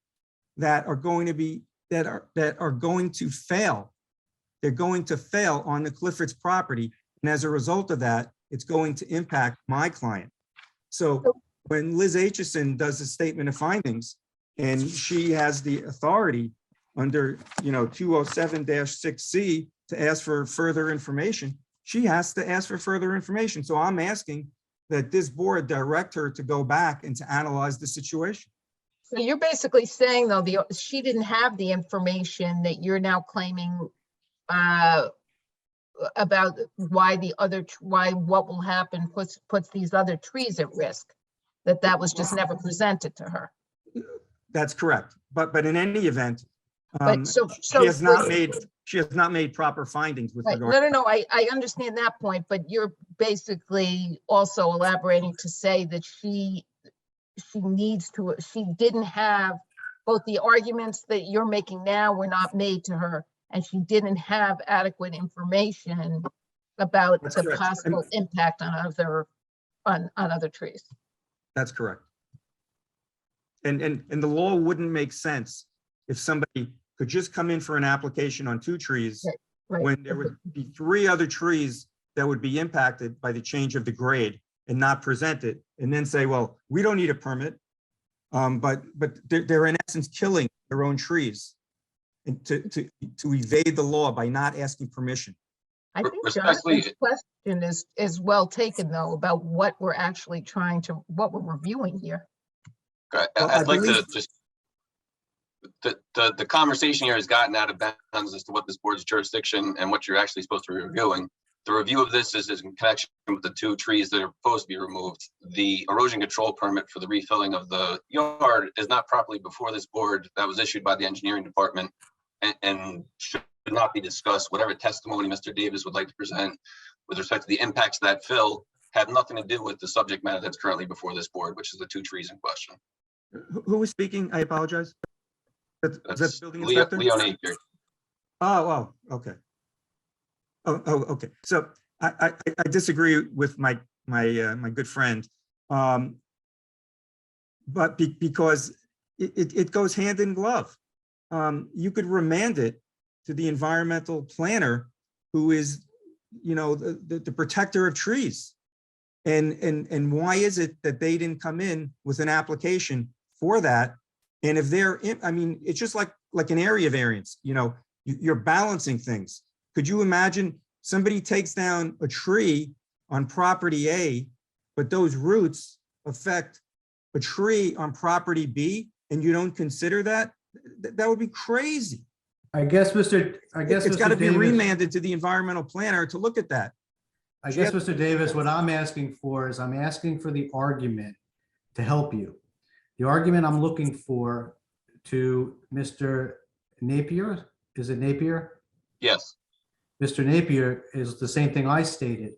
that are going to be, that are going to fail. They're going to fail on the Clifford's property. And as a result of that, it's going to impact my client. So when Liz Aitchison does a statement of findings, and she has the authority under 207-6C to ask for further information, she has to ask for further information. So I'm asking that this board direct her to go back and to analyze the situation. So you're basically saying, though, she didn't have the information that you're now claiming about why what will happen puts these other trees at risk, that was just never presented to her. That's correct. But in any event, she has not made proper findings with right. regard. No, I understand that point, but you're basically also elaborating to say that she didn't have, both the arguments that you're making now were not made to her, and she didn't have adequate information about That's the correct. possible impact on other trees. That's correct. And the law wouldn't make sense if somebody could just come in for an application on 2 trees, right. when there would be 3 other trees that would be impacted by the change of the grade and not present it, and then say, well, we don't need a permit, but they're in essence killing their own trees and to evade the law by not asking permission. I think Jonathan's question is well taken, though, about what we're actually what we're reviewing here. I'd like to just, the conversation here has gotten out of bounds as to what this board's jurisdiction and what you're actually supposed to be reviewing. The review of this is in connection with the 2 trees that are supposed to be removed. The erosion control permit for the refilling of the yard is not properly before this board. That was issued by the engineering department and should not be discussed. Whatever testimony Mr. Davis would like to present with respect to the impacts of that fill have nothing to do with the subject matter that's currently before this board, which is the 2 trees in question. Who was speaking? I apologize. Is that the building Leo inspector? Napier. Oh, okay. Oh, okay. So I disagree with my good friend, but because it goes hand in glove. You could remand it to the environmental planner, who is, the protector of trees. And why is it that they didn't come in with an application for that? And if they're in, it's just like an area variance, you're balancing things. Could you imagine somebody takes down a tree on property A, but those roots affect a tree on property B, and you don't consider that? That would be crazy. It's got to be remanded to the environmental planner to look at that. I guess, Mr. Davis, what I'm asking for is I'm asking for the argument to help you. The argument I'm looking for to Mr. Napier, is it Napier? Yes. Mr. Napier, is the same thing I stated.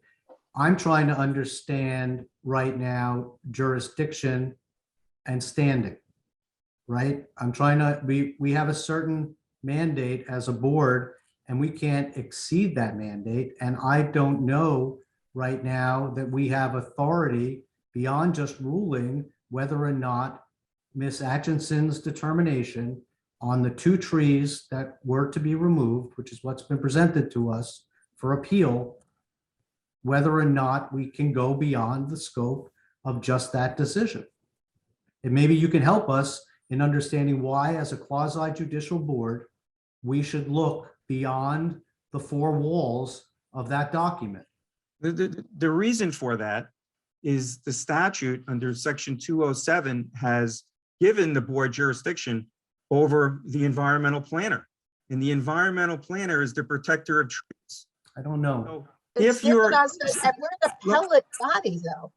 I'm trying to understand right now jurisdiction and standing, right? I'm trying to, we have a certain mandate as a board and we can't exceed that mandate. And I don't know right now that we have authority beyond just ruling whether or not Ms. Atchinson's determination on the 2 trees that were to be removed, which is what's been presented to us for appeal, whether or not we can go beyond the scope of just that decision. And maybe you can help us in understanding why, as a quasi judicial board, we should look beyond the 4 walls of that document. The reason for that is the statute under section 207 has given the board jurisdiction over the environmental planner. And the environmental planner is the protector of trees. I don't know. So if you're, we're the appellate body though,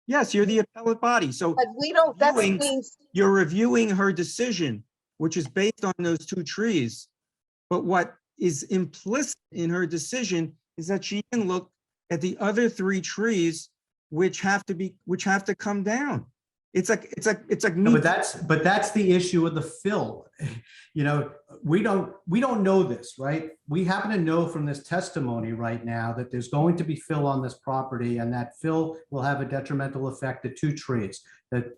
yes, you're the appellate body. So but we don't, that reviewing- means, you're reviewing her decision, which is based on those 2 trees. But what is implicit in her decision is that she can look at the other 3 trees which have to come down. It's like No, but that's the issue of the fill. You know, we don't know this, right? We happen to know from this testimony right now that there's going to be fill on this property and that fill will have a detrimental effect to 2 trees. But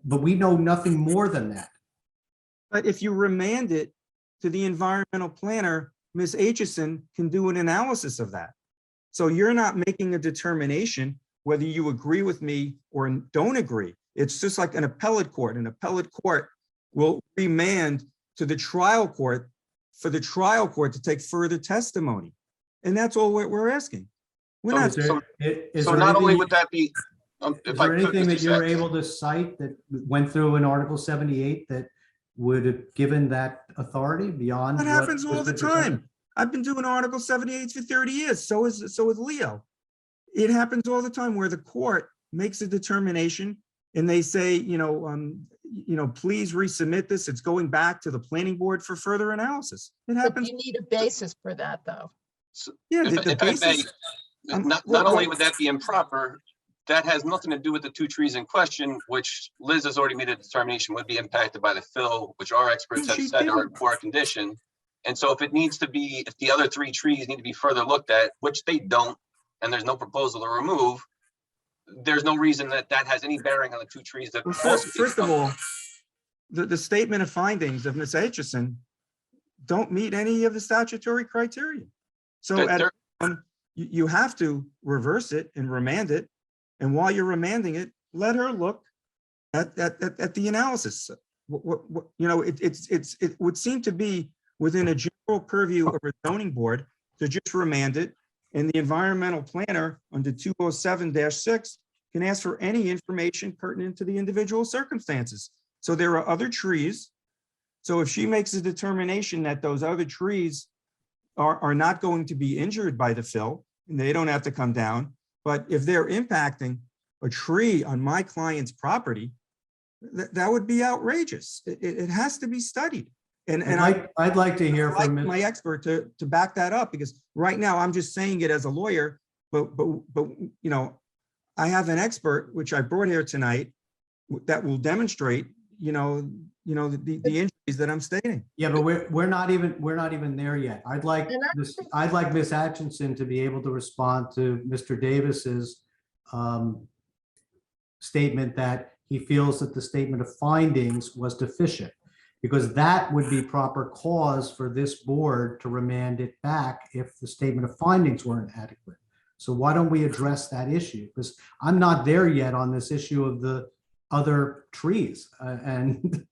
we know nothing more than that. But if you remand it to the environmental planner, Ms. Aitchison can do an analysis of that. So you're not making a determination whether you agree with me or don't agree. It's just like an appellate court. An appellate court will remand to the trial court for the trial court to take further testimony. And that's all we're asking. We're not. So not only would that be, Is there anything that you're able to cite that went through in Article 78 that would have given that authority beyond? That happens all the time. I've been doing Article 78 for 30 years. So is Leo. It happens all the time where the court makes a determination and they say, please resubmit this. It's going back to the planning board for further analysis. It happens. but you need a basis for that though. Yeah, If I may, not only would that be improper, that has nothing to do with the 2 trees in question, which Liz has already made a determination would be impacted by the fill, which our experts have said are in poor condition. And so if the other 3 trees need to be further looked at, which they don't, and there's no proposal to remove, there's no reason that has any bearing on the 2 trees that. Well, first of all, the statement of findings of Ms. Aitchison don't meet any of the statutory criteria. So you have to reverse it and remand it. And while you're remanding it, let her look at the analysis. It would seem to be within a general purview of a zoning board to just remand it. And the environmental planner under 207-6 can ask for any information pertinent to the individual circumstances. So there are other trees. So if she makes a determination that those other trees are not going to be injured by the fill, and they don't have to come down, but if they're impacting a tree on my client's property, that would be outrageous. It has to be studied. And I'd like to hear from my expert to back that up, because right now I'm just saying it as a lawyer, but I have an expert, which I brought here tonight, that will demonstrate, the injuries that I'm stating. Yeah, but we're not even there yet. I'd like Ms. Atchison to be able to respond to Mr. Davis's statement that he feels that the statement of findings was deficient, because that would be proper cause for this board to remand it back if the statement of findings weren't adequate. So why don't we address that issue? Because I'm not there yet on this issue of the other trees. And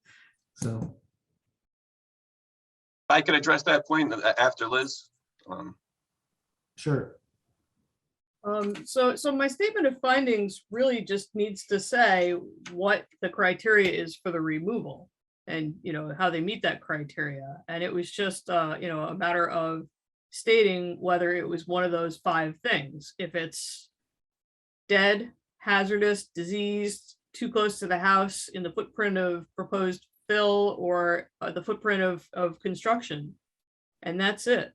so. I could address that point after Liz. Sure. So my statement of findings really just needs to say what the criteria is for the removal and, how they meet that criteria. And it was just, a matter of stating whether it was one of those 5 things. If it's dead, hazardous, diseased, too close to the house, in the footprint of proposed fill or the footprint of construction. And that's it.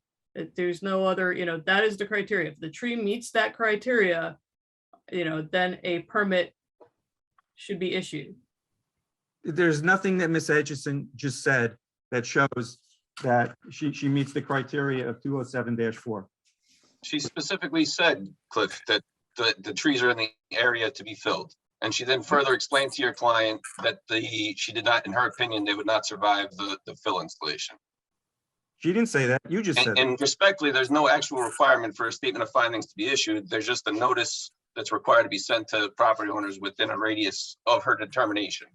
There's no other, that is the criteria. If the tree meets that criteria, then a permit should be issued. There's nothing that Ms. Atchison just said that shows that she meets the criteria of 207-4. She specifically said, Cliff, that the trees are in the area to be filled. And she then further explained to your client that she did not, in her opinion, they would not survive the fill installation. She didn't say that. You just said. And respectfully, there's no actual requirement for a statement of findings to be issued. There's just a notice that's required to be sent to property owners within a radius of her determination.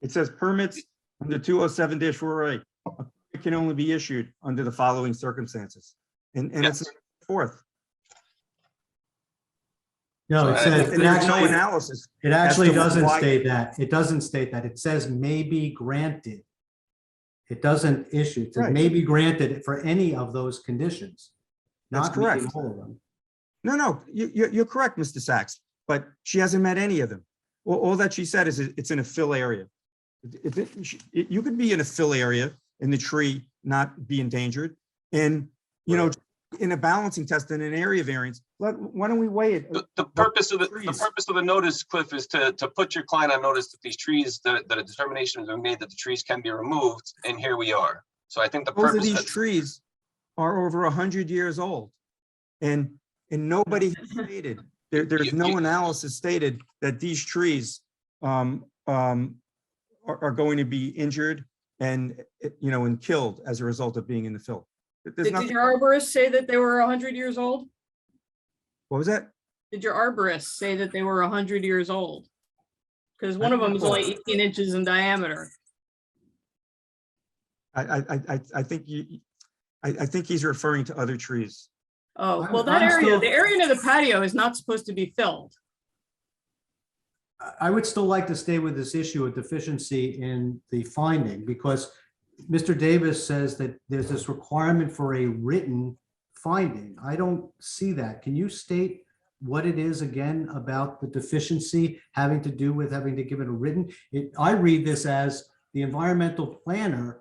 It says permits under 207-4A can only be issued under the following circumstances. And Yes. it's fourth. No, it says, it There's no actually, analysis. it actually as to doesn't why- state that. It doesn't state that. It says may be granted. It doesn't issue. It says Right. may be granted for any of those conditions. That's Not meeting correct. all of them. No, you're correct, Mr. Sachs, but she hasn't met any of them. All that she said is it's in a fill area. You could be in a fill area and the tree not be endangered. And, in a balancing test in an area variance, why don't we weigh it? The purpose of the notice, Cliff, is to put your client on notice that these trees, that a determination has been made that the trees can be removed, and here we are. So I think the Both of purpose these of trees are over 100 years old. And nobody has stated, there's no analysis stated that these trees are going to be injured and killed as a result of being in the fill. Did your arborist say that they were 100 years old? What was that? Did your arborist say that they were 100 years old? Because one of them is only 18 inches in diameter. I think he's referring to other trees. Oh, well, I'm the area near the patio is not supposed to be filled. I would still like to stay with this issue of deficiency in the finding, because Mr. Davis says that there's this requirement for a written finding. I don't see that. Can you state what it is again about the deficiency having to do with having to give it a written? I read this as the environmental planner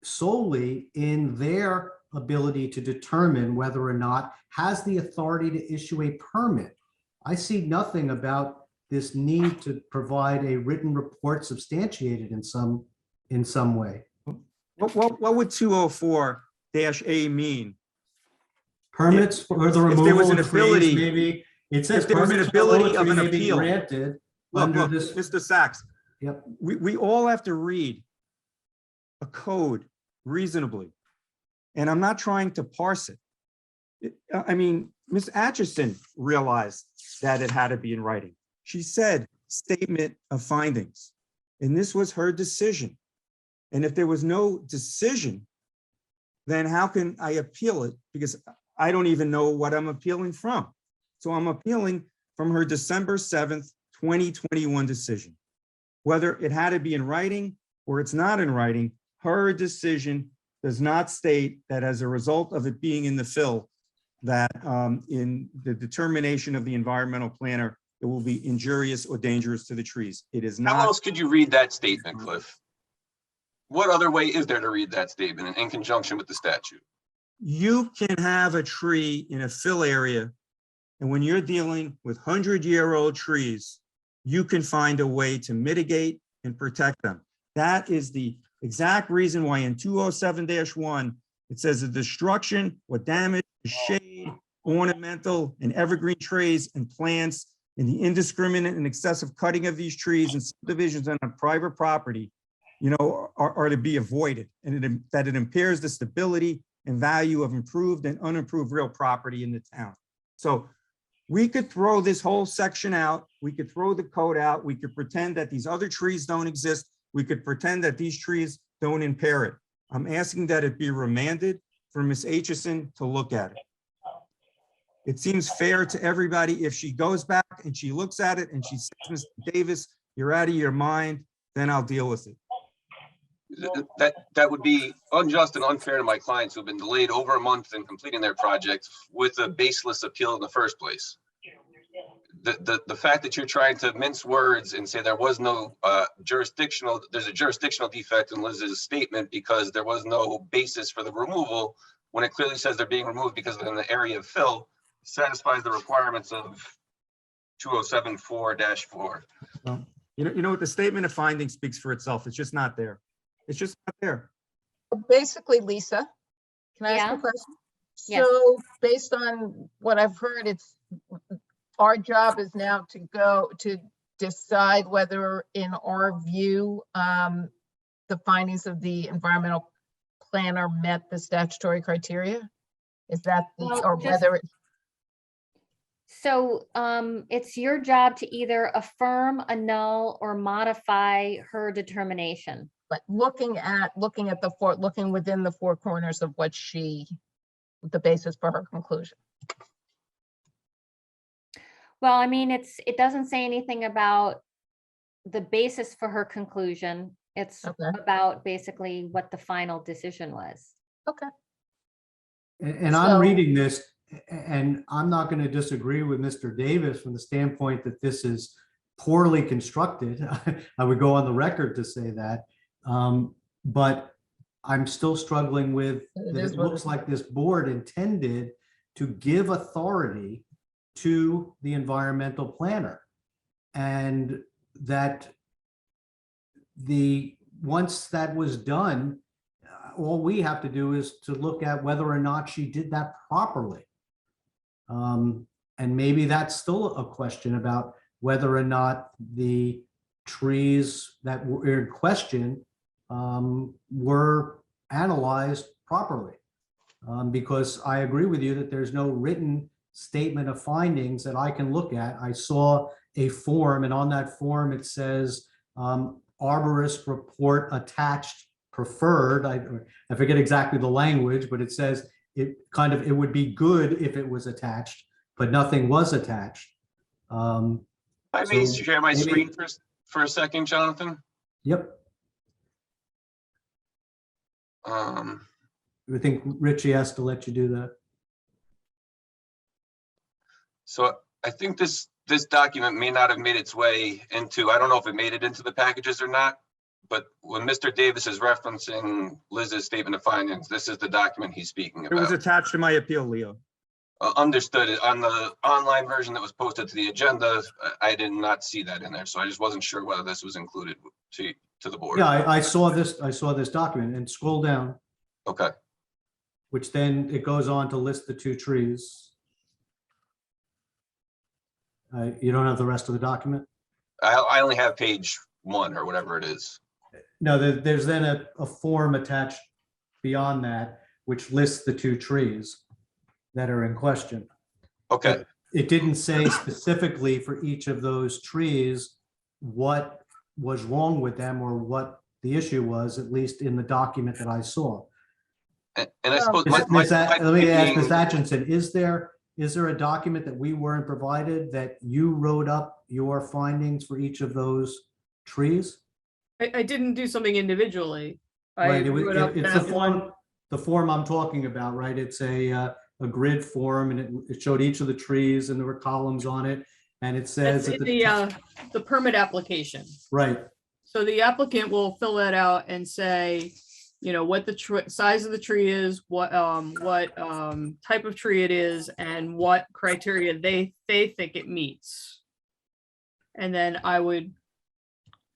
solely in their ability to determine whether or not has the authority to issue a permit. I see nothing about this need to provide a written report substantiated in some way. What would 204-A mean? Permits for the If there was removal an of trees, ability, maybe. It says if there was an permits for ability removal of an tree may be appeal. granted Look, under look, this. Mr. Sachs, Yep. we all have to read a code reasonably. And I'm not trying to parse it. I mean, Ms. Atchison realized that it had to be in writing. She said statement of findings, and this was her decision. And if there was no decision, then how can I appeal it? Because I don't even know what I'm appealing from. So I'm appealing from her December 7th, 2021 decision. Whether it had to be in writing or it's not in writing, her decision does not state that as a result of it being in the fill, that in the determination of the environmental planner, it will be injurious or dangerous to the trees. It is not. How else could you read that statement, Cliff? What other way is there to read that statement in conjunction with the statute? You can have a tree in a fill area, and when you're dealing with 100-year-old trees, you can find a way to mitigate and protect them. That is the exact reason why in 207-1, it says the destruction or damage to shade, ornamental and evergreen trees and plants, and the indiscriminate and excessive cutting of these trees and subdivisions on a private property, are to be avoided, and that it impairs the stability and value of improved and unimproved real property in the town. So we could throw this whole section out. We could throw the code out. We could pretend that these other trees don't exist. We could pretend that these trees don't impair it. I'm asking that it be remanded for Ms. Atchison to look at it. It seems fair to everybody if she goes back and she looks at it and she says, Mr. Davis, you're out of your mind, then I'll deal with it. That would be unjust and unfair to my clients who have been delayed over a month in completing their project with a baseless appeal in the first place. the fact that you're trying to mince words and say there was no there's a jurisdictional defect in Liz's statement because there was no basis for the removal, when it clearly says they're being removed because they're in the area of fill, satisfies the requirements of 2074-4. Well, you know what? The statement of findings speaks for itself. It's just not there. It's just not there. Basically, Lisa, can I ask Yeah. a question? Yes. So based on what I've heard, it's our job is now to go to decide whether, in our view, the findings of the environmental planner met the statutory criteria? Is that, Well, or just- whether, So it's your job to either affirm, annul, or modify her determination. but looking within the four corners of what the basis for her conclusion? Well, I mean, it doesn't say anything about the basis for her conclusion. It's about basically what the final decision was. Okay. And I'm reading this, and I'm not going to disagree with Mr. Davis from the standpoint that this is poorly constructed. I would go on the record to say that. But I'm still struggling with that. It looks like this board intended to give authority to the environmental planner, and that once that was done, all we have to do is to look at whether or not she did that properly. And maybe that's still a question about whether or not the trees that were in question were analyzed properly. Because I agree with you that there's no written statement of findings that I can look at. I saw a form, and on that form it says arborist report attached preferred. I forget exactly the language, but it says it would be good if it was attached, but nothing was attached. I may share my screen for a second, Jonathan. Yep. I think Richie has to let you do that. So I think this document may not have made its way into, I don't know if it made it into the packages or not, but when Mr. Davis is referencing Liz's statement of findings, this is the document he's speaking It was about. attached to my appeal, Leo. Understood. On the online version that was posted to the agenda, I did not see that in there, so I just wasn't sure whether this was included to the board. Yeah, I saw this document, and scroll down. Okay. Which then it goes on to list the two trees. You don't have the rest of the document? I only have page 1 or whatever it is. No, there's then a form attached beyond that, which lists the two trees that are in question. Okay. But it didn't say specifically for each of those trees what was wrong with them or what the issue was, at least in the document that I saw. And I suppose Let me ask Ms. Atchison, is there a document that we weren't provided that you wrote up your findings for each of those trees? I didn't do something individually. I Right, wrote up it's that one. the form I'm talking about, right? It's a grid form, and it showed each of the trees, and there were columns on it, and it says That's at in the permit application. right. So the applicant will fill that out and say, you know, what the size of the tree is, what type of tree it is, and what criteria they think it meets. And then I would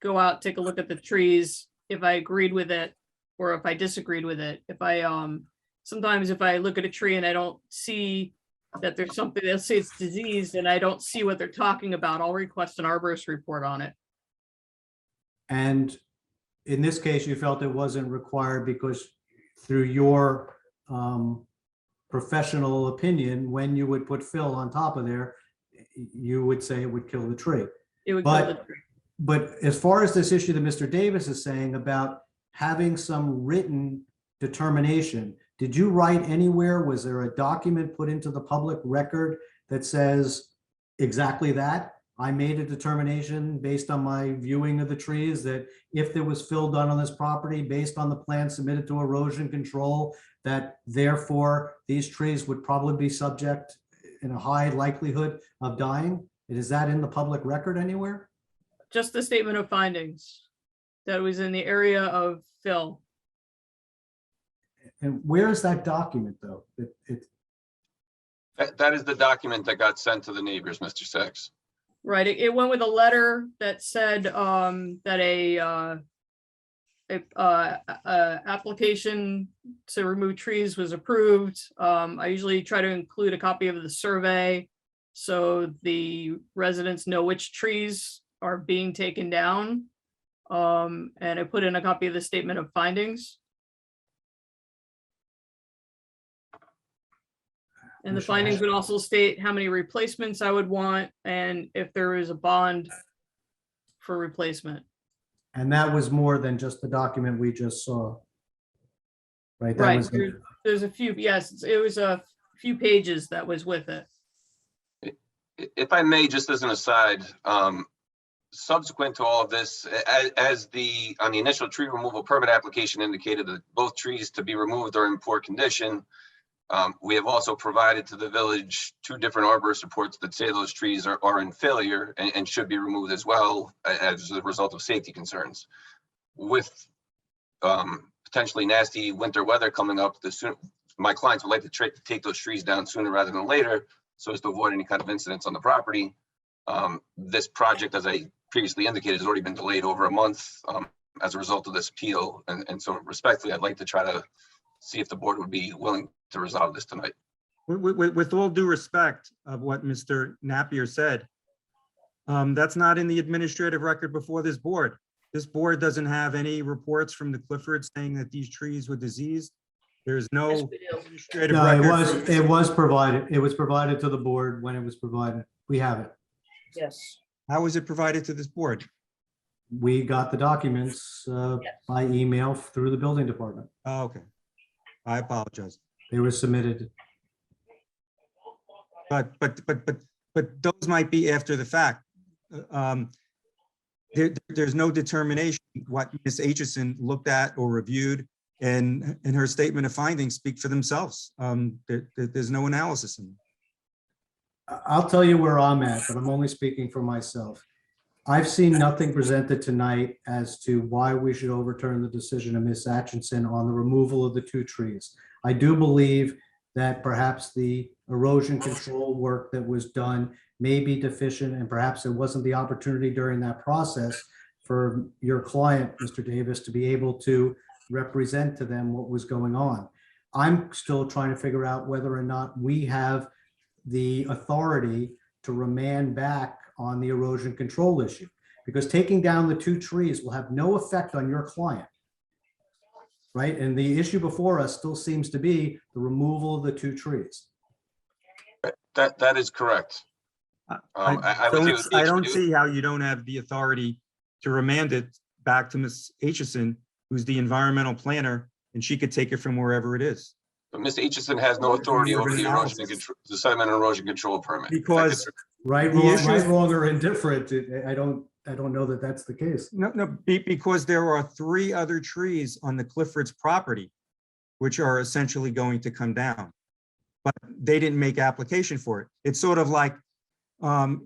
go out, take a look at the trees, if I agreed with it, or if I disagreed with it. If I sometimes if I look at a tree and I don't see that there's something, they'll say it's diseased, and I don't see what they're talking about, I'll request an arborist report on it. And in this case, you felt it wasn't required because through your professional opinion, when you would put fill on top of there, you would say it would kill the tree. It would kill the tree. But as far as this issue that Mr. Davis is saying about having some written determination, did you write anywhere? Was there a document put into the public record that says exactly that? I made a determination based on my viewing of the trees that if there was fill done on this property based on the plan submitted to erosion control, that therefore these trees would probably be subject in a high likelihood of dying. Is that in the public record anywhere? Just the statement of findings that was in the area of fill. And where is that document, though? That is the document that got sent to the neighbors, Mr. Sachs. Right, it went with a letter that said that a application to remove trees was approved. I usually try to include a copy of the survey so the residents know which trees are being taken down. And I put in a copy of the statement of findings. And the findings would also state how many replacements I would want and if there is a bond for replacement. And that was more than just the document we just saw. Right? That Right, was there's a few, yes, it was a few pages that was with it. If I may, just as an aside, subsequent to all of this, as on the initial tree removal permit application indicated that both trees to be removed are in poor condition. We have also provided to the village 2 different arborist reports that say those trees are in failure and should be removed as well as a result of safety concerns. With potentially nasty winter weather coming up, my clients would like to take those trees down sooner rather than later so as to avoid any kind of incidents on the property. This project, as I previously indicated, has already been delayed over a month as a result of this appeal. And so respectfully, I'd like to try to see if the board would be willing to resolve this tonight. With all due respect of what Mr. Napier said, that's not in the administrative record before this board. This board doesn't have any reports from the Cliffords saying that these trees were diseased. There's no administrative No, record. it was provided. It was provided to the board when it was provided. We have it. Yes. How was it provided to this board? We got the documents by email through the building department. Oh, okay. I apologize. They were submitted. But those might be after the fact. There's no determination what Ms. Aitchison looked at or reviewed, and her statement of findings speak for themselves. There's no analysis in it. I'll tell you where I'm at, but I'm only speaking for myself. I've seen nothing presented tonight as to why we should overturn the decision of Ms. Atchison on the removal of the 2 trees. I do believe that perhaps the erosion control work that was done may be deficient, and perhaps there wasn't the opportunity during that process for your client, Mr. Davis, to be able to represent to them what was going on. I'm still trying to figure out whether or not we have the authority to remand back on the erosion control issue, because taking down the 2 trees will have no effect on your client. Right? And the issue before us still seems to be the removal of the 2 trees. That is correct. I don't see how you don't have the authority to remand it back to Ms. Aitchison, who's the environmental planner, and she could take it from wherever it is. But Mr. Aitchison has no authority over the erosion and control, the sediment and erosion control permit. Because right, wrong, or indifferent, I don't know that that's the case. No, because there are 3 other trees on the Cliffords property, which are essentially going to come down, but they didn't make application for it. It's sort of like, a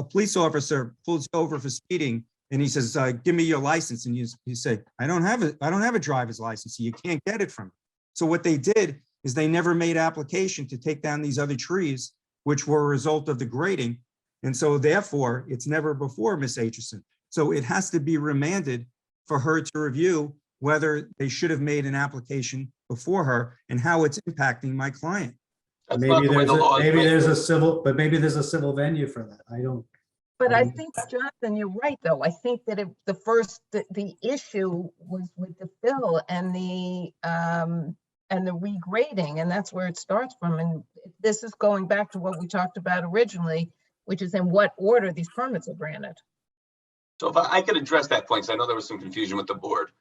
police officer pulls you over for speeding, and he says, "Give me your license," and you say, "I don't have a driver's license, so you can't get it from me." So what they did is they never made application to take down these other trees, which were a result of the grading. And so therefore, it's never before Ms. Aitchison. So it has to be remanded for her to review whether they should have made an application before her and how it's impacting my client. Maybe there's a civil venue for that. I don't. But I think, Jonathan, you're right, though. I think that the issue was with the fill and the regrading, and that's where it starts from. And this is going back to what we talked about originally, which is in what order these permits are granted. So if I could address that point, because I know there was some confusion with the board.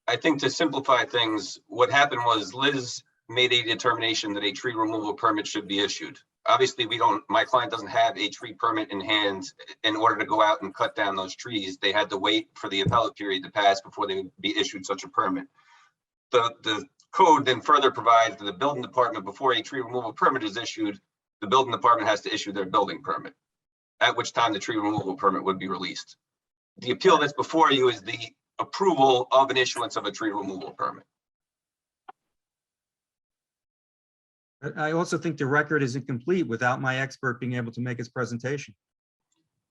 I think to simplify things, what happened was Liz made a determination that a tree removal permit should be issued. Obviously, my client doesn't have a tree permit in hand in order to go out and cut down those trees. They had to wait for the appellate period to pass before they would be issued such a permit. The code then further provides that the building department, before a tree removal permit is issued, the building department has to issue their building permit, at which time the tree removal permit would be released. The appeal that's before you is the approval of an issuance of a tree removal permit. I also think the record is incomplete without my expert being able to make his presentation.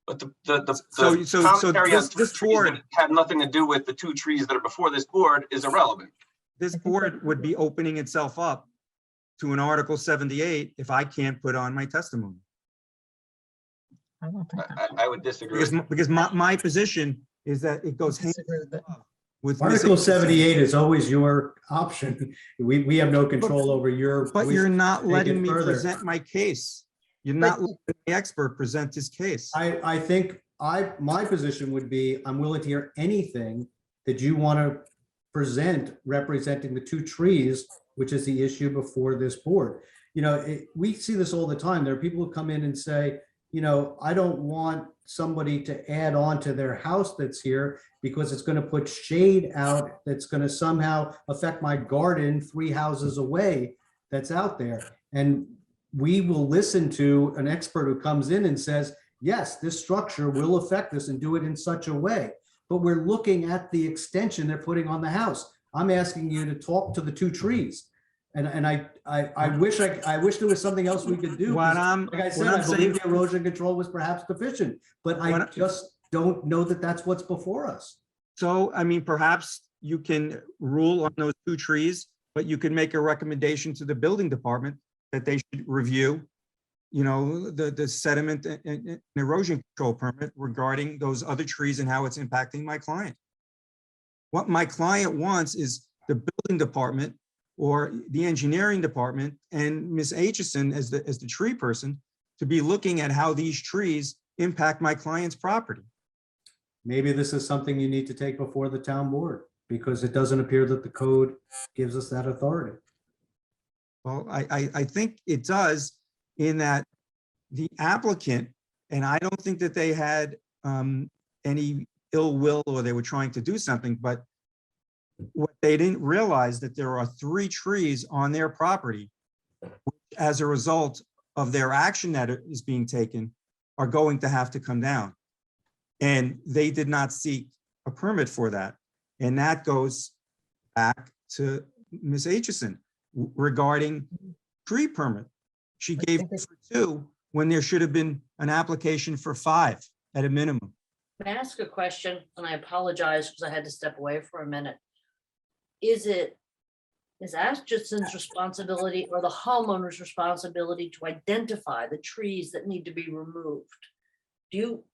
But the So commentary on this trees board, that have nothing to do with the 2 trees that are before this board is irrelevant. this board would be opening itself up to an Article 78 if I can't put on my testimony. I would disagree. Because my position is that it goes hand in glove with Article Ms. 78 is always your option. We have no control over your. But wish you're to not take letting it me further. present my case. You're not letting the expert present his case. I think my position would be, I'm willing to hear anything that you want to present representing the 2 trees, which is the issue before this board. You know, we see this all the time. There are people who come in and say, you know, I don't want somebody to add on to their house that's here because it's going to put shade out that's going to somehow affect my garden 3 houses away that's out there. And we will listen to an expert who comes in and says, yes, this structure will affect this and do it in such a way. But we're looking at the extension they're putting on the house. I'm asking you to talk to the 2 trees. And I wish there was something else we could do. What 'cause I'm- Like I said, what I'm I believe saying- the erosion control was perhaps deficient, but I just don't know that that's what's before us. So, I mean, perhaps you can rule on those 2 trees, but you can make a recommendation to the building department that they should review, you know, the sediment and erosion control permit regarding those other trees and how it's impacting my client. What my client wants is the building department or the engineering department and Ms. Aitchison as the tree person to be looking at how these trees impact my client's property. Maybe this is something you need to take before the town board because it doesn't appear that the code gives us that authority. Well, I think it does in that the applicant, and I don't think that they had any ill will or they were trying to do something, but what they didn't realize that there are 3 trees on their property, which, as a result of their action that is being taken, are going to have to come down. And they did not seek a permit for that. And that goes back to Ms. Aitchison regarding tree permit. She gave it for 2 when there should have been an application for 5 at a minimum. May I ask a question? And I apologize because I had to step away for a minute. Is Aitchison's responsibility or the homeowner's responsibility to identify the trees that need to be removed? Do you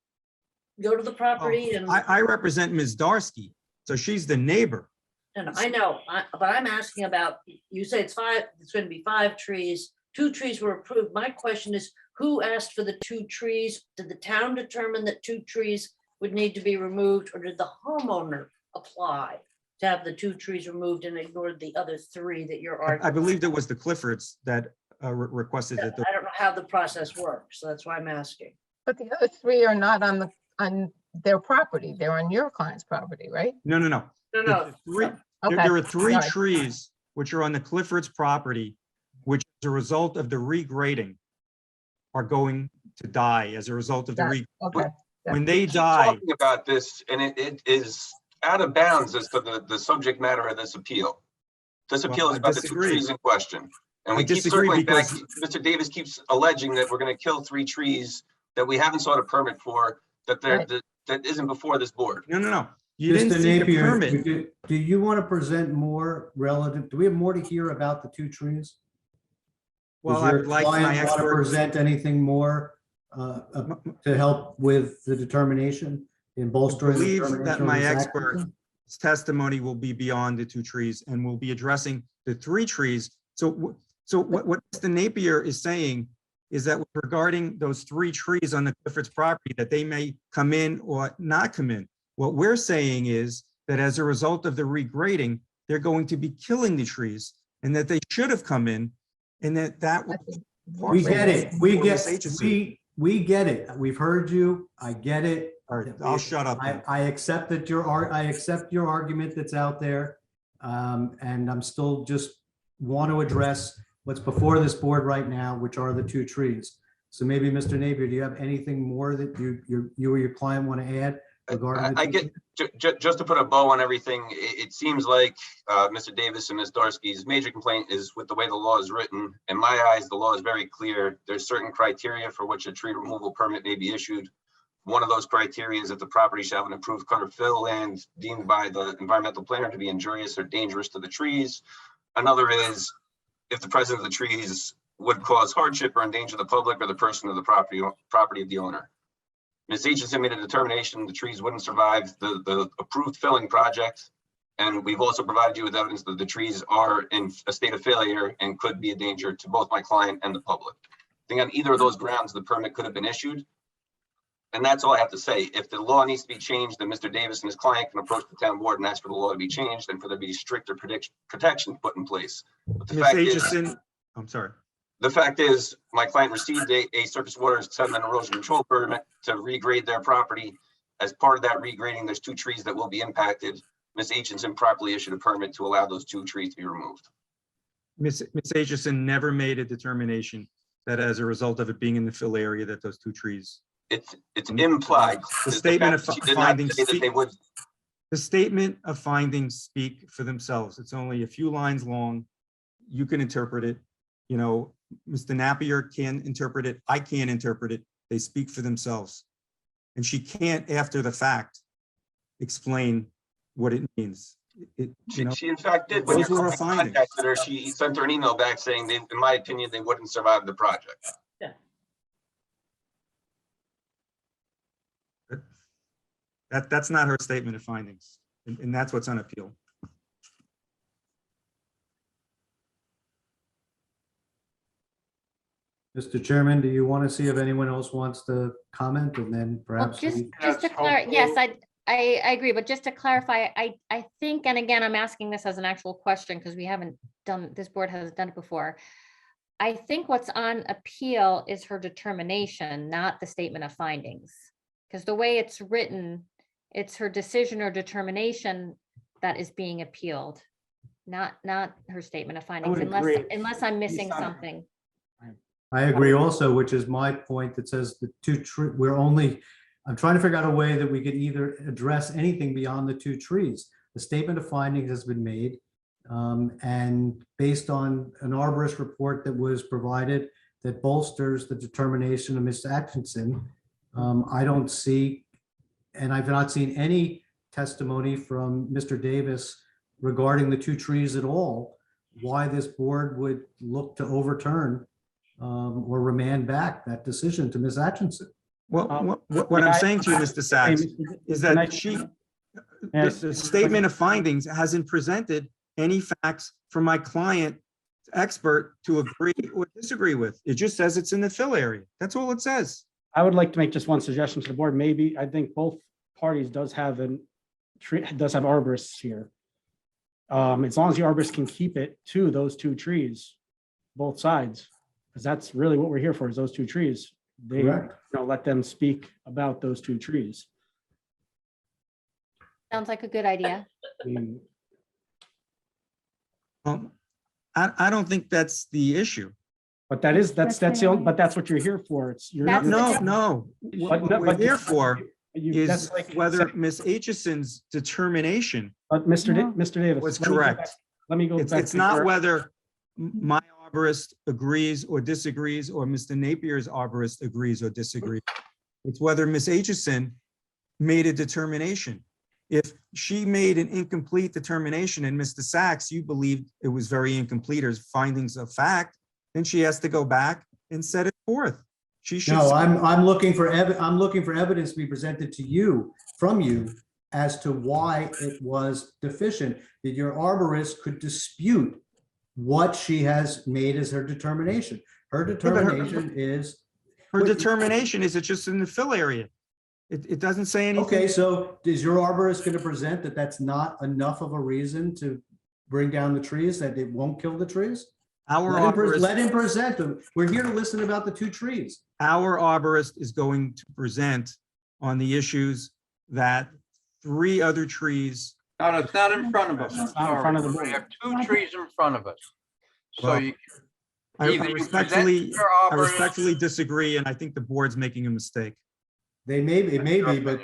go to the property and? I represent Ms. Darsky, so she's the neighbor. And I know, but I'm asking about, you say it's 5, it's going to be 5 trees, 2 trees were approved. My question is, who asked for the 2 trees? Did the town determine that 2 trees would need to be removed, or did the homeowner apply to have the 2 trees removed and ignored the other 3 that you're arguing? I believe it was the Cliffords that requested that. I don't know how the process works, so that's why I'm asking. But the other 3 are not on their property. They're on your client's property, right? No. No. There are 3 Sorry. trees which are on the Cliffords property, which as a result of the regrading are going to die as a result of the Okay. when they We keep die. talking about this, and it is out of bounds as to the subject matter of this appeal. This appeal is I about the 2 disagree. trees in question. And I we keep disagree circling back. because- Mr. Davis keeps alleging that we're going to kill 3 trees that we haven't sought a permit for, that isn't before this board. No. You didn't Mr. see the Napier, permit. do you want to present more relative, do we have more to hear about the 2 trees? Well, Does I your would like my client want to expert. present anything more to help with the determination in I bolstering? the believe determination that of my his expert's accuracy? testimony will be beyond the 2 trees and will be addressing the 3 trees. So what Mr. Napier is saying is that regarding those 3 trees on the Cliffords property, that they may come in or not come in. What we're saying is that as a result of the regrading, they're going to be killing the trees and that they should have come in and that. We get it. We get it. We've heard you. I get it. All right, I'll shut up. I accept that I accept your argument that's out there. And I'm still just want to address what's before this board right now, which are the two trees. So maybe, Mr. Napier, do you have anything more that you or your client want to add regarding? I get, just to put a bow on everything, it seems like Mr. Davis and Ms. Darsky's major complaint is with the way the law is written. In my eyes, the law is very clear. There's certain criteria for which a tree removal permit may be issued. One of those criteria is that the property shall have an approved cover fill land deemed by the environmental planner to be injurious or dangerous to the trees. Another is if the presence of the trees would cause hardship or endanger the public or the person of the property of the owner. Ms. Aitchison made a determination the trees wouldn't survive the approved filling project. And we've also provided you with evidence that the trees are in a state of failure and could be a danger to both my client and the public. I think on either of those grounds, the permit could have been issued. And that's all I have to say. If the law needs to be changed, then Mr. Davis and his client can approach the town board and ask for the law to be changed and for there to be stricter protection put in place. But the Ms. fact is, Aitchison, I'm sorry. the fact is, my client received a surface water sediment erosion control permit to regrade their property. As part of that regrading, there's two trees that will be impacted. Ms. Aitchison properly issued a permit to allow those two trees to be removed. Ms. Aitchison never made a determination that as a result of it being in the fill area, that those two trees. It's implied. The statement of fact that she did not findings. say that they would. The statement of findings speak for themselves. It's only a few lines long. You can interpret it. You know, Mr. Napier can interpret it. I can't interpret it. They speak for themselves. And she can't, after the fact, explain what it means. She in fact did. When Those your were her client findings. contacted her, she sent her an email back saying, in my opinion, they wouldn't survive the project. That's not her statement of findings. And that's what's on appeal. Mr. Chairman, do you want to see if anyone else wants to comment and then Well, perhaps? just to clarify, yes, I agree, but just to clarify, I think, and again, I'm asking this as an actual question because we haven't done, this board hasn't done it before. I think what's on appeal is her determination, not the statement of findings. Because the way it's written, it's her decision or determination that is being appealed, not her statement of findings, would agree. unless I'm missing something. I agree also, which is my point that says the I'm trying to figure out a way that we could either address anything beyond the two trees. The statement of findings has been made. And based on an arborist report that was provided that bolsters the determination of Ms. Atkinson, I don't see, and I've not seen any testimony from Mr. Davis regarding the two trees at all, why this board would look to overturn or remand back that decision to Ms. Atkinson. Well, what I'm saying to you, Mr. Sachs, is that the statement of findings hasn't presented any facts for my client expert to agree or disagree with. It just says it's in the fill area. That's all it says. I would like to make just one suggestion to the board. Maybe, I think both parties does have arborists here. As long as the arborist can keep it to those two trees, both sides, because that's really what we're here for, is those two trees. They, let them speak about those two trees. Sounds like a good idea. I don't think that's the issue. But that's what you're here for. No. What we're here for is whether Ms. Aitchison's determination Mr. Davis was correct. Let me go back. It's not whether my arborist agrees or disagrees, or Mr. Napier's arborist agrees or disagrees. It's whether Ms. Aitchison made a determination. If she made an incomplete determination, and Mr. Sachs, you believed it was very incomplete or findings of fact, then she has to go back and set it forth. She should. No, I'm looking for evidence to be presented to you, from you, as to why it was deficient, that your arborist could dispute what she has made as her determination. Her determination is. Her determination is it's just in the fill area. It doesn't say anything. Okay, so is your arborist going to present that that's not enough of a reason to bring down the trees, that it won't kill the trees? Let him present them. We're here to listen about the two trees. Our arborist is going to present on the issues that 3 other trees. No, it's not in front of us. Not in front of the board. We have 2 trees in front of us. So Well, you, I Either you present respectfully, your I arborist- respectfully disagree, and I think the board's making a mistake. It may be, but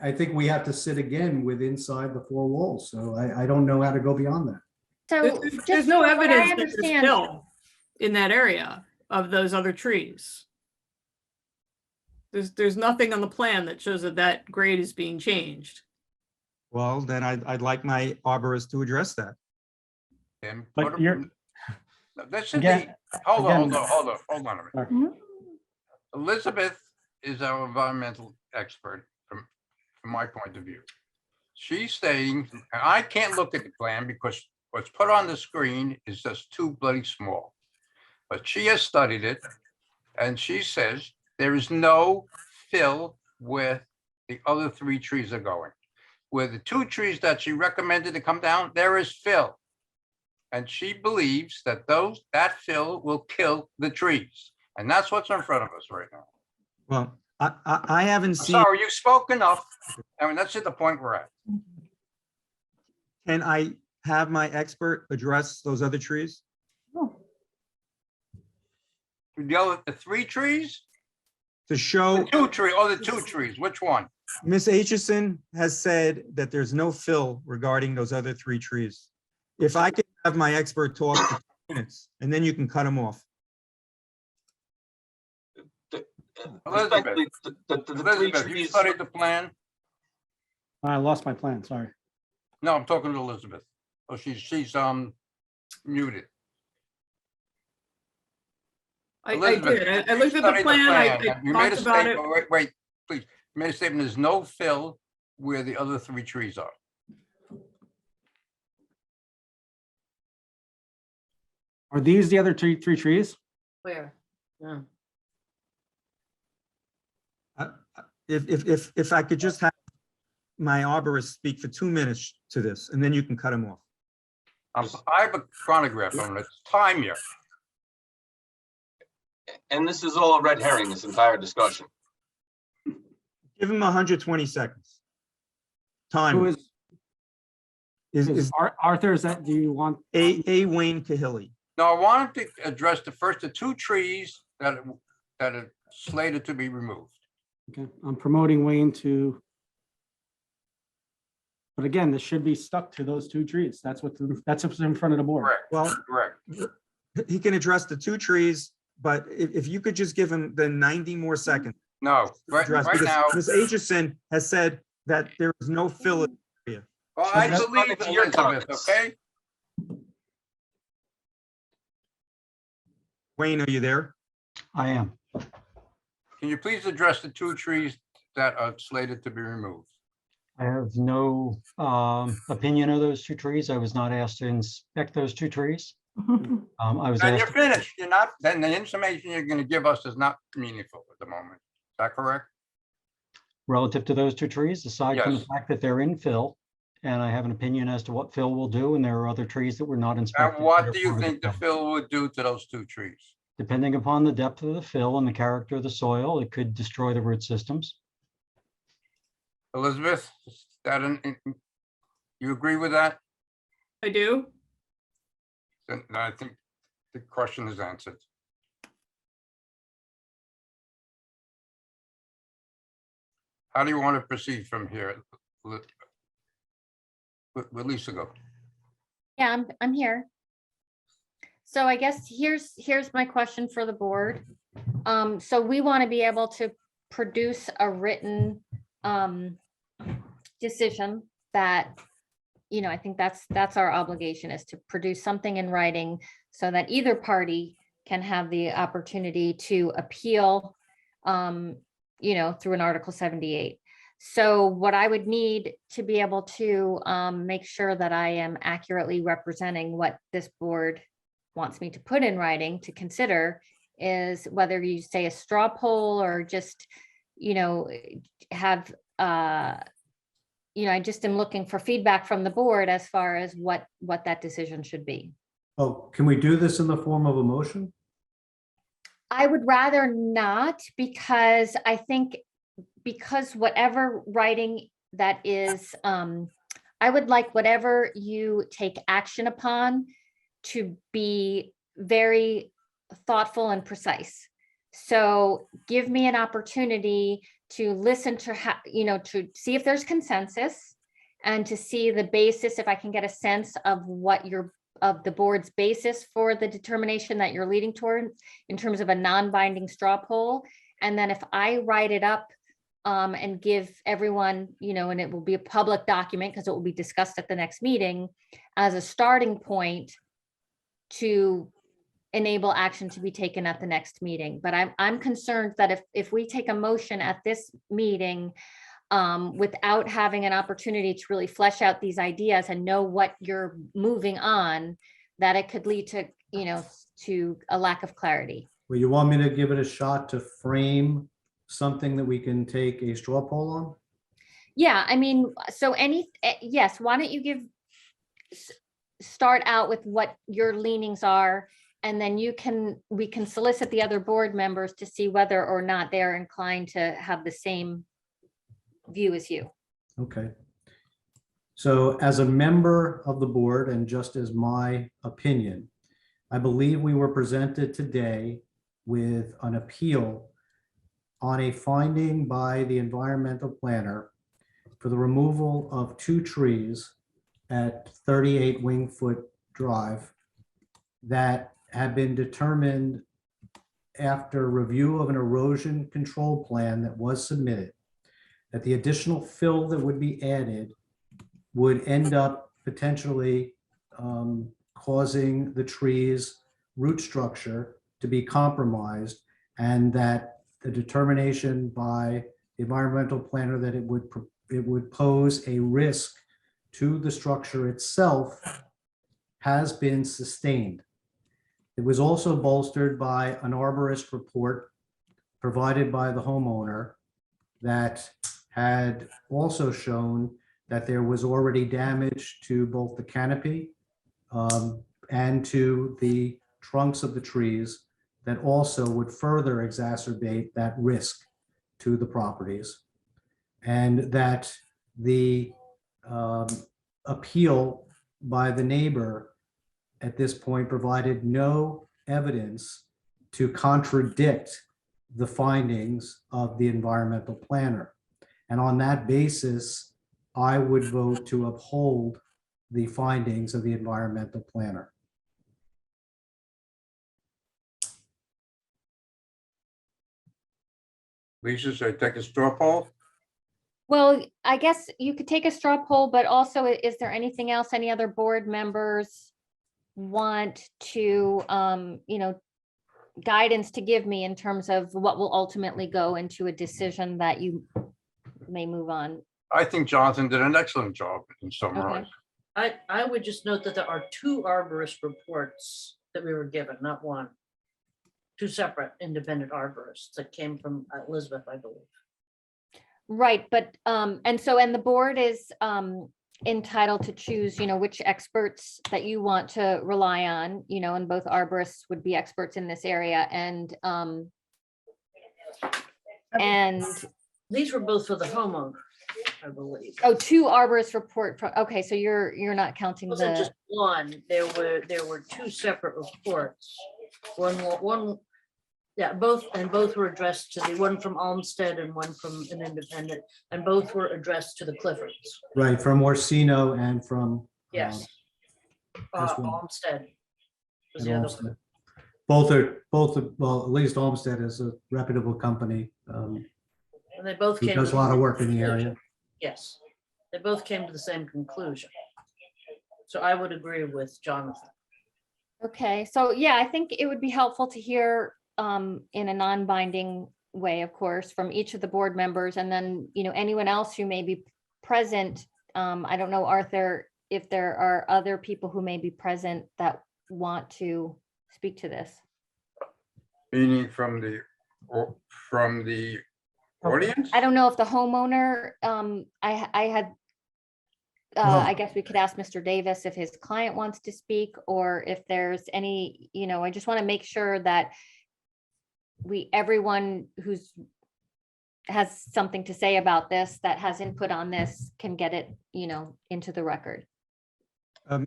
I think we have to sit again with inside the four walls. So I don't know how to go beyond that. So There's just no from what I evidence that there's understand, fill in that area of those other trees. There's nothing on the plan that shows that that grade is being changed. Well, then I'd like my arborist to address that. And But put you're- this is Again- hold on again- a minute. Elizabeth is our environmental expert from my point of view. She's saying, and I can't look at the plan because what's put on the screen is just too bloody small. But she has studied it and she says there is no fill where the other three trees are going. Where the two trees that she recommended to come down, there is fill. And she believes that that fill will kill the trees. And that's what's in front of us right now. Well, I haven't I'm seen. sorry, you spoke enough. I mean, that's at the point we're at. Can I have my expert address those other trees? The three trees? To show, The two trees, which one? Ms. Aitchison has said that there's no fill regarding those other three trees. If I could have my expert talk for 2 minutes, and then you can cut him off. Elizabeth, the three Elizabeth, you trees, studied the plan? I lost my plan, sorry. No, I'm talking to Elizabeth. Oh, she's muted. I Elizabeth, did. I you looked at the studied plan. I You made a talked about it. statement, wait, please. You made a statement, there's no fill where the other three trees are. Are these the other three trees? Where? Yeah. If I could just have my arborist speak for 2 minutes to this, and then you can cut him off. I have a chronograph on it, time here. and this is all a red herring, this entire discussion. Give him 120 seconds. Time. Who Is Arthur, is that, do you want? A. Wayne Kahili. No, I wanted to address the two trees that are slated to be removed. Okay, I'm promoting Wayne to. But again, this should be stuck to those two trees. That's what's in front of the board. Correct, Well, correct. he can address the two trees, but if you could just give him the 90 more seconds. No, right Because now, Ms. Aitchison has said that there is no fill in the area. well, I That's believe not to your Elizabeth, comments. okay? Wayne, are you there? I am. Can you please address the two trees that are slated to be removed? I have no opinion of those two trees. I was not asked to inspect those two trees. I was Then you're asked, finished. You're not, then the information you're gonna give us is not meaningful at the moment. Is that correct? relative to those two trees, aside from the Yes. fact that they're in fill, and I have an opinion as to what fill will do, and there are other trees that were not inspected. And that what are do you part of think the fill would do to those two trees? Depending upon the depth of the fill and the character of the soil, it could destroy the root systems. Elizabeth, is that you agree with that? I do. Then I think the question is answered. How do you want to proceed from here? Let Lisa go. Yeah, I'm here. So I guess here's my question for the board. So we want to be able to produce a written decision that, you know, I think that's our obligation, is to produce something in writing so that either party can have the opportunity to appeal, you know, through an Article 78. So what I would need to be able to make sure that I am accurately representing what this board wants me to put in writing to consider is whether you say a straw poll or just, you know, have, you know, I just am looking for feedback from the board as far as what that decision should be. Oh, can we do this in the form of a motion? I would rather not, because I think whatever writing that is, I would like whatever you take action upon to be very thoughtful and precise. So give me an opportunity to listen to how, to see if there's consensus and to see the basis, if I can get a sense of what of the board's basis for the determination that you're leading toward in terms of a non-binding straw poll. And then if I write it up and give everyone, and it will be a public document because it will be discussed at the next meeting as a starting point to enable action to be taken at the next meeting. But I'm concerned that if we take a motion at this meeting without having an opportunity to really flesh out these ideas and know what you're moving on, that it could lead to, to a lack of clarity. Well, you want me to give it a shot to frame something that we can take a straw poll on? Yeah, I mean, so yes, why don't you start out with what your leanings are, and then we can solicit the other board members to see whether or not they're inclined to have the same view as you. Okay. So as a member of the board, and just as my opinion, I believe we were presented today with an appeal on a finding by the environmental planner for the removal of 2 trees at 38 Wingfoot Drive that have been determined after review of an erosion control plan that was submitted, that the additional fill that would be added would end up potentially causing the tree's root structure to be compromised, and that the determination by the environmental planner that it would pose a risk to the structure itself has been sustained. It was also bolstered by an arborist report provided by the homeowner that had also shown that there was already damage to both the canopy and to the trunks of the trees that also would further exacerbate that risk to the properties. And that the appeal by the neighbor at this point provided no evidence to contradict the findings of the environmental planner. And on that basis, I would vote to uphold the findings of the environmental planner. Lisa, should I take a straw poll? Well, I guess you could take a straw poll, but also, is there anything else any other board members want to, guidance to give me in terms of what will ultimately go into a decision that you may move on? I think Jonathan did an excellent job in summarizing. I would just note that there are 2 arborist reports that we were given, not one. 2 separate independent arborists that came from Elizabeth, I believe. Right, but, and the board is entitled to choose, which experts that you want to rely on, and both arborists would be experts in this area, and these were both for the homeowner, I believe. Oh, 2 arborist report, okay, so you're not counting It wasn't the, just one, there were 2 separate reports. One, yeah, both were addressed to the one from Olmsted and one from an independent, and both were addressed to the Cliffords. Right, from Orsino and from Yes. as well. Olmsted was and the other Olmsted. one. Both, well, at least Olmsted is a reputable company. And they both Who came. does a to lot of the work in the conclusion. area. Yes, they both came to the same conclusion. So I would agree with Jonathan. okay, so yeah, I think it would be helpful to hear in a non-binding way, of course, from each of the board members, and then, anyone else who may be present. I don't know, Arthur, if there are other people who may be present that want to speak to this. Meaning from the audience? I don't know if the homeowner, I guess we could ask Mr. Davis if his client wants to speak, or if there's any, I just want to make sure that everyone who's has something to say about this, that has input on this, can get it, into the record.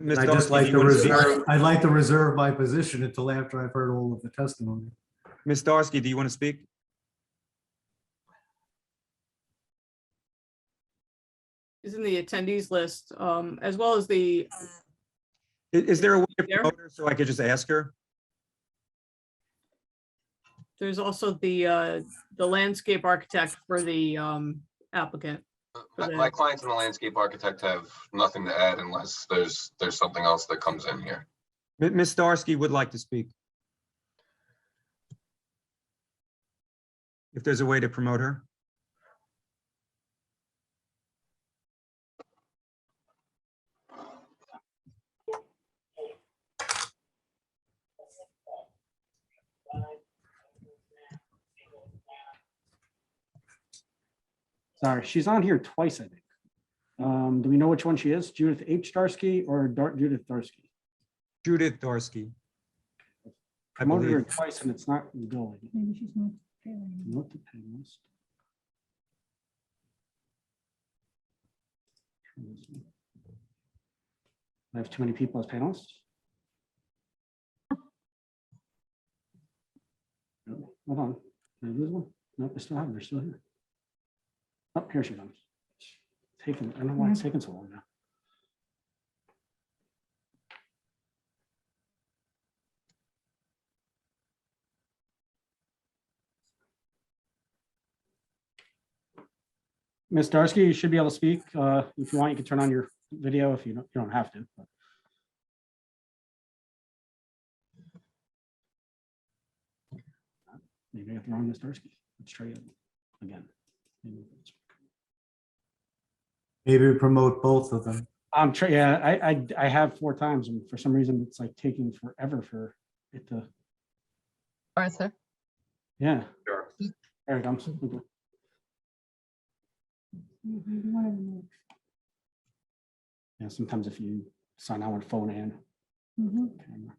Ms. I'd just Darski, like do to you want to speak? I'd like to reserve my position until after I've heard all of the testimony. Ms. Darski, do you want to speak? Is in the attendees list, as well as the, Is there a way to There? promote her so I could just ask her? there's also the landscape architect for the applicant. for the- My clients and the landscape architect have nothing to add unless there's something else that comes in here. Ms. Starsky would like to speak. If there's a way to promote her. Sorry, she's on here twice, I think. Do we know which one she is? Judith H. Darsky or Judith Darsky? Judith Darsky. I Promoted her believe. twice and it's not going. Maybe she's not feeling it. Note to panelist. I have too many people as panelists. No, hold on. Did I lose one? Nope, I still have them. They're still here. Oh, here she comes. Taking, I don't know why it's taking so long now. Ms. Darsky, you should be able to speak. If you want, you can turn on your video if you don't have to. But. Maybe I got the wrong Ms. Darsky. Let's try it again. Maybe promote both of them. Yeah, I have 4 times, and for some reason it's like taking forever for it to. Arthur. Yeah. Sure. There it comes. Okay. Yeah, sometimes if you sign out with phone and camera.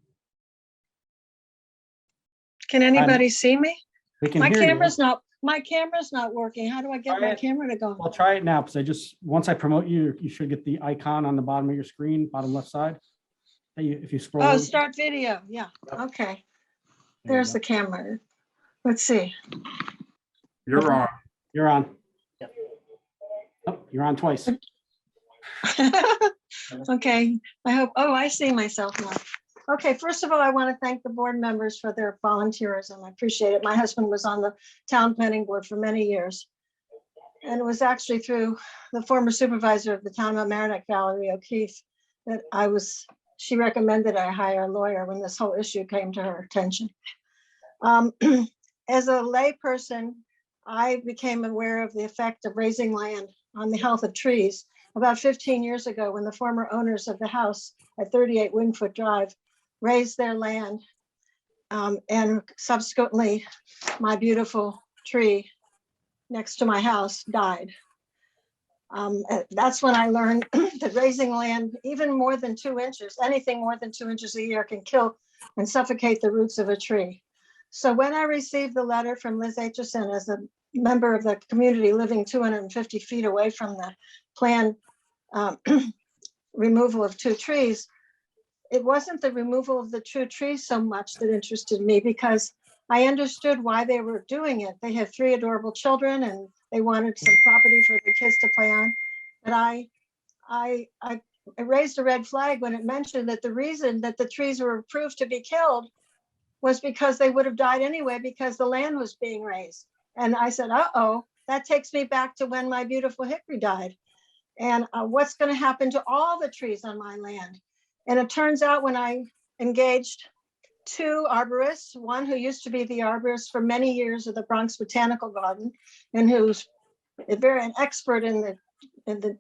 Can anybody see me? We can My hear you. camera's not working. How do I get Try my it. camera to go? I'll try it now because once I promote you, you should get the icon on the bottom of your screen, bottom left side. If you scroll. Oh, over- start video. Yeah, okay. There you There's go. the camera. Let's see. You're on. You're on. Oh, you're on twice. Okay, I hope, oh, I see myself now. Okay, first of all, I want to thank the board members for their volunteerism. I appreciate it. My husband was on the town planning board for many years. And it was actually through the former supervisor of the town of Mamaroneck, Valerie O'Keefe, that she recommended I hire a lawyer when this whole issue came to her attention. As a lay person, I became aware of the effect of raising land on the health of trees about 15 years ago when the former owners of the house at 38 Wingfoot Drive raised their land. And subsequently, my beautiful tree next to my house died. That's when I learned that raising land, even more than 2 inches, anything more than 2 inches a year can kill and suffocate the roots of a tree. So when I received the letter from Liz Aitchison as a member of the community living 250 feet away from the planned removal of 2 trees, it wasn't the removal of the 2 trees so much that interested me because I understood why they were doing it. They had 3 adorable children and they wanted some property for the kids to play on. But I raised a red flag when it mentioned that the reason that the trees were approved to be killed was because they would have died anyway because the land was being raised. And I said, uh-oh, that takes me back to when my beautiful hickory died. And what's going to happen to all the trees on my land? And it turns out when I engaged 2 arborists, one who used to be the arborist for many years of the Bronx Botanical Garden, and who's an expert in the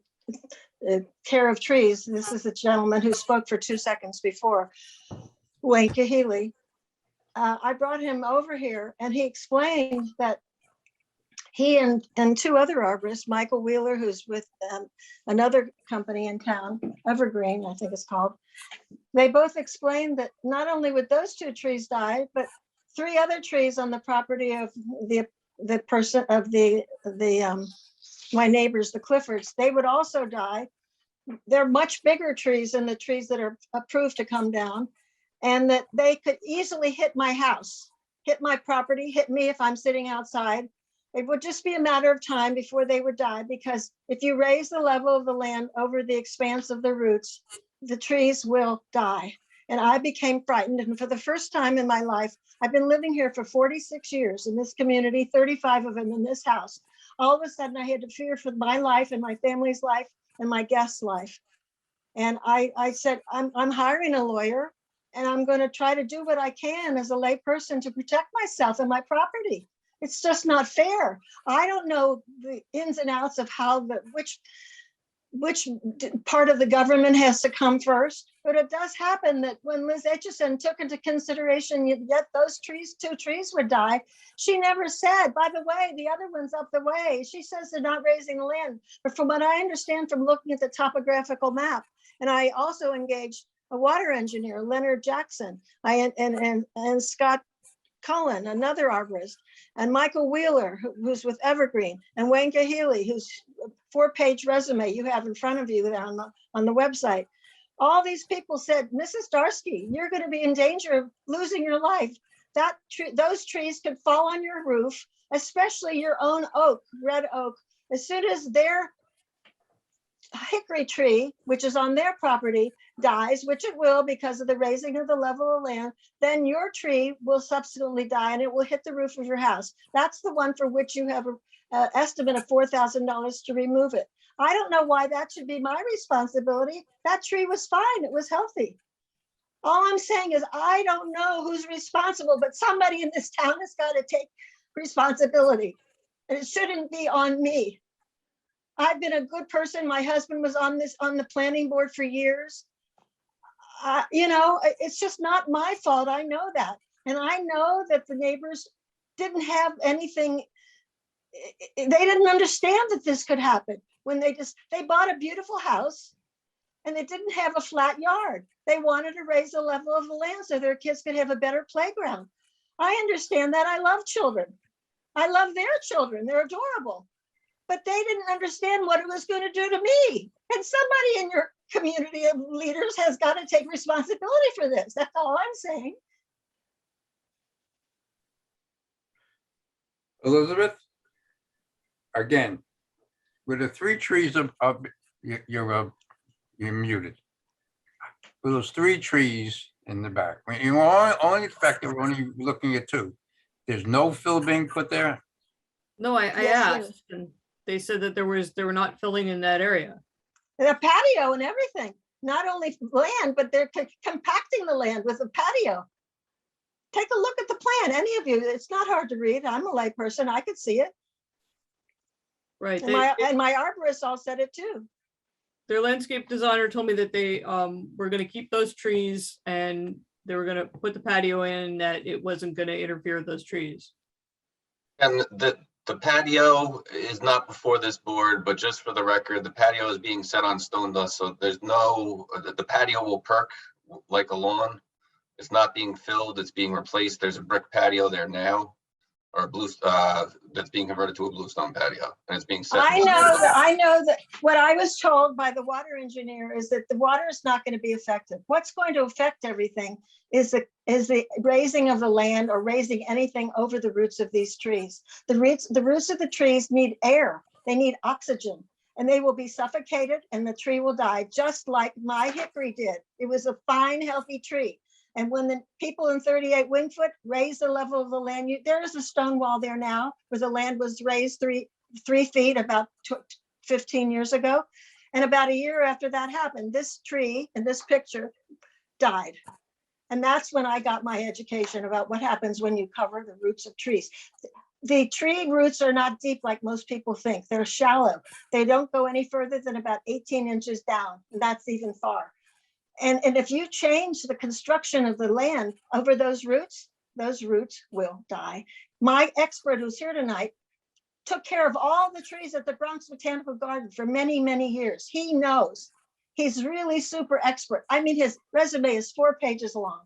care of trees. This is the gentleman who spoke for 2 seconds before, Wayne Kahili. I brought him over here and he explained that he and 2 other arborists, Michael Wheeler, who's with another company in town, Evergreen, I think it's called. They both explained that not only would those 2 trees die, but 3 other trees on the property of the person of my neighbors, the Cliffords, they would also die they're much bigger trees than the trees that are approved to come down, and that they could easily hit my house, hit my property, hit me if I'm sitting outside. It would just be a matter of time before they would die, because if you raise the level of the land over the expanse of the roots, the trees will die. And I became frightened. And for the first time in my life, I've been living here for 46 years in this community, 35 of them in this house. All of a sudden, I had to fear for my life and my family's life and my guest's life. And I said, I'm hiring a lawyer, and I'm going to try to do what I can as a lay person to protect myself and my property. It's just not fair. I don't know the ins and outs of how which part of the government has to come first, but it does happen that when Liz Etchison took into consideration yet those trees, 2 trees would die, she never said, by the way, the other one's up the way. She says they're not raising the land. But from what I understand from looking at the topographical map, and I also engaged a water engineer, Leonard Jackson, and Scott Cullen, another arborist, and Michael Wheeler, who's with Evergreen, and Wayne Kahili, whose 4-page resume you have in front of you there on the website. All these people said, Mrs. Darsky, you're going to be in danger of losing your life. Those trees could fall on your roof, especially your own oak, red oak. As soon as their hickory tree, which is on their property, dies, which it will because of the raising of the level of land, then your tree will subsequently die and it will hit the roof of your house. That's the one for which you have an estimate of $4,000 to remove it. I don't know why that should be my responsibility. That tree was fine. It was healthy. All I'm saying is I don't know who's responsible, but somebody in this town has got to take responsibility. And it shouldn't be on me. I've been a good person. My husband was on the planning board for years. It's just not my fault. I know that. And I know that the neighbors didn't have anything. They didn't understand that this could happen when they bought a beautiful house and they didn't have a flat yard. They wanted to raise the level of the land so their kids could have a better playground. I understand that. I love children. I love their children. They're adorable. But they didn't understand what it was going to do to me. And somebody in your community of leaders has got to take responsibility for this. That's all I'm saying. Elizabeth, again, with the 3 trees you're muted. With those 3 trees in the back, when you only the fact that we're only looking at 2, there's no fill being put there. No, I Yes, asked, and they said that they were not filling in that area. And a patio and everything, not only land, but they're compacting the land with a patio. Take a look at the plan, any of you. It's not hard to read. I'm a lay person. I could see it. Right. And my arborists all said it too. Their landscape designer told me that they were going to keep those trees and they were going to put the patio in, that it wasn't going to interfere with those trees. And the patio is not before this board, but just for the record, the patio is being set on stone dust. So there's no, the patio will perk like a lawn. It's not being filled, it's being replaced. There's a brick patio there now, or a blue, that's being converted to a bluestone patio, and it's being set. I know that what I was told by the water engineer is that the water is not going to be affected. What's going to affect everything is the raising of the land or raising anything over the roots of these trees. The roots of the trees need air. They need oxygen, and they will be suffocated and the tree will die, just like my hickory did. It was a fine, healthy tree. And when the people in 38 Wingfoot raised the level of the land, there is a stone wall there now where the land was raised three feet about 15 years ago. And about a year after that happened, this tree in this picture died. And that's when I got my education about what happens when you cover the roots of trees. The tree roots are not deep like most people think. They're shallow. They don't go any further than about 18 inches down. And that's even far. And if you change the construction of the land over those roots will die. My expert who's here tonight took care of all the trees at the Bronx Botanical Garden for many, many years. He knows. He's really super expert. I mean, his resume is 4 pages long.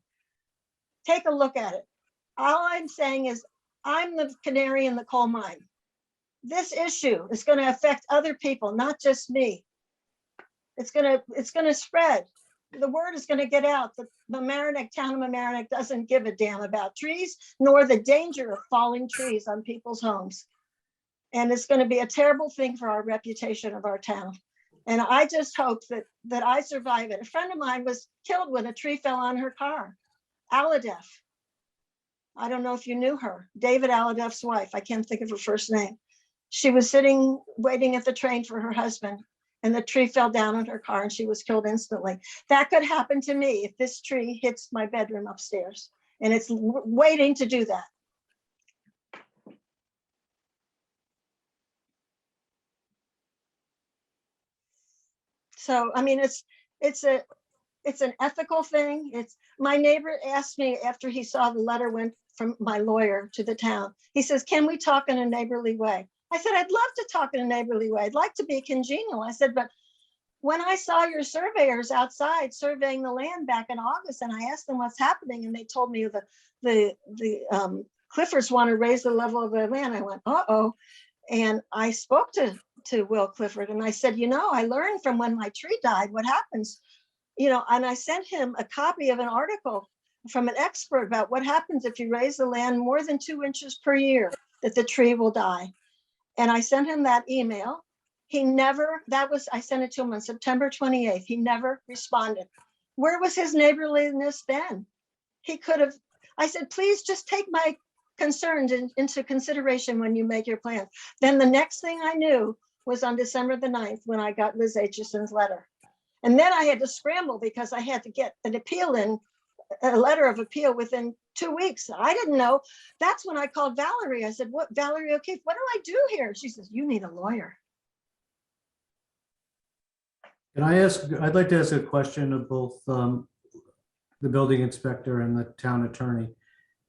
Take a look at it. All I'm saying is I'm the canary in the coal mine. This issue is going to affect other people, not just me. It's gonna spread. The word is gonna get out. The Mamaroneck, town of Mamaroneck doesn't give a damn about trees, nor the danger of falling trees on people's homes. And it's gonna be a terrible thing for our reputation of our town. And I just hope that I survive it. A friend of mine was killed when a tree fell on her car. Aladef. I don't know if you knew her. David Aladef's wife. I can't think of her first name. She was sitting, waiting at the train for her husband, and the tree fell down on her car and she was killed instantly. That could happen to me if this tree hits my bedroom upstairs, and it's waiting to do that. So, I mean, it's an ethical thing. My neighbor asked me after he saw the letter went from my lawyer to the town. He says, can we talk in a neighborly way? I said, I'd love to talk in a neighborly way. I'd like to be congenial. I said, but when I saw your surveyors outside surveying the land back in August, and I asked them what's happening, and they told me the Cliffords want to raise the level of their land. I went, uh-oh. And I spoke to Will Clifford, and I said, I learned from when my tree died, what happens, and I sent him a copy of an article from an expert about what happens if you raise the land more than 2 inches per year, that the tree will die. And I sent him that email. I sent it to him on September 28th. He never responded. Where was his neighborliness then? He could have, I said, please just take my concerns into consideration when you make your plan. Then the next thing I knew was on December the 9th when I got Liz Aitchison's letter. And then I had to scramble because I had to get an appeal in, a letter of appeal within 2 weeks. I didn't know. That's when I called Valerie. I said, what, Valerie O'Keefe, what do I do here? She says, you need a lawyer. I'd like to ask a question of both the building inspector and the town attorney.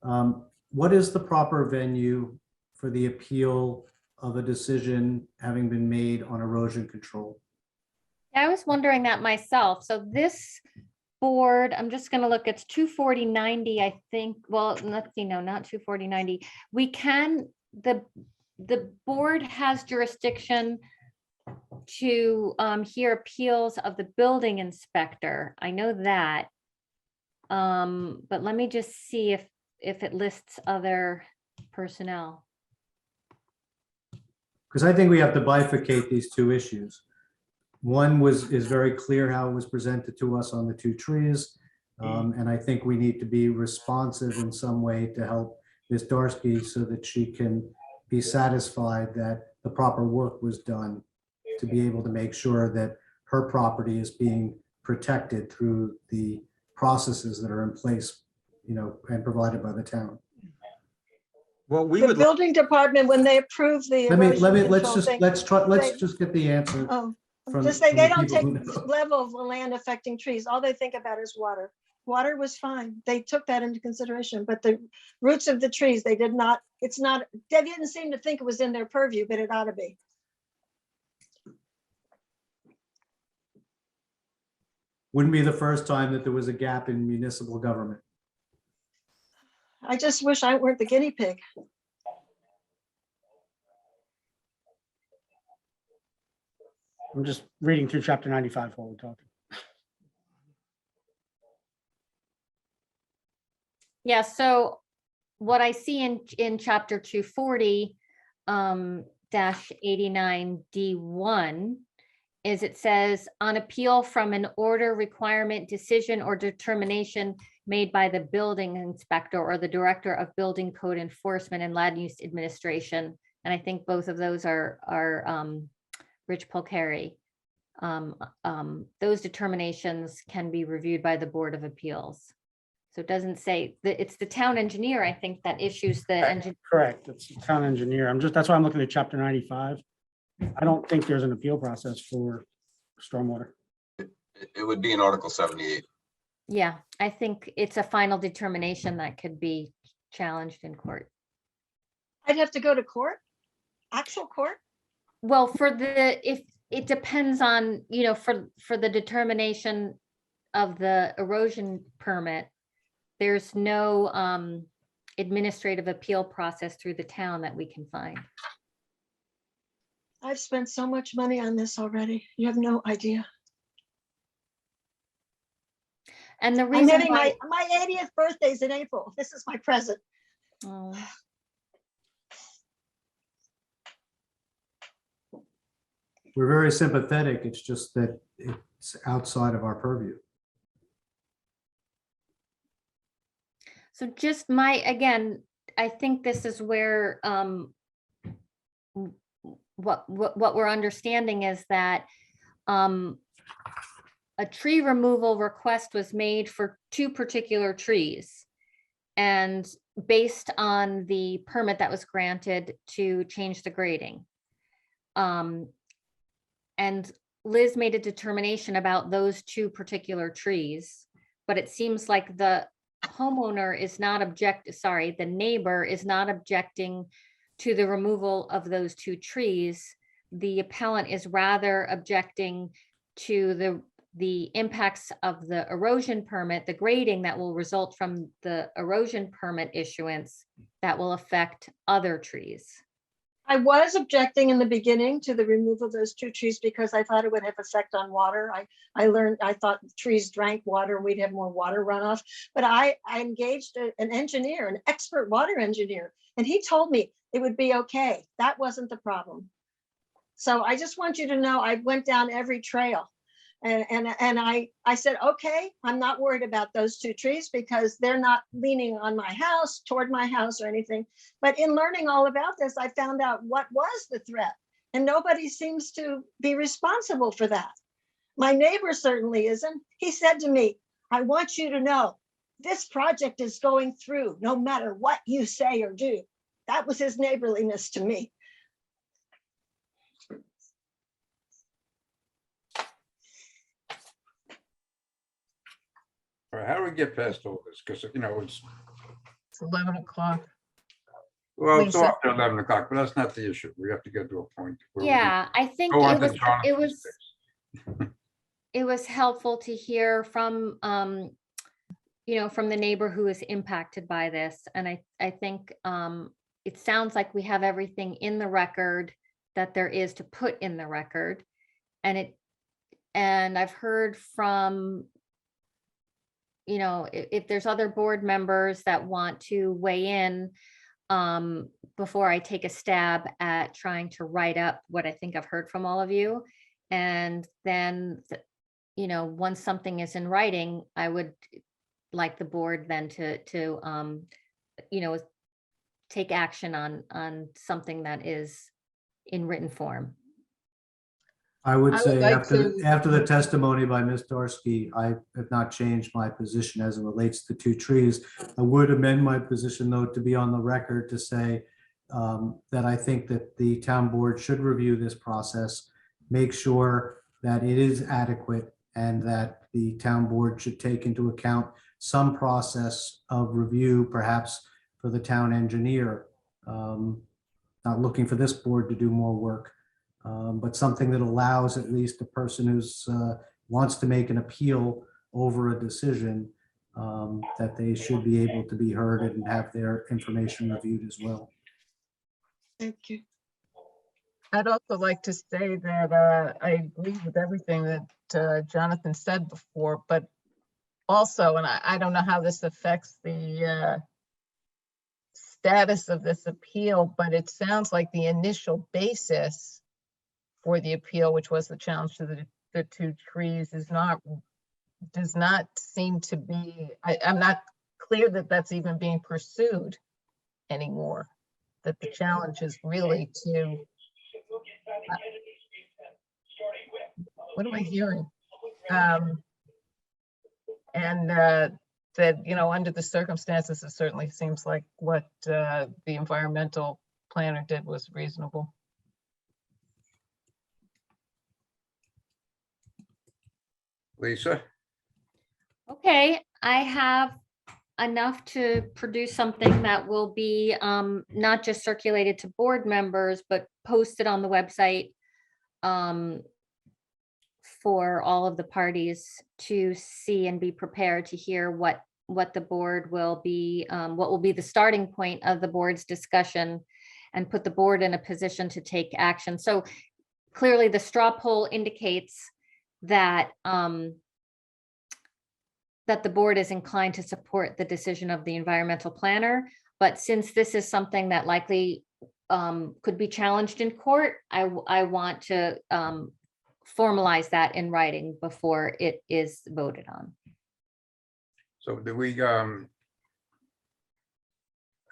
What is the proper venue for the appeal of a decision having been made on erosion control? I was wondering that myself. So this board, I'm just going to look, it's 24090, I think. Well, let's see, no, not 24090. We can, the board has jurisdiction to hear appeals of the building inspector. I know that. But let me just see if it lists other personnel. Because I think we have to bifurcate these two issues. One is very clear how it was presented to us on the 2 trees. And I think we need to be responsive in some way to help Ms. Darsky so that she can be satisfied that the proper work was done to be able to make sure that her property is being protected through the processes that are in place, and provided by the town. Well, we The would, building department, when they approve the Let's just get the answer. Just say from they the don't people take who know. level of the land affecting trees. All they think about is water. Water was fine. They took that into consideration, but the roots of the trees, they did not, they didn't seem to think it was in their purview, but it ought to be. Wouldn't be the first time that there was a gap in municipal government. I just wish I weren't the guinea pig. I'm just reading through chapter 95 while we're talking. Yeah, so what I see in chapter 240 -89D1 is it says on appeal from an order, requirement, decision, or determination made by the building inspector or the director of building code enforcement and land use administration. And I think both of those are Rich Polcari. Those determinations can be reviewed by the Board of Appeals. So it doesn't say that it's the town engineer, I think, that issues the engine. Correct. It's the town engineer. That's why I'm looking at chapter 95. I don't think there's an appeal process for stormwater. It would be in Article 78. Yeah, I think it's a final determination that could be challenged in court. I'd have to go to court, actual court. Well, if it depends on, for the determination of the erosion permit, there's no administrative appeal process through the town that we can find. I've spent so much money on this already. You have no idea. And the I'm reason having why, my 80th birthday's in April. This is my present. oh, We're very sympathetic. It's just that it's outside of our purview. so just again, I think this is where what we're understanding is that a tree removal request was made for 2 particular trees. And based on the permit that was granted to change the grading. And Liz made a determination about those 2 particular trees, but it seems like the homeowner is not the neighbor is not objecting to the removal of those 2 trees. The appellant is rather objecting to the impacts of the erosion permit, the grading that will result from the erosion permit issuance that will affect other trees. I was objecting in the beginning to the removal of those 2 trees because I thought it would have effect on water. I thought trees drank water and we'd have more water runoff. But I engaged an engineer, an expert water engineer, and he told me it would be okay. That wasn't the problem. So I just want you to know I went down every trail. And I said, okay, I'm not worried about those 2 trees because they're not leaning on my house, toward my house or anything. But in learning all about this, I found out what was the threat. And nobody seems to be responsible for that. My neighbor certainly isn't. He said to me, I want you to know this project is going through no matter what you say or do. That was his neighborliness to me. All right, how do we get past all this? Because, it's, It's 11 o'clock. well, it's Lisa. after 11 o'clock, but that's not the issue. We have to get to a point. where we can Yeah, I think go on it to was Jonathan's it was helpful to hear from from the neighbor who is impacted by this. And I think it sounds like we have everything in the record that there is to put in the record. And I've heard from, if there's other board members that want to weigh in before I take a stab at trying to write up what I think I've heard from all of you. And then, once something is in writing, I would like the board then to take action on something that is in written form. I would I would say like after the testimony by Ms. Darsky, I have not changed my position as it relates to 2 trees. I would amend my position, though, to be on the record to say that I think that the town board should review this process, make sure that it is adequate, and that the town board should take into account some process of review, perhaps for the town engineer. Not looking for this board to do more work. But something that allows at least a person who's wants to make an appeal over a decision, that they should be able to be heard and have their information reviewed as well. Thank you. I'd also like to say that I agree with everything that Jonathan said before, but also, and I don't know how this affects the status of this appeal, but it sounds like the initial basis for the appeal, which was the challenge to the 2 trees, does not seem to be, I'm not clear that that's even being pursued anymore, that the challenge is really to, what am I hearing? And that, under the circumstances, it certainly seems like what the environmental planner did was reasonable. Lisa? Okay, I have enough to produce something that will be not just circulated to board members, but posted on the website for all of the parties to see and be prepared to hear what the board will be, what will be the starting point of the board's discussion, and put the board in a position to take action. So clearly the straw poll indicates that that the board is inclined to support the decision of the environmental planner. But since this is something that likely could be challenged in court, I want to formalize that in writing before it is voted on. So do we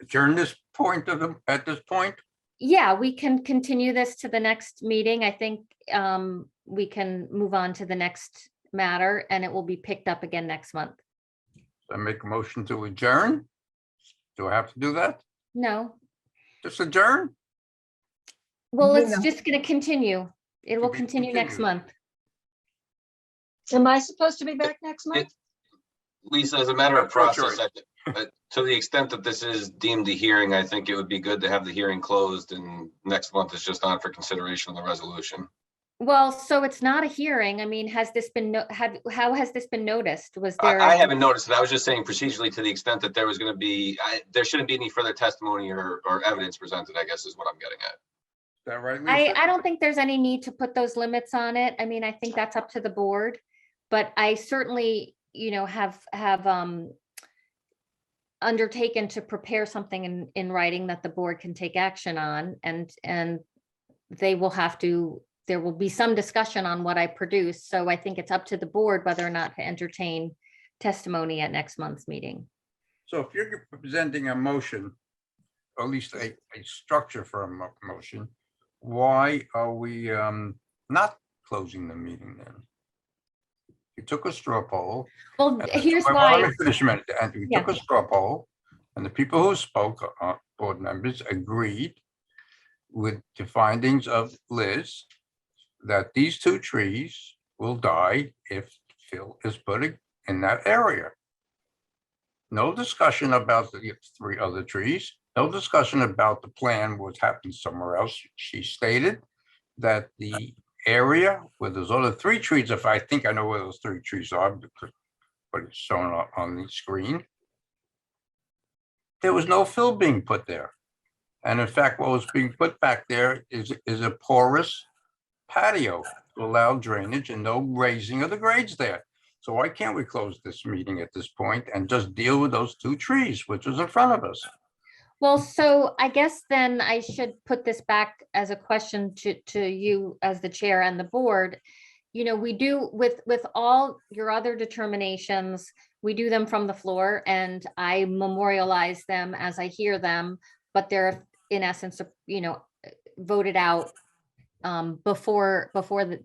adjourn this point at this point? Yeah, we can continue this to the next meeting. I think we can move on to the next matter and it will be picked up again next month. I make a motion to adjourn. Do I have to do that? No, Just adjourn? well, it's No. just going to continue. It will be continue next continued. month. Am I supposed to be back next month? Lisa, as a matter of Oh, sure. process, to the extent that this is deemed a hearing, I think it would be good to have the hearing closed and next month is just on for consideration of the resolution. Well, so it's not a hearing. I mean, has this been, how has this been noticed? Was there? I haven't noticed it. I was just saying procedurally, to the extent that there was going to be, there shouldn't be any further testimony or evidence presented, I guess is what I'm getting at. Is that right, Lisa? I don't think there's any need to put those limits on it. I mean, I think that's up to the board. But I certainly, have undertaken to prepare something in writing that the board can take action on, and they will have to, there will be some discussion on what I produce. So I think it's up to the board whether or not to entertain testimony at next month's meeting. So if you're presenting a motion, or at least a structure for a motion, why are we not closing the meeting then? You took a straw poll. Well, and- here's Wait, why. let me finish a minute. And you took Yeah. a straw poll, and the people who spoke, board members, agreed with the findings of Liz that these 2 trees will die if fill is put in that area. No discussion about the 3 other trees, no discussion about the plan what happened somewhere else. She stated that the area where those other 3 trees, if I think I know where those 3 trees are, because what it's shown on the screen, there was no fill being put there. And in fact, what was being put back there is a porous patio to allow drainage and no raising of the grades there. So why can't we close this meeting at this point and just deal with those 2 trees, which is in front of us? Well, so I guess then I should put this back as a question to you as the chair and the board. We do with all your other determinations, we do them from the floor and I memorialize them as I hear them, but they're in essence, voted out before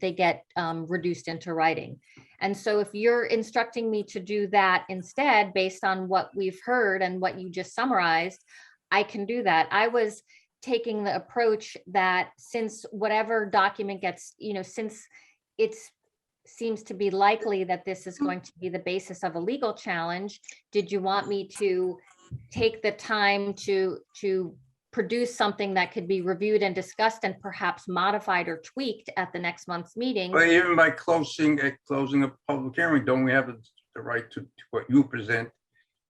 they get reduced into writing. And so if you're instructing me to do that instead, based on what we've heard and what you just summarized, I can do that. I was taking the approach that since whatever document gets, since it seems to be likely that this is going to be the basis of a legal challenge, did you want me to take the time to produce something that could be reviewed and discussed and perhaps modified or tweaked at the next month's meeting? But even by closing a public hearing, don't we have the right to what you present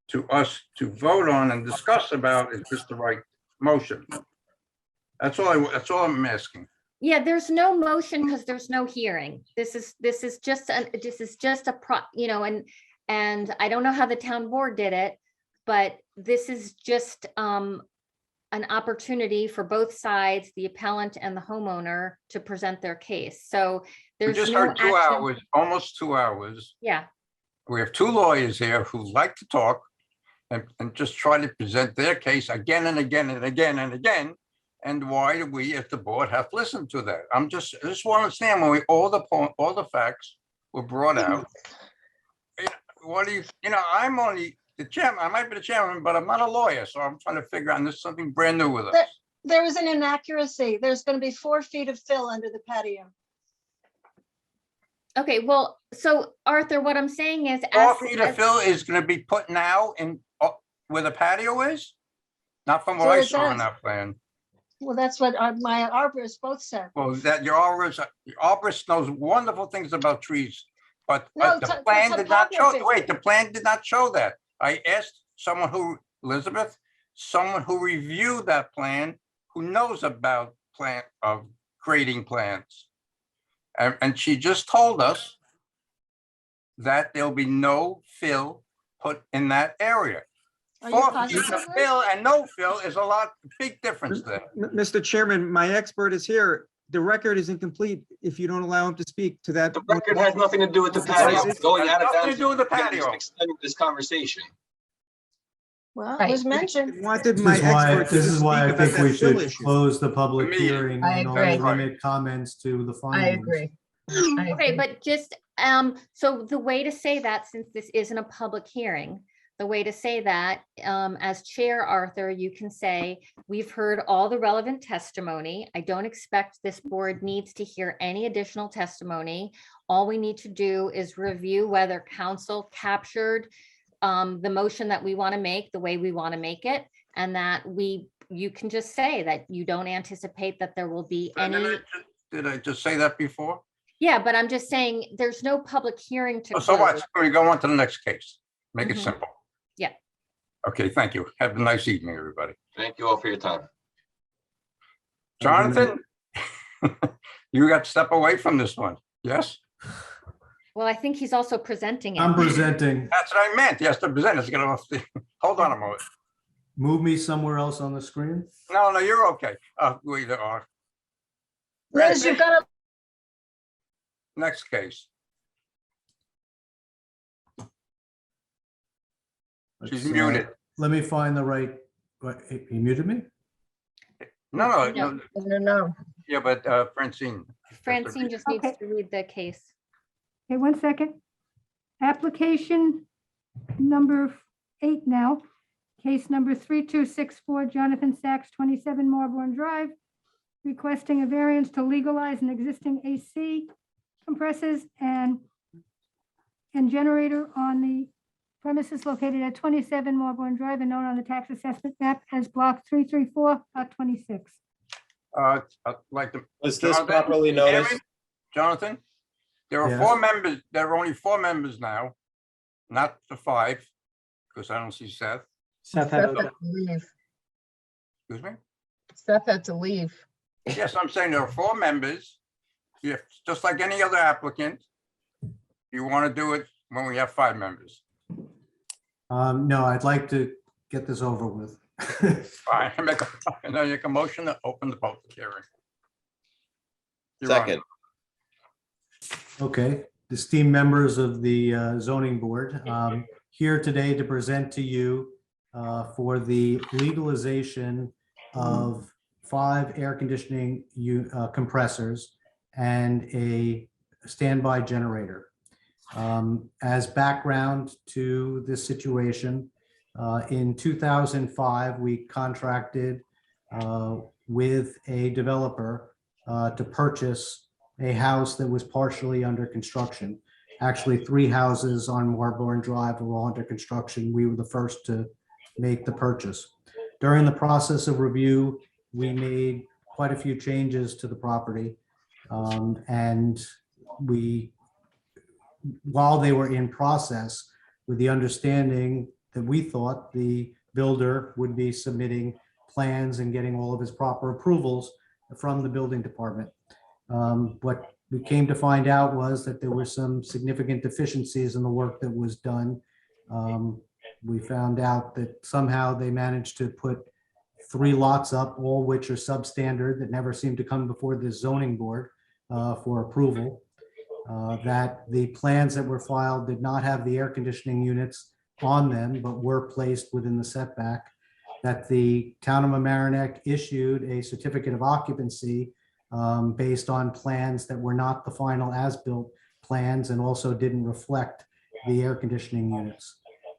to us to vote on and discuss about? Is this the right motion? That's all I'm asking. Yeah, there's no motion because there's no hearing. This is just and I don't know how the town board did it, but this is just an opportunity for both sides, the appellant and the homeowner, to present their case. So We there's just no heard 2 action. hours, almost 2 hours. Yeah, We have 2 lawyers here who like to talk and just try to present their case again and again and again and again. And why do we, if the board, have listened to that? I just want to understand when all the facts were brought out. What do you, I'm only the chairman, I might be the chairman, but I'm not a lawyer, so I'm trying to figure out, and there's something brand new with us. There was an inaccuracy. There's going to be 4 feet of fill under the patio. okay, well, so Arthur, what I'm saying is. 4 feet of fill is going to be put now in where the patio is? Not from what So I is saw that- on that plan. Well, that's what my arborists both said. Well, that your arborist knows wonderful things about trees, but No, the plan did not show, topography. wait, the plan did not show that. I asked Elizabeth, someone who reviewed that plan, who knows about grading plans. And she just told us that there'll be no fill put in that area. Are you 4 positive feet of of this? fill and no fill is a lot, big difference there. Mr. Chairman, my expert is here. The record is incomplete if you don't allow him to speak to that. The record has nothing to do with the Mr. patio. President? Going out of Nothing to bounds. do with the Again, just patio. extending this conversation. Well, it was mentioned. Wanted This my is why, expert to this is why I speak about think we that fill should issue. close the public Me. hearing I and agree. only limit comments to the I findings. agree. I Okay, agree. but just, so the way to say that, since this isn't a public hearing, the way to say that, as Chair Arthur, you can say, we've heard all the relevant testimony. I don't expect this board needs to hear any additional testimony. All we need to do is review whether council captured the motion that we want to make, the way we want to make it, and that you can just say that you don't anticipate that there will be any. Did I just say that before? Yeah, but I'm just saying, there's no public hearing to So close. what? We go on to the next case. Make it Mhm. simple. Yeah. Okay, thank you. Have a nice evening, everybody. Thank you all for your time. Jonathan, you got to step away from this one. Yes? Well, I think he's also presenting it. I'm presenting. That's what I meant. Yes, to present. It's gonna, hold on a moment. Move me somewhere else on the screen. No, no, you're okay. We either are. Liz, you've got to, Next case. She's Let's, muted. Let me find the right, what, he muted me? No, No. No. Yeah, but Francine. Francine just needs Okay. to read the case. Okay, 1 second. Application number 8 now. Case number 3264, Jonathan Sachs, 27 Marlborough Drive, requesting a variance to legalize an existing AC compressors and generator on the premises located at 27 Marlborough Drive and known on the tax assessment map as block 334.26. I'd like to. Was this Jonathan, properly can you hear noticed? me? Jonathan, there are Yes. 4 members, there are only 4 members now, not the 5, because I don't see Seth. Seth Seth had had a- to leave. Excuse me? Seth had to leave. Yes, I'm saying there are 4 members. If, just like any other applicant, you want to do it when we have 5 members. No, I'd like to get this over with. Fine, I make a motion to open the public hearing. You're on. Second. Okay, esteemed members of the zoning board, here today to present to you for the legalization of 5 air conditioning compressors and a standby generator. As background to this situation, in 2005, we contracted with a developer to purchase a house that was partially under construction. Actually, 3 houses on Marlborough Drive were all under construction. We were the first to make the purchase. During the process of review, we made quite a few changes to the property. And while they were in process, with the understanding that we thought the builder would be submitting plans and getting all of his proper approvals from the building department. What we came to find out was that there were some significant deficiencies in the work that was done. We found out that somehow they managed to put 3 lots up, all which are substandard, that never seemed to come before the zoning board for approval. That the plans that were filed did not have the air conditioning units on them, but were placed within the setback. That the town of Mamaroneck issued a certificate of occupancy based on plans that were not the final as-built plans and also didn't reflect the air conditioning units.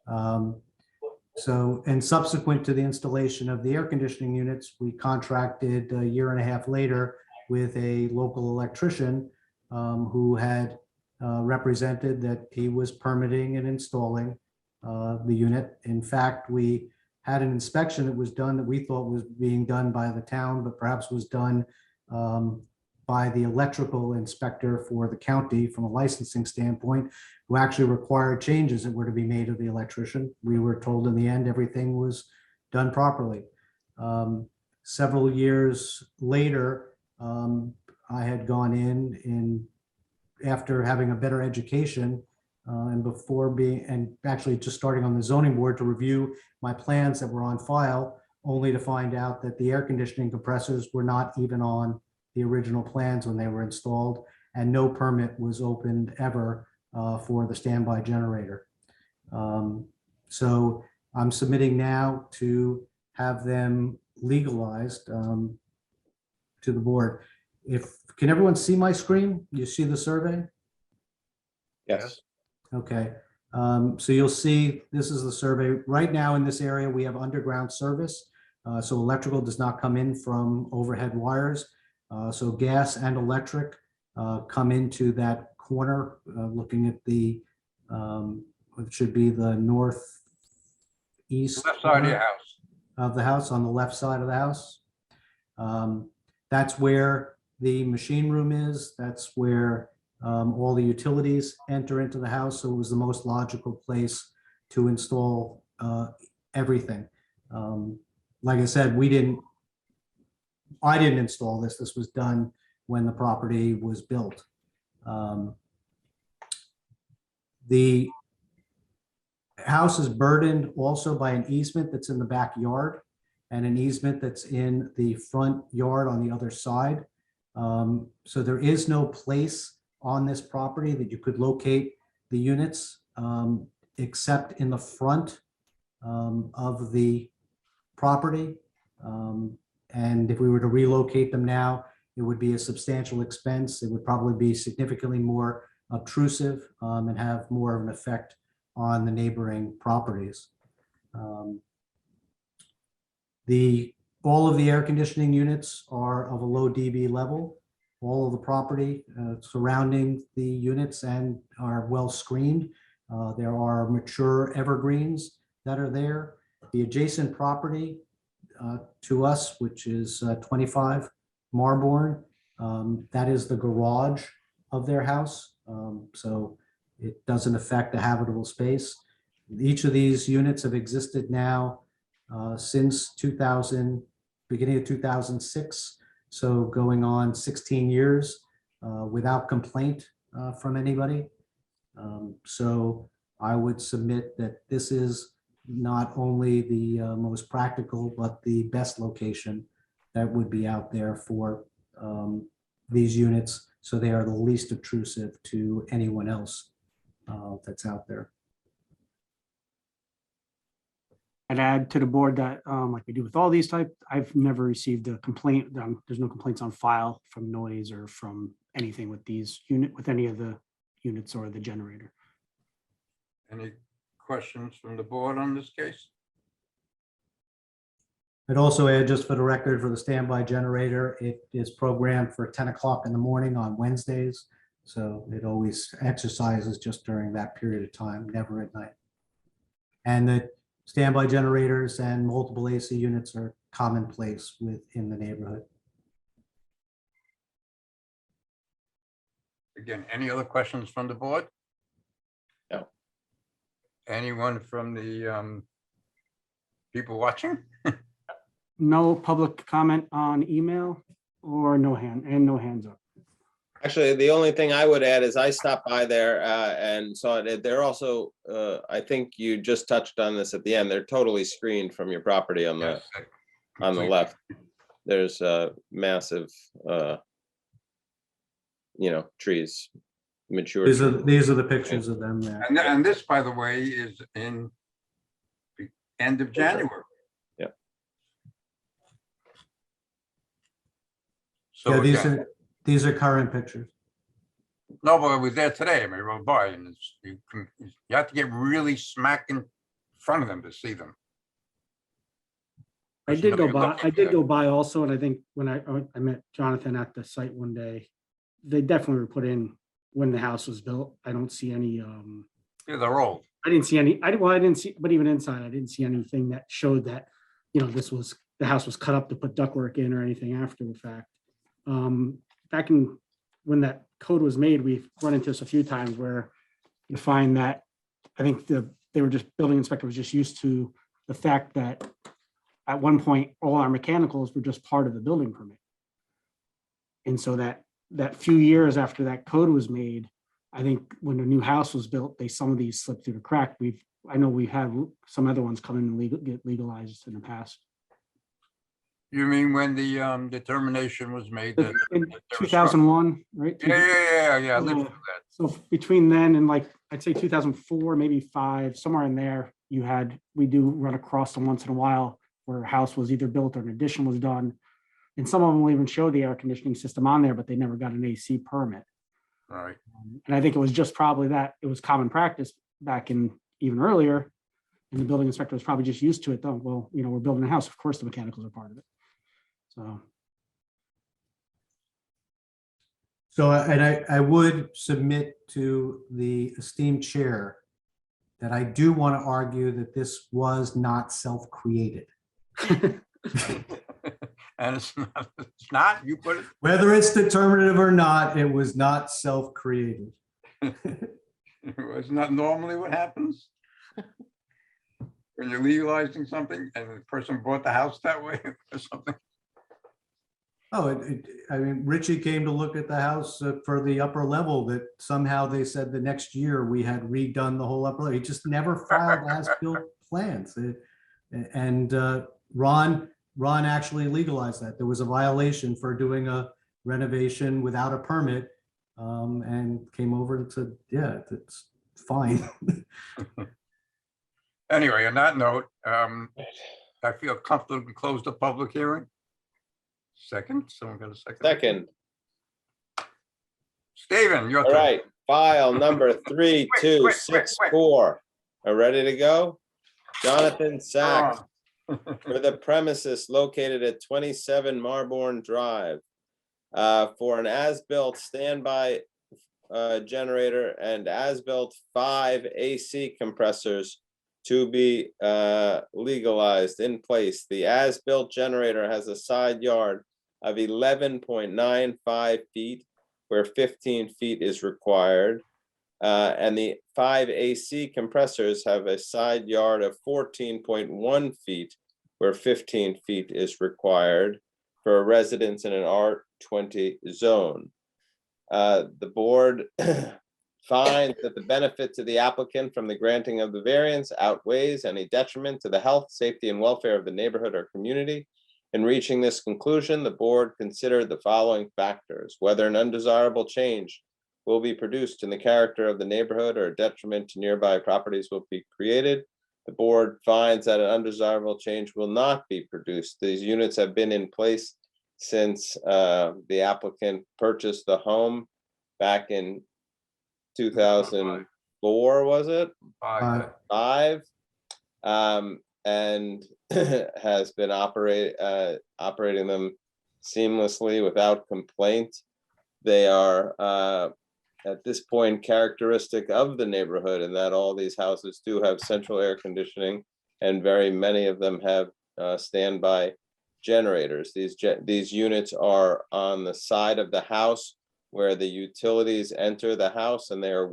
And subsequent to the installation of the air conditioning units, we contracted a year and a half later with a local electrician who had represented that he was permitting and installing the unit. In fact, we had an inspection that was done that we thought was being done by the town, but perhaps was done by the electrical inspector for the county from a licensing standpoint, who actually required changes that were to be made to the electrician. We were told in the end, everything was done properly. Several years later, I had gone in after having a better education and before being, and actually just starting on the zoning board to review my plans that were on file, only to find out that the air conditioning compressors were not even on the original plans when they were installed, and no permit was opened ever for the standby generator. So I'm submitting now to have them legalized to the board. Can everyone see my screen? You see the survey? Yes. Okay, so you'll see, this is the survey. Right now in this area, we have underground service. So electrical does not come in from overhead wires. So gas and electric come into that corner, looking at the, it should be the northeast Left side of your corner house. of the house, on the left side of the house. That's where the machine room is. That's where all the utilities enter into the house. So it was the most logical place to install everything. Like I said, I didn't install this. This was done when the property was built. The house is burdened also by an easement that's in the backyard and an easement that's in the front yard on the other side. So there is no place on this property that you could locate the units except in the front of the property. And if we were to relocate them now, it would be a substantial expense. It would probably be significantly more obtrusive and have more of an effect on the neighboring properties. All of the air conditioning units are of a low dB level. All of the property surrounding the units and are well screened. There are mature evergreens that are there. The adjacent property to us, which is 25 Marborn, that is the garage of their house. So it doesn't affect the habitable space. Each of these units have existed now since beginning of 2006. So going on 16 years without complaint from anybody. So I would submit that this is not only the most practical, but the best location that would be out there for these units. So they are the least obtrusive to anyone else that's out there. I'd add to the board that, like we do with all these type, I've never received a complaint. There's no complaints on file from noise or from anything with with any of the units or the generator. Any questions from the board on this case? I'd also add, just for the record, for the standby generator, it is programmed for 10 o'clock in the morning on Wednesdays. So it always exercises just during that period of time, never at night. And the standby generators and multiple AC units are commonplace within the neighborhood. Again, any other questions from the board? No. Anyone from the people watching? No public comment on email or no hands up. Actually, the only thing I would add is I stopped by there and saw it. They're also, I think you just touched on this at the end. They're totally screened from your property on the left. There's massive, trees, mature. These are the pictures of them there. And this, by the way, is in the end of January. Yeah. So Yeah, again, these are current pictures. no, but I was there today. I mean, I rode by, and you have to get really smack in front of them to see them. I did go by also, and I think when I met Jonathan at the site one day, they definitely were put in when the house was built. I don't see any. Yeah, they're old. I didn't see any. I didn't see, but even inside, I didn't see anything that showed that the house was cut up to put ductwork in or anything after the fact. Back when that code was made, we've run into this a few times where you find that I think building inspector was just used to the fact that at one point all our mechanicals were just part of the building permit. And so that few years after that code was made, I think when a new house was built, some of these slipped through the crack. I know we have some other ones come in and get legalized in the past. You mean when the determination was made that In there was structure? 2001, right? Yeah. I lived Yeah. through that. So between then and like, I'd say 2004, maybe 5, somewhere in there, we do run across them once in a while where a house was either built or an addition was done. And some of them will even show the air conditioning system on there, but they never got an AC permit. Right. And I think it was just probably that it was common practice back in even earlier. And the building inspector was probably just used to it though. Well, we're building a house. Of course, the mechanicals are part of it. So, and I would submit to the esteemed chair that I do want to argue that this was not self-created. And it's not, you put it. Whether it's determinative or not, it was not self-created. It's not normally what happens. When you're legalizing something and the person bought the house that way or something. Oh, I mean, Richie came to look at the house for the upper level that somehow they said the next year we had redone the whole upper level. He just never filed as-built plans. And Ron actually legalized that. There was a violation for doing a renovation without a permit and came over and said, yeah, it's fine. Anyway, on that note, I feel comfortable to close the public hearing. Second, someone got a second? Second. Steven, your All turn. right, file number 3264. Are ready to go? Jonathan Sachs for the premises located at 27 Marborn Drive for an as-built standby generator and as-built 5 AC compressors to be legalized in place. The as-built generator has a side yard of 11.95 feet where 15 feet is required. And the 5 AC compressors have a side yard of 14.1 feet where 15 feet is required for a residence in an R20 zone. The board finds that the benefit to the applicant from the granting of the variance outweighs any detriment to the health, safety, and welfare of the neighborhood or community. In reaching this conclusion, the board considered the following factors: whether an undesirable change will be produced in the character of the neighborhood or a detriment to nearby properties will be created. The board finds that an undesirable change will not be produced. These units have been in place since the applicant purchased the home back in 2004, was it? 5. And has been operating them seamlessly without complaint. They are at this point characteristic of the neighborhood in that all these houses do have central air conditioning and very many of them have standby generators. These units are on the side of the house where the utilities enter the house, and they are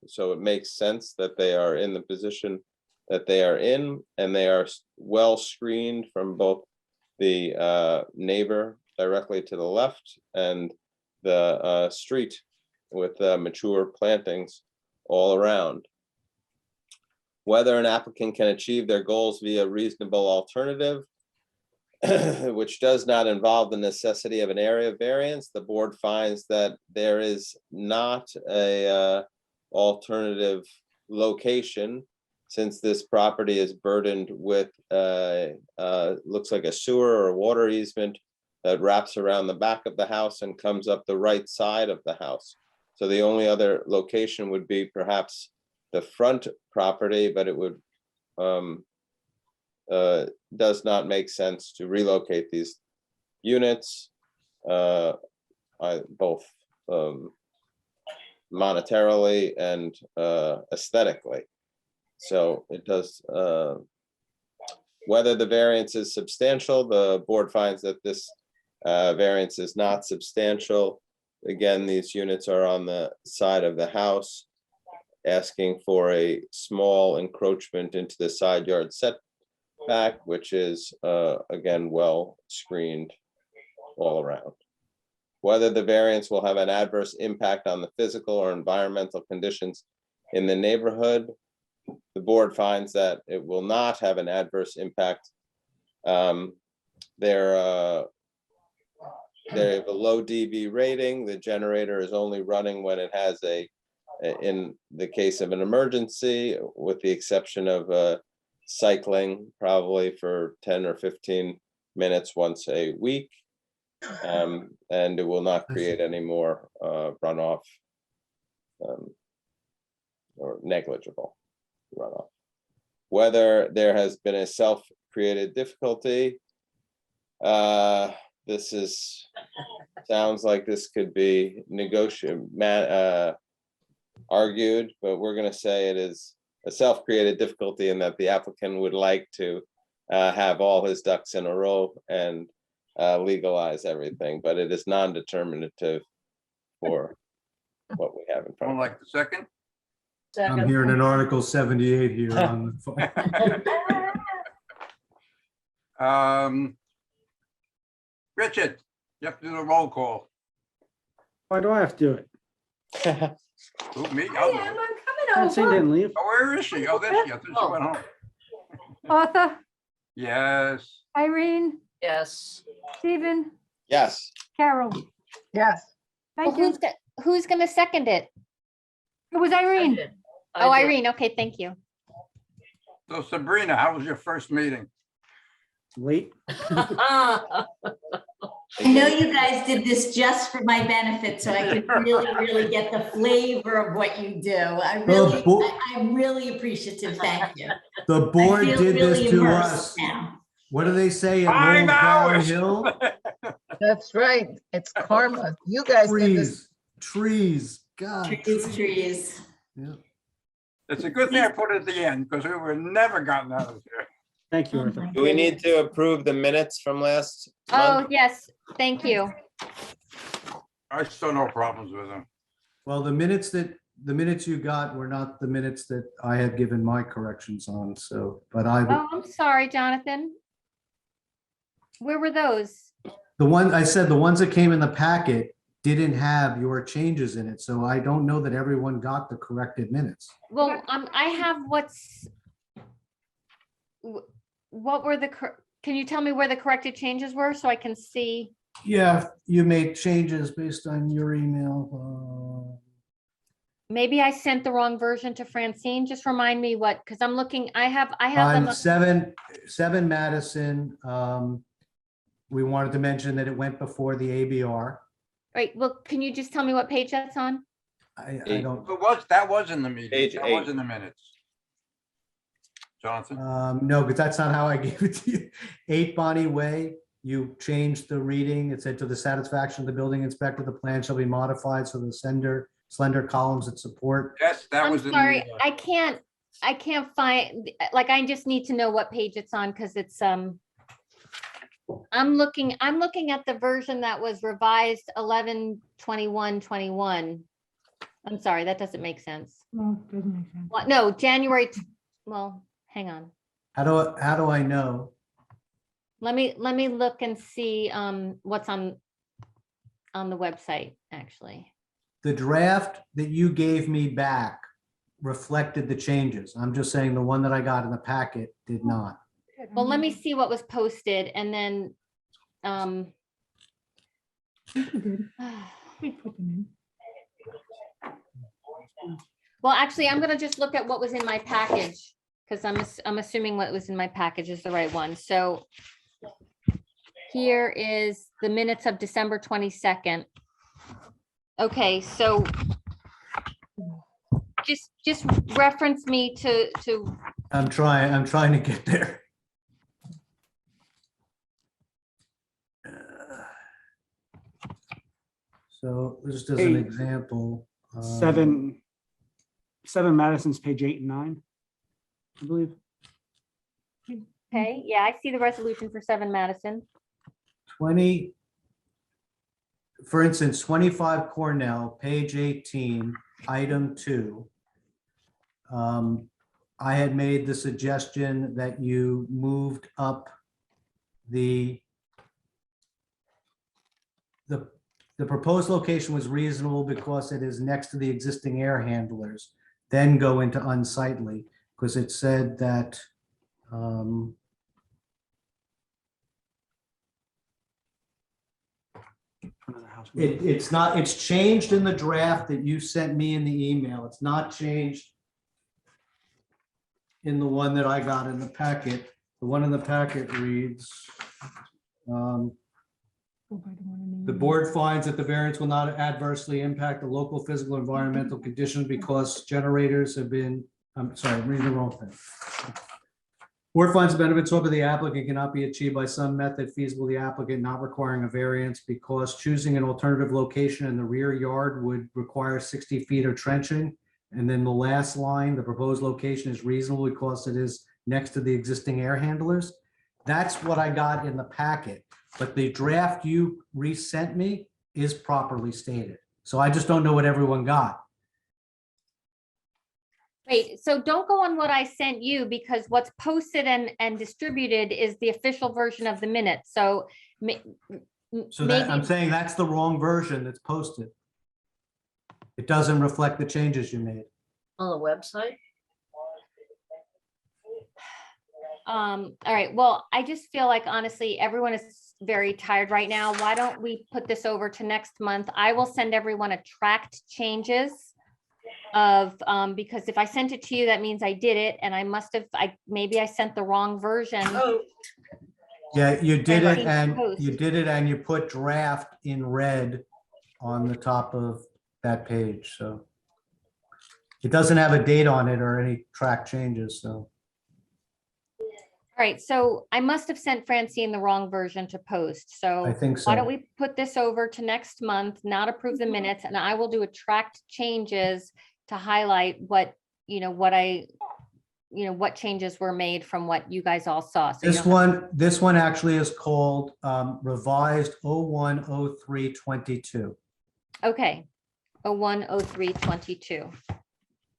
so it makes sense that they are in the position that they are in, and they are well screened from both the neighbor directly to the left and the street with mature plantings all around. Whether an applicant can achieve their goals via reasonable alternative, which does not involve the necessity of an area variance, the board finds that there is not a alternative location, since this property is burdened with looks like a sewer or water easement that wraps around the back of the house and comes up the right side of the house. So the only other location would be perhaps the front property, but it would does not make sense to relocate these units, both monetarily and aesthetically. So it does, whether the variance is substantial, the board finds that this variance is not substantial. Again, these units are on the side of the house, asking for a small encroachment into the side yard setback, which is again well screened all around. whether the variance will have an adverse impact on the physical or environmental conditions in the neighborhood. The board finds that it will not have an adverse impact. They have a low DV rating. The generator is only running when it has in the case of an emergency, with the exception of cycling probably for 10 or 15 minutes once a week. And it will not create any more runoff or negligible runoff. Whether there has been a self-created difficulty, sounds like this could be argued, but we're going to say it is a self-created difficulty, and that the applicant would like to have all his ducks in a row and legalize everything, but it is non-determinative for what we have in front of us. Like the second? I'm hearing an Article 78 here on the Richard, you have to do the roll call. Why do I have to do it? Who, me? I'm Francine coming didn't leave. Oh, where is she? Oh, there she is. I thought she went home. over. Arthur, Yes. Irene, Yes. Stephen, Yes. Carol. Yes. Thank Well, you. who's going to second it? It was Irene. Oh, Irene. Okay, thank you. So Sabrina, how was your first meeting? Late. I know you guys did this just for my benefit, so I could really get the flavor of what you do. I'm really appreciative. Thank you. The board I feel did this really to immersed us. now. What do they say? It 5 rolls hours. downhill. That's right. It's karma. You guys did this. Trees. God. Trees. Yeah. It's a good thing I put it at the end, because we would never gotten out of here. Thank you, Arthur. Do we need to approve the minutes from last Oh, month? yes, thank you. I still no problems with them. Well, the minutes you got were not the minutes that I had given my corrections on, so, but Oh, I'm sorry, Jonathan. Where were those? the ones that came in the packet didn't have your changes in it, so I don't know that everyone got the corrected minutes. Well, I have what were can you tell me where the corrected changes were so I can see? Yeah, you made changes based on your email. Maybe I sent the wrong version to Francine. Just remind me what, because I'm looking, I have them. On 7 Madison, we wanted to mention that it went before the ABR. Right, well, can you just tell me what page that's on? I don't, That was in the meeting. Page That 8. was in the minutes. Jonathan? no, but that's not how I gave it to you. 8 Bonnie Way, you changed the reading. It said, to the satisfaction of the building inspector, the plan shall be modified so the slender columns that support. Yes, that I'm was in sorry, the. I can't find, like, I just need to know what page it's on, because it's, I'm looking at the version that was revised 11/21/21. I'm sorry, that doesn't make sense. No, doesn't make sense. What, no, January, well, hang on. How do I know? Let me look and see what's on the website, actually. The draft that you gave me back reflected the changes. I'm just saying the one that I got in the packet did not. Well, let me see what was posted, and then well, actually, I'm gonna just look at what was in my package, because I'm assuming what was in my package is the right one. So here is the minutes of December 22nd. Okay, so just reference me to I'm trying to get there. So just as an Hey. example. 7 Madison's page 8 and 9, I believe. okay, yeah, I see the resolution for 7 Madison. 20, for instance, 25 Cornell, page 18, item 2. I had made the suggestion that you moved up the the proposed location was reasonable because it is next to the existing air handlers, then go into unsightly, because it said that, it's changed in the draft that you sent me in the email. It's not changed in the one that I got in the packet. The one in the packet reads, the board finds that the variance will not adversely impact the local physical environmental conditions because generators have been, I'm sorry, I'm reading the wrong thing. Board finds the benefits over the applicant cannot be achieved by some method feasible to the applicant, not requiring a variance because choosing an alternative location in the rear yard would require 60 feet of trenching. And then the last line, the proposed location is reasonable because it is next to the existing air handlers. That's what I got in the packet, but the draft you resent me is properly stated. So I just don't know what everyone got. Wait, so don't go on what I sent you because what's posted and distributed is the official version of the minutes. So So that I'm maybe, saying that's the wrong version that's posted. It doesn't reflect the changes you made. On the website? all right, well, I just feel like honestly, everyone is very tired right now. Why don't we put this over to next month? I will send everyone a tracked changes of, because if I sent it to you, that means I did it and I must have, maybe I sent the wrong version. Oh, Yeah, you did it and Post. you did it and you put draft in red on the top of that page, so. It doesn't have a date on it or any track changes, so. All right, so I must have sent Francine the wrong version to post, so. I think Why don't so. we put this over to next month, not approve the minutes, and I will do a tracked changes to highlight what, what changes were made from what you guys all saw. So you This one actually is called revised 010322. Okay, 010322.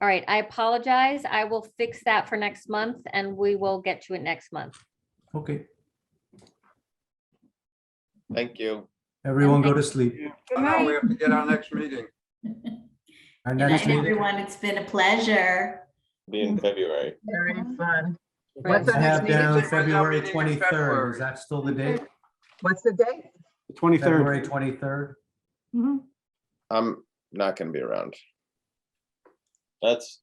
All right, I apologize. I will fix that for next month and we will get to it next month. Okay, Thank you. everyone go to sleep. Good Oh, no, night. we have to get our next meeting. Our Good next night, meeting, everyone. It's been a pleasure. Be in February. Very fun. I What's the next have meeting? down When's our February meeting in 23rd. February? Is that still the date? What's the date? The 23rd. February 23rd? Mhm. I'm not gonna be around. That's,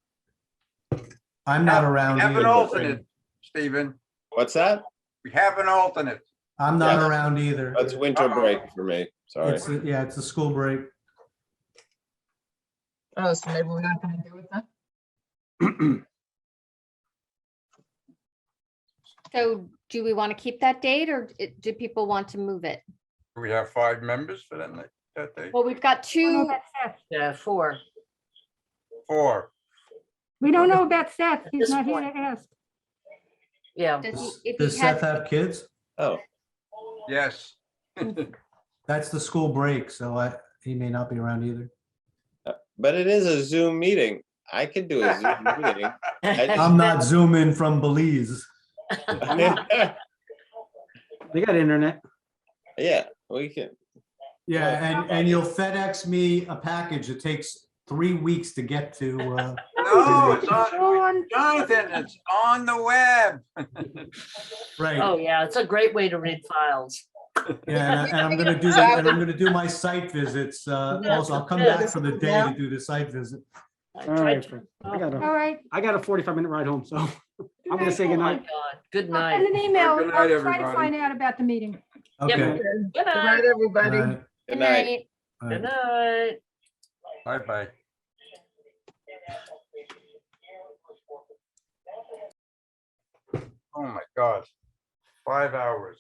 I'm not around We have an either. alternate, Stephen. what's that? We have an alternate. I'm not Yeah. around either. That's winter break for me. Sorry. Yeah, it's a school break. Oh, so maybe we're not gonna do it then? So do we want to keep that date or do people want to move it? We have 5 members for that day. Well, we've got Oh, two. that's Seth. yeah, 4. 4. We don't know about Seth. He's this not here point. to ask. Yeah. Does he, if Does he Seth has, have kids? Oh, Yes. That's the school break, so he may not be around either. but it is a Zoom meeting. I could do a Zoom meeting. I'm not zooming from Belize. They got internet. Yeah, we can. Yeah, and you'll FedEx me a package. It takes 3 weeks to get to. No, it's on, Jonathan, it's on the web. Right. Oh, yeah, it's a great way to read files. Yeah, and I'm gonna do that, and I'm gonna do my site visits. Also, I'll come back for the day to do the site visit. I All tried right, to- Fran. oh, I got All a, right. I got a 45-minute ride home, so I'm gonna say Oh my goodnight. God, good I'll night. send an email. Good night, I'll try to everybody. find out about the meeting. Okay. Good Good night. night, everybody. Good good night. Good night. Bye-bye. Oh, my God. 5 hours.